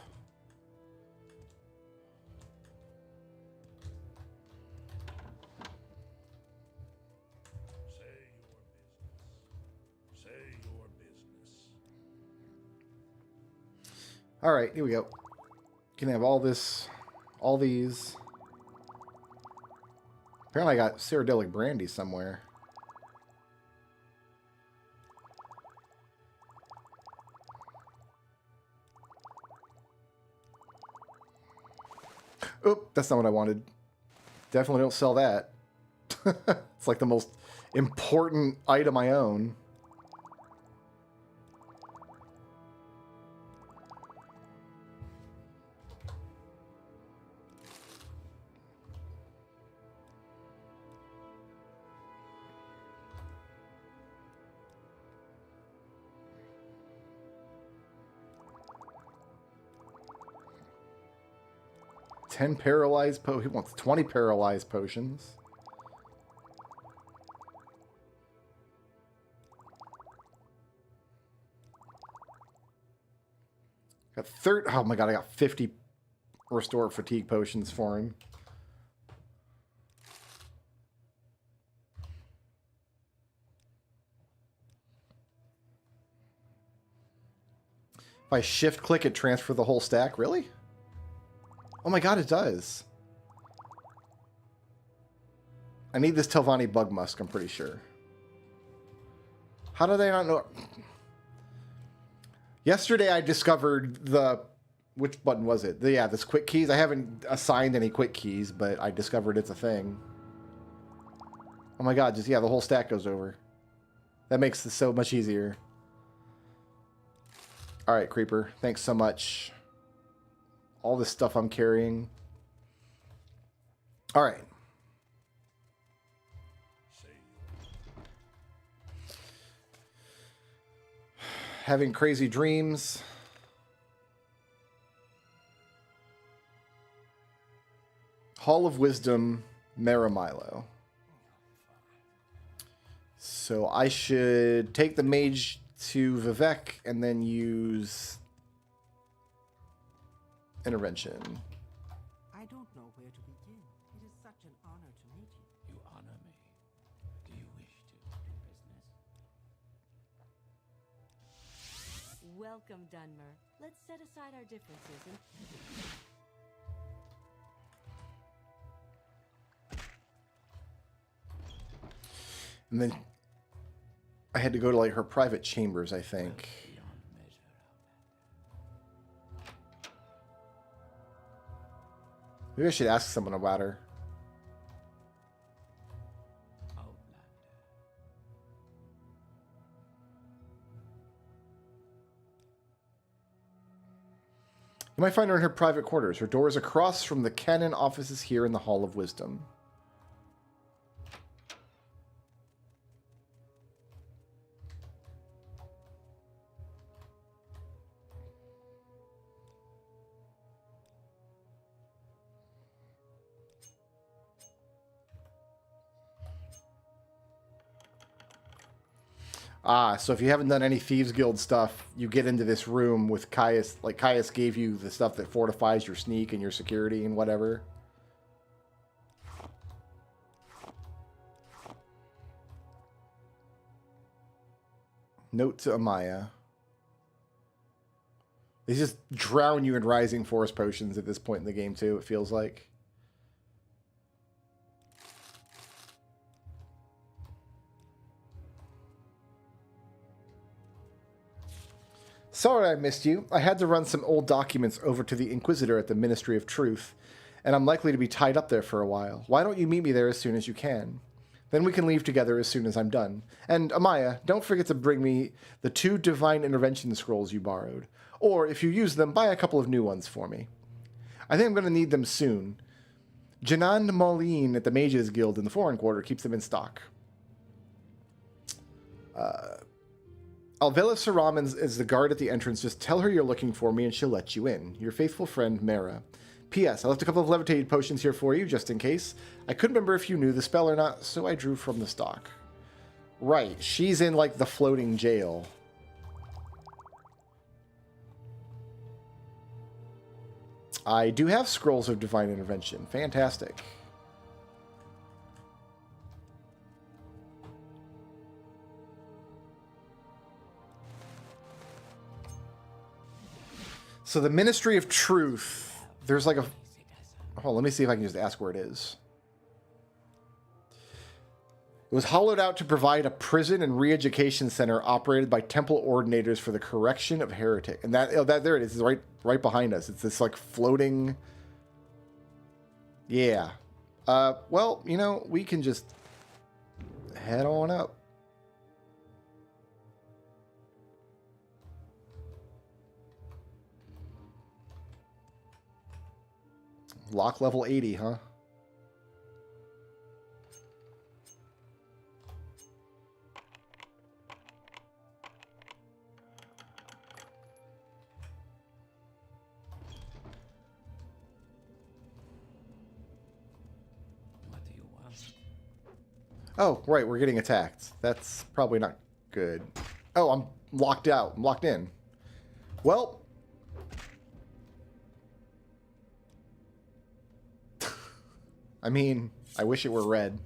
All right, here we go. Can have all this, all these. Apparently I got Cyrodiilic brandy somewhere. Oop, that's not what I wanted. Definitely don't sell that. It's like the most important item I own. Ten paralyzed he wants 20 paralyzed potions. Got oh my god, I got 50 restore fatigue potions for him. If I shift click it, transfer the whole stack. Really? Oh my god, it does. I need this Telvanni bug musk, I'm pretty sure. How did I not know? Yesterday I discovered the... Which button was it? Yeah, this quick keys. I haven't assigned any quick keys, but I discovered it's a thing. Oh my god, just, yeah, the whole stack goes over. That makes this so much easier. Alright, Creeper. Thanks so much. All this stuff I'm carrying. Alright. Having crazy dreams. Hall of Wisdom, Maramilo. So I should take the mage to Vivek and then use intervention. I don't know where to begin. It is such an honor to meet you. You honor me. Do you wish to do business? Welcome, Dunmer. Let's set aside our differences and... And then I had to go to like her private chambers, I think. Beyond measure, Maybe I should ask someone about her. Outlander. You might find her in her private quarters. Her door is across from the canon offices here in the Hall of Wisdom. Ah, so if you haven't done any Thieves Guild stuff, you get into this room with Caius. Like, Caius gave you the stuff that fortifies your sneak and your security and whatever. Note to Amaya. They just drown you in Rising Force potions at this point in the game, too, it feels like. Sorry I missed you. I had to run some old documents over to the Inquisitor at the Ministry of Truth, and I'm likely to be tied up there for a while. Why don't you meet me there as soon as you can? Then we can leave together as soon as I'm done. And Amaya, don't forget to bring me the 2 Divine Intervention Scrolls you borrowed. Or, if you use them, buy a couple of new ones for me. I think I'm going to need them soon. Janan Moline at the Mages Guild in the Foreign Quarter keeps them in stock. Alvela Saramans is the guard at the entrance. Just tell her you're looking for me and she'll let you in. Your faithful friend, Mara. P.S. I left a couple of levitated potions here for you, just in case. I couldn't remember if you knew the spell or not, so I drew from the stock. Right, she's in, like, the floating jail. I do have Scrolls of Divine Intervention. Fantastic. So the Ministry of Truth, there's like a... Hold on, let me see if I can just ask where it is. It was hollowed out to provide a prison and re-education center operated by temple ordinators for the correction of heretic. And that, oh, that there it is, it's right behind us. It's this like floating... Yeah. Well, you know, we can just head on up. Lock level 80, huh? What do you want? Oh, right, we're getting attacked. That's probably not good. Oh, I'm locked out. I'm locked in. Well... I mean, I wish it were red.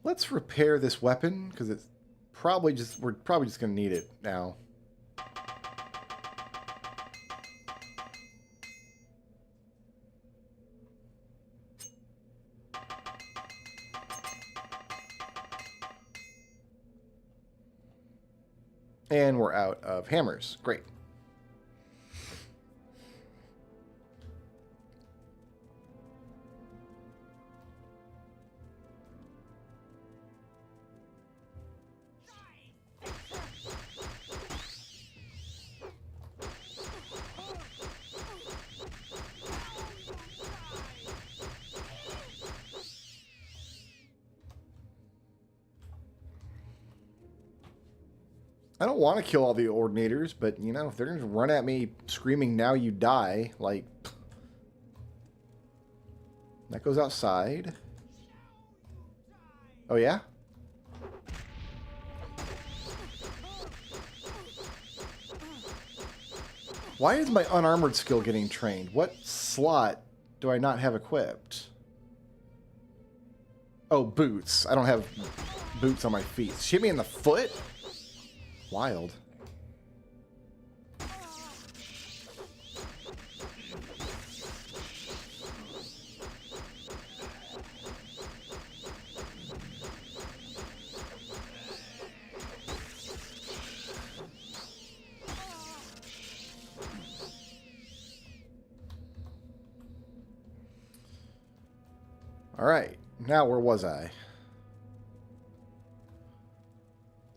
Let's repair this weapon, because it's probably just, we're probably just going to need it now. And we're out of hammers. Great. I don't want to kill all the ordinators, but, you know, if they're going to run at me screaming, now you die, like... That goes outside. Oh, yeah? Why is my unarmored skill getting trained? What slot do I not have equipped? Oh, boots. I don't have boots on my feet. She hit me in the foot? Wild. All right. Now, where was I?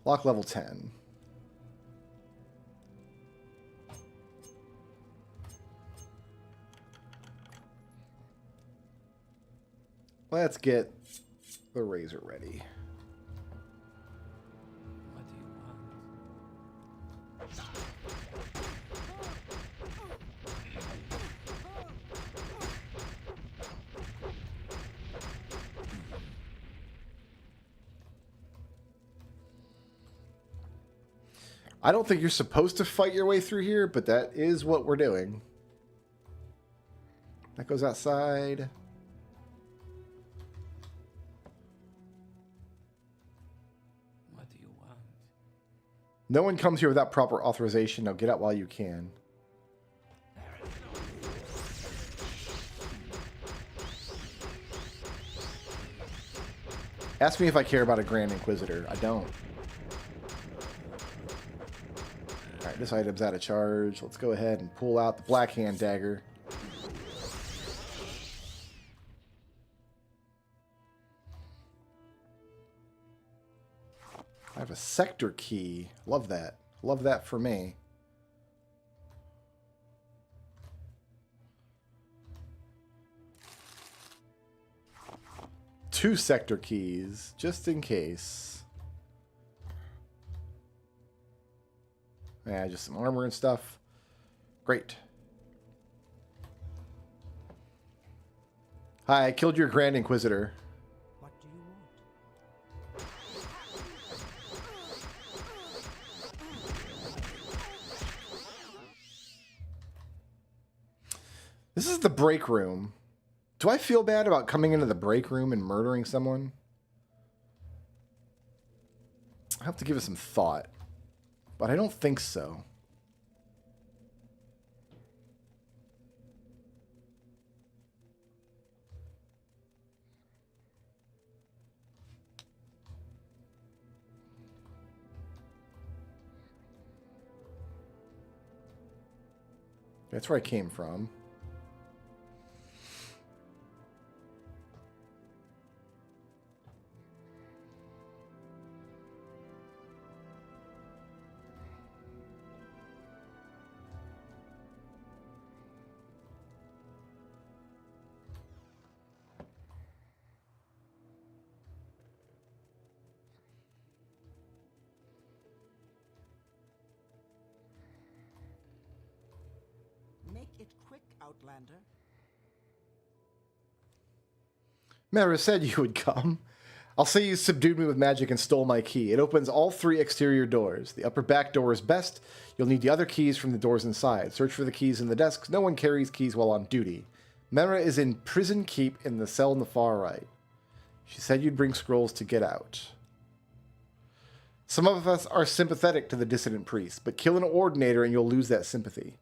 Lock level 10. Let's get the razor ready. What do you want? I don't think you're supposed to fight your way through here, but that is what we're doing. That goes outside. What do you want? No one comes here without proper authorization. Now get out while you can. Ask me if I care about a Grand Inquisitor. I don't. Alright, this item's out of charge. Let's go ahead and pull out the Black Hand Dagger. I have a sector key. Love that. Love that for me. Two sector keys, just in case. Yeah, just some armor and stuff. Great. Hi, I killed your Grand Inquisitor. What do you want? This is the break room. Do I feel bad about coming into the break room and murdering someone? I have to give it some thought. But I don't think so. That's where I came from. Make it quick, Outlander. Mara said you would come. I'll say you subdued me with magic and stole my key. It opens all 3 exterior doors. The upper back door is best. You'll need the other keys from the doors inside. Search for the keys in the desks. No one carries keys while on duty. Mara is in prison keep in the cell in the far right. She said you'd bring Scrulz to get out. Some of us are sympathetic to the dissident priest, but kill an ordinator and you'll lose that sympathy.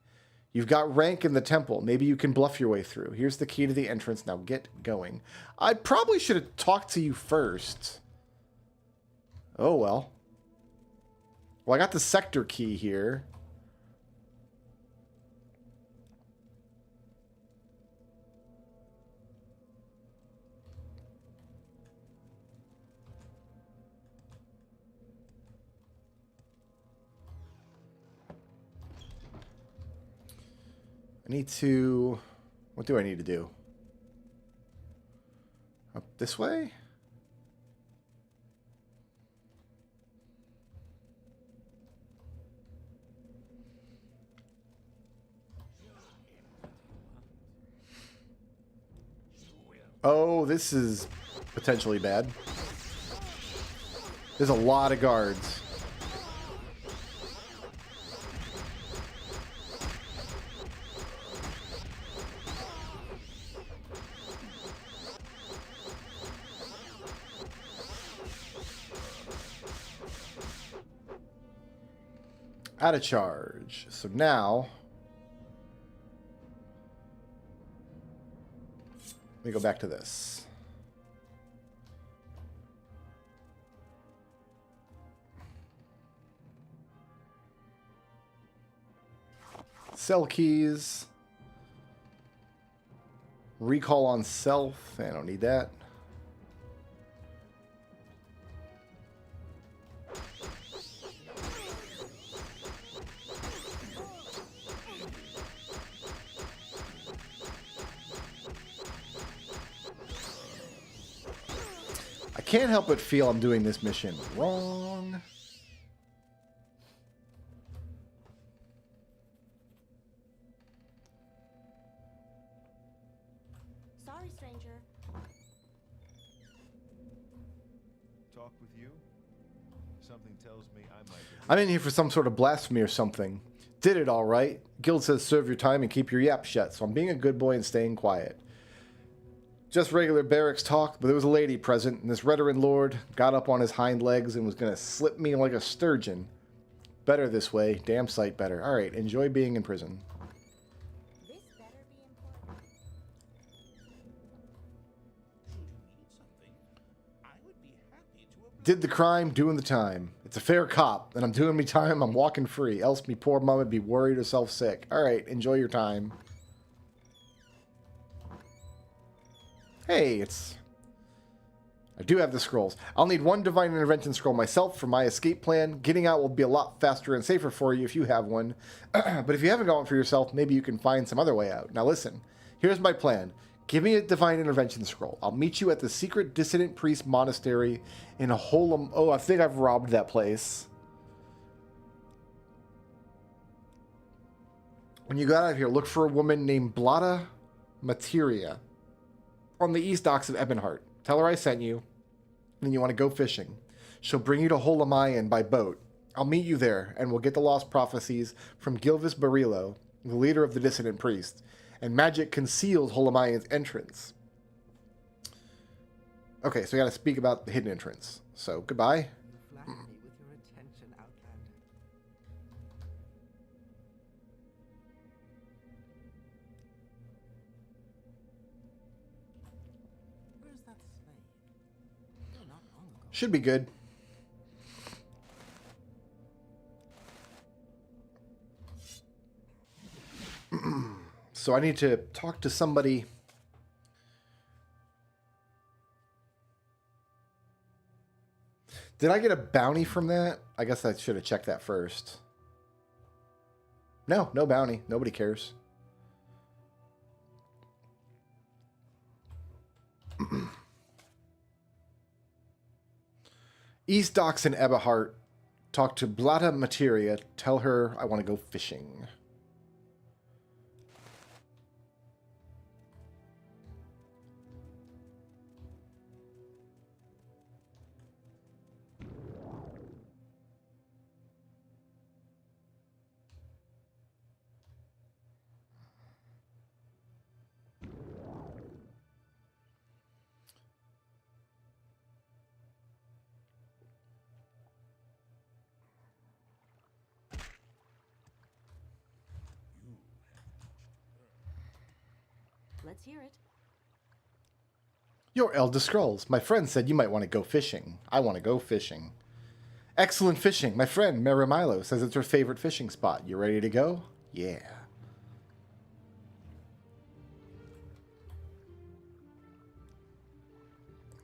You've got rank in the temple. Maybe you can bluff your way through. Here's the key to the entrance. Now get going. I probably should have talked to you first. Oh, well. Well, I got the sector key here. I need to... What do I need to do? Up this way? Oh, this is potentially bad. There's a lot of guards. Out of charge. So now, let me go back to this. Cell keys. Recall on self. I don't need that. can't help but feel I'm doing this mission wrong. Sorry, stranger. Talk with you? Something tells me I might. I'm in here for some sort of blasphemy or something. Did it all right. Guild says serve your time and keep your yap shut, so I'm being a good boy and staying quiet. Just regular barracks talk, but there was a lady present, and this Redoran lord got up on his hind legs and was going to slip me like a sturgeon. Better this way. Damn sight better. Alright, enjoy being in prison. This better be important. Should you need something, I would be happy to oblige. Did the crime, doing the time. It's a fair cop, and I'm doing me time, I'm walking free. Else me poor mom would be worried herself sick. Alright, enjoy your time. Hey, I do have the scrolls. I'll need one divine intervention scroll myself for my escape plan. Getting out will be a lot faster and safer for you if you have one. But if you haven't got one for yourself, maybe you can find some other way out. Now listen, here's my plan. Give me a divine intervention scroll. I'll meet you at the secret dissident priest monastery in Holum. Oh, I think I've robbed that place. When you got out of here, look for a woman named Blada Materia on the east docks of Ebonheart. Tell her I sent you, and then you want to go fishing. She'll bring you to Holamayan by boat. I'll meet you there, and we'll get the lost prophecies from Gilvis Barilo, the leader of the dissident priest, and magic conceals Holamayan's entrance. Okay, so we gotta speak about the hidden entrance. So, goodbye. You flatter me with your attention, Outlander. Where's that slave? Not long ago. Should be good. So I need to talk to somebody. Did I get a bounty from that? I guess I should have checked that first. No, no bounty. Nobody cares. East Docks and Ebahart. Talk to Blada Materia. Tell her I want to go fishing. Let's hear it. You're Elda Scrulz. My friend said you might want to go fishing. I want to go fishing. Excellent fishing. My friend, Marimilo, says it's her favorite fishing spot. You ready to go? Yeah.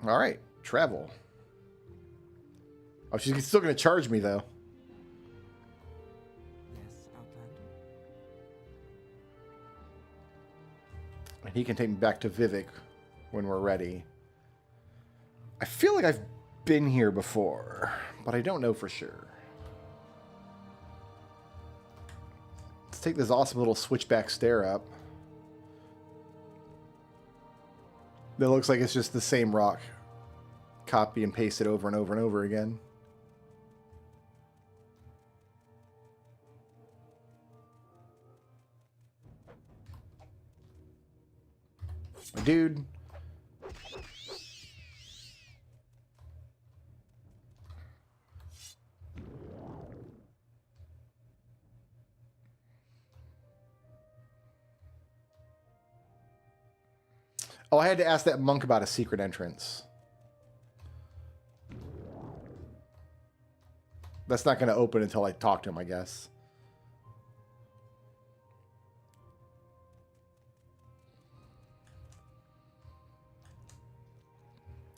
All right. Travel. Oh, she's still going to charge me, though. Yes, Outlander. And he can take me back to Vivek when we're ready. I feel like I've been here before, but I don't know for sure. Let's take this awesome little switchback stair up. That looks like it's just the same rock. Copy and paste it over and over and over again. Dude. Oh, I had to ask that monk about a secret entrance. That's not going to open until I talk to him, I guess.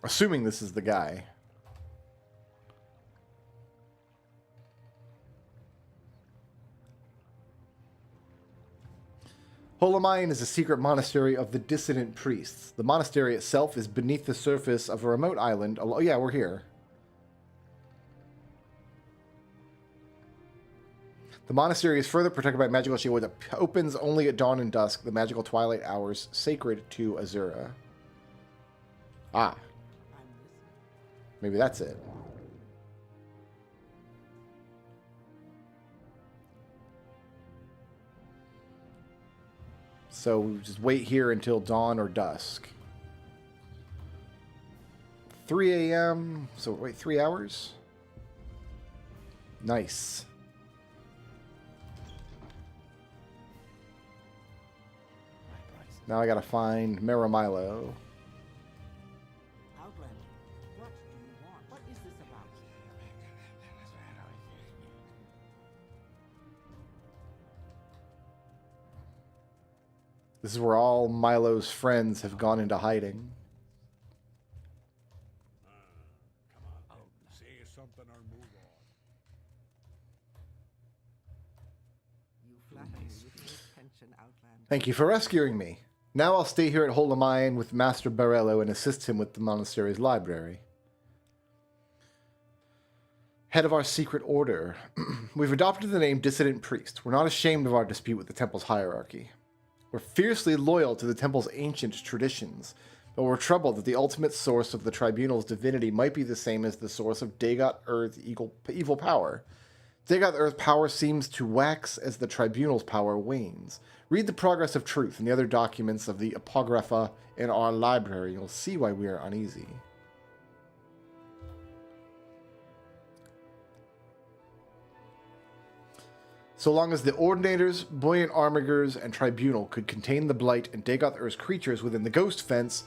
Assuming this is the guy. Holamayan is a secret monastery of the dissident priests. The monastery itself is beneath the surface of a remote island. Oh, yeah, we're here. The monastery is further protected by a magical shield that opens only at dawn and dusk, the magical twilight hours sacred to Azura. Ah. I'm listening. Maybe that's it. So we just wait here until dawn or dusk. 3 a.m. So wait, 3 hours? Nice. Now I gotta find Maramilo. Outlander, what do you want? What is this about? This is where all Milo's friends have gone into hiding. Say something or move on. You flatter me with your attention, Outlander. Thank you for rescuing me. Now I'll stay here at Holamayan with Master Barello and assist him with the monastery's library. Head of our secret order. We've adopted the name Dissident Priest. We're not ashamed of our dispute with the temple's hierarchy. We're fiercely loyal to the temple's ancient traditions, but we're troubled that the ultimate source of the tribunal's divinity might be the same as the source of Dagoth Ur's evil power. Dagoth Ur's power seems to wax as the tribunal's power wanes. Read the Progress of Truth and the other documents of the Apocrypha in our library. You'll see why we are uneasy. So long as the Ordinators, Buoyant Armigers, and Tribunal could contain the Blight and Dagoth Ur's creatures within the Ghost Fence,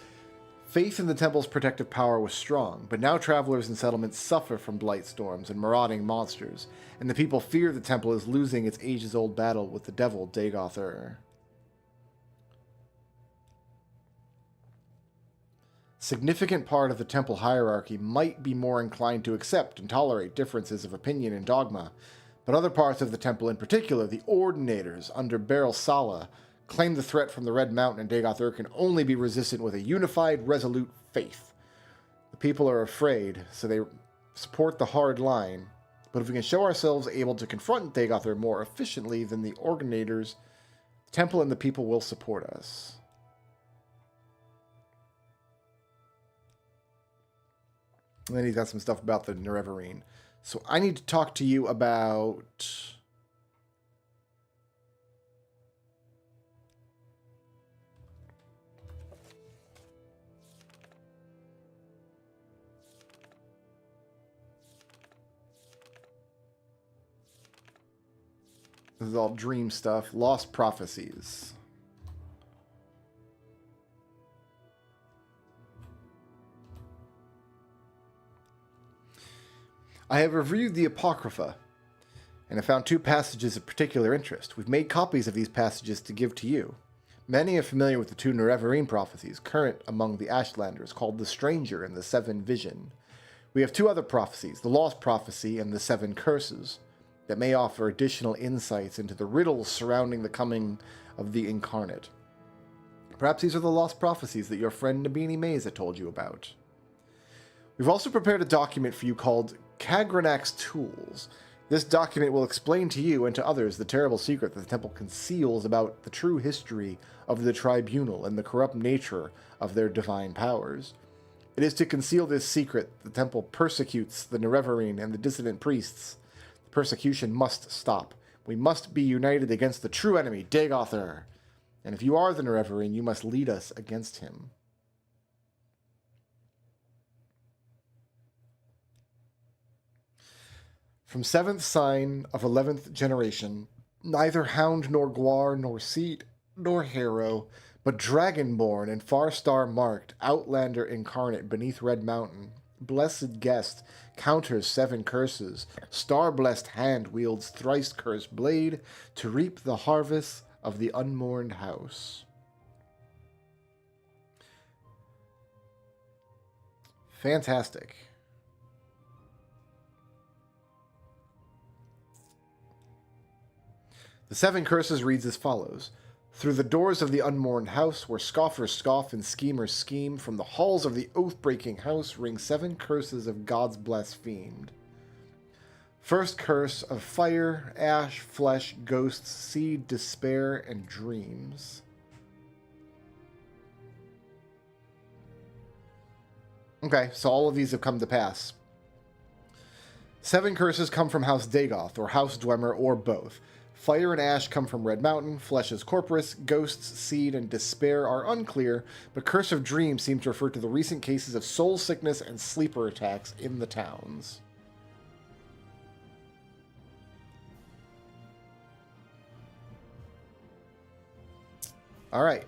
faith in the temple's protective power was strong, but now travelers and settlements suffer from blight storms and marauding monsters, and the people fear the temple is losing its ages-old battle with the devil Dagoth Ur. Significant part of the temple hierarchy might be more inclined to accept and tolerate differences of opinion and dogma, but other parts of the temple, in particular the Ordinators under Beryl Sala, claim the threat from the Red Mountain and Dagoth Ur can only be resisted with a unified, resolute faith. The people are afraid, so they support the hard line, but if we can show ourselves able to confront Dagoth Ur more efficiently than the Ordinators, the temple and the people will support us. And then he's got some stuff about the Nerevarine. So I need to talk to you about... This is all dream stuff. Lost prophecies. I have reviewed the Apocrypha, and have found 2 passages of particular interest. We've made copies of these passages to give to you. Many are familiar with the 2 Nerevarine prophecies, current among the Ashlanders, called the Stranger and the 7 Vision. We have 2 other prophecies, the Lost Prophecy and the 7 Curses, that may offer additional insights into the riddles surrounding the coming of the Incarnate. Perhaps these are the lost prophecies that your friend Nabini Mays had told you about. We've also prepared a document for you called Kagranak's Tools. This document will explain to you and to others the terrible secret that the temple conceals about the true history of the tribunal and the corrupt nature of their divine powers. It is to conceal this secret the temple persecutes the Nerevarine and the dissident priests. The persecution must stop. We must be united against the true enemy, Dagoth Ur. And if you are the Nerevarine, you must lead us against him. From 7th sign of 11th generation, neither hound nor guar nor seat nor harrow, but dragonborn and far star marked, outlander incarnate beneath Red Mountain, blessed guest, counters 7 curses, star-blessed hand wields thrice cursed blade to reap the harvest of the unmourned house. Fantastic. The 7 curses reads as follows. Through the doors of the unmourned house, where scoffers scoff and schemers scheme, from the halls of the oath-breaking house ring 7 curses of gods blasphemed. First curse of fire, ash, flesh, ghosts, seed, despair, and dreams. Okay, so all of these have come to pass. 7 curses come from House Dagoth, or House Dwemer, or both. Fire and ash come from Red Mountain, flesh is Corpus, ghosts, seed, and despair are unclear, but Curse of Dreams seems to refer to the recent cases of soul sickness and sleeper attacks in the towns. Alright.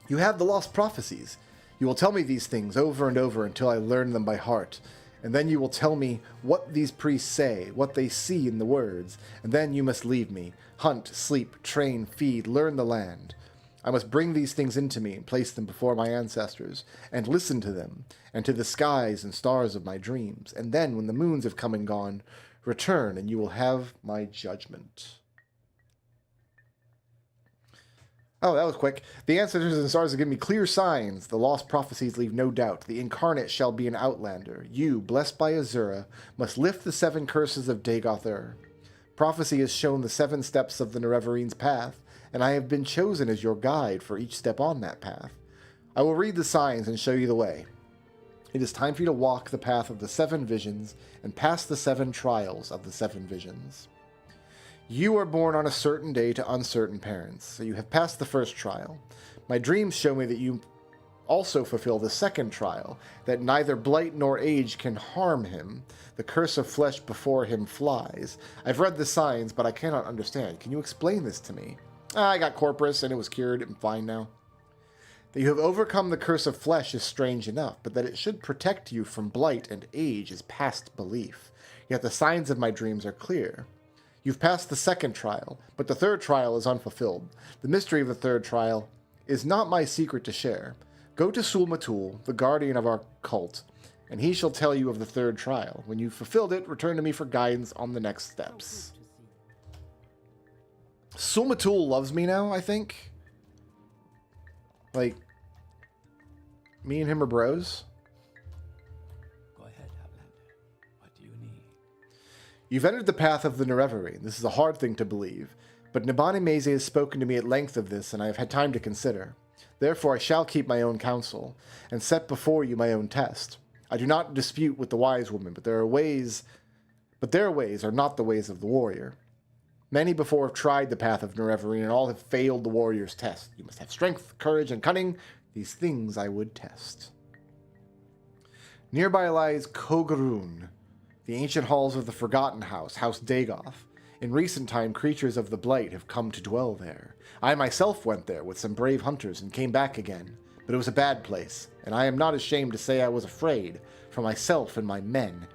You have the lost prophecies. You will tell me these things over and over until I learn them by heart. And then you will tell me what these priests say, what they see in the words. And then you must leave me. Hunt, sleep, train, feed, learn the land. I must bring these things into me and place them before my ancestors, and listen to them, and to the skies and stars of my dreams. And then, when the moons have come and gone, return, and you will have my judgment. Oh, that was quick. The ancestors and stars have given me clear signs. The lost prophecies leave no doubt. The incarnate shall be an outlander. You, blessed by Azura, must lift the 7 curses of Dagoth-Ur. Prophecy has shown the 7 steps of the Nereverine's path, and I have been chosen as your guide for each step on that path. I will read the signs and show you the way. It is time for you to walk the path of the 7 visions and pass the 7 trials of the 7 visions. You are born on a certain day to uncertain parents, so you have passed the first trial. My dreams show me that you also fulfill the second trial, that neither blight nor age can harm him. The curse of flesh before him flies. I've read the signs, but I cannot understand. Can you explain this to me? I got Corpus, and it was cured. I'm fine now. That you have overcome the curse of flesh is strange enough, but that it should protect you from blight and age is past belief. Yet the signs of my dreams are clear. You've passed the second trial, but the third trial is unfulfilled. The mystery of the third trial is not my secret to share. Go to Sul-Matul, the guardian of our cult, and he shall tell you of the third trial. When you've fulfilled it, return to me for guidance on the next steps. Sul-Matul loves me now, I think. Like, me and him are bros. Go ahead, Outlander. What do you need? You've entered the path of the Nereverine. This is a hard thing to believe, but Nabani Meze has spoken to me at length of this, and I have had time to consider. Therefore I shall keep my own counsel, and set before you my own test. I do not dispute with the wise woman, but their ways are not the ways of the warrior. Many before have tried the path of Nereverine, and all have failed the warrior's test. You must have strength, courage, and cunning. These things I would test. Nearby lies Kogarun, the ancient halls of the Forgotten House, House Dagoth. In recent time, creatures of the Blight have come to dwell there. I myself went there with some brave hunters and came back again, but it was a bad place, and I am not ashamed to say I was afraid for myself and my men.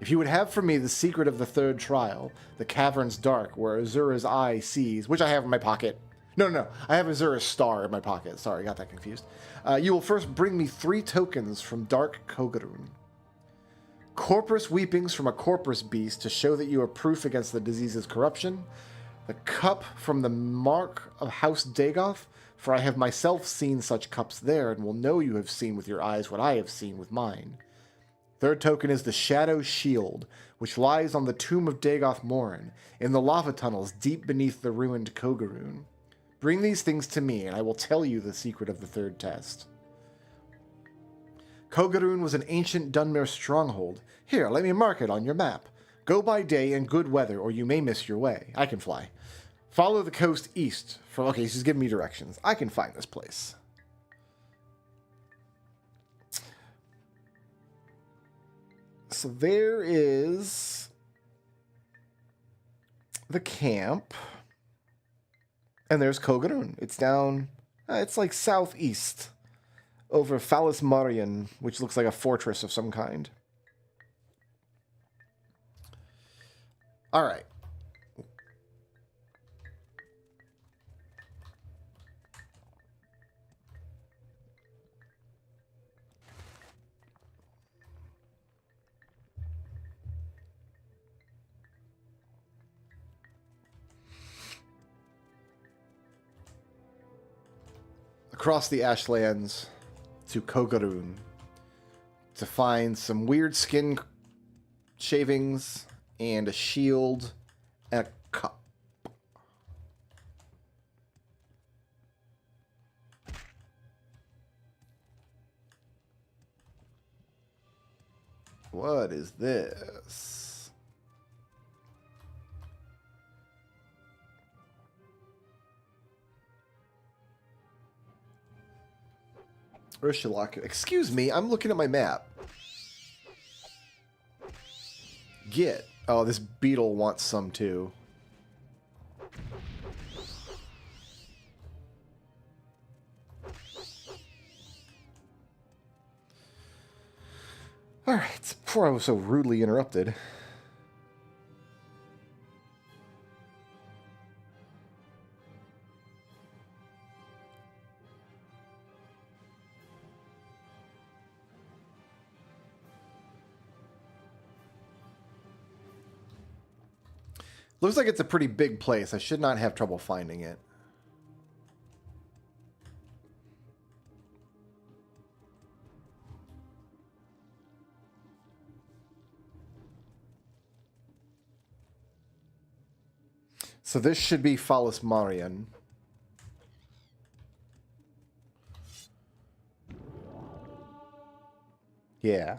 If you would have for me the secret of the third trial, the caverns dark where Azura's eye sees, which I have in my pocket. No, I have Azura's star in my pocket. Sorry, I got that confused. You will first bring me 3 tokens from Dark Kogarun. Corpus weepings from a corpus beast to show that you are proof against the disease's corruption. The cup from the mark of House Dagoth, for I have myself seen such cups there, and will know you have seen with your eyes what I have seen with mine. Third token is the Shadow Shield, which lies on the tomb of Dagoth Morin, in the lava tunnels deep beneath the ruined Kogarun. Bring these things to me, and I will tell you the secret of the third test. Kogarun was an ancient Dunmer stronghold. Here, let me mark it on your map. Go by day in good weather, or you may miss your way. I can fly. Follow the coast east. Okay, she's giving me directions. I can find this place. So there is the camp. And there's Kogarun. It's down, it's like southeast over Phallus Marian, which looks like a fortress of some kind. All right. across the Ashlands to Kogarun to find some weird skin shavings and a shield and a cup. What is this? Ursula, excuse me, I'm looking at my map. Get. Oh, this beetle wants some too. Alright, before I was so rudely interrupted. Looks like it's a pretty big place. I should not have trouble finding it. So this should be Fallis Marian. Yeah.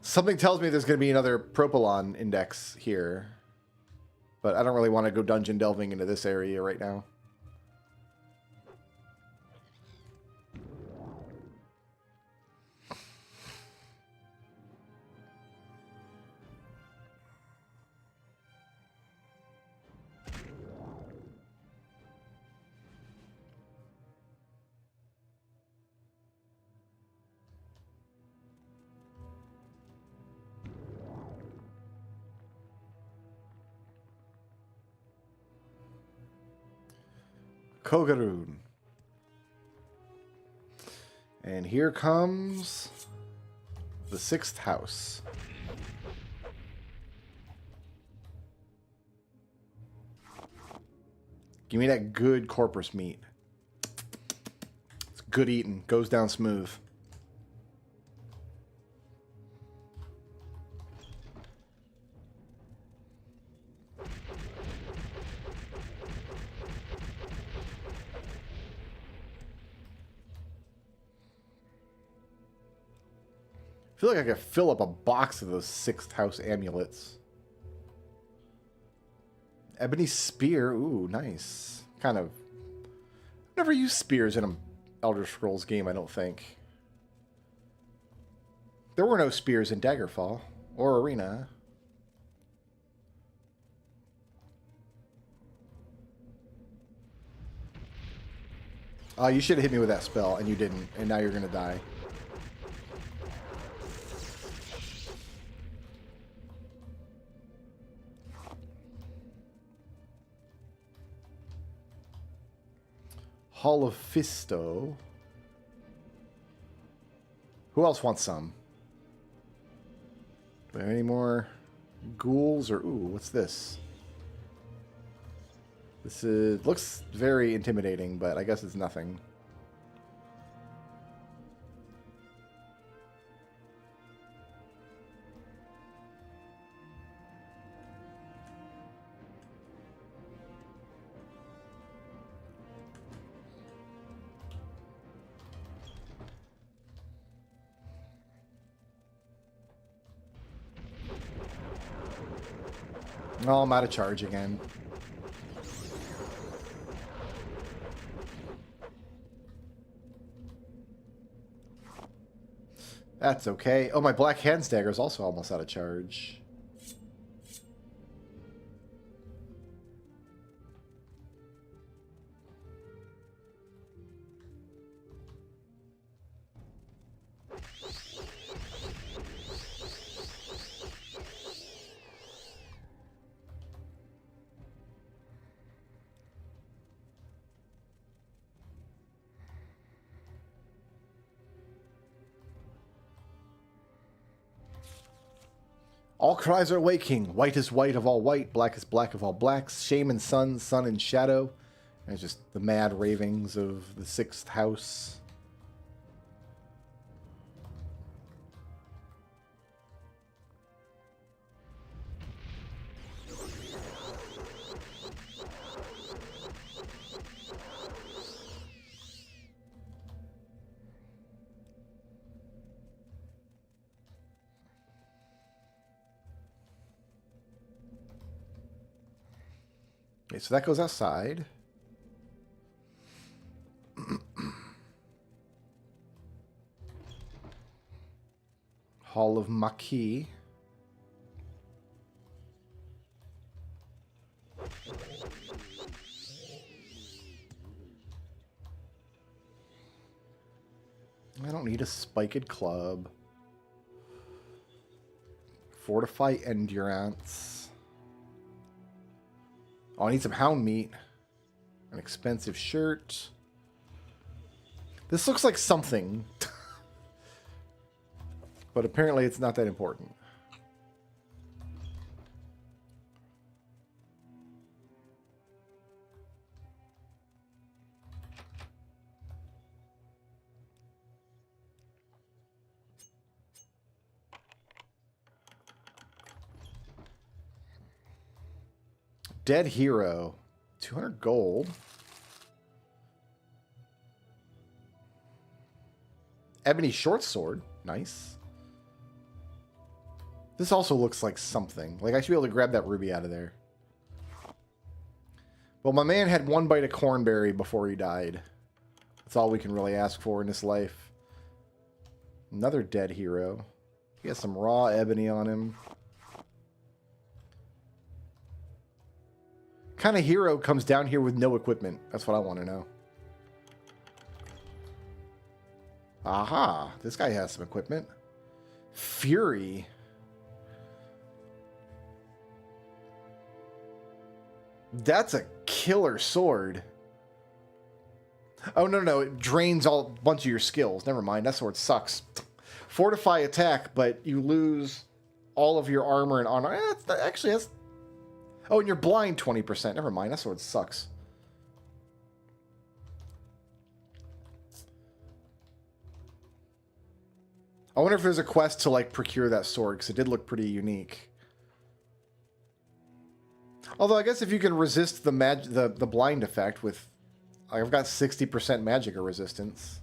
Something tells me there's going to be another Propylon index here. But I don't really want to go dungeon delving into this area right now. Kogarun. And here comes the 6th house. Give me that good corpus meat. It's good eating. Goes down smooth. I feel like I could fill up a box of those 6th house amulets. Ebony spear. Ooh, nice. Kind of. I've never used spears in an Elder Scrolls game, I don't think. There were no spears in Daggerfall or Arena. You should have hit me with that spell, and you didn't, and now you're going to die. Hall of Fisto. Who else wants some? Do we have any more ghouls or ooh, what's this? This is looks very intimidating, but I guess it's nothing. Oh, I'm out of charge again. That's okay. Oh, my Black Hand Stagger is also almost out of charge. All cries are waking. White is white of all white. Black is black of all blacks. Shame and sun, sun and shadow. It's just the mad ravings of the 6th house. Okay, so that goes outside. Hall of Maquis. I don't need a spiked club. Fortify endurance. Oh, I need some hound meat. An expensive shirt. This looks like something. But apparently it's not that important. Dead hero. 200 gold. Ebony short sword. Nice. This also looks like something. Like, I should be able to grab that ruby out of there. Well, my man had 1 bite of cornberry before he died. That's all we can really ask for in this life. Another dead hero. He has some raw ebony on him. Kind of hero comes down here with no equipment? That's what I want to know. Aha! This guy has some equipment. Fury. That's a killer sword. Oh, no. It drains a bunch of your skills. Never mind. That sword sucks. Fortify attack, but you lose all of your armor and honor. Actually, that's... Oh, and you're blind 20%. Never mind. That sword sucks. I wonder if there's a quest to, like, procure that sword, because it did look pretty unique. Although, I guess if you can resist the blind effect with... Like, I've got 60% magicka resistance.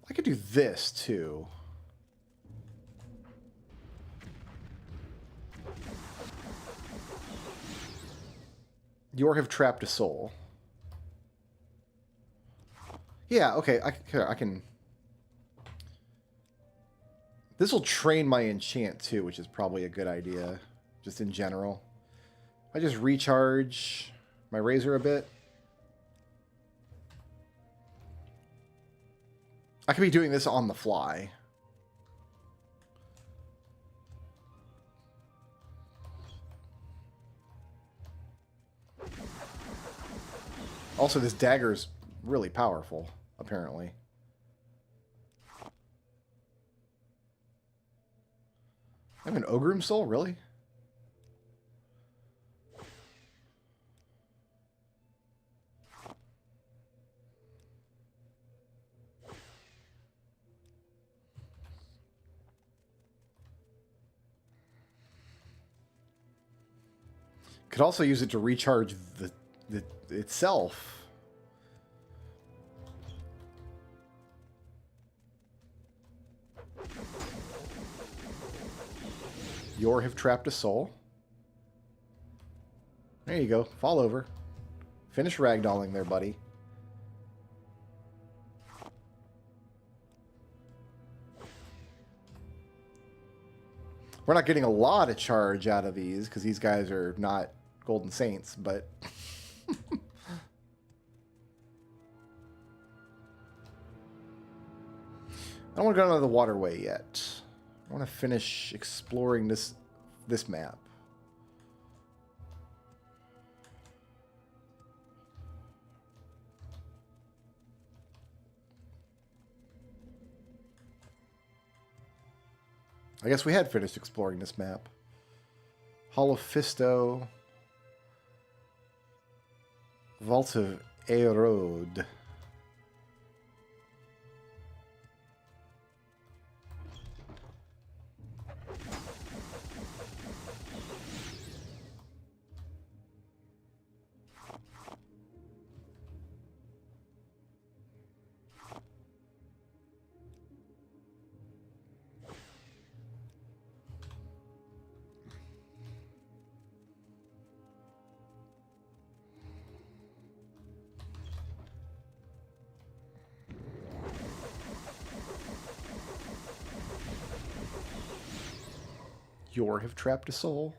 I could do this, too. Yor have trapped a soul. Yeah, okay, I can... This will train my enchant, too, which is probably a good idea, just in general. I just recharge my razor a bit. I could be doing this on the fly. Also, this dagger is really powerful, apparently. I have an Ogrim soul, really? Could also use it to recharge the itself. Yor have trapped a soul. There you go. Fall over. Finish ragdolling there, buddy. We're not getting a lot of charge out of these because these guys are not Golden Saints, but... I don't want to go down the waterway yet. I want to finish exploring this map. I guess we had finished exploring this map. Hall of Fisto. Vault of Aerode. Yor have trapped a soul.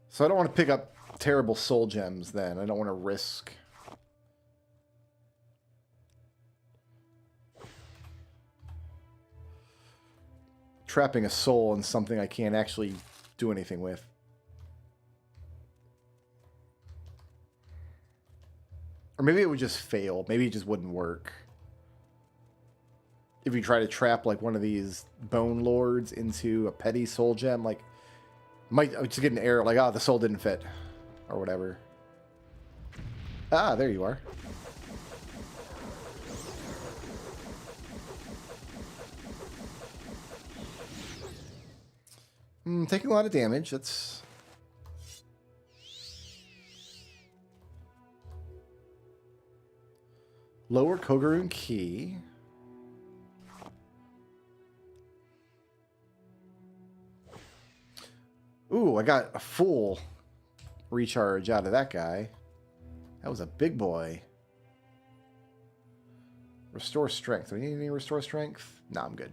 So I don't want to pick up terrible soul gems then. I don't want to risk... trapping a soul in something I can't actually do anything with. Or maybe it would just fail. Maybe it just wouldn't work. If you try to trap like one of these bone lords into a petty soul gem, like might just get an error like, oh, the soul didn't fit or whatever. Ah, there you are. Taking a lot of damage. That's lower Kogarun key. Ooh, I got a full recharge out of that guy. That was a big boy. Restore strength. Do we need any restore strength? No, I'm good.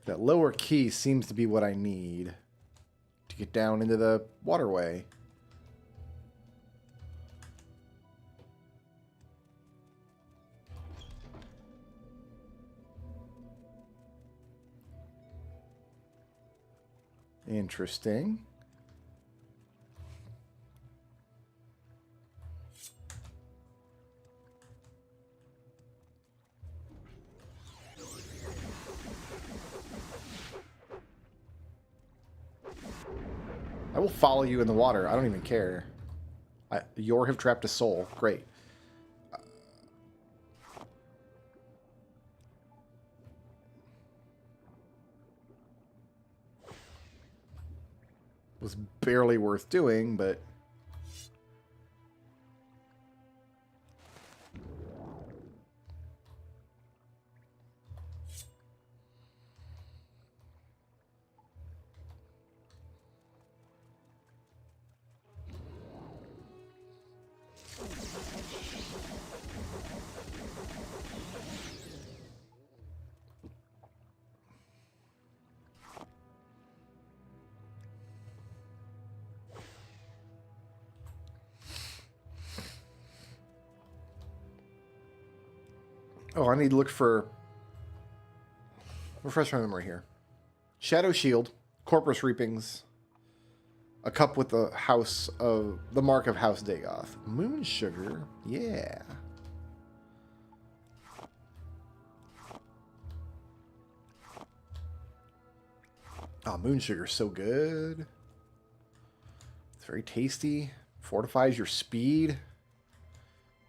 That lower key seems to be what I need to get down into the waterway. Interesting. I will follow you in the water. I don't even care. Yor have trapped a soul. Great. Was barely worth doing, but... Oh, I need to look for... Refresh my memory here. Shadow Shield, Corpus Reapings, a cup with the house of... the mark of House Dagoth. Moon Sugar, yeah. Oh, Moon Sugar's so good. It's very tasty. Fortifies your speed.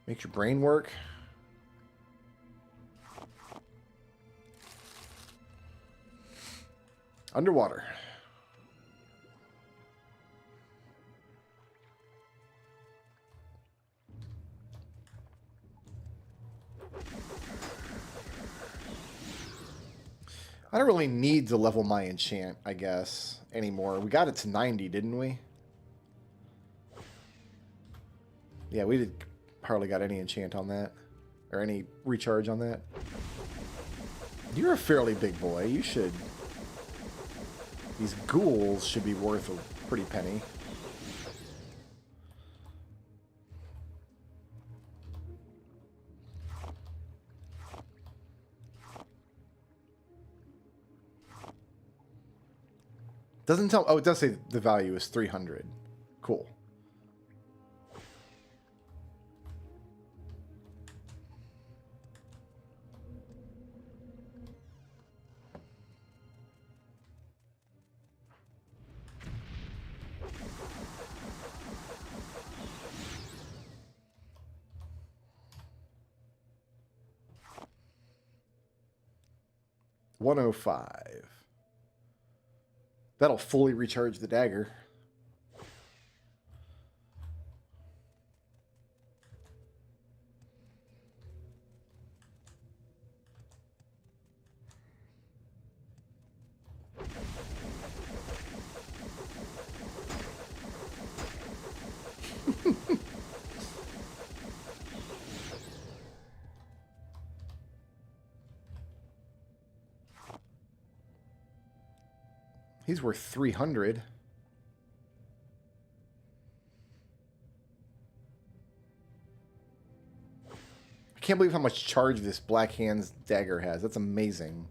Makes your brain work. Underwater. I don't really need to level my enchant, I guess, anymore. We got it to 90, didn't we? Yeah, we did hardly got any enchant on that. Or any recharge on that. You're a fairly big boy. You should... These ghouls should be worth a pretty penny. Doesn't tell. Oh, it does say the value is 300. Cool. $105. That'll fully recharge the dagger. He's worth 300. I can't believe how much charge this Black Hands dagger has. That's amazing.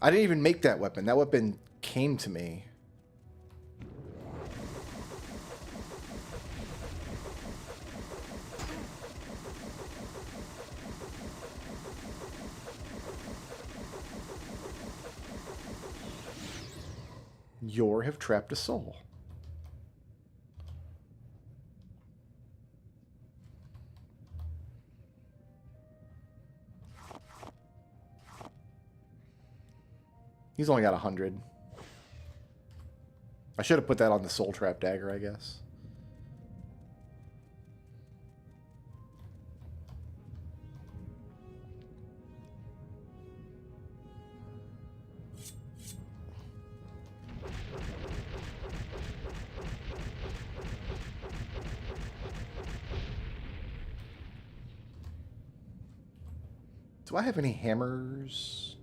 I didn't even make that weapon. That weapon came to me. Yor have trapped a soul. He's only got 100. I should have put that on the soul trap dagger, I guess. Do I have any hammers?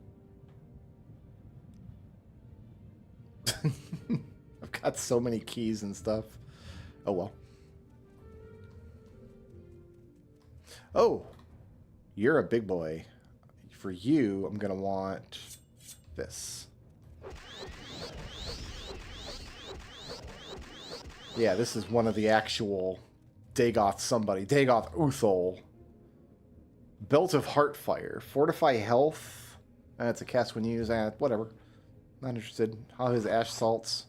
I've got so many keys and stuff. Oh well. Oh, you're a big boy. For you, I'm gonna want this. Yeah, this is one of the actual Dagoth somebody. Dagoth Uthol. Belt of Heartfire. Fortify health. That's a cast when used. Whatever. Not interested. How his ash salts.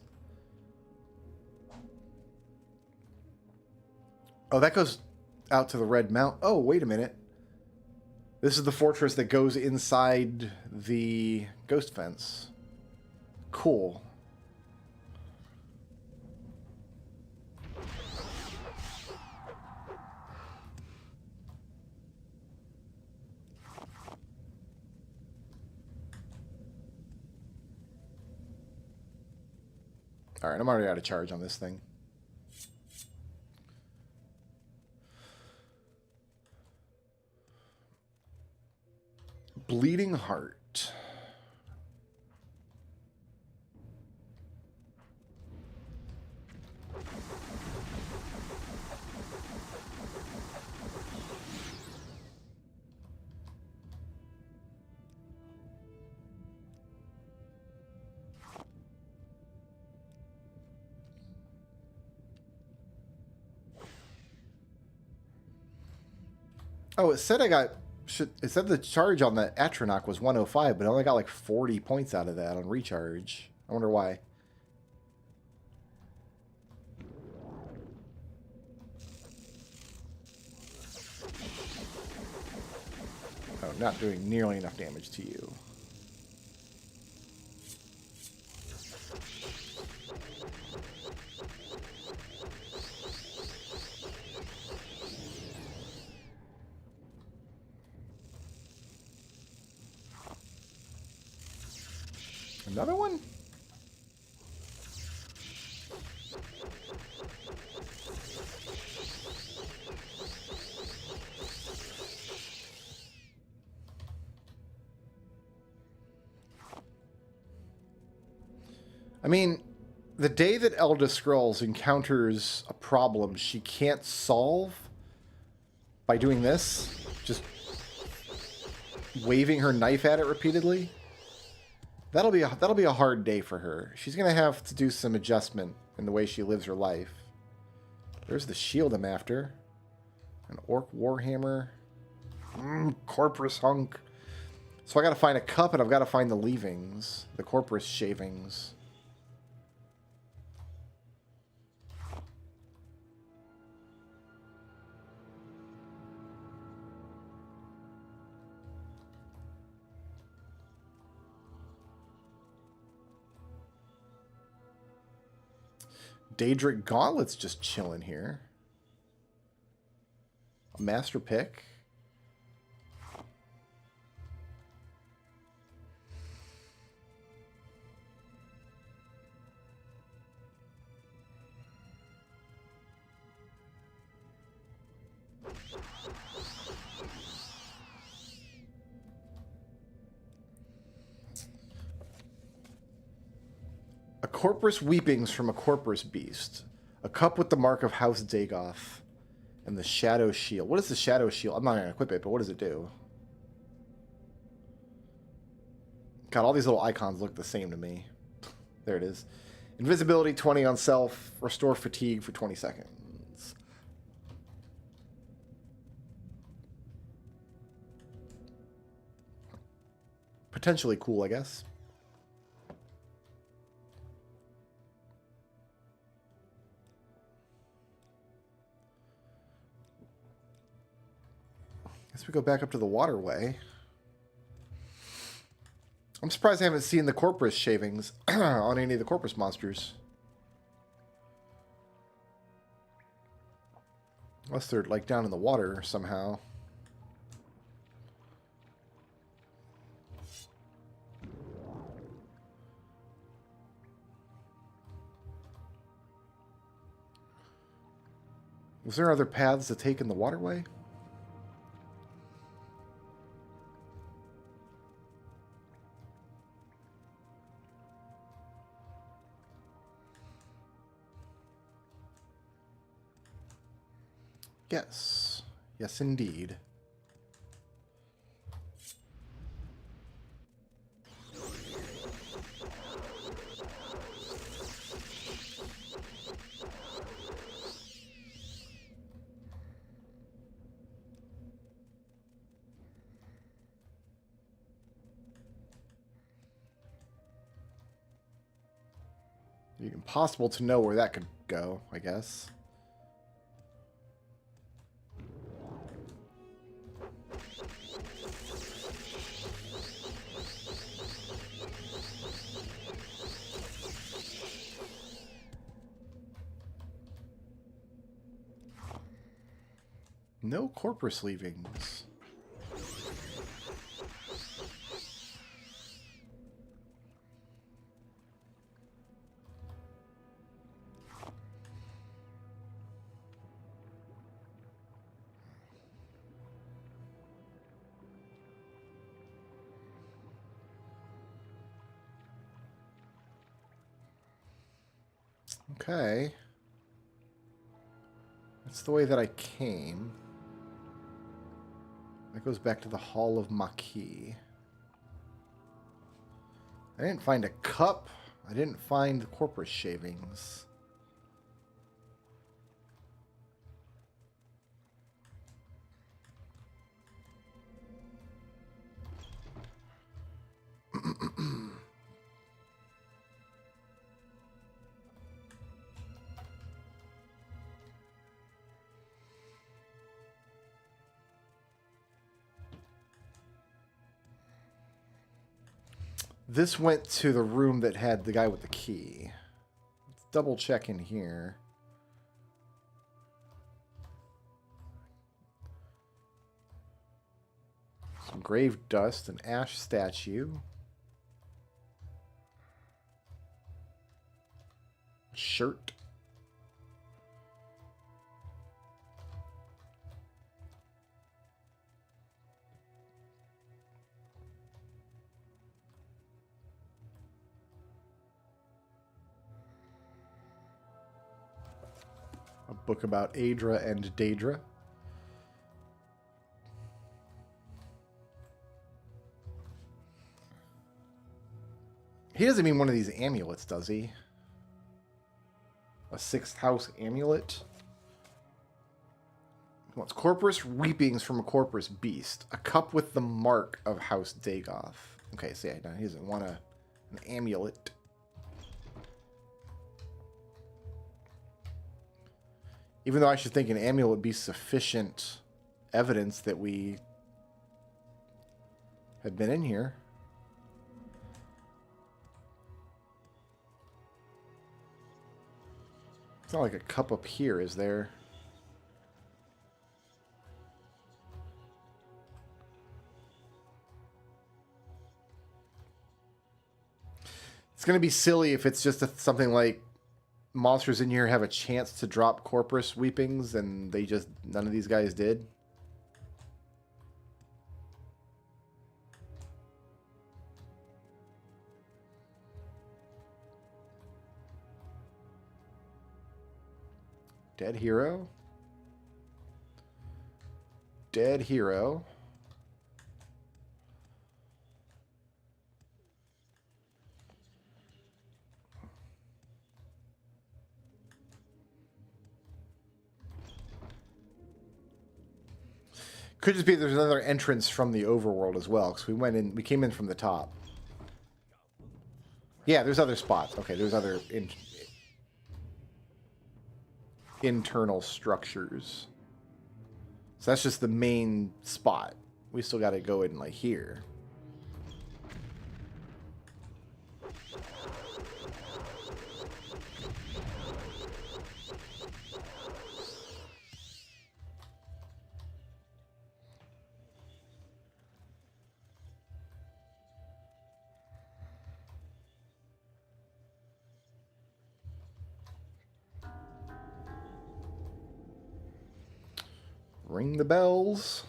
Oh, that goes out to the Red Mount. Oh, wait a minute. This is the fortress that goes inside the ghost fence. Cool. Alright, I'm already out of charge on this thing. Bleeding Heart. Oh, it said I got... It said the charge on the Atronach was 105, but I only got like 40 points out of that on recharge. I wonder why. Oh, not doing nearly enough damage to you. Another one? I mean, the day that Elda Scrulz encounters a problem she can't solve by doing this, just waving her knife at it repeatedly, that'll be a hard day for her. She's gonna have to do some adjustment in the way she lives her life. There's the shield I'm after. An orc warhammer. Corpus hunk. So I gotta find a cup and I've gotta find the leavings. The corpus shavings. Daedric Gauntlet's just chilling here. A master pick. A Corpus Weepings from a Corpus Beast. A cup with the mark of House Dagoth. And the Shadow Shield. What is the Shadow Shield? I'm not going to equip it, but what does it do? God, all these little icons look the same to me. There it is. Invisibility 20 on self. Restore fatigue for 20 seconds. Potentially cool, I guess. Guess we go back up to the waterway. I'm surprised I haven't seen the corpus shavings on any of the corpus monsters. Unless they're like down in the water somehow. Was there other paths to take in the waterway? Yes. Yes, indeed. Impossible to know where that could go, I guess. No corpus leavings. Okay. That's the way that I came. That goes back to the Hall of Maquis. I didn't find a cup. I didn't find the corpus shavings. This went to the room that had the guy with the key. Let's double check in here. Some grave dust, an ash statue. Shirt. A book about Adra and Daedra. He doesn't mean one of these amulets, does he? A 6th house amulet? He wants Corpus Reapings from a Corpus Beast. A cup with the mark of House Dagoth. Okay, so yeah, no, he doesn't want an amulet. Even though I should think an amulet would be sufficient evidence that we had been in here. It's not like a cup up here, is there? It's going to be silly if it's just something like monsters in here have a chance to drop Corpus Weepings and they just, none of these guys did. Dead hero. Dead hero. Could just be there's another entrance from the overworld as well, because we came in from the top. Yeah, there's other spots. Okay, there's other internal structures. So that's just the main spot. We still got to go in like here. Ring the bells.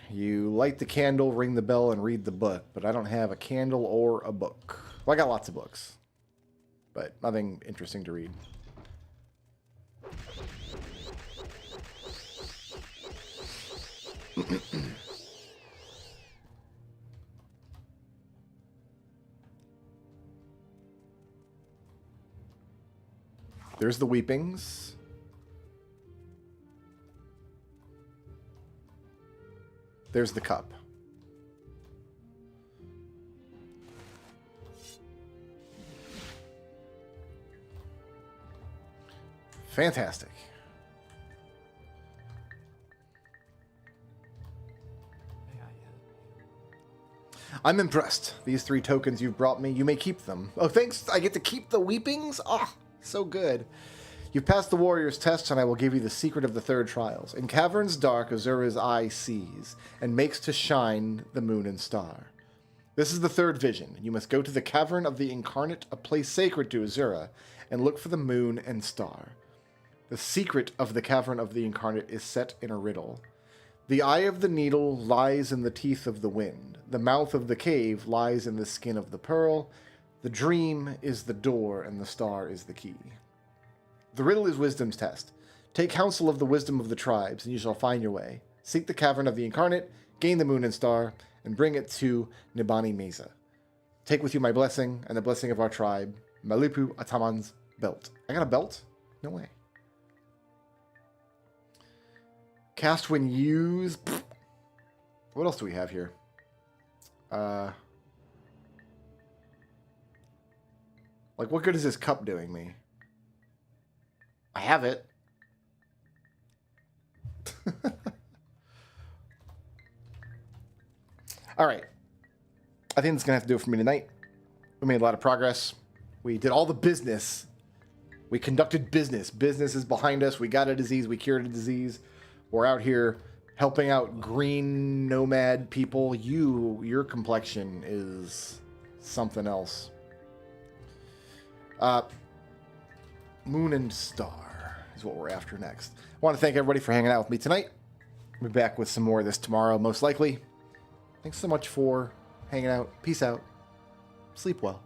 You light the candle, ring the bell, and read the book, but I don't have a candle or a book. Well, I got lots of books, but nothing interesting to read. There's the Weepings. There's the cup. Fantastic. I'm impressed. These 3 tokens you've brought me, you may keep them. Oh, thanks. I get to keep the Weepings? Ah, so good. You've passed the warrior's test, and I will give you the secret of the 3rd trials. In caverns dark, Azura's eye sees, and makes to shine the moon and star. This is the 3rd vision. You must go to the cavern of the incarnate, a place sacred to Azura, and look for the moon and star. The secret of the cavern of the incarnate is set in a riddle. The eye of the needle lies in the teeth of the wind. The mouth of the cave lies in the skin of the pearl. The dream is the door, and the star is the key. The riddle is wisdom's test. Take counsel of the wisdom of the tribes, and you shall find your way. Seek the cavern of the incarnate, gain the moon and star, and bring it to Nibani Mesa. Take with you my blessing, and the blessing of our tribe, Malipu Ataman's belt. I got a belt? No way. Cast when used. What else do we have here? Like, what good is this cup doing me? I have it. All right. I think that's going to have to do it for me tonight. We made a lot of progress. We did all the business. We conducted business. Business is behind us. We got a disease. We cured a disease. We're out here helping out green nomad people. Your complexion is something else. Moon and Star is what we're after next. I want to thank everybody for hanging out with me tonight. We'll be back with some more of this tomorrow, most likely. Thanks so much for hanging out. Peace out. Sleep well.